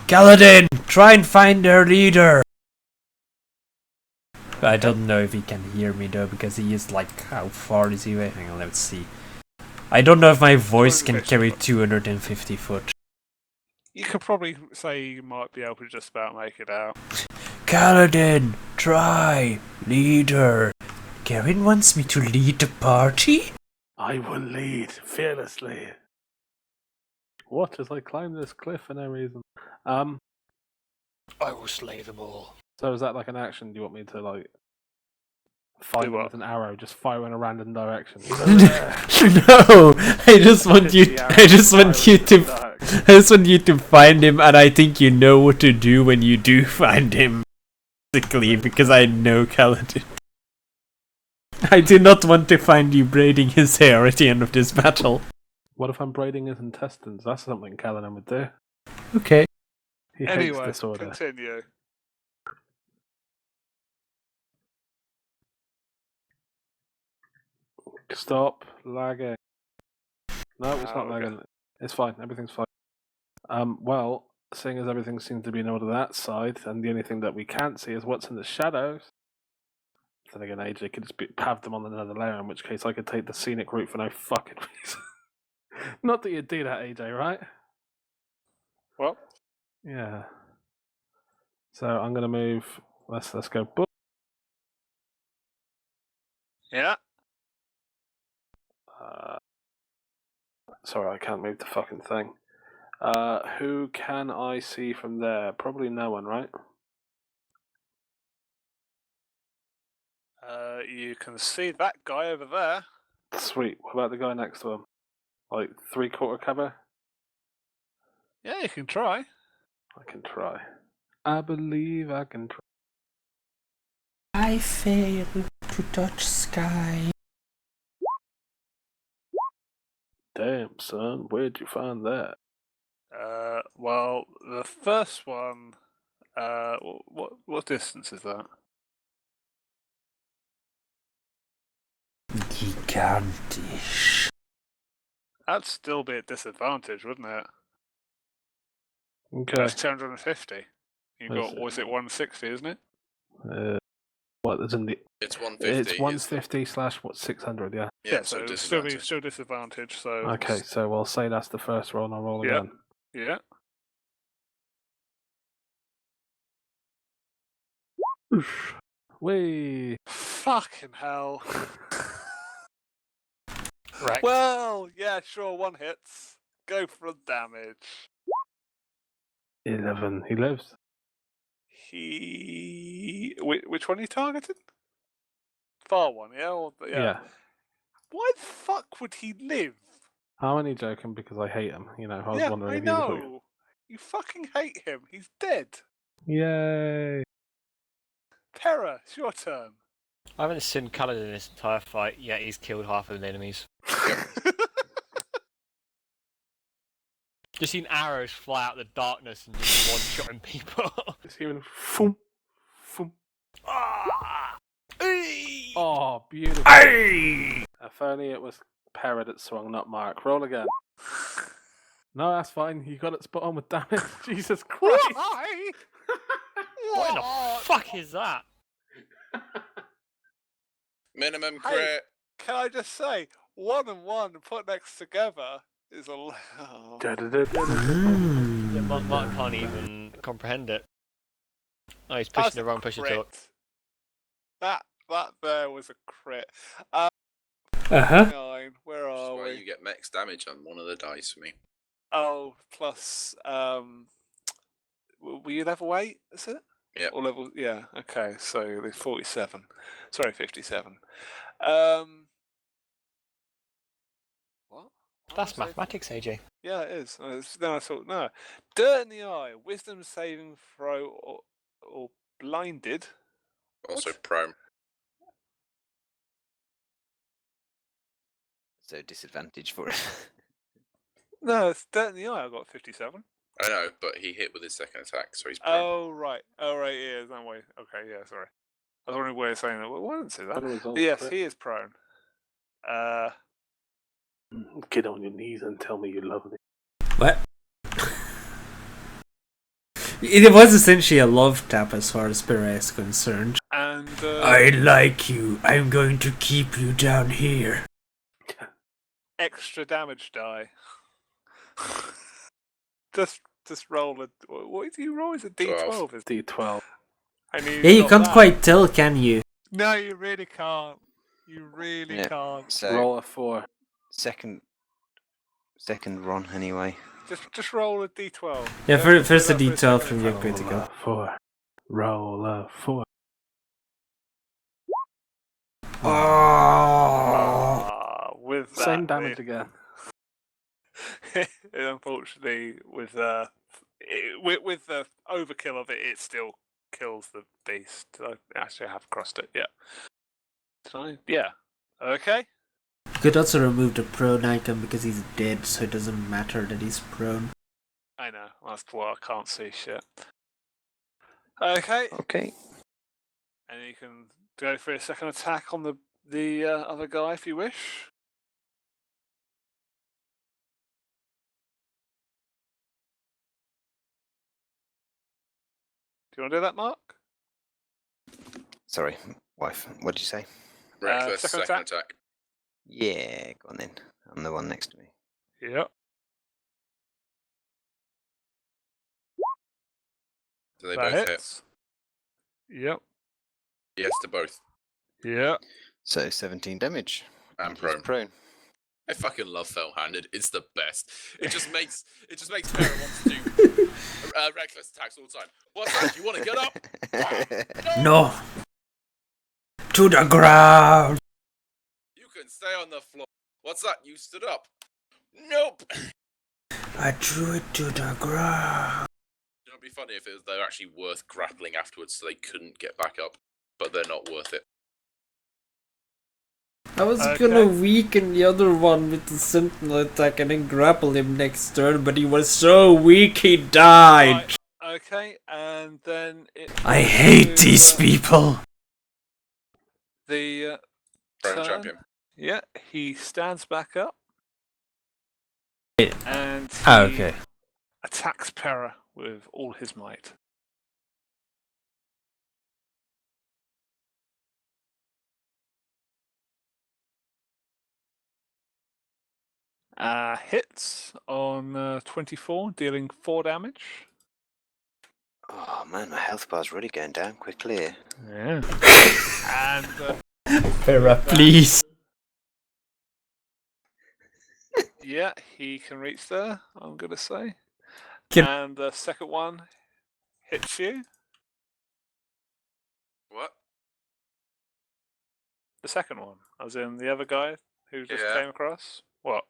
Speaker 1: Kaladin, try and find their leader! I don't know if he can hear me though, because he is like, how far is he away? Hang on, let's see. I don't know if my voice can carry 250 foot.
Speaker 2: You could probably say you might be able to just about make it out.
Speaker 1: Kaladin, try, leader. Garen wants me to lead the party?
Speaker 4: I will lead fearlessly. Watch as I climb this cliff for no reason.
Speaker 6: I will slay them all.
Speaker 4: So is that like an action? Do you want me to like find them
Speaker 2: what?
Speaker 4: with an arrow, just fire in a random direction?
Speaker 1: No, I just want you to find him, and I think you know what to do when you do find him. Basically, because I know Kaladin. I do not want to find you braiding his hair at the end of this battle.
Speaker 4: What if I'm braiding his intestines? That's something Kaladin would do.
Speaker 1: Okay.
Speaker 4: He hates
Speaker 2: Anyway,
Speaker 4: disorder.
Speaker 2: continue.
Speaker 4: Stop lagging. No, it's not
Speaker 2: okay.
Speaker 4: lagging. It's fine. Everything's fine. Well, seeing as everything seems to be in order that side, and the only thing that we can't see is what's in the shadows. Then again, AJ could just have them on another layer, in which case I could take the scenic route for no fucking reason. Not that you'd do that, AJ, right?
Speaker 2: Well,
Speaker 4: Yeah. So I'm gonna move. Let's go. Book.
Speaker 2: yeah.
Speaker 4: Sorry, I can't move the fucking thing. Who can I see from there? Probably no one, right?
Speaker 2: You can see that guy over there.
Speaker 4: Sweet. What about the guy next to him? Like 3/4 cover?
Speaker 2: Yeah, you can try.
Speaker 4: I can try. I believe I can try.
Speaker 1: I fail to touch sky.
Speaker 10: Damn, son, where'd you find that?
Speaker 2: Well, the first one. What distance is that?
Speaker 1: Gigantisch.
Speaker 2: That'd still be a disadvantage, wouldn't it?
Speaker 10: Okay.
Speaker 2: That's 250. You
Speaker 10: What is
Speaker 2: got, was it 160, isn't it?
Speaker 10: What is in the?
Speaker 7: It's 150.
Speaker 10: It's 150 slash what 600, yeah.
Speaker 2: Yeah, so it'd still be disadvantage. So
Speaker 10: Okay, so we'll say that's the first roll and I'll roll
Speaker 2: Yep.
Speaker 10: again.
Speaker 2: Yeah.
Speaker 10: Oosh. Whee!
Speaker 2: Fucking hell.
Speaker 6: Right.
Speaker 2: Well, yeah, sure, one hits. Go for the damage.
Speaker 10: 11. He lives.
Speaker 2: Which one are you targeting? Far one, yeah?
Speaker 10: Yeah.
Speaker 2: Why the fuck would he live?
Speaker 10: I'm only joking because I hate him. You know, I was wondering
Speaker 2: I
Speaker 10: if he was.
Speaker 2: know. You fucking hate him. He's dead.
Speaker 10: Yay!
Speaker 2: Terra, it's your turn.
Speaker 6: I haven't seen coloured in this entire fight, yet he's killed half of the enemies. Just seen arrows fly out of the darkness and just one-shotting people.
Speaker 10: Just hearing foom, foom. Oh, beautiful. If only it was Perra that swung, not Mark. Roll again. No, that's fine. You got it spot on with damage. Jesus Christ.
Speaker 2: Why?
Speaker 6: What in the fuck is that?
Speaker 7: Minimum
Speaker 2: Hey,
Speaker 7: crit.
Speaker 2: can I just say, 1 and 1 put next together is a. Oh.
Speaker 6: Yeah, Mark can't even comprehend it. Oh, he's pushing
Speaker 2: That's
Speaker 6: the
Speaker 2: a
Speaker 6: wrong push to
Speaker 2: crit.
Speaker 6: talk.
Speaker 2: That there was a crit.
Speaker 1: Uh-huh.
Speaker 2: 9. Where
Speaker 7: That's
Speaker 2: are
Speaker 7: why
Speaker 2: we?
Speaker 7: you get max damage on one of the dice for me.
Speaker 2: Oh, plus were you level 8? Is it?
Speaker 7: Yeah.
Speaker 2: Or level? Yeah. Okay. So there's 47. Sorry, 57. What?
Speaker 6: That's mathematics, AJ.
Speaker 2: Yeah, it is. Then I thought, no. Dirt in the eye, wisdom saving throw, or blinded.
Speaker 7: Also
Speaker 2: What?
Speaker 7: prone.
Speaker 5: So disadvantage for it.
Speaker 2: No, it's dirt in the eye. I got 57.
Speaker 7: I know, but he hit with his second attack, so he's prone.
Speaker 2: Oh right. Yeah, that way. Okay, yeah, sorry. I was wondering where you're saying that. Well, why didn't say that?
Speaker 10: That was all
Speaker 2: Yes,
Speaker 10: crit.
Speaker 2: he is prone.
Speaker 10: Get on your knees and tell me you love me.
Speaker 1: What? It was essentially a love tap as far as Spira is concerned.
Speaker 2: And
Speaker 1: I like you. I'm going to keep you down here.
Speaker 2: extra damage die. just roll a. What do you roll? Is it D12? Is
Speaker 10: D12.
Speaker 2: I mean,
Speaker 1: Yeah, you can't quite tell, can you?
Speaker 2: No, you really can't. You really
Speaker 5: Yeah.
Speaker 2: can't.
Speaker 5: So
Speaker 10: Roll a 4.
Speaker 5: second run anyway.
Speaker 2: Just roll a D12.
Speaker 1: Yeah, first a
Speaker 2: Do that for
Speaker 1: D12
Speaker 2: second
Speaker 1: from your
Speaker 2: attack.
Speaker 1: critical.
Speaker 10: 4. Roll a 4.
Speaker 1: Oh.
Speaker 2: With that,
Speaker 10: Same damage again.
Speaker 2: Unfortunately, with the overkill of it, it still kills the beast. I actually have crossed it. Yeah. Did I? Yeah. Okay.
Speaker 1: You could also remove the prone icon because he's dead, so it doesn't matter that he's prone.
Speaker 2: I know. That's why I can't see shit. Okay.
Speaker 5: Okay.
Speaker 2: And you can go for a second attack on the other guy if you wish. Do you want to do that, Mark?
Speaker 5: Sorry, wife. What did you say?
Speaker 7: Reckless
Speaker 2: second
Speaker 7: second
Speaker 2: attack.
Speaker 7: attack.
Speaker 5: Yeah, go on then. I'm the one next to me.
Speaker 2: Yep.
Speaker 7: So they
Speaker 2: That
Speaker 7: both hit.
Speaker 2: hits. Yep.
Speaker 7: Yes to both.
Speaker 2: Yep.
Speaker 5: So 17 damage.
Speaker 7: And
Speaker 5: He's prone.
Speaker 7: I fucking love fell-handed. It's the best. It just makes Farah want to do reckless attacks all the time. What's that? You want to get up?
Speaker 1: No! To the ground!
Speaker 7: You can stay on the floor. What's that? You stood up. Nope.
Speaker 1: I drew it to the ground.
Speaker 7: It'd be funny if they're actually worth grappling afterwards, so they couldn't get back up. but they're not worth it.
Speaker 1: I was
Speaker 2: Okay.
Speaker 1: gonna weaken the other one with the sentinel attack and then grapple him next turn, but he was so weak he died.
Speaker 2: Right, okay, and then
Speaker 1: I hate these people.
Speaker 2: The
Speaker 7: Prone
Speaker 2: turn.
Speaker 7: champion.
Speaker 2: Yeah, he stands back up and he
Speaker 1: Okay.
Speaker 2: attacks Pera with all his might. Hits on 24, dealing 4 damage.
Speaker 5: Oh man, my health bar's really going down quickly here.
Speaker 2: Yeah. And
Speaker 1: Farah, please.
Speaker 2: yeah, he can reach there, I'm going to say.
Speaker 1: Can-
Speaker 2: And the second one hits you.
Speaker 7: What?
Speaker 2: The second one, as in the other guy who just
Speaker 7: Yeah.
Speaker 2: came across. What?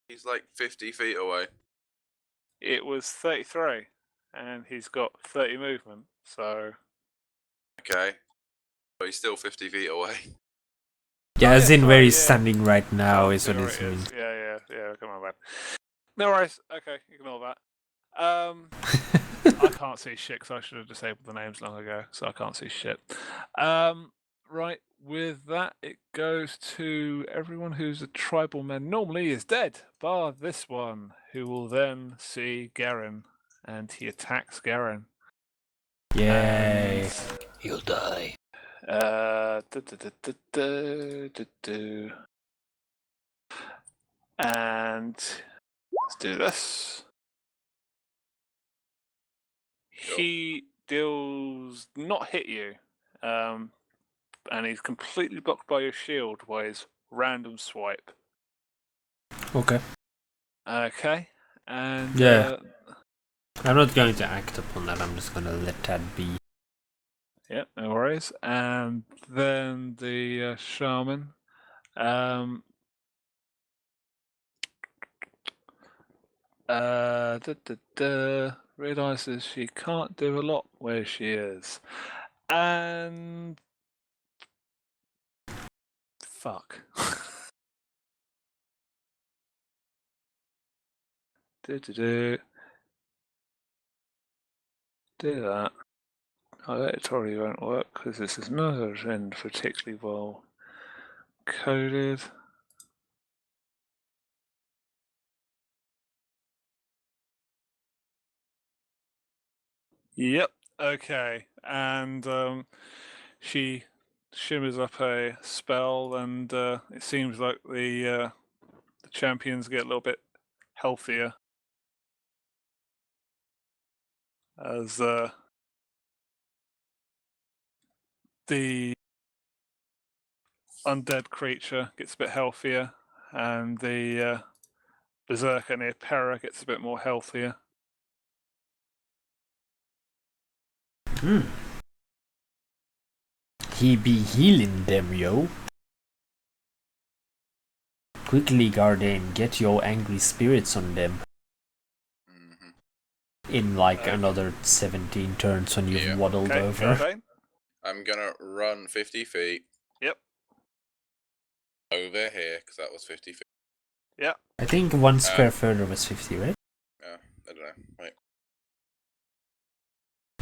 Speaker 7: He's like 50 feet away.
Speaker 2: It was 33, and he's got 30 movement, so...
Speaker 7: Okay. But he's still 50 feet away.
Speaker 1: Yeah, as in
Speaker 2: sorry,
Speaker 1: where he's
Speaker 2: yeah.
Speaker 1: standing right now is what
Speaker 2: There
Speaker 1: it
Speaker 2: it is.
Speaker 1: means.
Speaker 2: Yeah, come on, man. No worries, okay, ignore that. I can't see shit, because I should have disabled the names long ago, so I can't see shit. Right, with that, it goes to everyone who's a tribal man normally is dead, bar this one, who will then see Garen, and he attacks Garen.
Speaker 1: Yay.
Speaker 5: You'll die.
Speaker 2: And let's do this. He deals not hit you, and he's completely blocked by your shield by his random swipe.
Speaker 1: Okay.
Speaker 2: Okay, and
Speaker 1: Yeah. I'm not going to act upon that, I'm just gonna let that be.
Speaker 2: yeah, no worries. And then the shaman. Realizes she can't do a lot where she is. And fuck. Do that. Oh, that totally won't work because this is not particularly well coded. Yep. Okay. And she shimmers up a spell, and it seems like the champions get a little bit healthier as the undead creature gets a bit healthier, and the berserker near Pera gets a bit more healthier.
Speaker 1: He be healing them, yo. Quickly, Garden, get your angry spirits on them. In like another 17 turns when you've waddled
Speaker 2: Okay,
Speaker 1: over.
Speaker 2: Gardain?
Speaker 7: I'm gonna run 50 feet.
Speaker 2: Yep.
Speaker 7: Over here, because that was 50 feet.
Speaker 2: Yeah.
Speaker 1: I think one square further was 50, right?
Speaker 7: I don't know. Wait.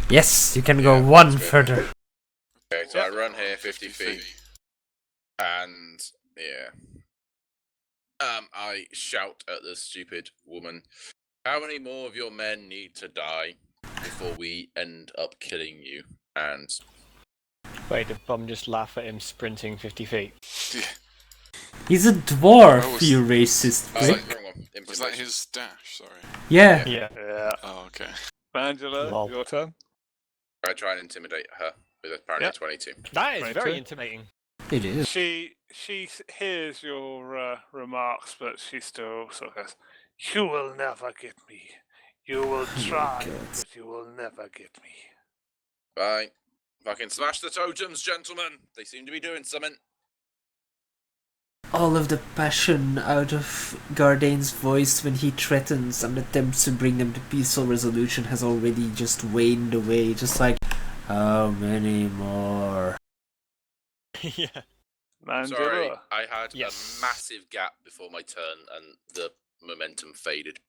Speaker 1: Yes, you can go one
Speaker 7: that's good.
Speaker 1: further.
Speaker 7: Okay, so I run here 50 feet. And, yeah. I shout at the stupid woman, how many more of your men need to die before we end up killing you? And...
Speaker 6: Wait, did Bum just laugh at him sprinting 50 feet?
Speaker 1: He's a dwarf,
Speaker 12: Oh,
Speaker 1: you racist
Speaker 7: Oh,
Speaker 1: prick.
Speaker 7: sorry, wrong one.
Speaker 12: Was that his dash? Sorry.
Speaker 1: Yeah.
Speaker 2: Yeah.
Speaker 12: Oh, okay.
Speaker 2: Angela,
Speaker 6: Lol.
Speaker 2: your turn.
Speaker 7: I try and intimidate her with apparently 22.
Speaker 6: That is
Speaker 2: 22.
Speaker 6: very intimidating.
Speaker 1: It is.
Speaker 2: She hears your remarks, but she still sort of goes, "You will never get me. You will try, but you will never get me."
Speaker 7: Fine. Fucking smash the totems, gentlemen. They seem to be doing something.
Speaker 1: All of the passion out of Gardain's voice when he threatens and attempts to bring them to peaceful resolution has already just waned away. Just like, how many more?
Speaker 6: Yeah.
Speaker 7: Sorry,
Speaker 2: Mandela.
Speaker 7: I had
Speaker 6: Yes.
Speaker 7: a massive gap before my turn, and the momentum faded.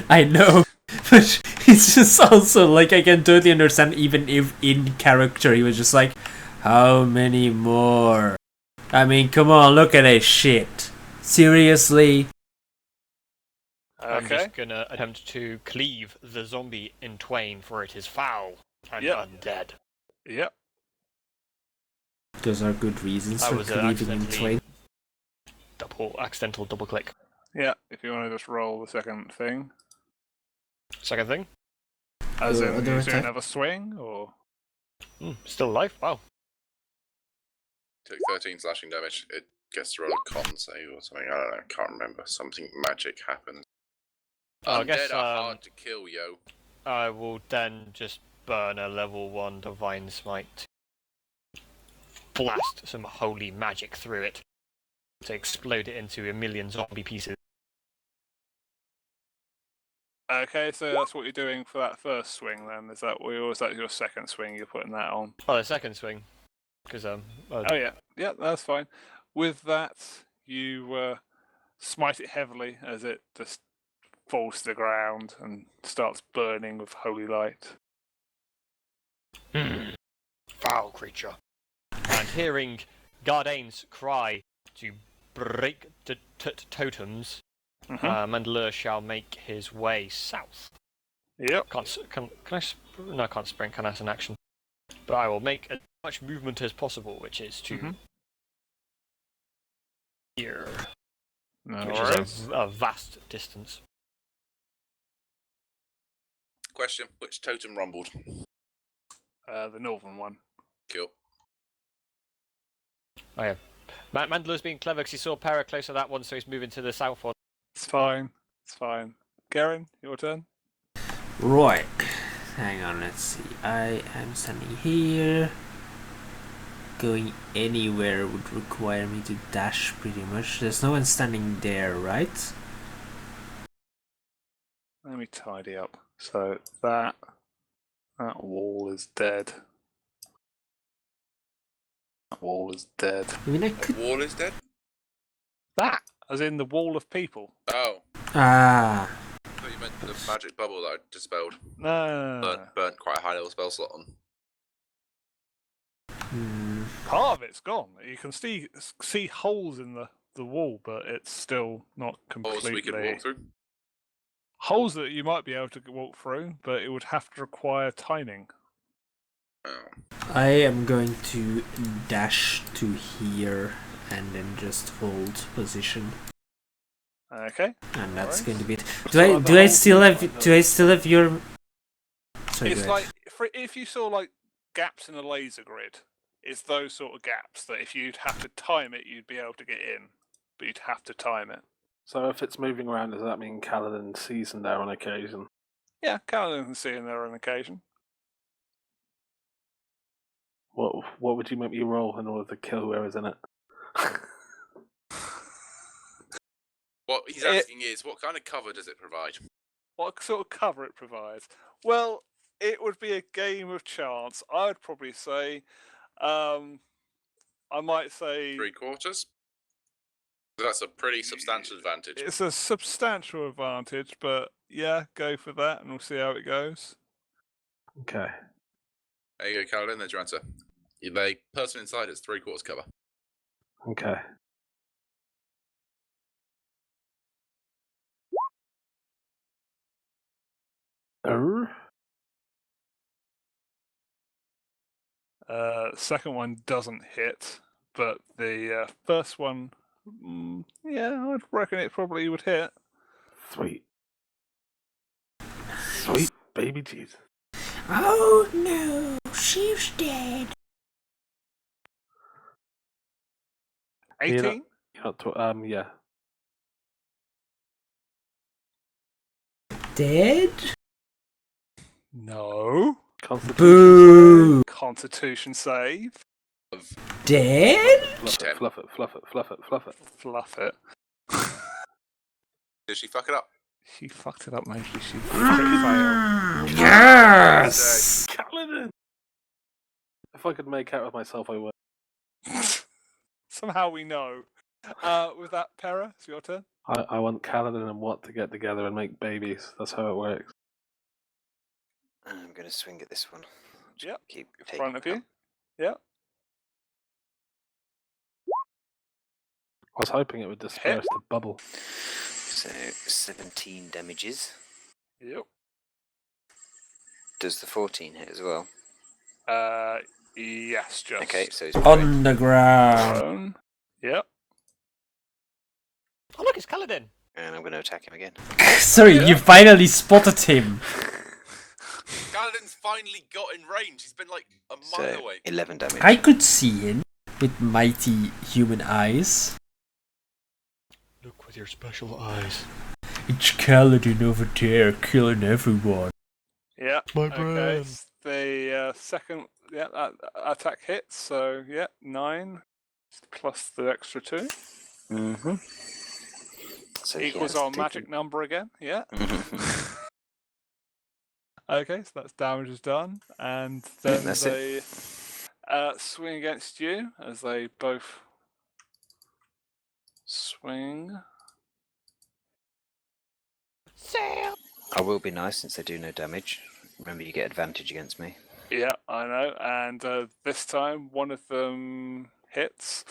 Speaker 1: I know, but it's just also like I can totally understand. Even if in character he was just like, "How many more?" I mean, come on, look at this shit. Seriously.
Speaker 6: I'm
Speaker 2: Okay.
Speaker 6: just gonna attempt to cleave the zombie in twain, for it is foul and
Speaker 2: Yep.
Speaker 6: undead.
Speaker 2: Yep.
Speaker 1: Those are good reasons
Speaker 6: I
Speaker 1: for
Speaker 6: was
Speaker 1: cleaving in twain.
Speaker 6: accidental double click.
Speaker 2: Yeah. If you want to just roll the second thing,
Speaker 6: Second thing,
Speaker 2: as
Speaker 1: Your
Speaker 2: in
Speaker 1: other
Speaker 2: you do
Speaker 1: attack?
Speaker 2: another swing, or
Speaker 6: still alive. Wow.
Speaker 7: Took 13 slashing damage. It gets to roll a con save or something. I don't know. Can't remember. Something magic happens.
Speaker 6: I
Speaker 7: Undead
Speaker 6: guess,
Speaker 7: are hard to kill, yo.
Speaker 6: I will then just burn a level 1 Divine Smite. Blast some holy magic through it to explode it into a million zombie pieces.
Speaker 2: okay, so that's what you're doing for that first swing. Then is that or is that your second swing? You're putting that on.
Speaker 6: Oh, the second swing, because
Speaker 2: Oh yeah, yeah, that's fine. With that, you smite it heavily as it just falls to the ground and starts burning with holy light.
Speaker 6: foul creature. And hearing Gardain's cry to break the totems, Mandalore shall make his way south.
Speaker 2: Yep.
Speaker 6: Can I? No, I can't sprint. Can I? As an action, but I will make as much movement as possible, which is to here,
Speaker 2: No
Speaker 6: which
Speaker 2: worries.
Speaker 6: is a vast distance.
Speaker 7: Question: which totem rumbled?
Speaker 2: The northern one.
Speaker 7: Cool.
Speaker 6: Oh yeah, Mandalore's being clever because he saw Para close to that one, so he's moving to the south one.
Speaker 2: It's fine. It's fine. Garen, your turn.
Speaker 1: Right. Hang on, let's see. I am standing here. Going anywhere would require me to dash pretty much. There's no one standing there, right?
Speaker 2: Let me tidy up. So that wall is dead. That wall is dead.
Speaker 1: I mean, I
Speaker 7: The
Speaker 1: could.
Speaker 7: wall is dead.
Speaker 2: That, as in the wall of people.
Speaker 7: Oh,
Speaker 1: Ah.
Speaker 7: I thought you meant the magic bubble that I dispelled.
Speaker 2: No.
Speaker 7: Burnt quite a high level spell slot on.
Speaker 2: Part of it's gone. You can see holes in the wall, but it's still not completely.
Speaker 7: Holes we could walk through.
Speaker 2: Holes that you might be able to walk through, but it would have to require timing.
Speaker 7: Oh.
Speaker 1: I am going to dash to here and then just hold position.
Speaker 2: Okay.
Speaker 1: And that's
Speaker 2: Alright.
Speaker 1: going to be it.
Speaker 10: So
Speaker 1: Do I still have your? Sorry,
Speaker 2: It's
Speaker 1: go ahead.
Speaker 2: like if you saw like gaps in a laser grid, it's those sort of gaps that if you'd have to time it, you'd be able to get in, but you'd have to time it.
Speaker 10: So if it's moving around, does that mean Kaladin sees them there on occasion?
Speaker 2: Yeah, Caledon can see in there on occasion.
Speaker 10: What would you make me roll in order to kill whoever's in it?
Speaker 7: What he's asking is, what kind of cover does it provide?
Speaker 2: What sort of cover it provides? Well, it would be a game of chance. I'd probably say, I might say
Speaker 7: 3/4. That's a pretty substantial advantage.
Speaker 2: it's a substantial advantage, but yeah, go for that, and we'll see how it goes.
Speaker 10: Okay.
Speaker 7: There you go, Caroline. There's your answer. The person inside is 3/4 cover.
Speaker 10: Okay.
Speaker 2: Second one doesn't hit, but the first one, yeah, I'd reckon it probably would hit.
Speaker 10: Sweet. Sweet baby Jesus.
Speaker 1: Oh no, she's dead.
Speaker 2: 18?
Speaker 10: Yeah.
Speaker 1: Dead?
Speaker 2: No.
Speaker 1: Boo!
Speaker 2: Constitution save.
Speaker 1: Dead?
Speaker 10: Fluff it.
Speaker 2: Fluff it.
Speaker 7: Did she fuck it up?
Speaker 2: She fucked it up, mostly. She fucking failed.
Speaker 1: Yes!
Speaker 10: Kaladin! If I could make out with myself, I would.
Speaker 2: Somehow we know. With that, Pera, it's your turn.
Speaker 10: I want Kaladin and Watt to get together and make babies. That's how it works.
Speaker 5: I'm going to swing at this one. Just
Speaker 2: Yep,
Speaker 5: keep
Speaker 2: in
Speaker 5: taking
Speaker 2: front of
Speaker 5: it
Speaker 2: you.
Speaker 5: up.
Speaker 2: Yep.
Speaker 10: I was hoping it would disperse the bubble.
Speaker 5: So 17 damages.
Speaker 2: Yep.
Speaker 5: Does the 14 hit as well?
Speaker 2: Yes, just.
Speaker 5: Okay, so he's
Speaker 1: On the ground.
Speaker 2: prone. Yep.
Speaker 6: Oh look, it's Kaladin.
Speaker 5: and I'm going to attack him again.
Speaker 1: Sorry, you finally spotted him.
Speaker 7: Kaladin's finally got in range. He's been like a mile
Speaker 5: So
Speaker 7: away.
Speaker 5: 11 damage.
Speaker 1: I could see him with mighty human eyes.
Speaker 6: Look with your special eyes.
Speaker 1: It's Kaladin over there killing everyone.
Speaker 2: Yeah.
Speaker 6: My
Speaker 2: Okay.
Speaker 6: brain.
Speaker 2: The second attack hits. So 9 plus the extra 2
Speaker 5: Mm-hmm. So he
Speaker 2: equals
Speaker 5: has
Speaker 2: our
Speaker 5: taken-
Speaker 2: magic number again. Yeah.
Speaker 5: Mhm.
Speaker 2: Okay, so that's damage is done, and then
Speaker 5: That's
Speaker 2: they swing against you as they both swing.
Speaker 5: I will be nice since they do no damage. Remember, you get advantage against me.
Speaker 2: Yeah, I know. And this time, one of them hits.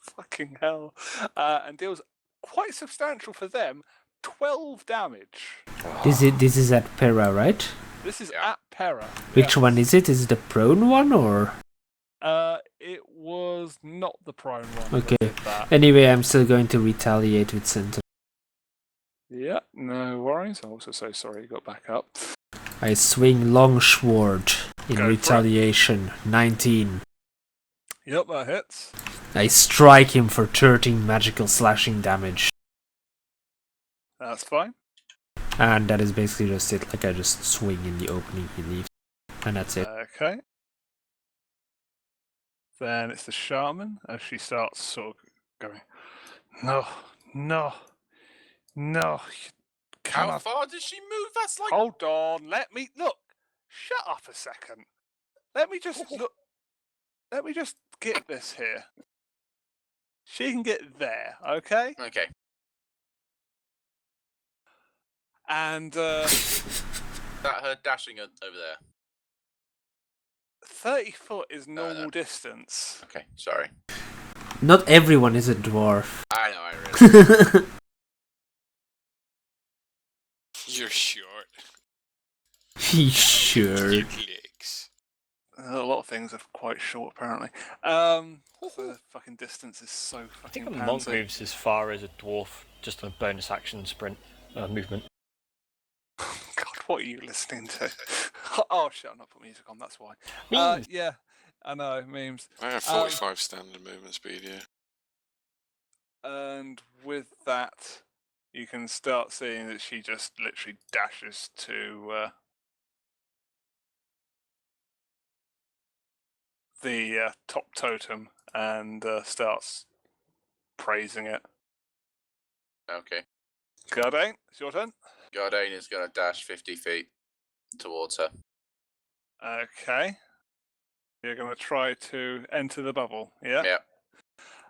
Speaker 2: Fucking hell. And deals quite substantial for them. 12 damage.
Speaker 1: This is at Pera, right?
Speaker 2: This is
Speaker 7: Yeah.
Speaker 2: at Pera.
Speaker 1: Which one is it? Is it the prone one or?
Speaker 2: It was not the prone one.
Speaker 1: Okay.
Speaker 2: That did that.
Speaker 1: Anyway, I'm still going to retaliate with Center.
Speaker 2: Yeah, no worries. I'm also so sorry you got back up.
Speaker 1: I swing Longsword in
Speaker 2: Go for it.
Speaker 1: retaliation. 19.
Speaker 2: Yep, that hits.
Speaker 1: I strike him for 13 magical slashing damage.
Speaker 2: That's fine.
Speaker 1: And that is basically just it. Like, I just swing in the opening he leaves. And that's it.
Speaker 2: Okay. Then it's the shaman as she starts sort of going, no, no, no. You
Speaker 7: How
Speaker 2: cannot.
Speaker 7: far does she move? That's like.
Speaker 2: Hold on. Let me look. Shut up a second. Let me just look. Let me just get this here. She can get there, okay?
Speaker 7: Okay.
Speaker 2: And
Speaker 7: Is that her dashing over there?
Speaker 2: 30 foot is
Speaker 7: No,
Speaker 2: normal
Speaker 7: no.
Speaker 2: distance.
Speaker 7: Okay, sorry.
Speaker 1: Not everyone is a dwarf.
Speaker 7: I know, I really.
Speaker 12: You're short.
Speaker 1: He sure.
Speaker 12: Your legs.
Speaker 2: A lot of things are quite short, apparently. So the fucking distance is so
Speaker 6: I think
Speaker 2: fucking
Speaker 6: a monk
Speaker 2: pansy.
Speaker 6: moves as far as a dwarf, just on a bonus action sprint movement.
Speaker 2: God, what are you listening to? Oh shit, I'm not putting music on, that's why.
Speaker 6: Memes.
Speaker 2: Yeah, I know, memes.
Speaker 12: I have 45 standard movement speed, yeah.
Speaker 2: And with that, you can start seeing that she just literally dashes to the top totem and starts praising it.
Speaker 7: Okay.
Speaker 2: Gardane, it's your turn.
Speaker 7: Gardane is going to dash 50 feet towards her.
Speaker 2: Okay. You're going to try to enter the bubble, yeah?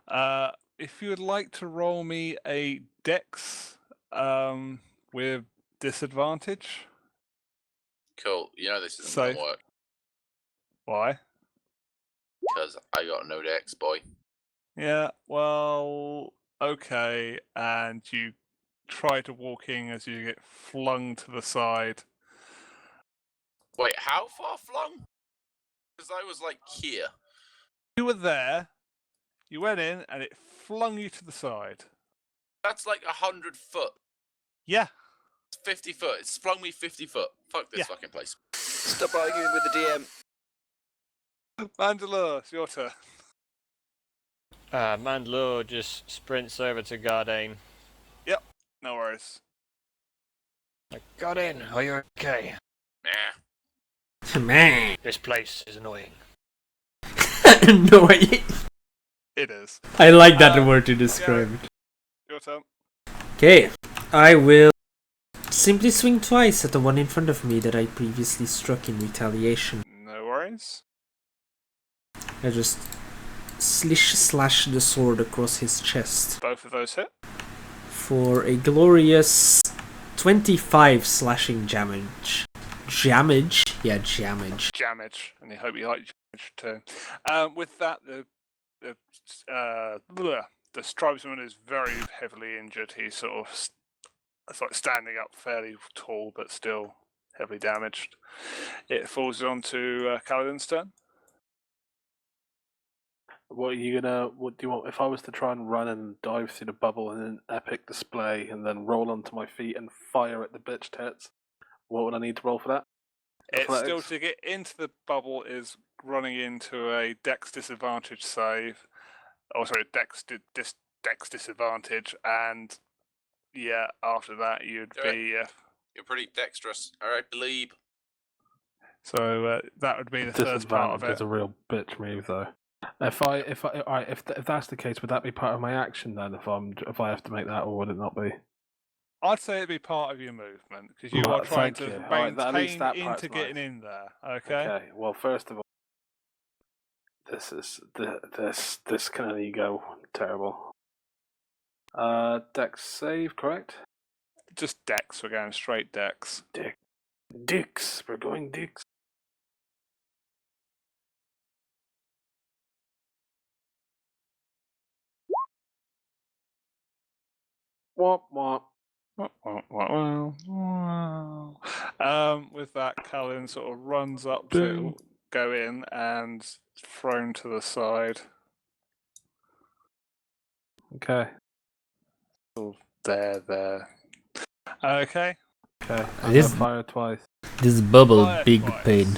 Speaker 7: Yep.
Speaker 2: If you would like to roll me a dex with disadvantage.
Speaker 7: Cool. You know this isn't
Speaker 2: So-
Speaker 7: going to work
Speaker 2: Why?
Speaker 7: because I got no dex, boy.
Speaker 2: Yeah, well, okay. And you try to walk in as you get flung to the side.
Speaker 7: Wait, how far flung? Because I was like here.
Speaker 2: You were there, you went in, and it flung you to the side.
Speaker 7: That's like 100 foot.
Speaker 2: Yeah.
Speaker 7: It's 50 foot. It's flung me 50 foot. Fuck this
Speaker 2: Yeah.
Speaker 7: fucking place.
Speaker 5: Stop arguing with the DM.
Speaker 2: Mandalore, it's your turn.
Speaker 6: Mandalore just sprints over to Gardane.
Speaker 2: No worries.
Speaker 6: Like, Gardane, are you okay?
Speaker 7: Nah.
Speaker 1: Man.
Speaker 6: This place is annoying.
Speaker 1: No,
Speaker 2: It is.
Speaker 1: I like that word to describe it.
Speaker 2: Your turn.
Speaker 1: Okay, I will simply swing twice at the one in front of me that I previously struck in retaliation.
Speaker 2: No worries.
Speaker 1: I just slash the sword across his chest
Speaker 2: Both of those hit.
Speaker 1: for a glorious 25 slashing damage. Damage? Yeah, damage.
Speaker 2: Damage, and I hope you like damage too. With that, the tribesman is very heavily injured. He's sort of standing up fairly tall, but still heavily damaged. It falls onto Kaladin's turn.
Speaker 10: What are you gonna? What do you want? If I was to try and run and dive through the bubble in an epic display, and then roll onto my feet and fire at the bitch tits, what would I need to roll for that?
Speaker 2: It's still
Speaker 10: Athletics?
Speaker 2: to get into the bubble is running into a dex disadvantage save. Oh, sorry, dex disadvantage, and yeah, after that you'd
Speaker 7: Do
Speaker 2: be.
Speaker 7: You're pretty dexterous. All right, believe.
Speaker 2: So that would be the first part of
Speaker 10: Disadvantage
Speaker 2: it.
Speaker 10: is a real bitch move, though. If that's the case, would that be part of my action then? If I have to make that, or would it not be?
Speaker 2: I'd say it'd be part of your movement because you
Speaker 10: Right,
Speaker 2: are trying
Speaker 10: thank
Speaker 2: to
Speaker 10: you. All right, at least
Speaker 2: maintain
Speaker 10: that part's
Speaker 2: into getting
Speaker 10: nice.
Speaker 2: in there. Okay.
Speaker 10: Okay. Well, first of all, this can only go terrible. Dex save, correct?
Speaker 2: Just dex. We're going straight dex.
Speaker 10: Dicks. We're going dicks. Womp womp.
Speaker 2: With that, Callan sort of runs up to go in and thrown to the side.
Speaker 10: Okay.
Speaker 2: There. Okay.
Speaker 10: Okay.
Speaker 1: It is-
Speaker 10: Fire twice.
Speaker 1: This bubble,
Speaker 2: Fire
Speaker 1: big
Speaker 2: twice.
Speaker 1: pain.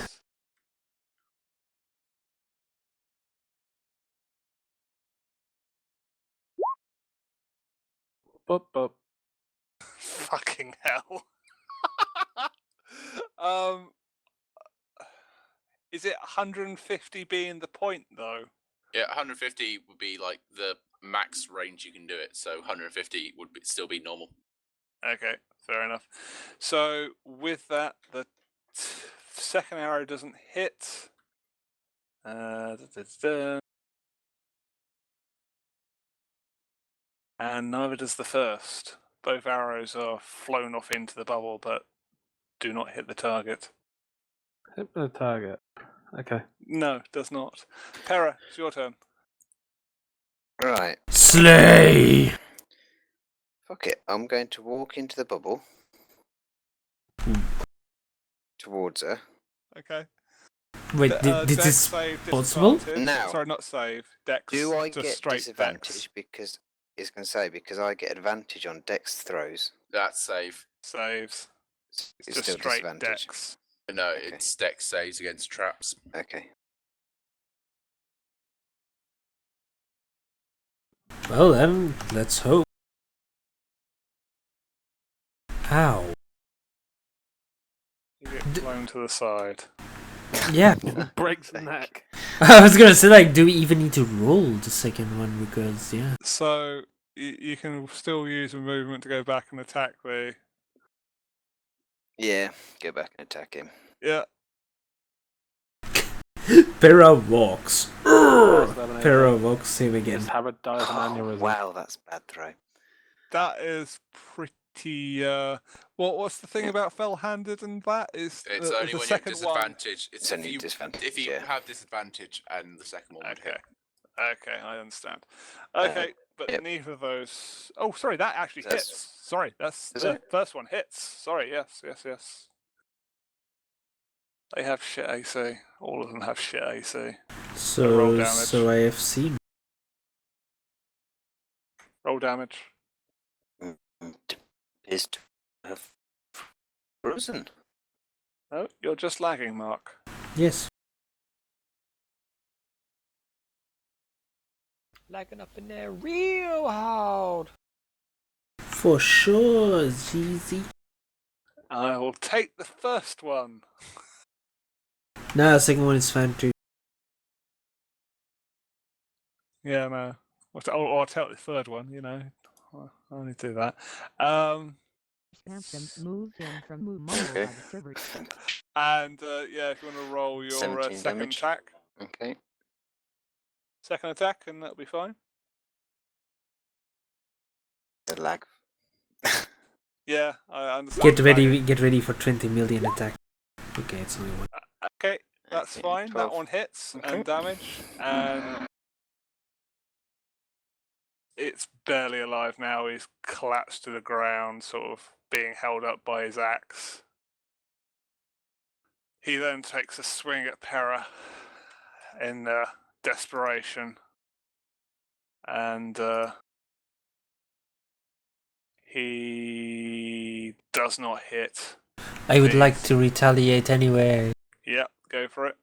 Speaker 10: Bup.
Speaker 2: Fucking hell. Is it 150 being the point though?
Speaker 7: Yeah, 150 would be like the max range you can do it. So 150 would still be normal.
Speaker 2: Okay, fair enough. So with that, the second arrow doesn't hit. And neither does the first. Both arrows are flown off into the bubble, but do not hit the target.
Speaker 10: Hit the target. Okay.
Speaker 2: No, does not. Pera, it's your turn.
Speaker 5: Right.
Speaker 1: Slay!
Speaker 5: Fuck it. I'm going to walk into the bubble. Towards her.
Speaker 2: Okay.
Speaker 1: Wait,
Speaker 2: Dex
Speaker 1: this is
Speaker 2: save,
Speaker 1: possible?
Speaker 2: disadvantage.
Speaker 5: Now,
Speaker 2: Sorry, not save. Dex.
Speaker 5: Do I
Speaker 2: just
Speaker 5: get
Speaker 2: straight
Speaker 5: disadvantage
Speaker 2: Dex.
Speaker 5: because it's going to say because I get advantage on dex throws?
Speaker 7: That's save.
Speaker 2: Saves.
Speaker 5: It's
Speaker 2: Just
Speaker 5: still
Speaker 2: straight
Speaker 5: disadvantage.
Speaker 2: Dex.
Speaker 7: No,
Speaker 5: Okay.
Speaker 7: it's dex saves against traps.
Speaker 5: Okay.
Speaker 1: Well then, let's hope. Ow.
Speaker 2: You get blown to the side.
Speaker 1: Yeah.
Speaker 10: Breaks the neck.
Speaker 1: I was gonna say, like, do we even need to roll the second one? Because, yeah.
Speaker 2: So you can still use a movement to go back and attack the.
Speaker 5: Yeah, go back and attack him.
Speaker 2: Yeah.
Speaker 1: Pera walks.
Speaker 10: Eliminate
Speaker 1: Pera
Speaker 10: him.
Speaker 1: walks him again.
Speaker 10: Just have a die as an aneurysm.
Speaker 5: Wow, that's a bad throw.
Speaker 2: That is pretty. What's the thing about fell-handed and that is
Speaker 7: It's
Speaker 2: the
Speaker 7: only when you have
Speaker 2: second one.
Speaker 7: disadvantage.
Speaker 5: It's only disadvantage,
Speaker 7: If you
Speaker 5: yeah.
Speaker 7: have disadvantage and the second one would
Speaker 2: Okay.
Speaker 7: hit.
Speaker 2: Okay, I understand. Okay, but
Speaker 5: yep.
Speaker 2: neither of those. Oh, sorry, that actually
Speaker 5: That's-
Speaker 2: hits. Sorry, that's
Speaker 5: Is
Speaker 2: the
Speaker 5: it?
Speaker 2: first one hits. Sorry, yes. They have shit AC. All of them have shit AC. roll
Speaker 1: So,
Speaker 2: damage.
Speaker 1: so I have seen.
Speaker 2: Roll damage.
Speaker 5: Is to have frozen.
Speaker 2: No, you're just lagging, Mark.
Speaker 1: Yes.
Speaker 6: Lagging up in there real hard.
Speaker 1: For sure, Jeezy.
Speaker 2: I will take the first one.
Speaker 1: Nah, the second one is fine too.
Speaker 2: Yeah, no. I'll take the third one, you know. I'll only do that.
Speaker 11: Samson moved in from Mumble by the server.
Speaker 2: And yeah, if you want to roll your
Speaker 5: 17
Speaker 2: second
Speaker 5: damage.
Speaker 2: attack.
Speaker 5: Okay.
Speaker 2: second attack, and that'll be fine.
Speaker 5: The lag.
Speaker 2: Yeah, I understand.
Speaker 1: Get ready for 20 million attack. Okay, it's only one.
Speaker 2: Okay, that's
Speaker 5: Okay,
Speaker 2: fine.
Speaker 5: 12.
Speaker 2: That one hits
Speaker 5: Okay.
Speaker 2: and damage, and it's barely alive now. He's collapsed to the ground, sort of being held up by his axe. He then takes a swing at Pera in desperation, and he does not hit.
Speaker 1: I would like to retaliate anyway.
Speaker 2: Yep, go for it.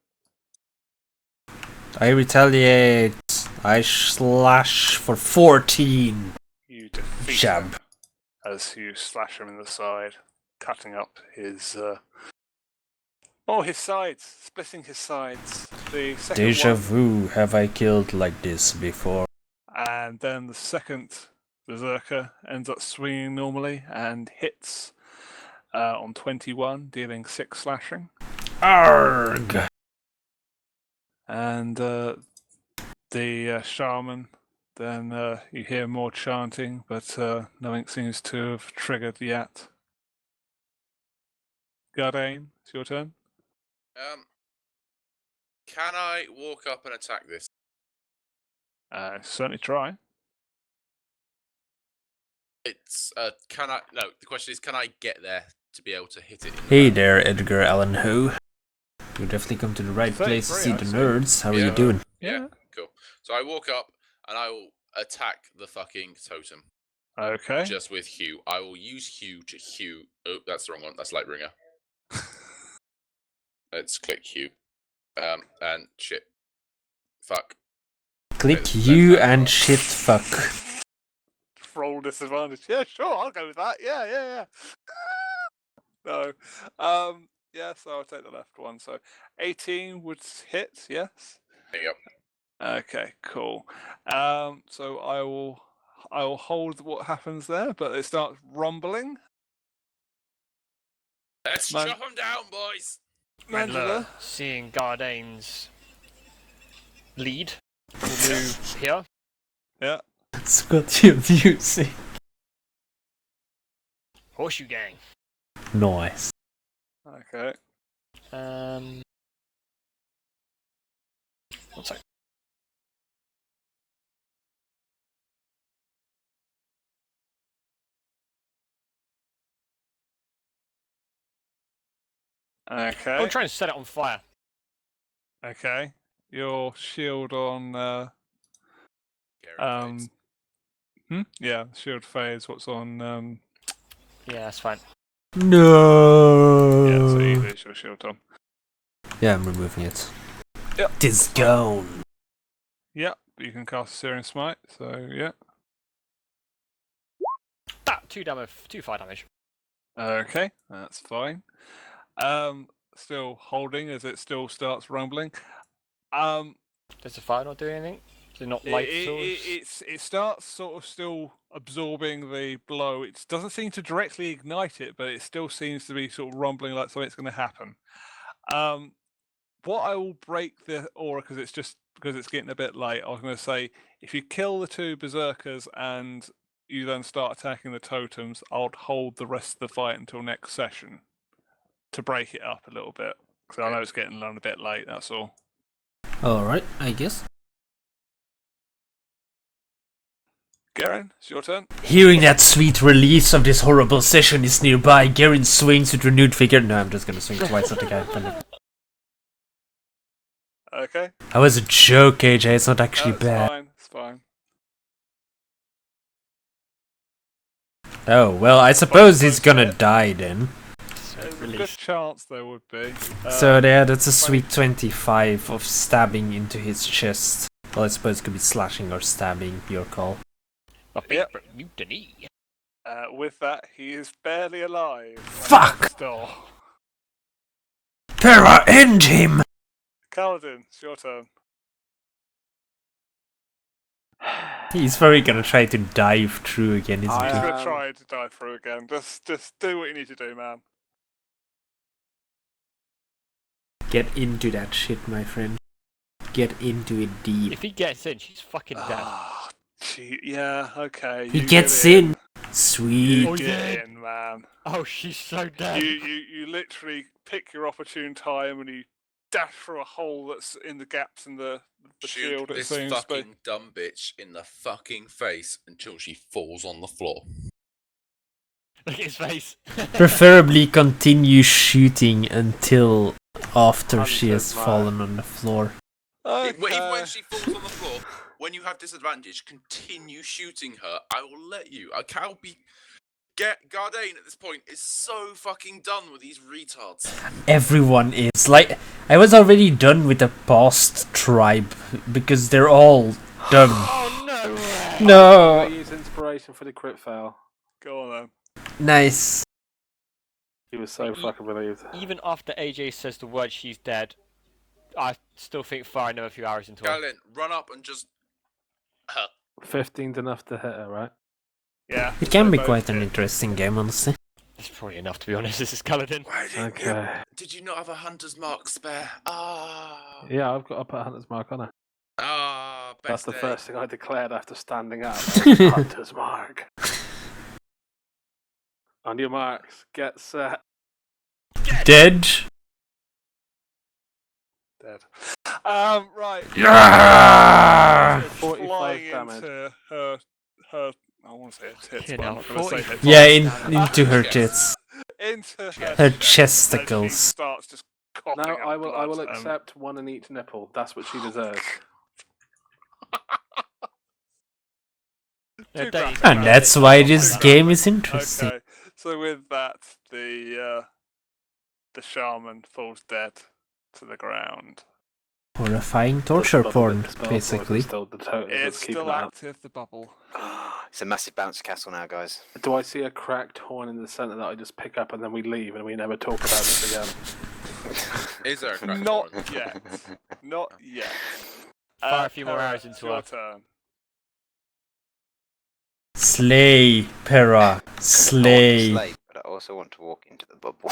Speaker 1: I retaliate. I slash for 14.
Speaker 2: You defeat
Speaker 1: Jab.
Speaker 2: him as you slash him in the side, cutting up his his sides, splitting his sides. The second
Speaker 1: Deja
Speaker 2: one,
Speaker 1: vu, have I killed like this before?
Speaker 2: and then the second berserker ends up swinging normally and hits on 21, dealing 6 slashing.
Speaker 1: Arg!
Speaker 2: And the shaman, then you hear more chanting, but nothing seems to have triggered yet. Gardain, it's your turn.
Speaker 7: Can I walk up and attack this?
Speaker 2: Certainly try.
Speaker 7: It's can I? No, the question is, can I get there to be able to hit it?
Speaker 1: Hey there, Edgar Allan Ho. You definitely come to the right place to
Speaker 2: 33,
Speaker 1: see
Speaker 2: I
Speaker 1: the
Speaker 2: see.
Speaker 1: nerds. How are
Speaker 7: Yeah.
Speaker 1: you doing?
Speaker 2: Yeah.
Speaker 7: Cool. So I walk up and I will attack the fucking totem.
Speaker 2: Okay.
Speaker 7: Just with Hugh. I will use Hugh to Hugh. Oh, that's the wrong one. That's Lightbringer. Let's click Hugh. And shit. Fuck.
Speaker 1: Click
Speaker 7: Let's
Speaker 1: you
Speaker 7: have a
Speaker 1: and
Speaker 7: look.
Speaker 1: shit fuck.
Speaker 2: Roll disadvantage. Yeah, sure, I'll go with that. Yeah. No. Yeah, so I'll take the left one. So 18 would hit, yes?
Speaker 7: There you go.
Speaker 2: Okay, cool. So I will hold what happens there, but it starts rumbling.
Speaker 7: Let's
Speaker 2: Man-
Speaker 7: chop them down, boys.
Speaker 2: Mandela.
Speaker 6: Seeing Gardain's lead, will move here.
Speaker 2: Yeah.
Speaker 1: That's what you're using.
Speaker 6: Horseshoe gang.
Speaker 1: Nice.
Speaker 2: Okay.
Speaker 6: One sec.
Speaker 2: Okay.
Speaker 6: I'll try and set it on fire.
Speaker 2: Okay. Your shield on
Speaker 7: Garen fades.
Speaker 2: yeah, shield phase, what's on
Speaker 6: Yeah, that's fine.
Speaker 1: No.
Speaker 2: yeah, so you lose your shield on.
Speaker 1: Yeah, I'm removing it.
Speaker 2: Yep.
Speaker 1: It is gone.
Speaker 2: Yep, you can cast Searing Smite, so yeah.
Speaker 6: 2 fire damage.
Speaker 2: Okay, that's fine. Still holding as it still starts rumbling.
Speaker 6: Does the fire not do anything? Does it not light source?
Speaker 2: It starts sort of still absorbing the blow. It doesn't seem to directly ignite it, but it still seems to be sort of rumbling like something's going to happen. What I will break the aura because it's getting a bit late. I was going to say if you kill the 2 berserkers and you then start attacking the totems, I'll hold the rest of the fight until next session to break it up a little bit because I know it's getting a bit late. That's all.
Speaker 1: Alright, I guess.
Speaker 2: Garen, it's your turn.
Speaker 1: Hearing that sweet release of this horrible session is nearby, Garen swings with renewed vigor. No, I'm just gonna swing twice at the guy.
Speaker 2: Okay.
Speaker 1: That was a joke, AJ. It's not actually
Speaker 2: That's
Speaker 1: bad.
Speaker 2: fine. It's fine.
Speaker 1: Oh, well, I suppose he's gonna die then.
Speaker 2: There's a good chance there would be.
Speaker 1: So there, that's a sweet 25 of stabbing into his chest. Well, I suppose it could be slashing or stabbing, your call.
Speaker 2: Yep.
Speaker 6: Mutiny.
Speaker 2: With that, he is barely alive.
Speaker 1: Fuck!
Speaker 2: Still.
Speaker 1: Pera, end him!
Speaker 2: Kaladin, it's your turn.
Speaker 1: He's probably gonna try to dive through again, isn't
Speaker 2: He's
Speaker 1: he?
Speaker 2: gonna try to dive through again. Just do what you need to do, man.
Speaker 1: Get into that shit, my friend. get into it deep.
Speaker 6: If he gets in, she's fucking dead.
Speaker 2: Ah, yeah, okay.
Speaker 1: He
Speaker 2: you
Speaker 1: gets
Speaker 2: get
Speaker 1: in. Sweet.
Speaker 2: You
Speaker 6: Oh,
Speaker 2: get
Speaker 6: yeah.
Speaker 2: in, man.
Speaker 6: Oh, she's so dead.
Speaker 2: You literally pick your opportune time and you dash through a hole that's in the gaps in the
Speaker 7: Shoot
Speaker 2: shield. It
Speaker 7: this
Speaker 2: seems.
Speaker 7: fucking dumb bitch in the fucking face until she falls on the floor.
Speaker 6: Look at his face.
Speaker 1: Preferably continue shooting until after she has
Speaker 4: Hunter's
Speaker 1: fallen on the floor.
Speaker 2: Okay.
Speaker 7: Even when she falls on the floor, when you have disadvantage, continue shooting her. I will let you. I can't be. Gardain at this point is so fucking done with these retards.
Speaker 1: Everyone is. Like, I was already done with the past tribe because they're all done.
Speaker 6: Oh, no way.
Speaker 1: No.
Speaker 10: I use inspiration for the crit fail.
Speaker 2: Go on then.
Speaker 1: Nice.
Speaker 10: He was so fucking relieved.
Speaker 6: Even after AJ says the word she's dead, I still think firing another few arrows into her.
Speaker 7: Galen, run up and just.
Speaker 10: 15's enough to hit her, right?
Speaker 2: Yeah.
Speaker 1: It can be
Speaker 2: both
Speaker 1: quite an
Speaker 2: hit.
Speaker 1: interesting game, honestly.
Speaker 6: It's probably enough, to be honest. This is Kaladin.
Speaker 10: Okay.
Speaker 7: Did you not have a hunter's mark spare? Ah.
Speaker 10: Yeah, I've got to put a hunter's mark on her.
Speaker 7: Ah,
Speaker 10: That's
Speaker 7: best
Speaker 10: the
Speaker 7: day.
Speaker 10: first thing I declared after standing up. Hunter's mark. On your marks, get set.
Speaker 1: Dead.
Speaker 2: Dead. Right.
Speaker 1: Yeah.
Speaker 10: 45
Speaker 2: Flying
Speaker 10: damage.
Speaker 2: into her. I want to say her tits,
Speaker 6: You
Speaker 2: but I'm
Speaker 6: know,
Speaker 2: not going to say her.
Speaker 1: Yeah, into her tits.
Speaker 2: Into her.
Speaker 1: Her
Speaker 2: chest as she
Speaker 1: chesticles.
Speaker 2: starts just coughing
Speaker 10: No,
Speaker 2: up
Speaker 10: I will
Speaker 2: blood,
Speaker 10: accept one in each nipple. That's what she deserves.
Speaker 2: Two
Speaker 6: Dave.
Speaker 1: And that's why this game is interesting.
Speaker 2: Okay, so with that, the shaman falls dead to the ground.
Speaker 1: Horrifying torture
Speaker 10: Does the
Speaker 1: porn,
Speaker 10: bubble spell, or is it
Speaker 1: basically.
Speaker 10: still the totem
Speaker 2: It's
Speaker 10: that's keeping
Speaker 2: still
Speaker 10: it up?
Speaker 2: active, the bubble.
Speaker 5: It's a massive bounce castle now, guys.
Speaker 10: Do I see a cracked horn in the centre that I just pick up and then we leave and we never talk about this again?
Speaker 7: Is there a crack?
Speaker 2: Not
Speaker 7: horn?
Speaker 2: yet. Not yet.
Speaker 6: Fire a few more
Speaker 2: Pera,
Speaker 6: arrows into
Speaker 2: it's your
Speaker 6: her.
Speaker 2: turn.
Speaker 1: Slay, Pera.
Speaker 5: I want to
Speaker 1: Slay.
Speaker 5: slay, but I also want to walk into the bubble.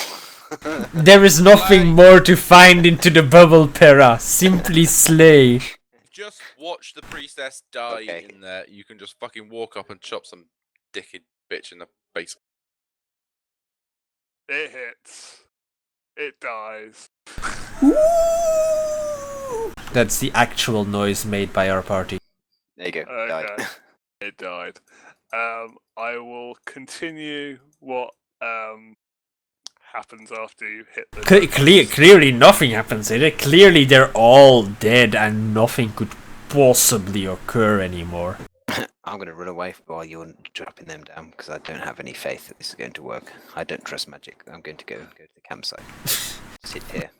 Speaker 1: There is nothing more to find into the bubble, Pera. Simply slay.
Speaker 7: Just watch the priestess die
Speaker 5: Okay.
Speaker 7: in there. You can just fucking walk up and chop some dickhead bitch in the face.
Speaker 2: It hits. It dies.
Speaker 1: That's the actual noise made by our party.
Speaker 5: There you go.
Speaker 2: Okay.
Speaker 5: Died.
Speaker 2: It died. I will continue what happens after you hit the.
Speaker 1: Clearly nothing happens in it. Clearly they're all dead and nothing could possibly occur anymore.
Speaker 5: I'm going to run away while you're dropping them down because I don't have any faith that this is going to work. I don't trust magic. I'm going to go to the campsite. Sit here.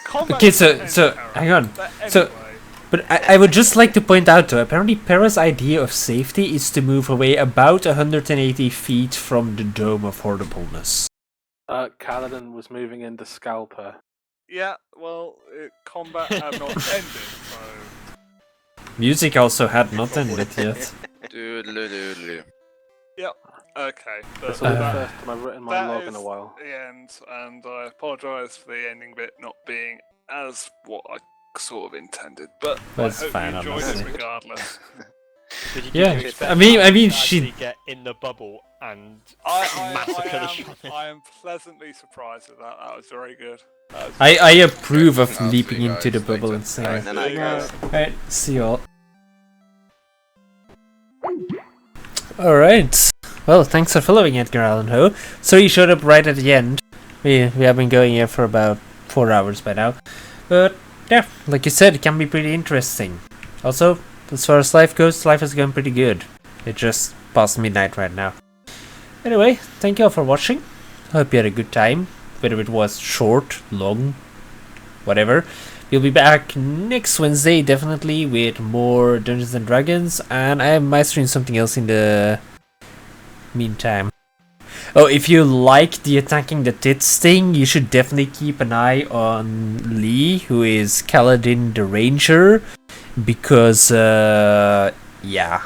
Speaker 2: Combat
Speaker 1: Okay, so
Speaker 2: depends,
Speaker 1: hang on.
Speaker 2: But
Speaker 1: So-
Speaker 2: anyway,
Speaker 1: But I would just like to point out though, apparently Pera's idea of safety is to move away about 180 feet from the Dome of Horribleness.
Speaker 10: Kaladin was moving in to scalp her.
Speaker 2: yeah, well, combat had not ended, so.
Speaker 1: Music also had not ended yet.
Speaker 7: Doodle-doodle.
Speaker 2: Yep. Okay.
Speaker 10: This
Speaker 2: But
Speaker 10: will be the
Speaker 2: that,
Speaker 10: first time I've written my
Speaker 2: that
Speaker 10: log in
Speaker 2: is
Speaker 10: a while.
Speaker 2: the end, and I apologise for the ending bit not being as what I sort of intended, but
Speaker 1: That's
Speaker 2: I hope
Speaker 1: fine,
Speaker 2: you enjoyed
Speaker 1: honestly.
Speaker 2: it regardless.
Speaker 6: Did you
Speaker 1: Yeah,
Speaker 6: expect
Speaker 1: I mean
Speaker 6: Kaladin to
Speaker 1: she-
Speaker 6: actually get in the bubble and massacre the shaman?
Speaker 2: I am pleasantly surprised with that. That was very good. That was
Speaker 1: I approve of
Speaker 7: I'll see
Speaker 1: leaping
Speaker 7: you
Speaker 1: into the
Speaker 7: guys
Speaker 1: bubble
Speaker 7: later.
Speaker 1: and saying,
Speaker 5: Alright, night, guys.
Speaker 1: alright, see you all. Alright. Well, thanks for following, Edgar Allan Poe. So you showed up right at the end. We have been going here for about 4 hours by now. But yeah, like you said, it can be pretty interesting. Also, as far as life goes, life is going pretty good. It just past midnight right now. Anyway, thank you all for watching. Hope you had a good time. Whether it was short, long, whatever. We'll be back next Wednesday, definitely, with more Dungeons and Dragons, and I might stream something else in the meantime. Oh, if you like the attacking the tits thing, you should definitely keep an eye on Lee, who is Kaladin the Ranger, because, yeah.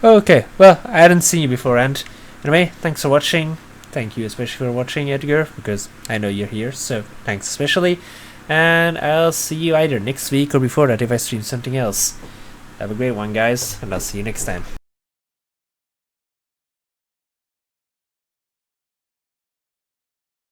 Speaker 1: Okay, well, I hadn't seen you beforehand. Anyway, thanks for watching. thank you especially for watching, Edgar, because I know you're here, so thanks especially. And I'll see you either next week or before that if I stream something else. Have a great one, guys, and I'll see you next time.